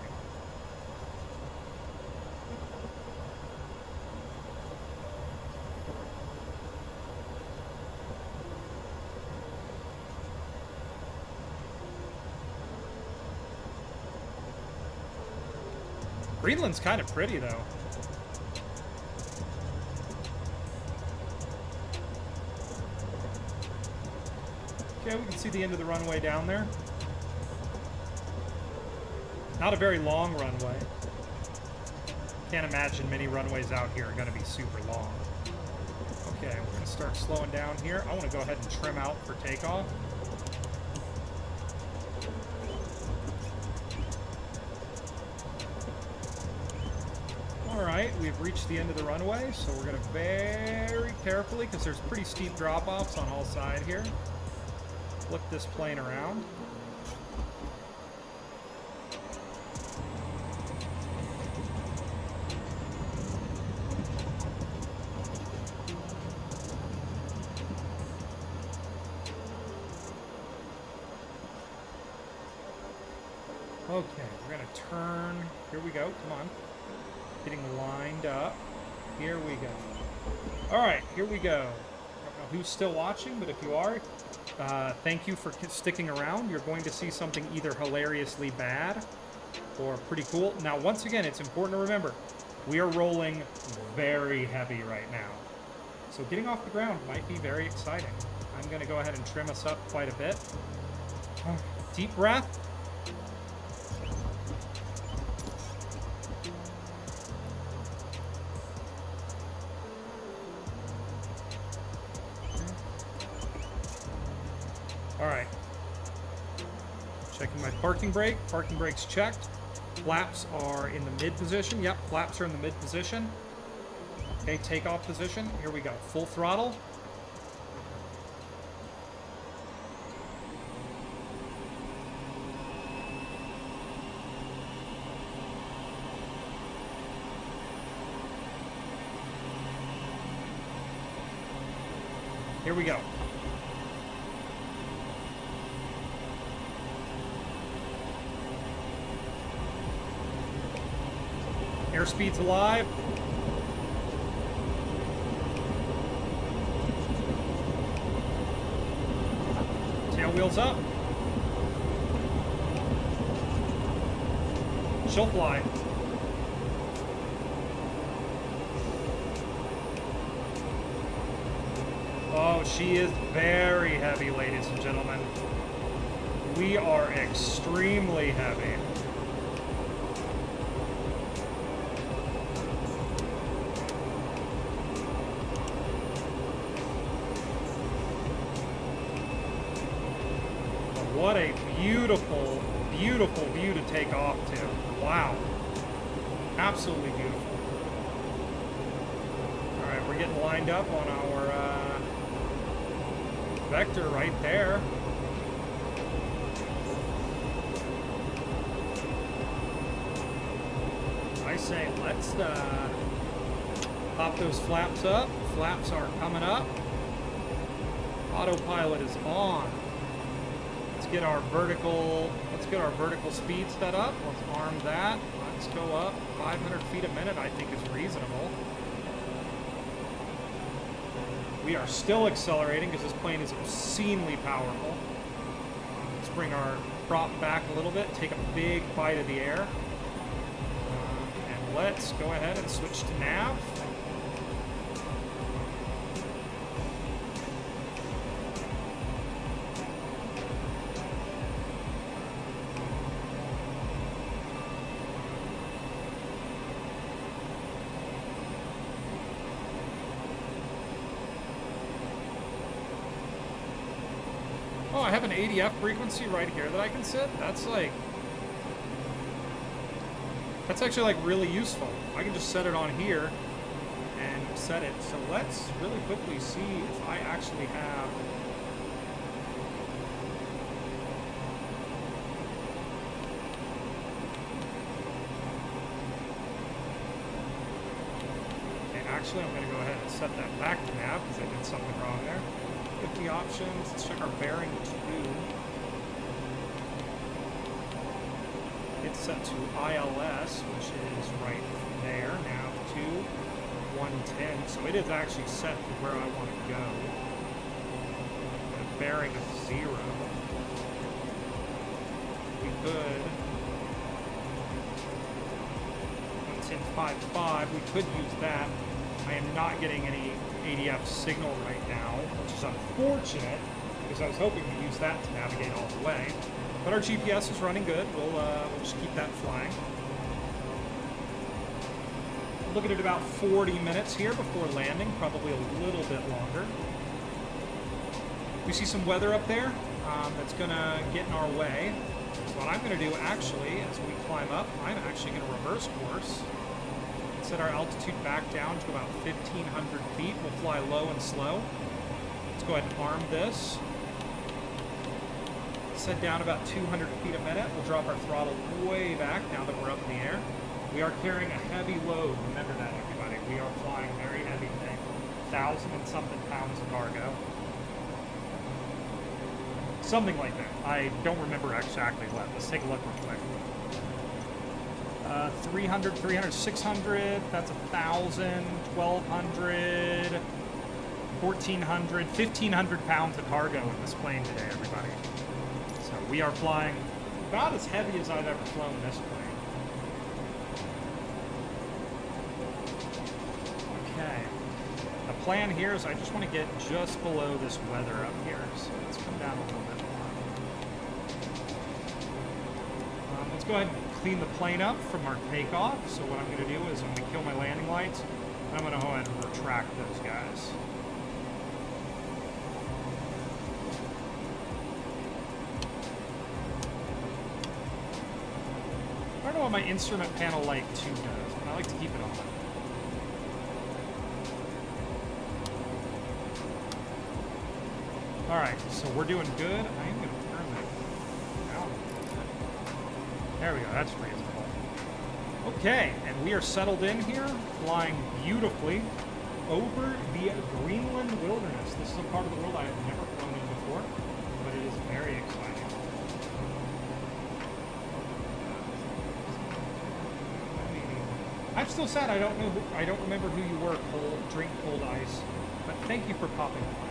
Greenland's kind of pretty, though. Okay, we can see the end of the runway down there. Not a very long runway. Can't imagine many runways out here are going to be super long. Okay, we're going to start slowing down here. I want to go ahead and trim out for takeoff. Alright, we've reached the end of the runway, so we're going to very carefully, because there's pretty steep drop-offs on all sides here, flip this plane around. Okay, we're going to turn. Here we go. Come on. Getting lined up. Here we go. All right, here we go. I don't know who's still watching, but if you are, thank you for sticking around. You're going to see something either hilariously bad or pretty cool. Now, once again, it's important to remember, we are rolling very heavy right now. So getting off the ground might be very exciting. I'm going to go ahead and trim us up quite a bit. Deep breath. All right. Checking my parking brake. Parking brake's checked. Flaps are in the mid position. Yep, flaps are in the mid position. Okay, takeoff position. Here we go. Full throttle. Here we go. Airspeed's alive. Tail wheels up. She'll fly. Oh, she is very heavy, ladies and gentlemen. We are extremely heavy. What a beautiful, beautiful view to take off to. Wow. Absolutely beautiful. All right, we're getting lined up on our vector right there. I say let's Pop those flaps up. Flaps are coming up. Autopilot is on. Let's get our vertical speed set up. Let's arm that. Let's go up. 500 feet a minute, I think, is reasonable. We are still accelerating because this plane is obscenely powerful. Let's bring our prop back a little bit, take a big bite of the air. And let's go ahead and switch to nav. Oh, I have an ADF frequency right here that I can set. That's actually like really useful. I can just set it on here and set it. So let's really quickly see if I actually have. Okay, actually I'm gonna go ahead and set that back to nav because I did something wrong there. 50 options, let's check our bearing 2. It's set to ILS, which is right there, nav 2, 110. So it is actually set to where I want to go. And bearing is 0. We could 110.55, we could use that. I am not getting any ADF signal right now, which is unfortunate because I was hoping to use that to navigate all the way. But our GPS is running good. We'll just keep that flying. Looking at about 40 minutes here before landing, probably a little bit longer. We see some weather up there that's going to get in our way. What I'm going to do actually, as we climb up, I'm actually going to reverse course. Set our altitude back down to about 1,500 feet. We'll fly low and slow. Let's go ahead and arm this. Set down about 200 feet a minute. We'll drop our throttle way back now that we're up in the air. We are carrying a heavy load. Remember that, everybody. We are flying very heavy thing. 1,000 and something pounds of cargo. Something like that. I don't remember exactly what. Let's take a look real quick. 300, 300, 600, that's 1,000, 1,200, 1,400, 1,500 pounds of cargo in this plane today, everybody. So we are flying about as heavy as I've ever flown this plane. Okay. The plan here is I just want to get just below this weather up here. So let's come down a little bit more. Let's go ahead and clean the plane up from our takeoff. So what I'm going to do is I'm going to kill my landing lights, and I'm going to go ahead and retract those guys. I don't know what my instrument panel light 2 does, but I like to keep it on. Alright, so we're doing good. I am going to turn that down. There we go, that's reasonable. Okay, and we are settled in here, flying beautifully over the Greenland wilderness. This is a part of the world I have never flown in before, but it is very exciting. I'm still sad I don't remember who you were, Drink Cold Ice, but thank you for popping by.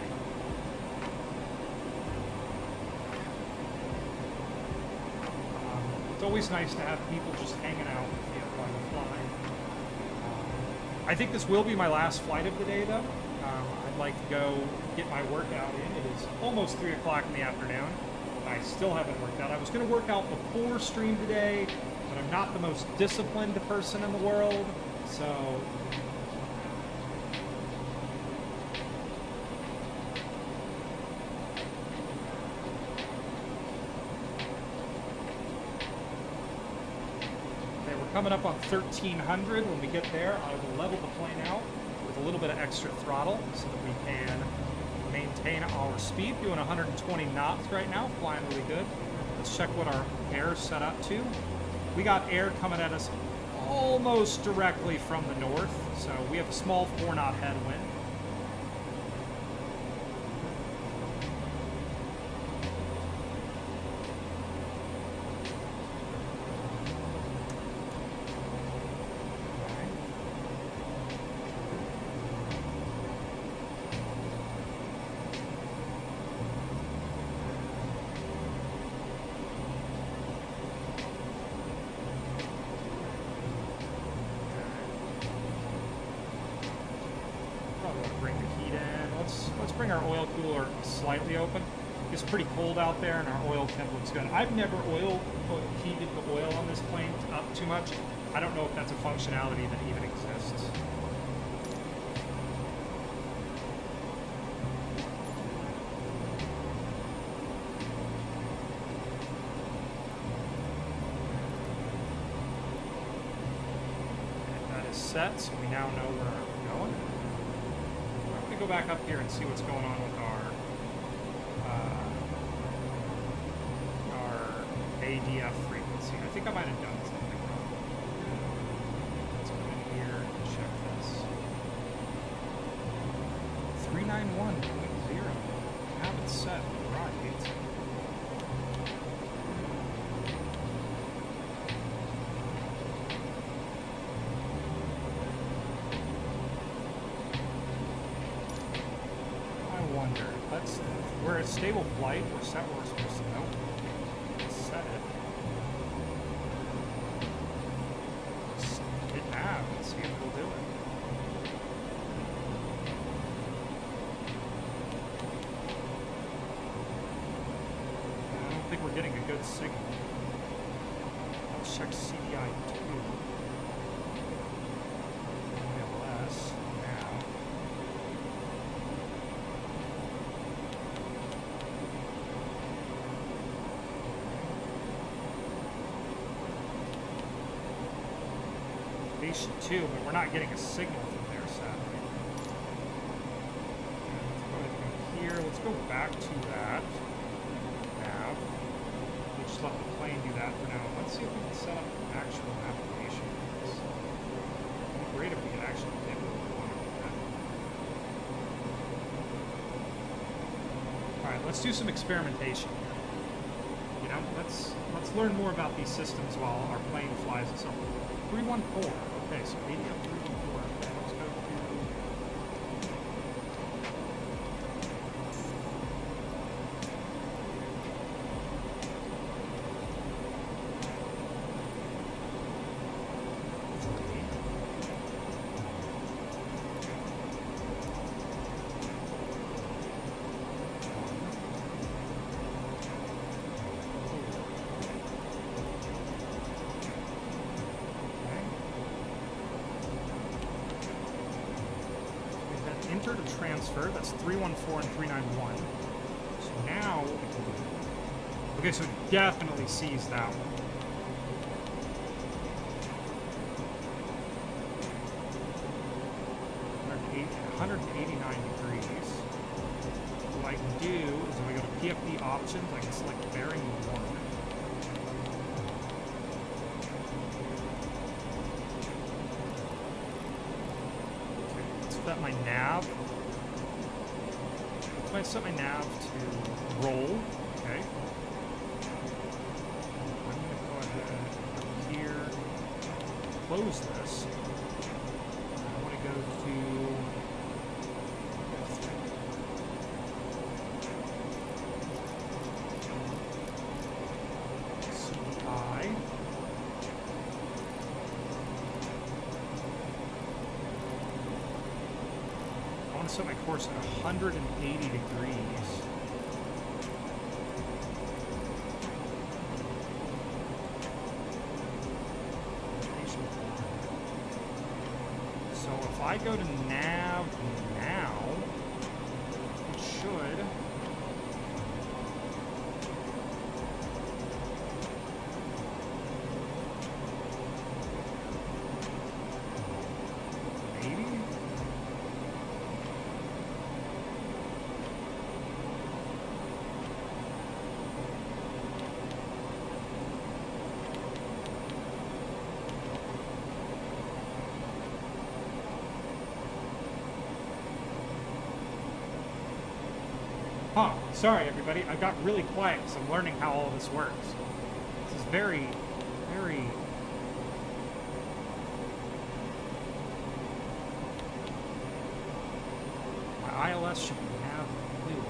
It's always nice to have people just hanging out with you while you're flying. I think this will be my last flight of the day, though. I'd like to go get my workout in. It is almost 3 o'clock in the afternoon. I still haven't worked out. I was going to work out before stream today, but I'm not the most disciplined person in the world, so... Coming up on 1,300. When we get there, I will level the plane out with a little bit of extra throttle so that we can maintain our speed. Doing 120 knots right now, flying really good. Let's check what our air is set up to. We got air coming at us almost directly from the north, so we have a small 4-knot headwind. Bring our oil cooler slightly open. It's pretty cold out there, and our oil temp looks good. I've never heated the oil on this plane up too much. I don't know if that's a functionality that even exists. And that is set, so we now know where we're going. Go back up here and see what's going on with our ADF frequency. I think I might have done something wrong. Let's go in here and check this. 391.0. Have it set right. We're at stable flight. We're set where we're supposed to go. Let's set it. Let's hit nav and see if we'll do it. I don't think we're getting a good signal. Let's check CDI 2. LS now. Station 2, but we're not getting a signal from there, sadly. Here, let's go back to that nav. We'll just let the plane do that for now. Let's see if we can set up an actual navigation. It'd be great if we could actually get what we want to do. Alright, let's do some experimentation. You know, let's learn more about these systems while our plane flies itself. 314. Okay, so 80 up 314. Okay, let's go enter to transfer. That's 314 and 391. So now what we can do. Okay, so it definitely sees that one. 189 degrees. What I can do is if I go to PFD options, I can select bearing 1. Set my nav. So I set my nav to roll. Okay. I'm going to go ahead here, close this. I want to go to CI. Set my course at 180 degrees. So if I go to nav now, it should Huh. Sorry, everybody. I got really quiet because I'm learning how all this works. This is very, very... My ILS should be nav blue.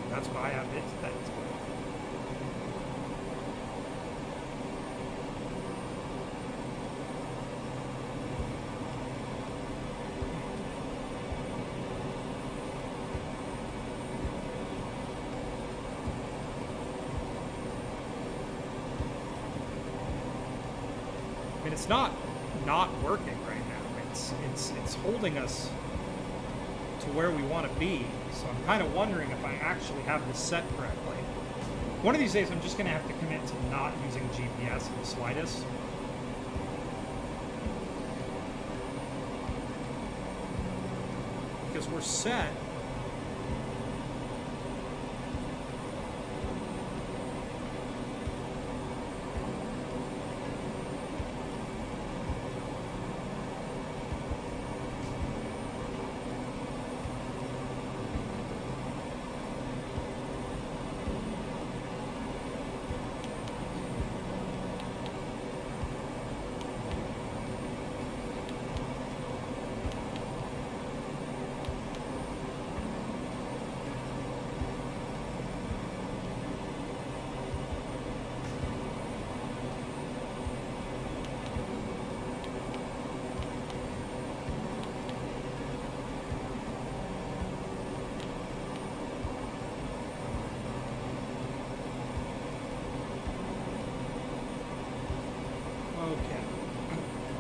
That's why I have it. That's good. I mean, it's not working right now. It's holding us to where we want to be. So I'm kind of wondering if I actually have this set correctly. One of these days, I'm just going to have to commit to not using GPS in the slightest. Because we're set.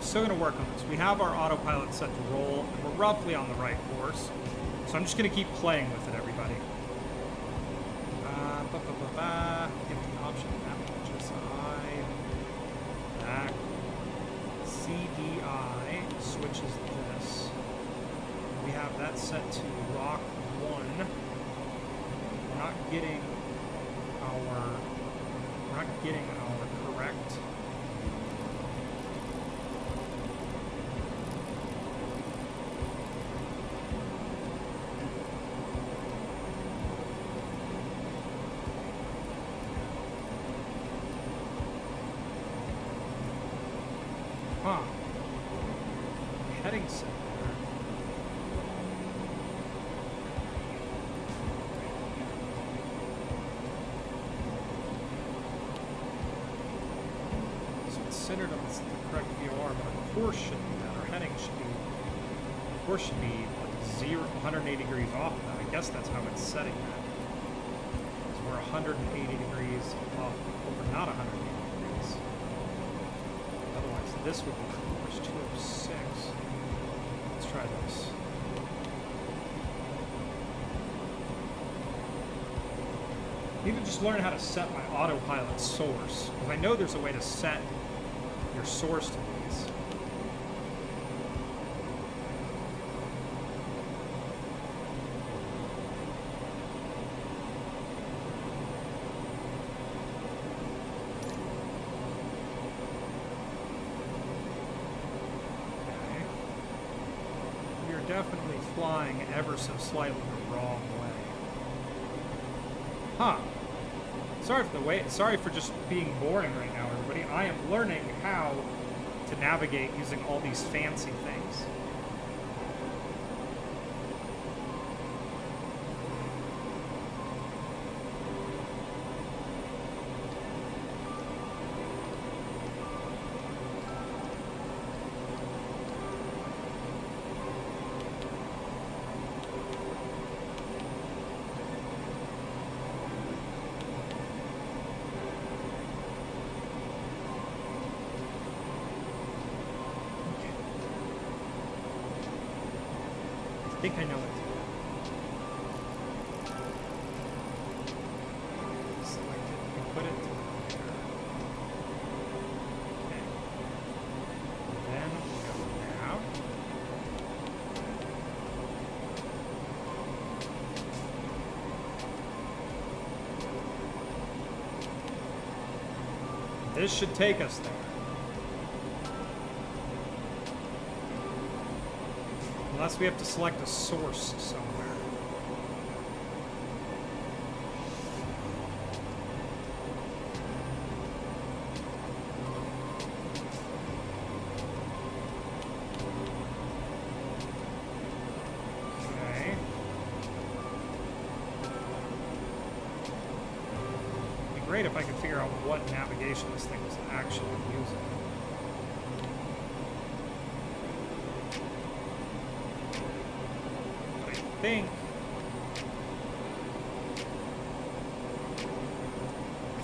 Still going to work on this. We have our autopilot set to roll, and we're roughly on the right course. So I'm just going to keep playing with it, everybody. Give the option map HSI. Back. CDI switches this. We have that set to rock 1. We're not getting our correct. Heading set there. So it's centered on the correct VOR, but our course should be that. Our heading should be, course should be like 180 degrees off of that. I guess that's how it's setting that. So we're 180 degrees off, well, we're not 180 degrees. Otherwise, this would be course 206. Let's try this. I need to just learn how to set my autopilot source, because I know there's a way to set your source to these. Definitely flying ever so slightly the wrong way. Huh. Sorry for the wait. Sorry for just being boring right now, everybody. I am learning how to navigate using all these fancy things. I think I know what to do. Select it and put it to there. Okay. Then we'll go now. This should take us there. Unless we have to select a source somewhere. Okay. It'd be great if I could figure out what navigation this thing is actually using.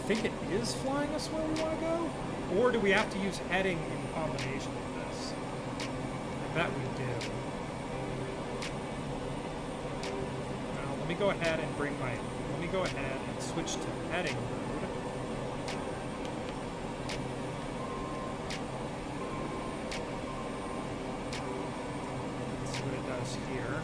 I think it is flying us where we want to go? Or do we have to use heading in combination with this? I bet we do. Now, let me go ahead and switch to heading mode. Let's see what it does here.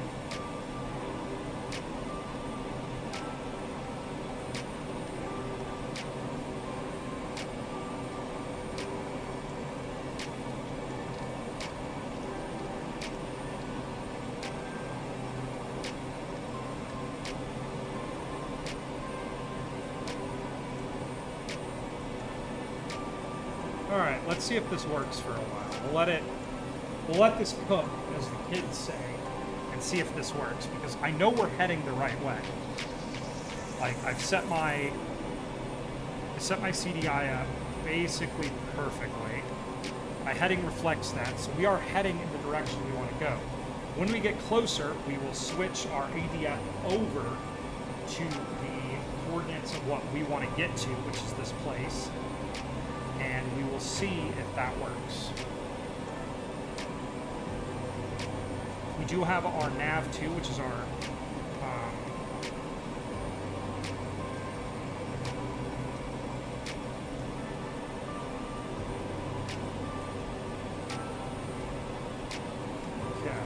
Alright, let's see if this works for a while. We'll let this cook, as the kids say, and see if this works, because I know we're heading the right way. Like, I've set my CDI up basically perfectly. My heading reflects that, so we are heading in the direction we want to go. When we get closer, we will switch our ADF over to the coordinates of what we want to get to, which is this place. And we will see if that works. We do have our nav2, which is our okay.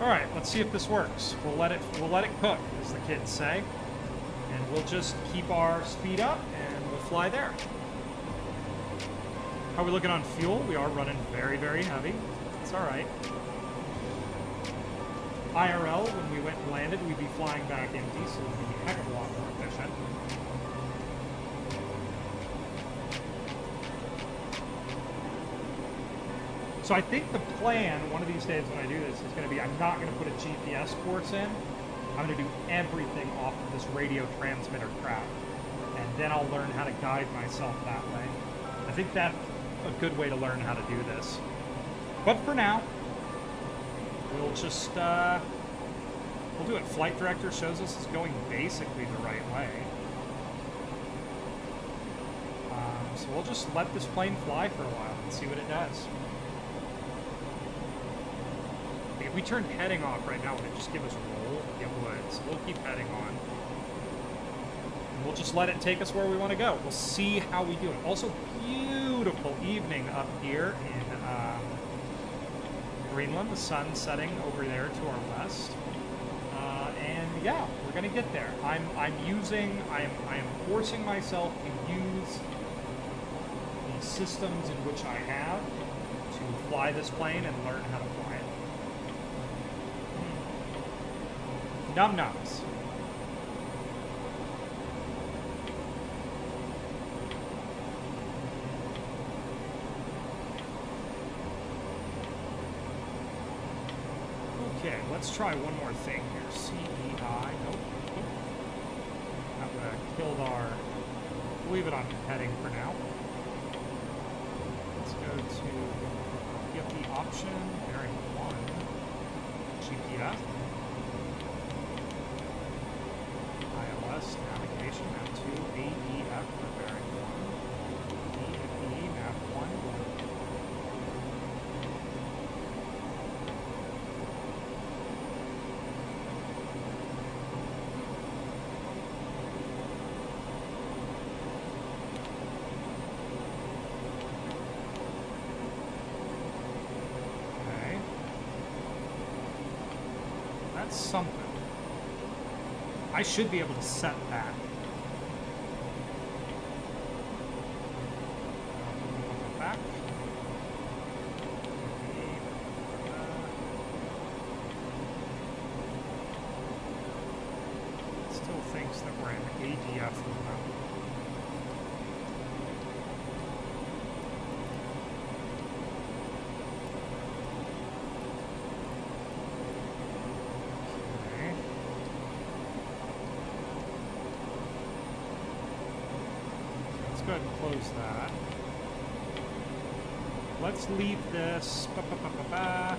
All right, let's see if this works. We'll let it cook, as the kids say. And we'll just keep our speed up, and we'll fly there. How are we looking on fuel? We are running very, very heavy. It's all right. IRL, when we went and landed, we'd be flying back empty, so we'd be a heck of a lot more efficient. So I think the plan, one of these days when I do this, is going to be I'm not going to put a GPS course in. I'm going to do everything off of this radio transmitter crap. And then I'll learn how to guide myself that way. I think that's a good way to learn how to do this. But for now, we'll just, we'll do it. Flight director shows us it's going basically the right way. So we'll just let this plane fly for a while and see what it does. If we turned heading off right now, would it just give us a roll? It would. So we'll keep heading on. And we'll just let it take us where we want to go. We'll see how we do it. Also, beautiful evening up here in Greenland. The sun setting over there to our west. And yeah, we're gonna get there. I am forcing myself to use the systems in which I have to fly this plane and learn how to fly it. Num-nums. Okay, let's try one more thing here. CEI. Nope. That would have killed our... We'll leave it on heading for now. Let's go to the option, bearing 1, GPS. Navigation, map 2, AEF, for bearing 1, E, map 1, okay. That's something. I should be able to set that. Back. that we're in ADF mode. Okay. Let's go ahead and close that. Let's leave this. Ba-ba-ba-ba-ba.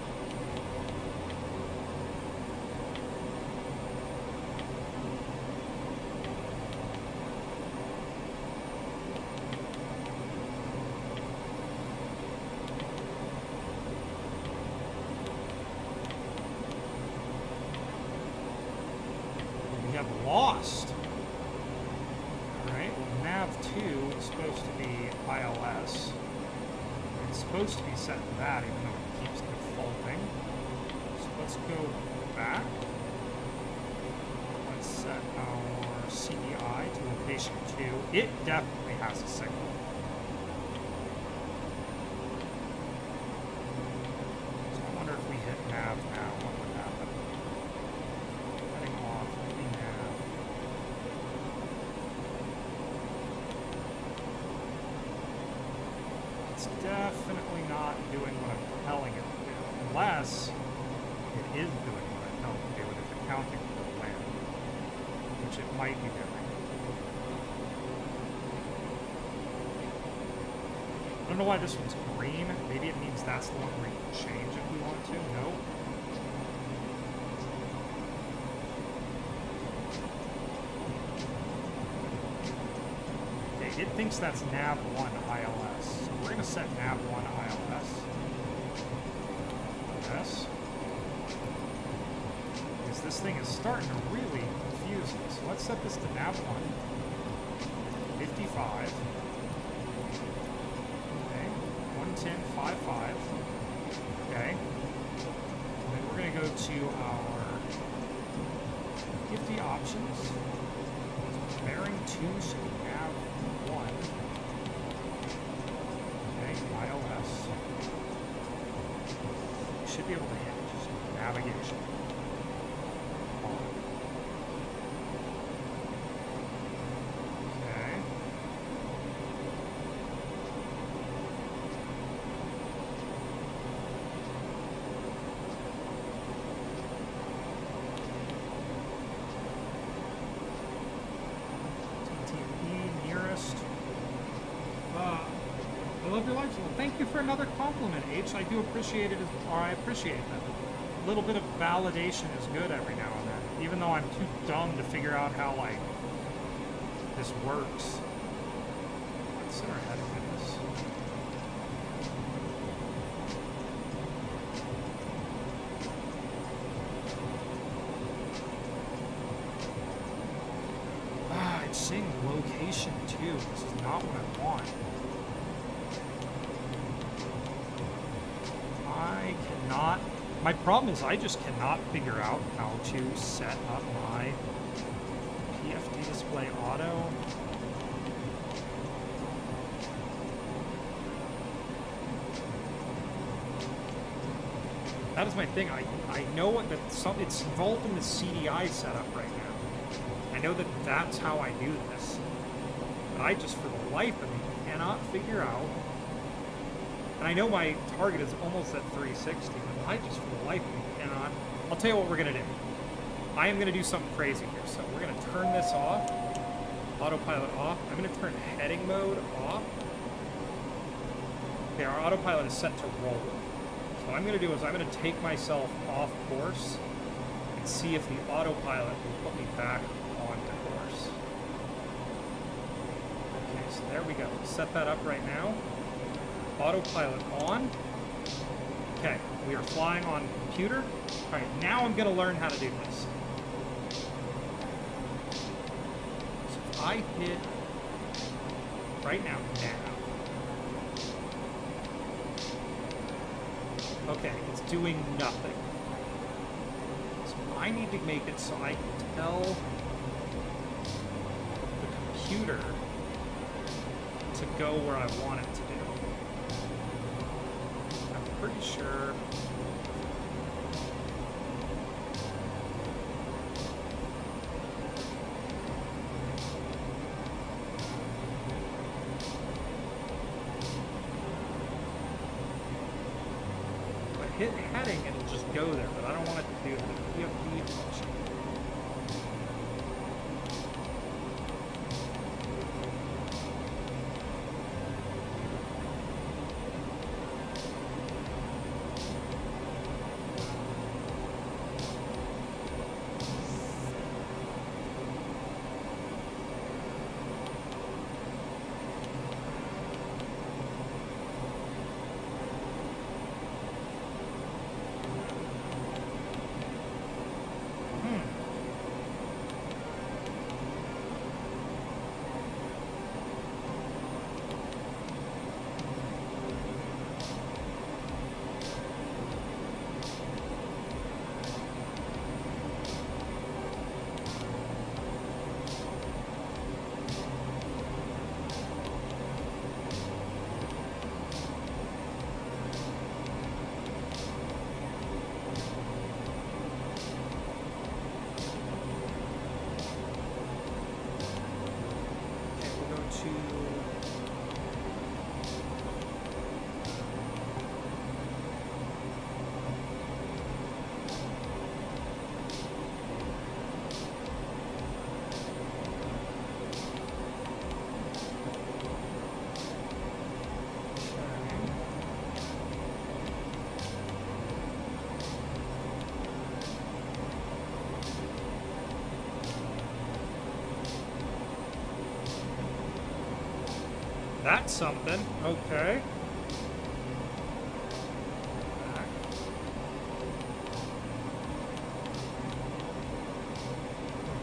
We have lost. Alright, nav2 is supposed to be ILS. It's supposed to be set to that, even though it keeps defaulting. So let's go back. Let's set our CEI to location 2. It definitely has a signal. So I wonder if we hit nav now, what would happen? Heading off, maybe nav. It's definitely not doing what I'm telling it to do, unless it is doing what I'm telling it to do, and it's accounting for the land, which it might be doing. I don't know why this one's green. Maybe it means that's the one we can change if we want to. Nope. Okay, it thinks that's nav1 ILS. So we're going to set nav1 ILS. Yes. Because this thing is starting to really confuse me. So let's set this to nav1. 55. Okay. 110.55. Okay. And then we're going to go to our Gifty options. Bearing 2 should be nav1. Okay, ILS. You should be able to hit just navigation. On. Okay. TTE nearest. I love your life. Well, thank you for another compliment, H. I do appreciate it, or I appreciate that. A little bit of validation is good every now and then, even though I'm too dumb to figure out how, like, this works. Let's set our heading to this. Ah, it's saying location too. This is not what I want. I cannot. My problem is I just cannot figure out how to set up my PFD display auto. That is my thing. I know what that it's involved in the CDI setup right now. I know that that's how I do this. But I just, for the life of me, cannot figure out. And I know my target is almost at 360, but I just, for the life of me, cannot. I'll tell you what we're going to do. I am going to do something crazy here. So we're going to turn this off. Autopilot off. I'm going to turn heading mode off. Okay, our autopilot is set to roll. So what I'm going to do is I'm going to take myself off course and see if the autopilot will put me back onto course. Okay, so there we go. Set that up right now. Autopilot on. Okay, we are flying on computer. All right, now I'm going to learn how to do this. So if I hit right now, okay, it's doing nothing. So I need to make it so I can tell the computer to go where I want it to do. I'm pretty sure. go there, but I don't want it to do the PFD function. That's something. Okay.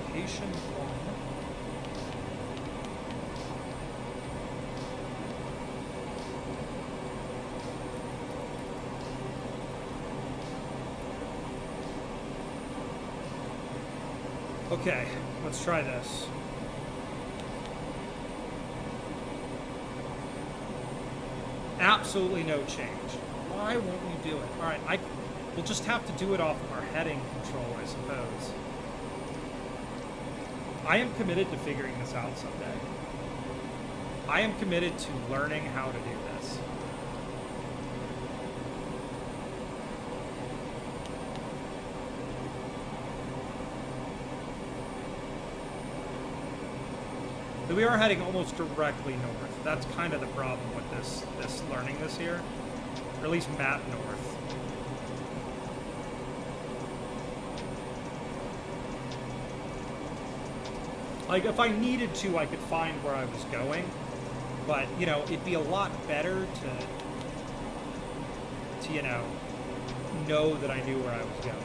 Location 1. Okay, let's try this. Absolutely no change. Why won't you do it? All right, we'll just have to do it off of our heading control, I suppose. I am committed to figuring this out someday. I am committed to learning how to do this. So we are heading almost directly north. That's kind of the problem with this learning this here. Or at least map north. Like, if I needed to, I could find where I was going. But, you know, it'd be a lot better to you know that I knew where I was going.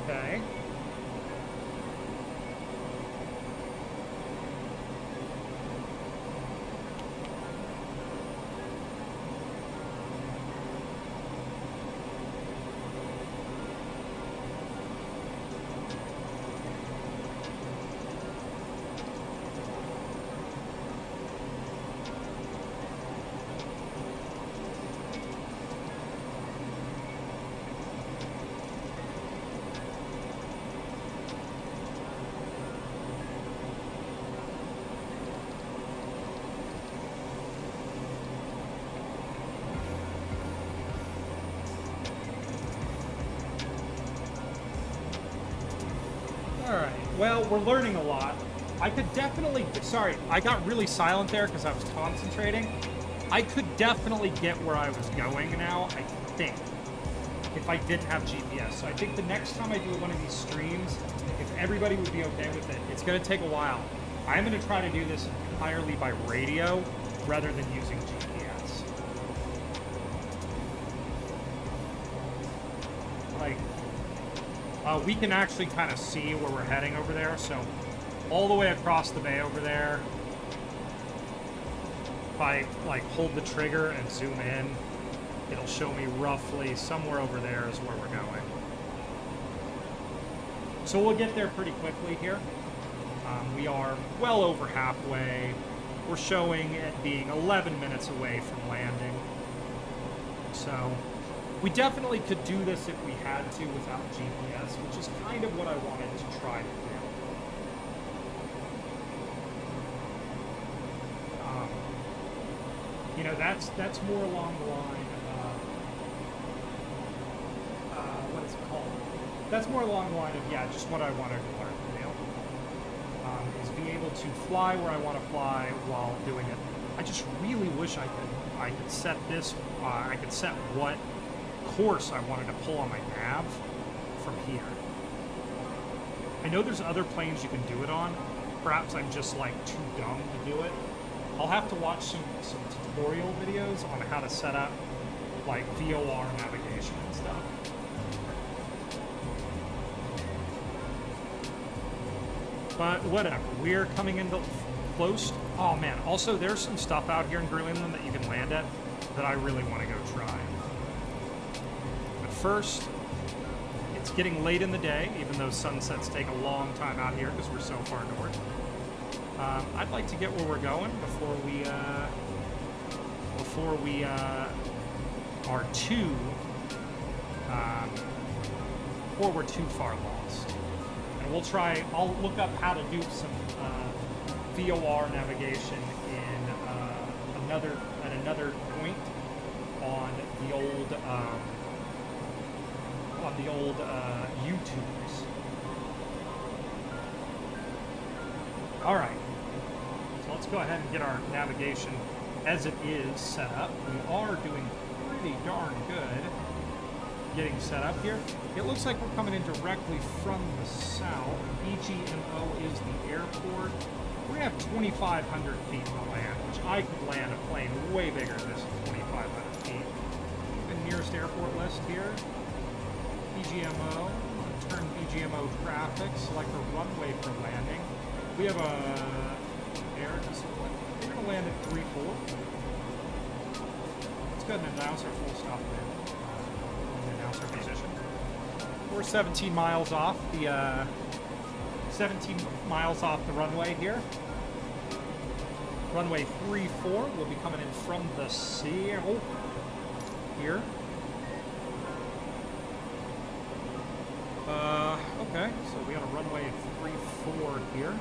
Okay. Alright, well, we're learning a lot. I could definitely... Sorry, I got really silent there because I was concentrating. I could definitely get where I was going now, I think, if I didn't have GPS. So I think the next time I do one of these streams, if everybody would be okay with it, it's going to take a while. I'm going to try to do this entirely by radio rather than using GPS. Like, we can actually kind of see where we're heading over there, so all the way across the bay over there, if I like hold the trigger and zoom in, it'll show me roughly somewhere over there is where we're going. So we'll get there pretty quickly here. We are well over halfway. We're showing it being 11 minutes away from landing. So we definitely could do this if we had to without GPS, which is kind of what I wanted to try to do. You know, that's more along the line of, what is it called? That's more along the line of, yeah, just what I wanted to learn, you know, is be able to fly where I want to fly while doing it. I just really wish I could set this, I could set what course I wanted to pull on my nav from here. I know there's other planes you can do it on. Perhaps I'm just like too dumb to do it. I'll have to watch some tutorial videos on how to set up like VOR navigation and stuff. But whatever, we're coming into close. Oh man, also there's some stuff out here in Greenland that you can land at that I really want to go try. But first, it's getting late in the day, even though sunsets take a long time out here because we're so far north. I'd like to get where we're going before we are too or we're too far lost. And we'll try. I'll look up how to do some VOR navigation in another point on the old YouTubes. All right. So let's go ahead and get our navigation as it is set up. We are doing pretty darn good getting set up here. It looks like we're coming in directly from the south. BGMO is the airport. We're gonna have 2,500 feet to land, which I could land a plane way bigger than this 2,500 feet. The nearest airport list here. BGMO. Turn BGMO traffic. Select a runway for landing. We have a air display. We're going to land at 3-4. Let's go ahead and announce our full stop there. Announce our position. We're 17 miles off the 17 miles off the runway here. Runway 34 will be coming in from the sea here. Okay, so we got a runway at 34 here.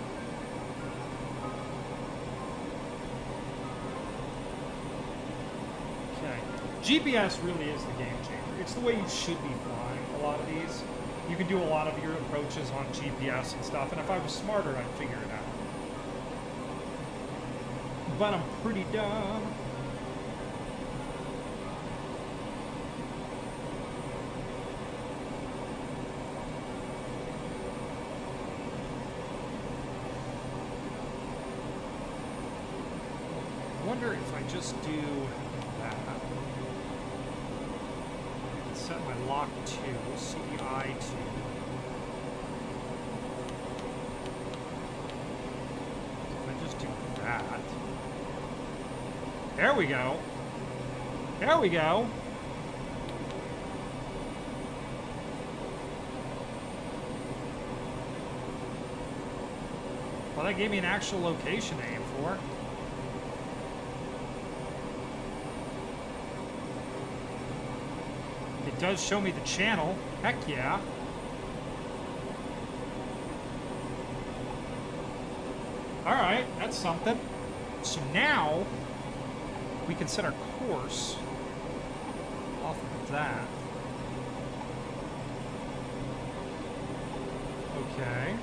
Okay. GPS really is the game changer. It's the way you should be flying a lot of these. You can do a lot of your approaches on GPS and stuff, and if I was smarter, I'd figure it out. But I'm pretty dumb. I wonder if I just do that. Set my lock to CDI to. If I just do that. There we go. There we go. Well, that gave me an actual location to aim for. It does show me the channel. Heck yeah. Alright, that's something. So now we can set our course off of that. Okay.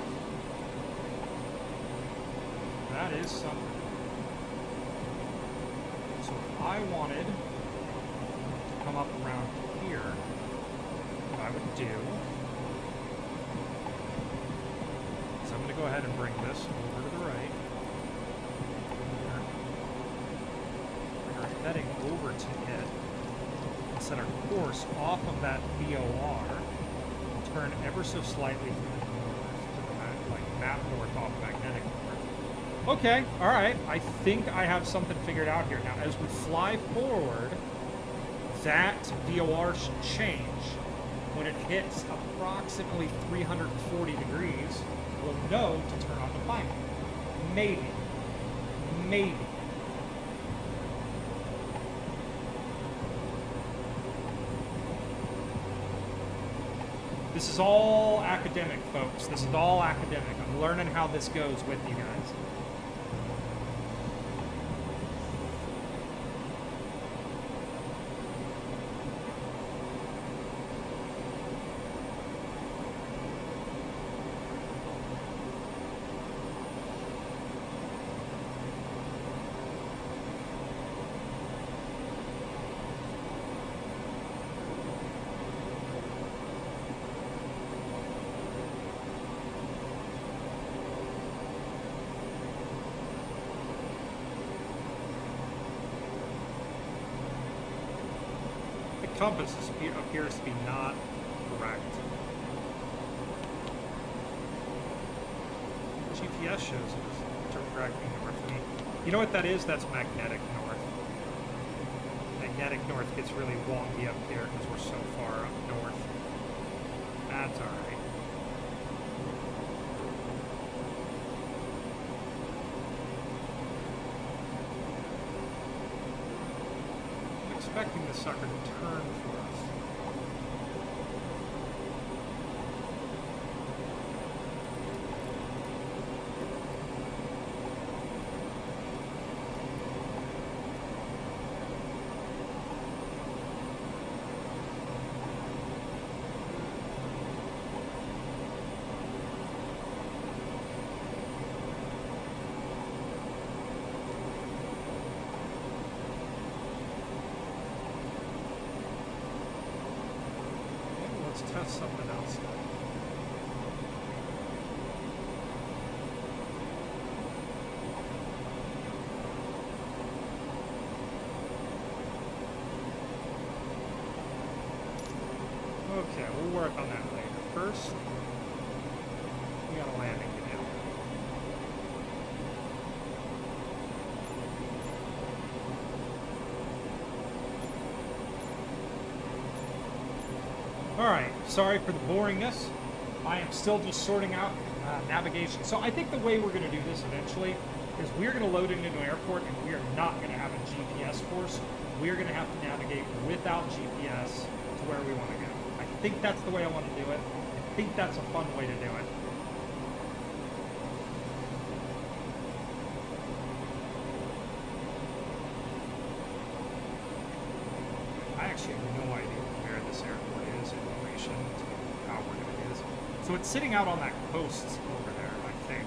That is something. So if I wanted to come up around here, what I would do is I'm going to go ahead and bring this over to the right. We're heading over to it and set our course off of that VOR and turn ever so slightly to the north, to the map north off magnetic north. Okay, alright, I think I have something figured out here. Now, as we fly forward, that VOR should change. When it hits approximately 340 degrees, we'll know to turn on the climate. Maybe. Maybe. This is all academic, folks. This is all academic. I'm learning how this goes with you guys. Compass appears to be not correct. GPS shows it is directly north. You know what that is? That's magnetic north. Magnetic north gets really wonky up here because we're so far up north. That's alright. Expecting the sucker to turn for us. Test something else. Okay, we'll work on that later. First, we got a landing to do. Alright, sorry for the boringness. I am still just sorting out navigation. So I think the way we're going to do this eventually is we're going to load into an airport and we are not going to have a GPS course. We are going to have to navigate without GPS to where we want to go. I think that's the way I want to do it. I think that's a fun way to do it. I actually have no idea where this airport is in relation to how we're going to do this. So it's sitting out on that coast over there, I think.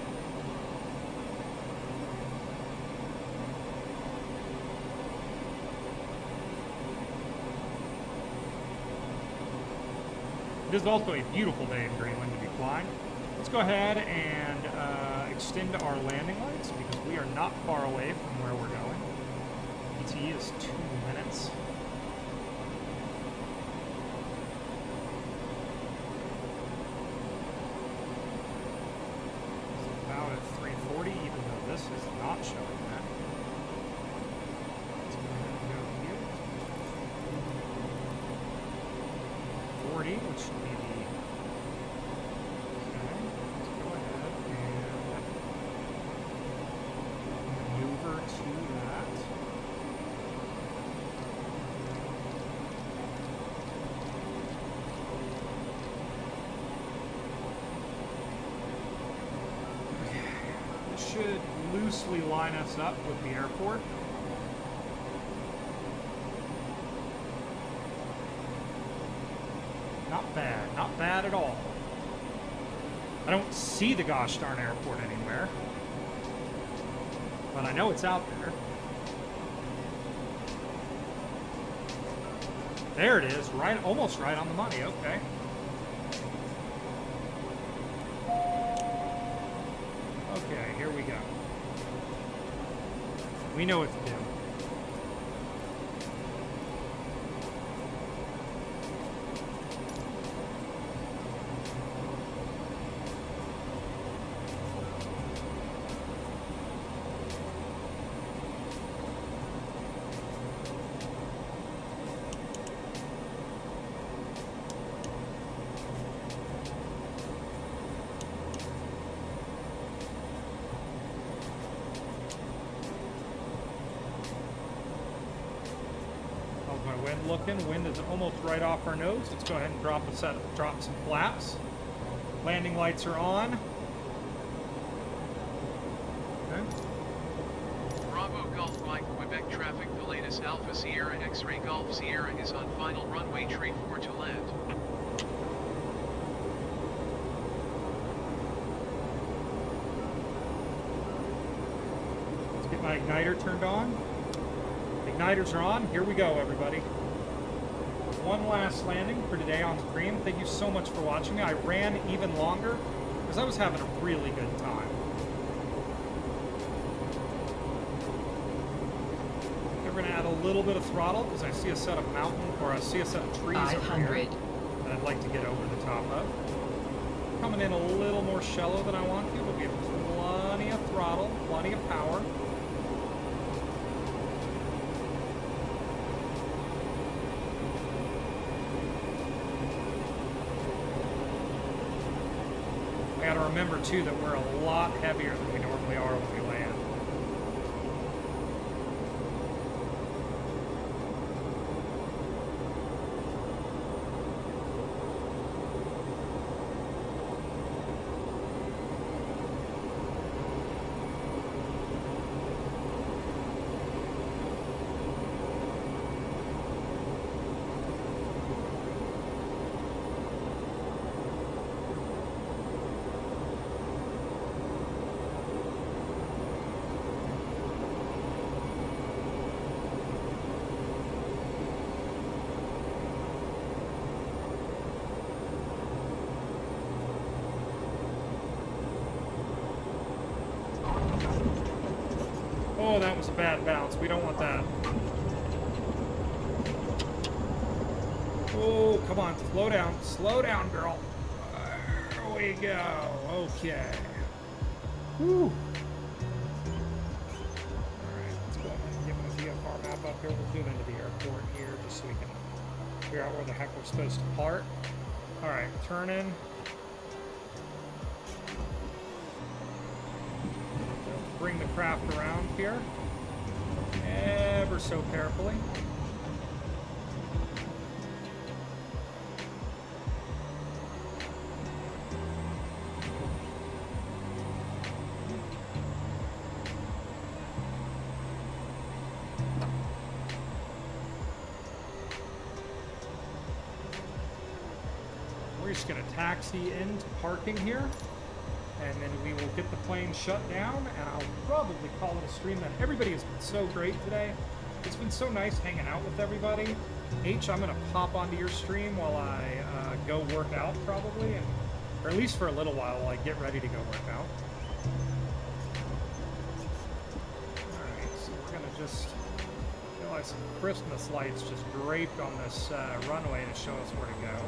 It is also a beautiful day in Greenland to be flying. Let's go ahead and extend our landing lights because we are not far away from where we're going. ET is 2 minutes. It's about at 340, even though this is not showing that. Let's go ahead and go here. 40, which should be the... Okay, let's go ahead and maneuver to that. Okay, this should loosely line us up with the airport. Not bad at all. I don't see the gosh darn airport anywhere, but I know it's out there. There it is, right, almost right on the money. Okay. Okay, here we go. We know what to do. Looking, wind is almost right off our nose. Let's go ahead and drop some flaps. Landing lights are on. Okay. Bravo Golf Mike Quebec traffic, the latest Alpha Sierra X-Ray Golf Sierra is on final runway tree 4 to land. Let's get my igniter turned on. Igniters are on. Here we go, everybody. One last landing for today on stream. Thank you so much for watching me. I ran even longer because I was having a really good time. We're going to add a little bit of throttle because I see a set of I see a set of trees over here that I'd like to get over the top of. Coming in a little more shallow than I want to, but we have plenty of throttle, plenty of power. I gotta remember too that we're a lot heavier than we normally are when we land. Oh, that was a bad bounce. We don't want that. Oh, come on. Slow down. Slow down, girl. There we go. Okay. Whew. Alright, let's go ahead and give it a VFR map up here. We'll zoom into the airport here just so we can figure out where the heck we're supposed to park. Alright, turn in. Bring the craft around here, ever so carefully. We're just going to taxi into parking here. And then we will get the plane shut down, and I'll probably call it a stream. That everybody has been so great today. It's been so nice hanging out with everybody. H, I'm going to pop onto your stream while I go work out, probably, or at least for a little while I get ready to go work out. Alright, so we're going to just feel like some Christmas lights just draped on this runway to show us where to go.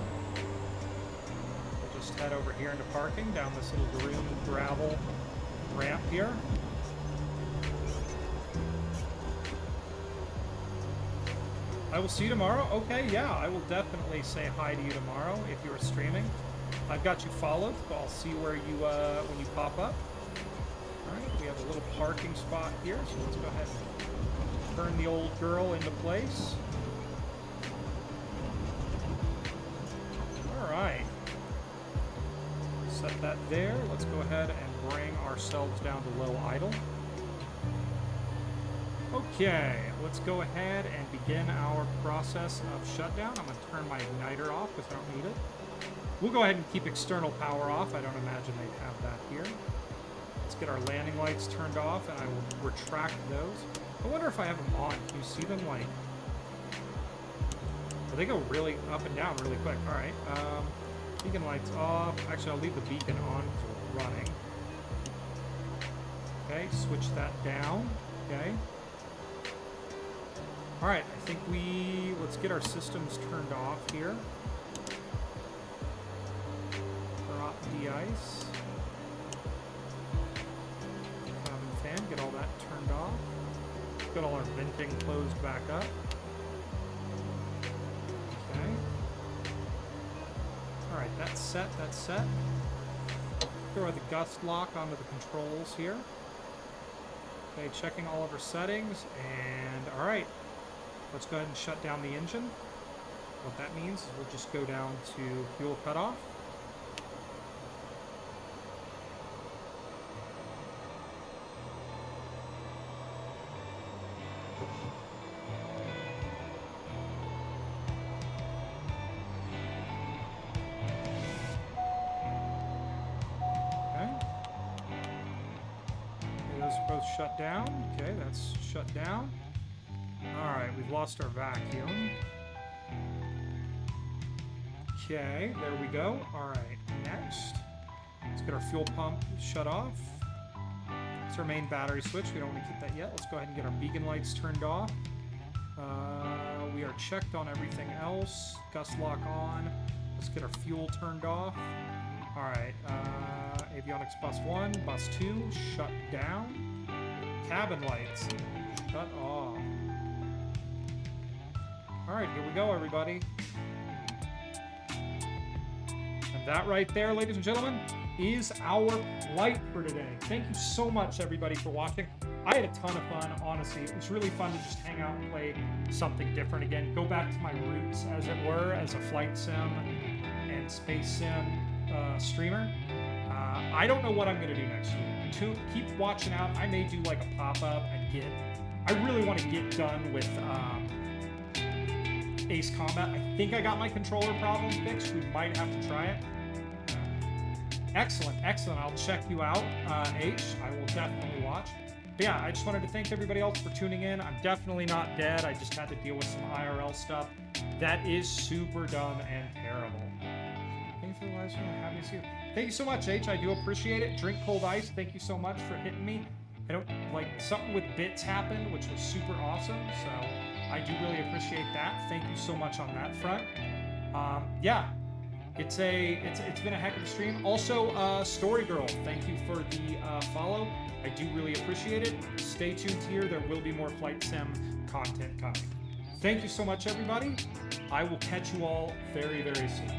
Just head over here into parking, down this little green gravel ramp here. I will see you tomorrow. Okay, yeah, I will definitely say hi to you tomorrow if you're streaming. I've got you followed, so I'll see where you when you pop up. All right, we have a little parking spot here, so let's go ahead and turn the old girl into place. All right. Set that there. Let's go ahead and bring ourselves down to low idle. Okay, let's go ahead and begin our process of shutdown. I'm going to turn my igniter off because I don't need it. We'll go ahead and keep external power off. I don't imagine they'd have that here. Let's get our landing lights turned off, and I will retract those. I wonder if I have them on. Can you see them? Like, But they go really up and down really quick. All right. Beacon lights off. Actually, I'll leave the beacon on because we're running. Okay, switch that down. Okay. All right, I think let's get our systems turned off here. Drop de-ice. Cabin fan, get all that turned off. Get all our venting closed back up. Okay. All right, that's set, that's set. Throw the gust lock onto the controls here. Okay, checking all of our settings, and all right. Let's go ahead and shut down the engine. What that means is we'll just go down to fuel cutoff. Okay. Okay, those are both shut down. Okay, that's shut down. Alright, we've lost our vacuum. Okay, there we go. Alright, next. Let's get our fuel pump shut off. It's our main battery switch. We don't want to keep that yet. Let's go ahead and get our beacon lights turned off. We are checked on everything else. Gust lock on. Let's get our fuel turned off. Alright, avionics bus 1, bus 2, shut down. Cabin lights, shut off. Alright, here we go, everybody. And that right there, ladies and gentlemen, is our flight for today. Thank you so much, everybody, for watching. I had a ton of fun, honestly. It was really fun to just hang out and play something different again. Go back to my roots, as it were, as a flight sim and space sim streamer. I don't know what I'm going to do next week. Keep watching out. I may do like a pop-up and I really want to get done with Ace Combat. I think I got my controller problem fixed. We might have to try it. Excellent, excellent. I'll check you out, H. I will definitely watch. But yeah, I just wanted to thank everybody else for tuning in. I'm definitely not dead. I just had to deal with some IRL stuff. That is super dumb and terrible. Thank you for the live stream. Happy to see you. Thank you so much, H. I do appreciate it. Drink cold ice. Thank you so much for hitting me. I don't like something with bits happened, which was super awesome. So I do really appreciate that. Thank you so much on that front. Yeah, it's been a heck of a stream. Also, Story Girl, thank you for the follow. I do really appreciate it. Stay tuned here. There will be more Flight Sim content coming. Thank you so much, everybody. I will catch you all very, very soon.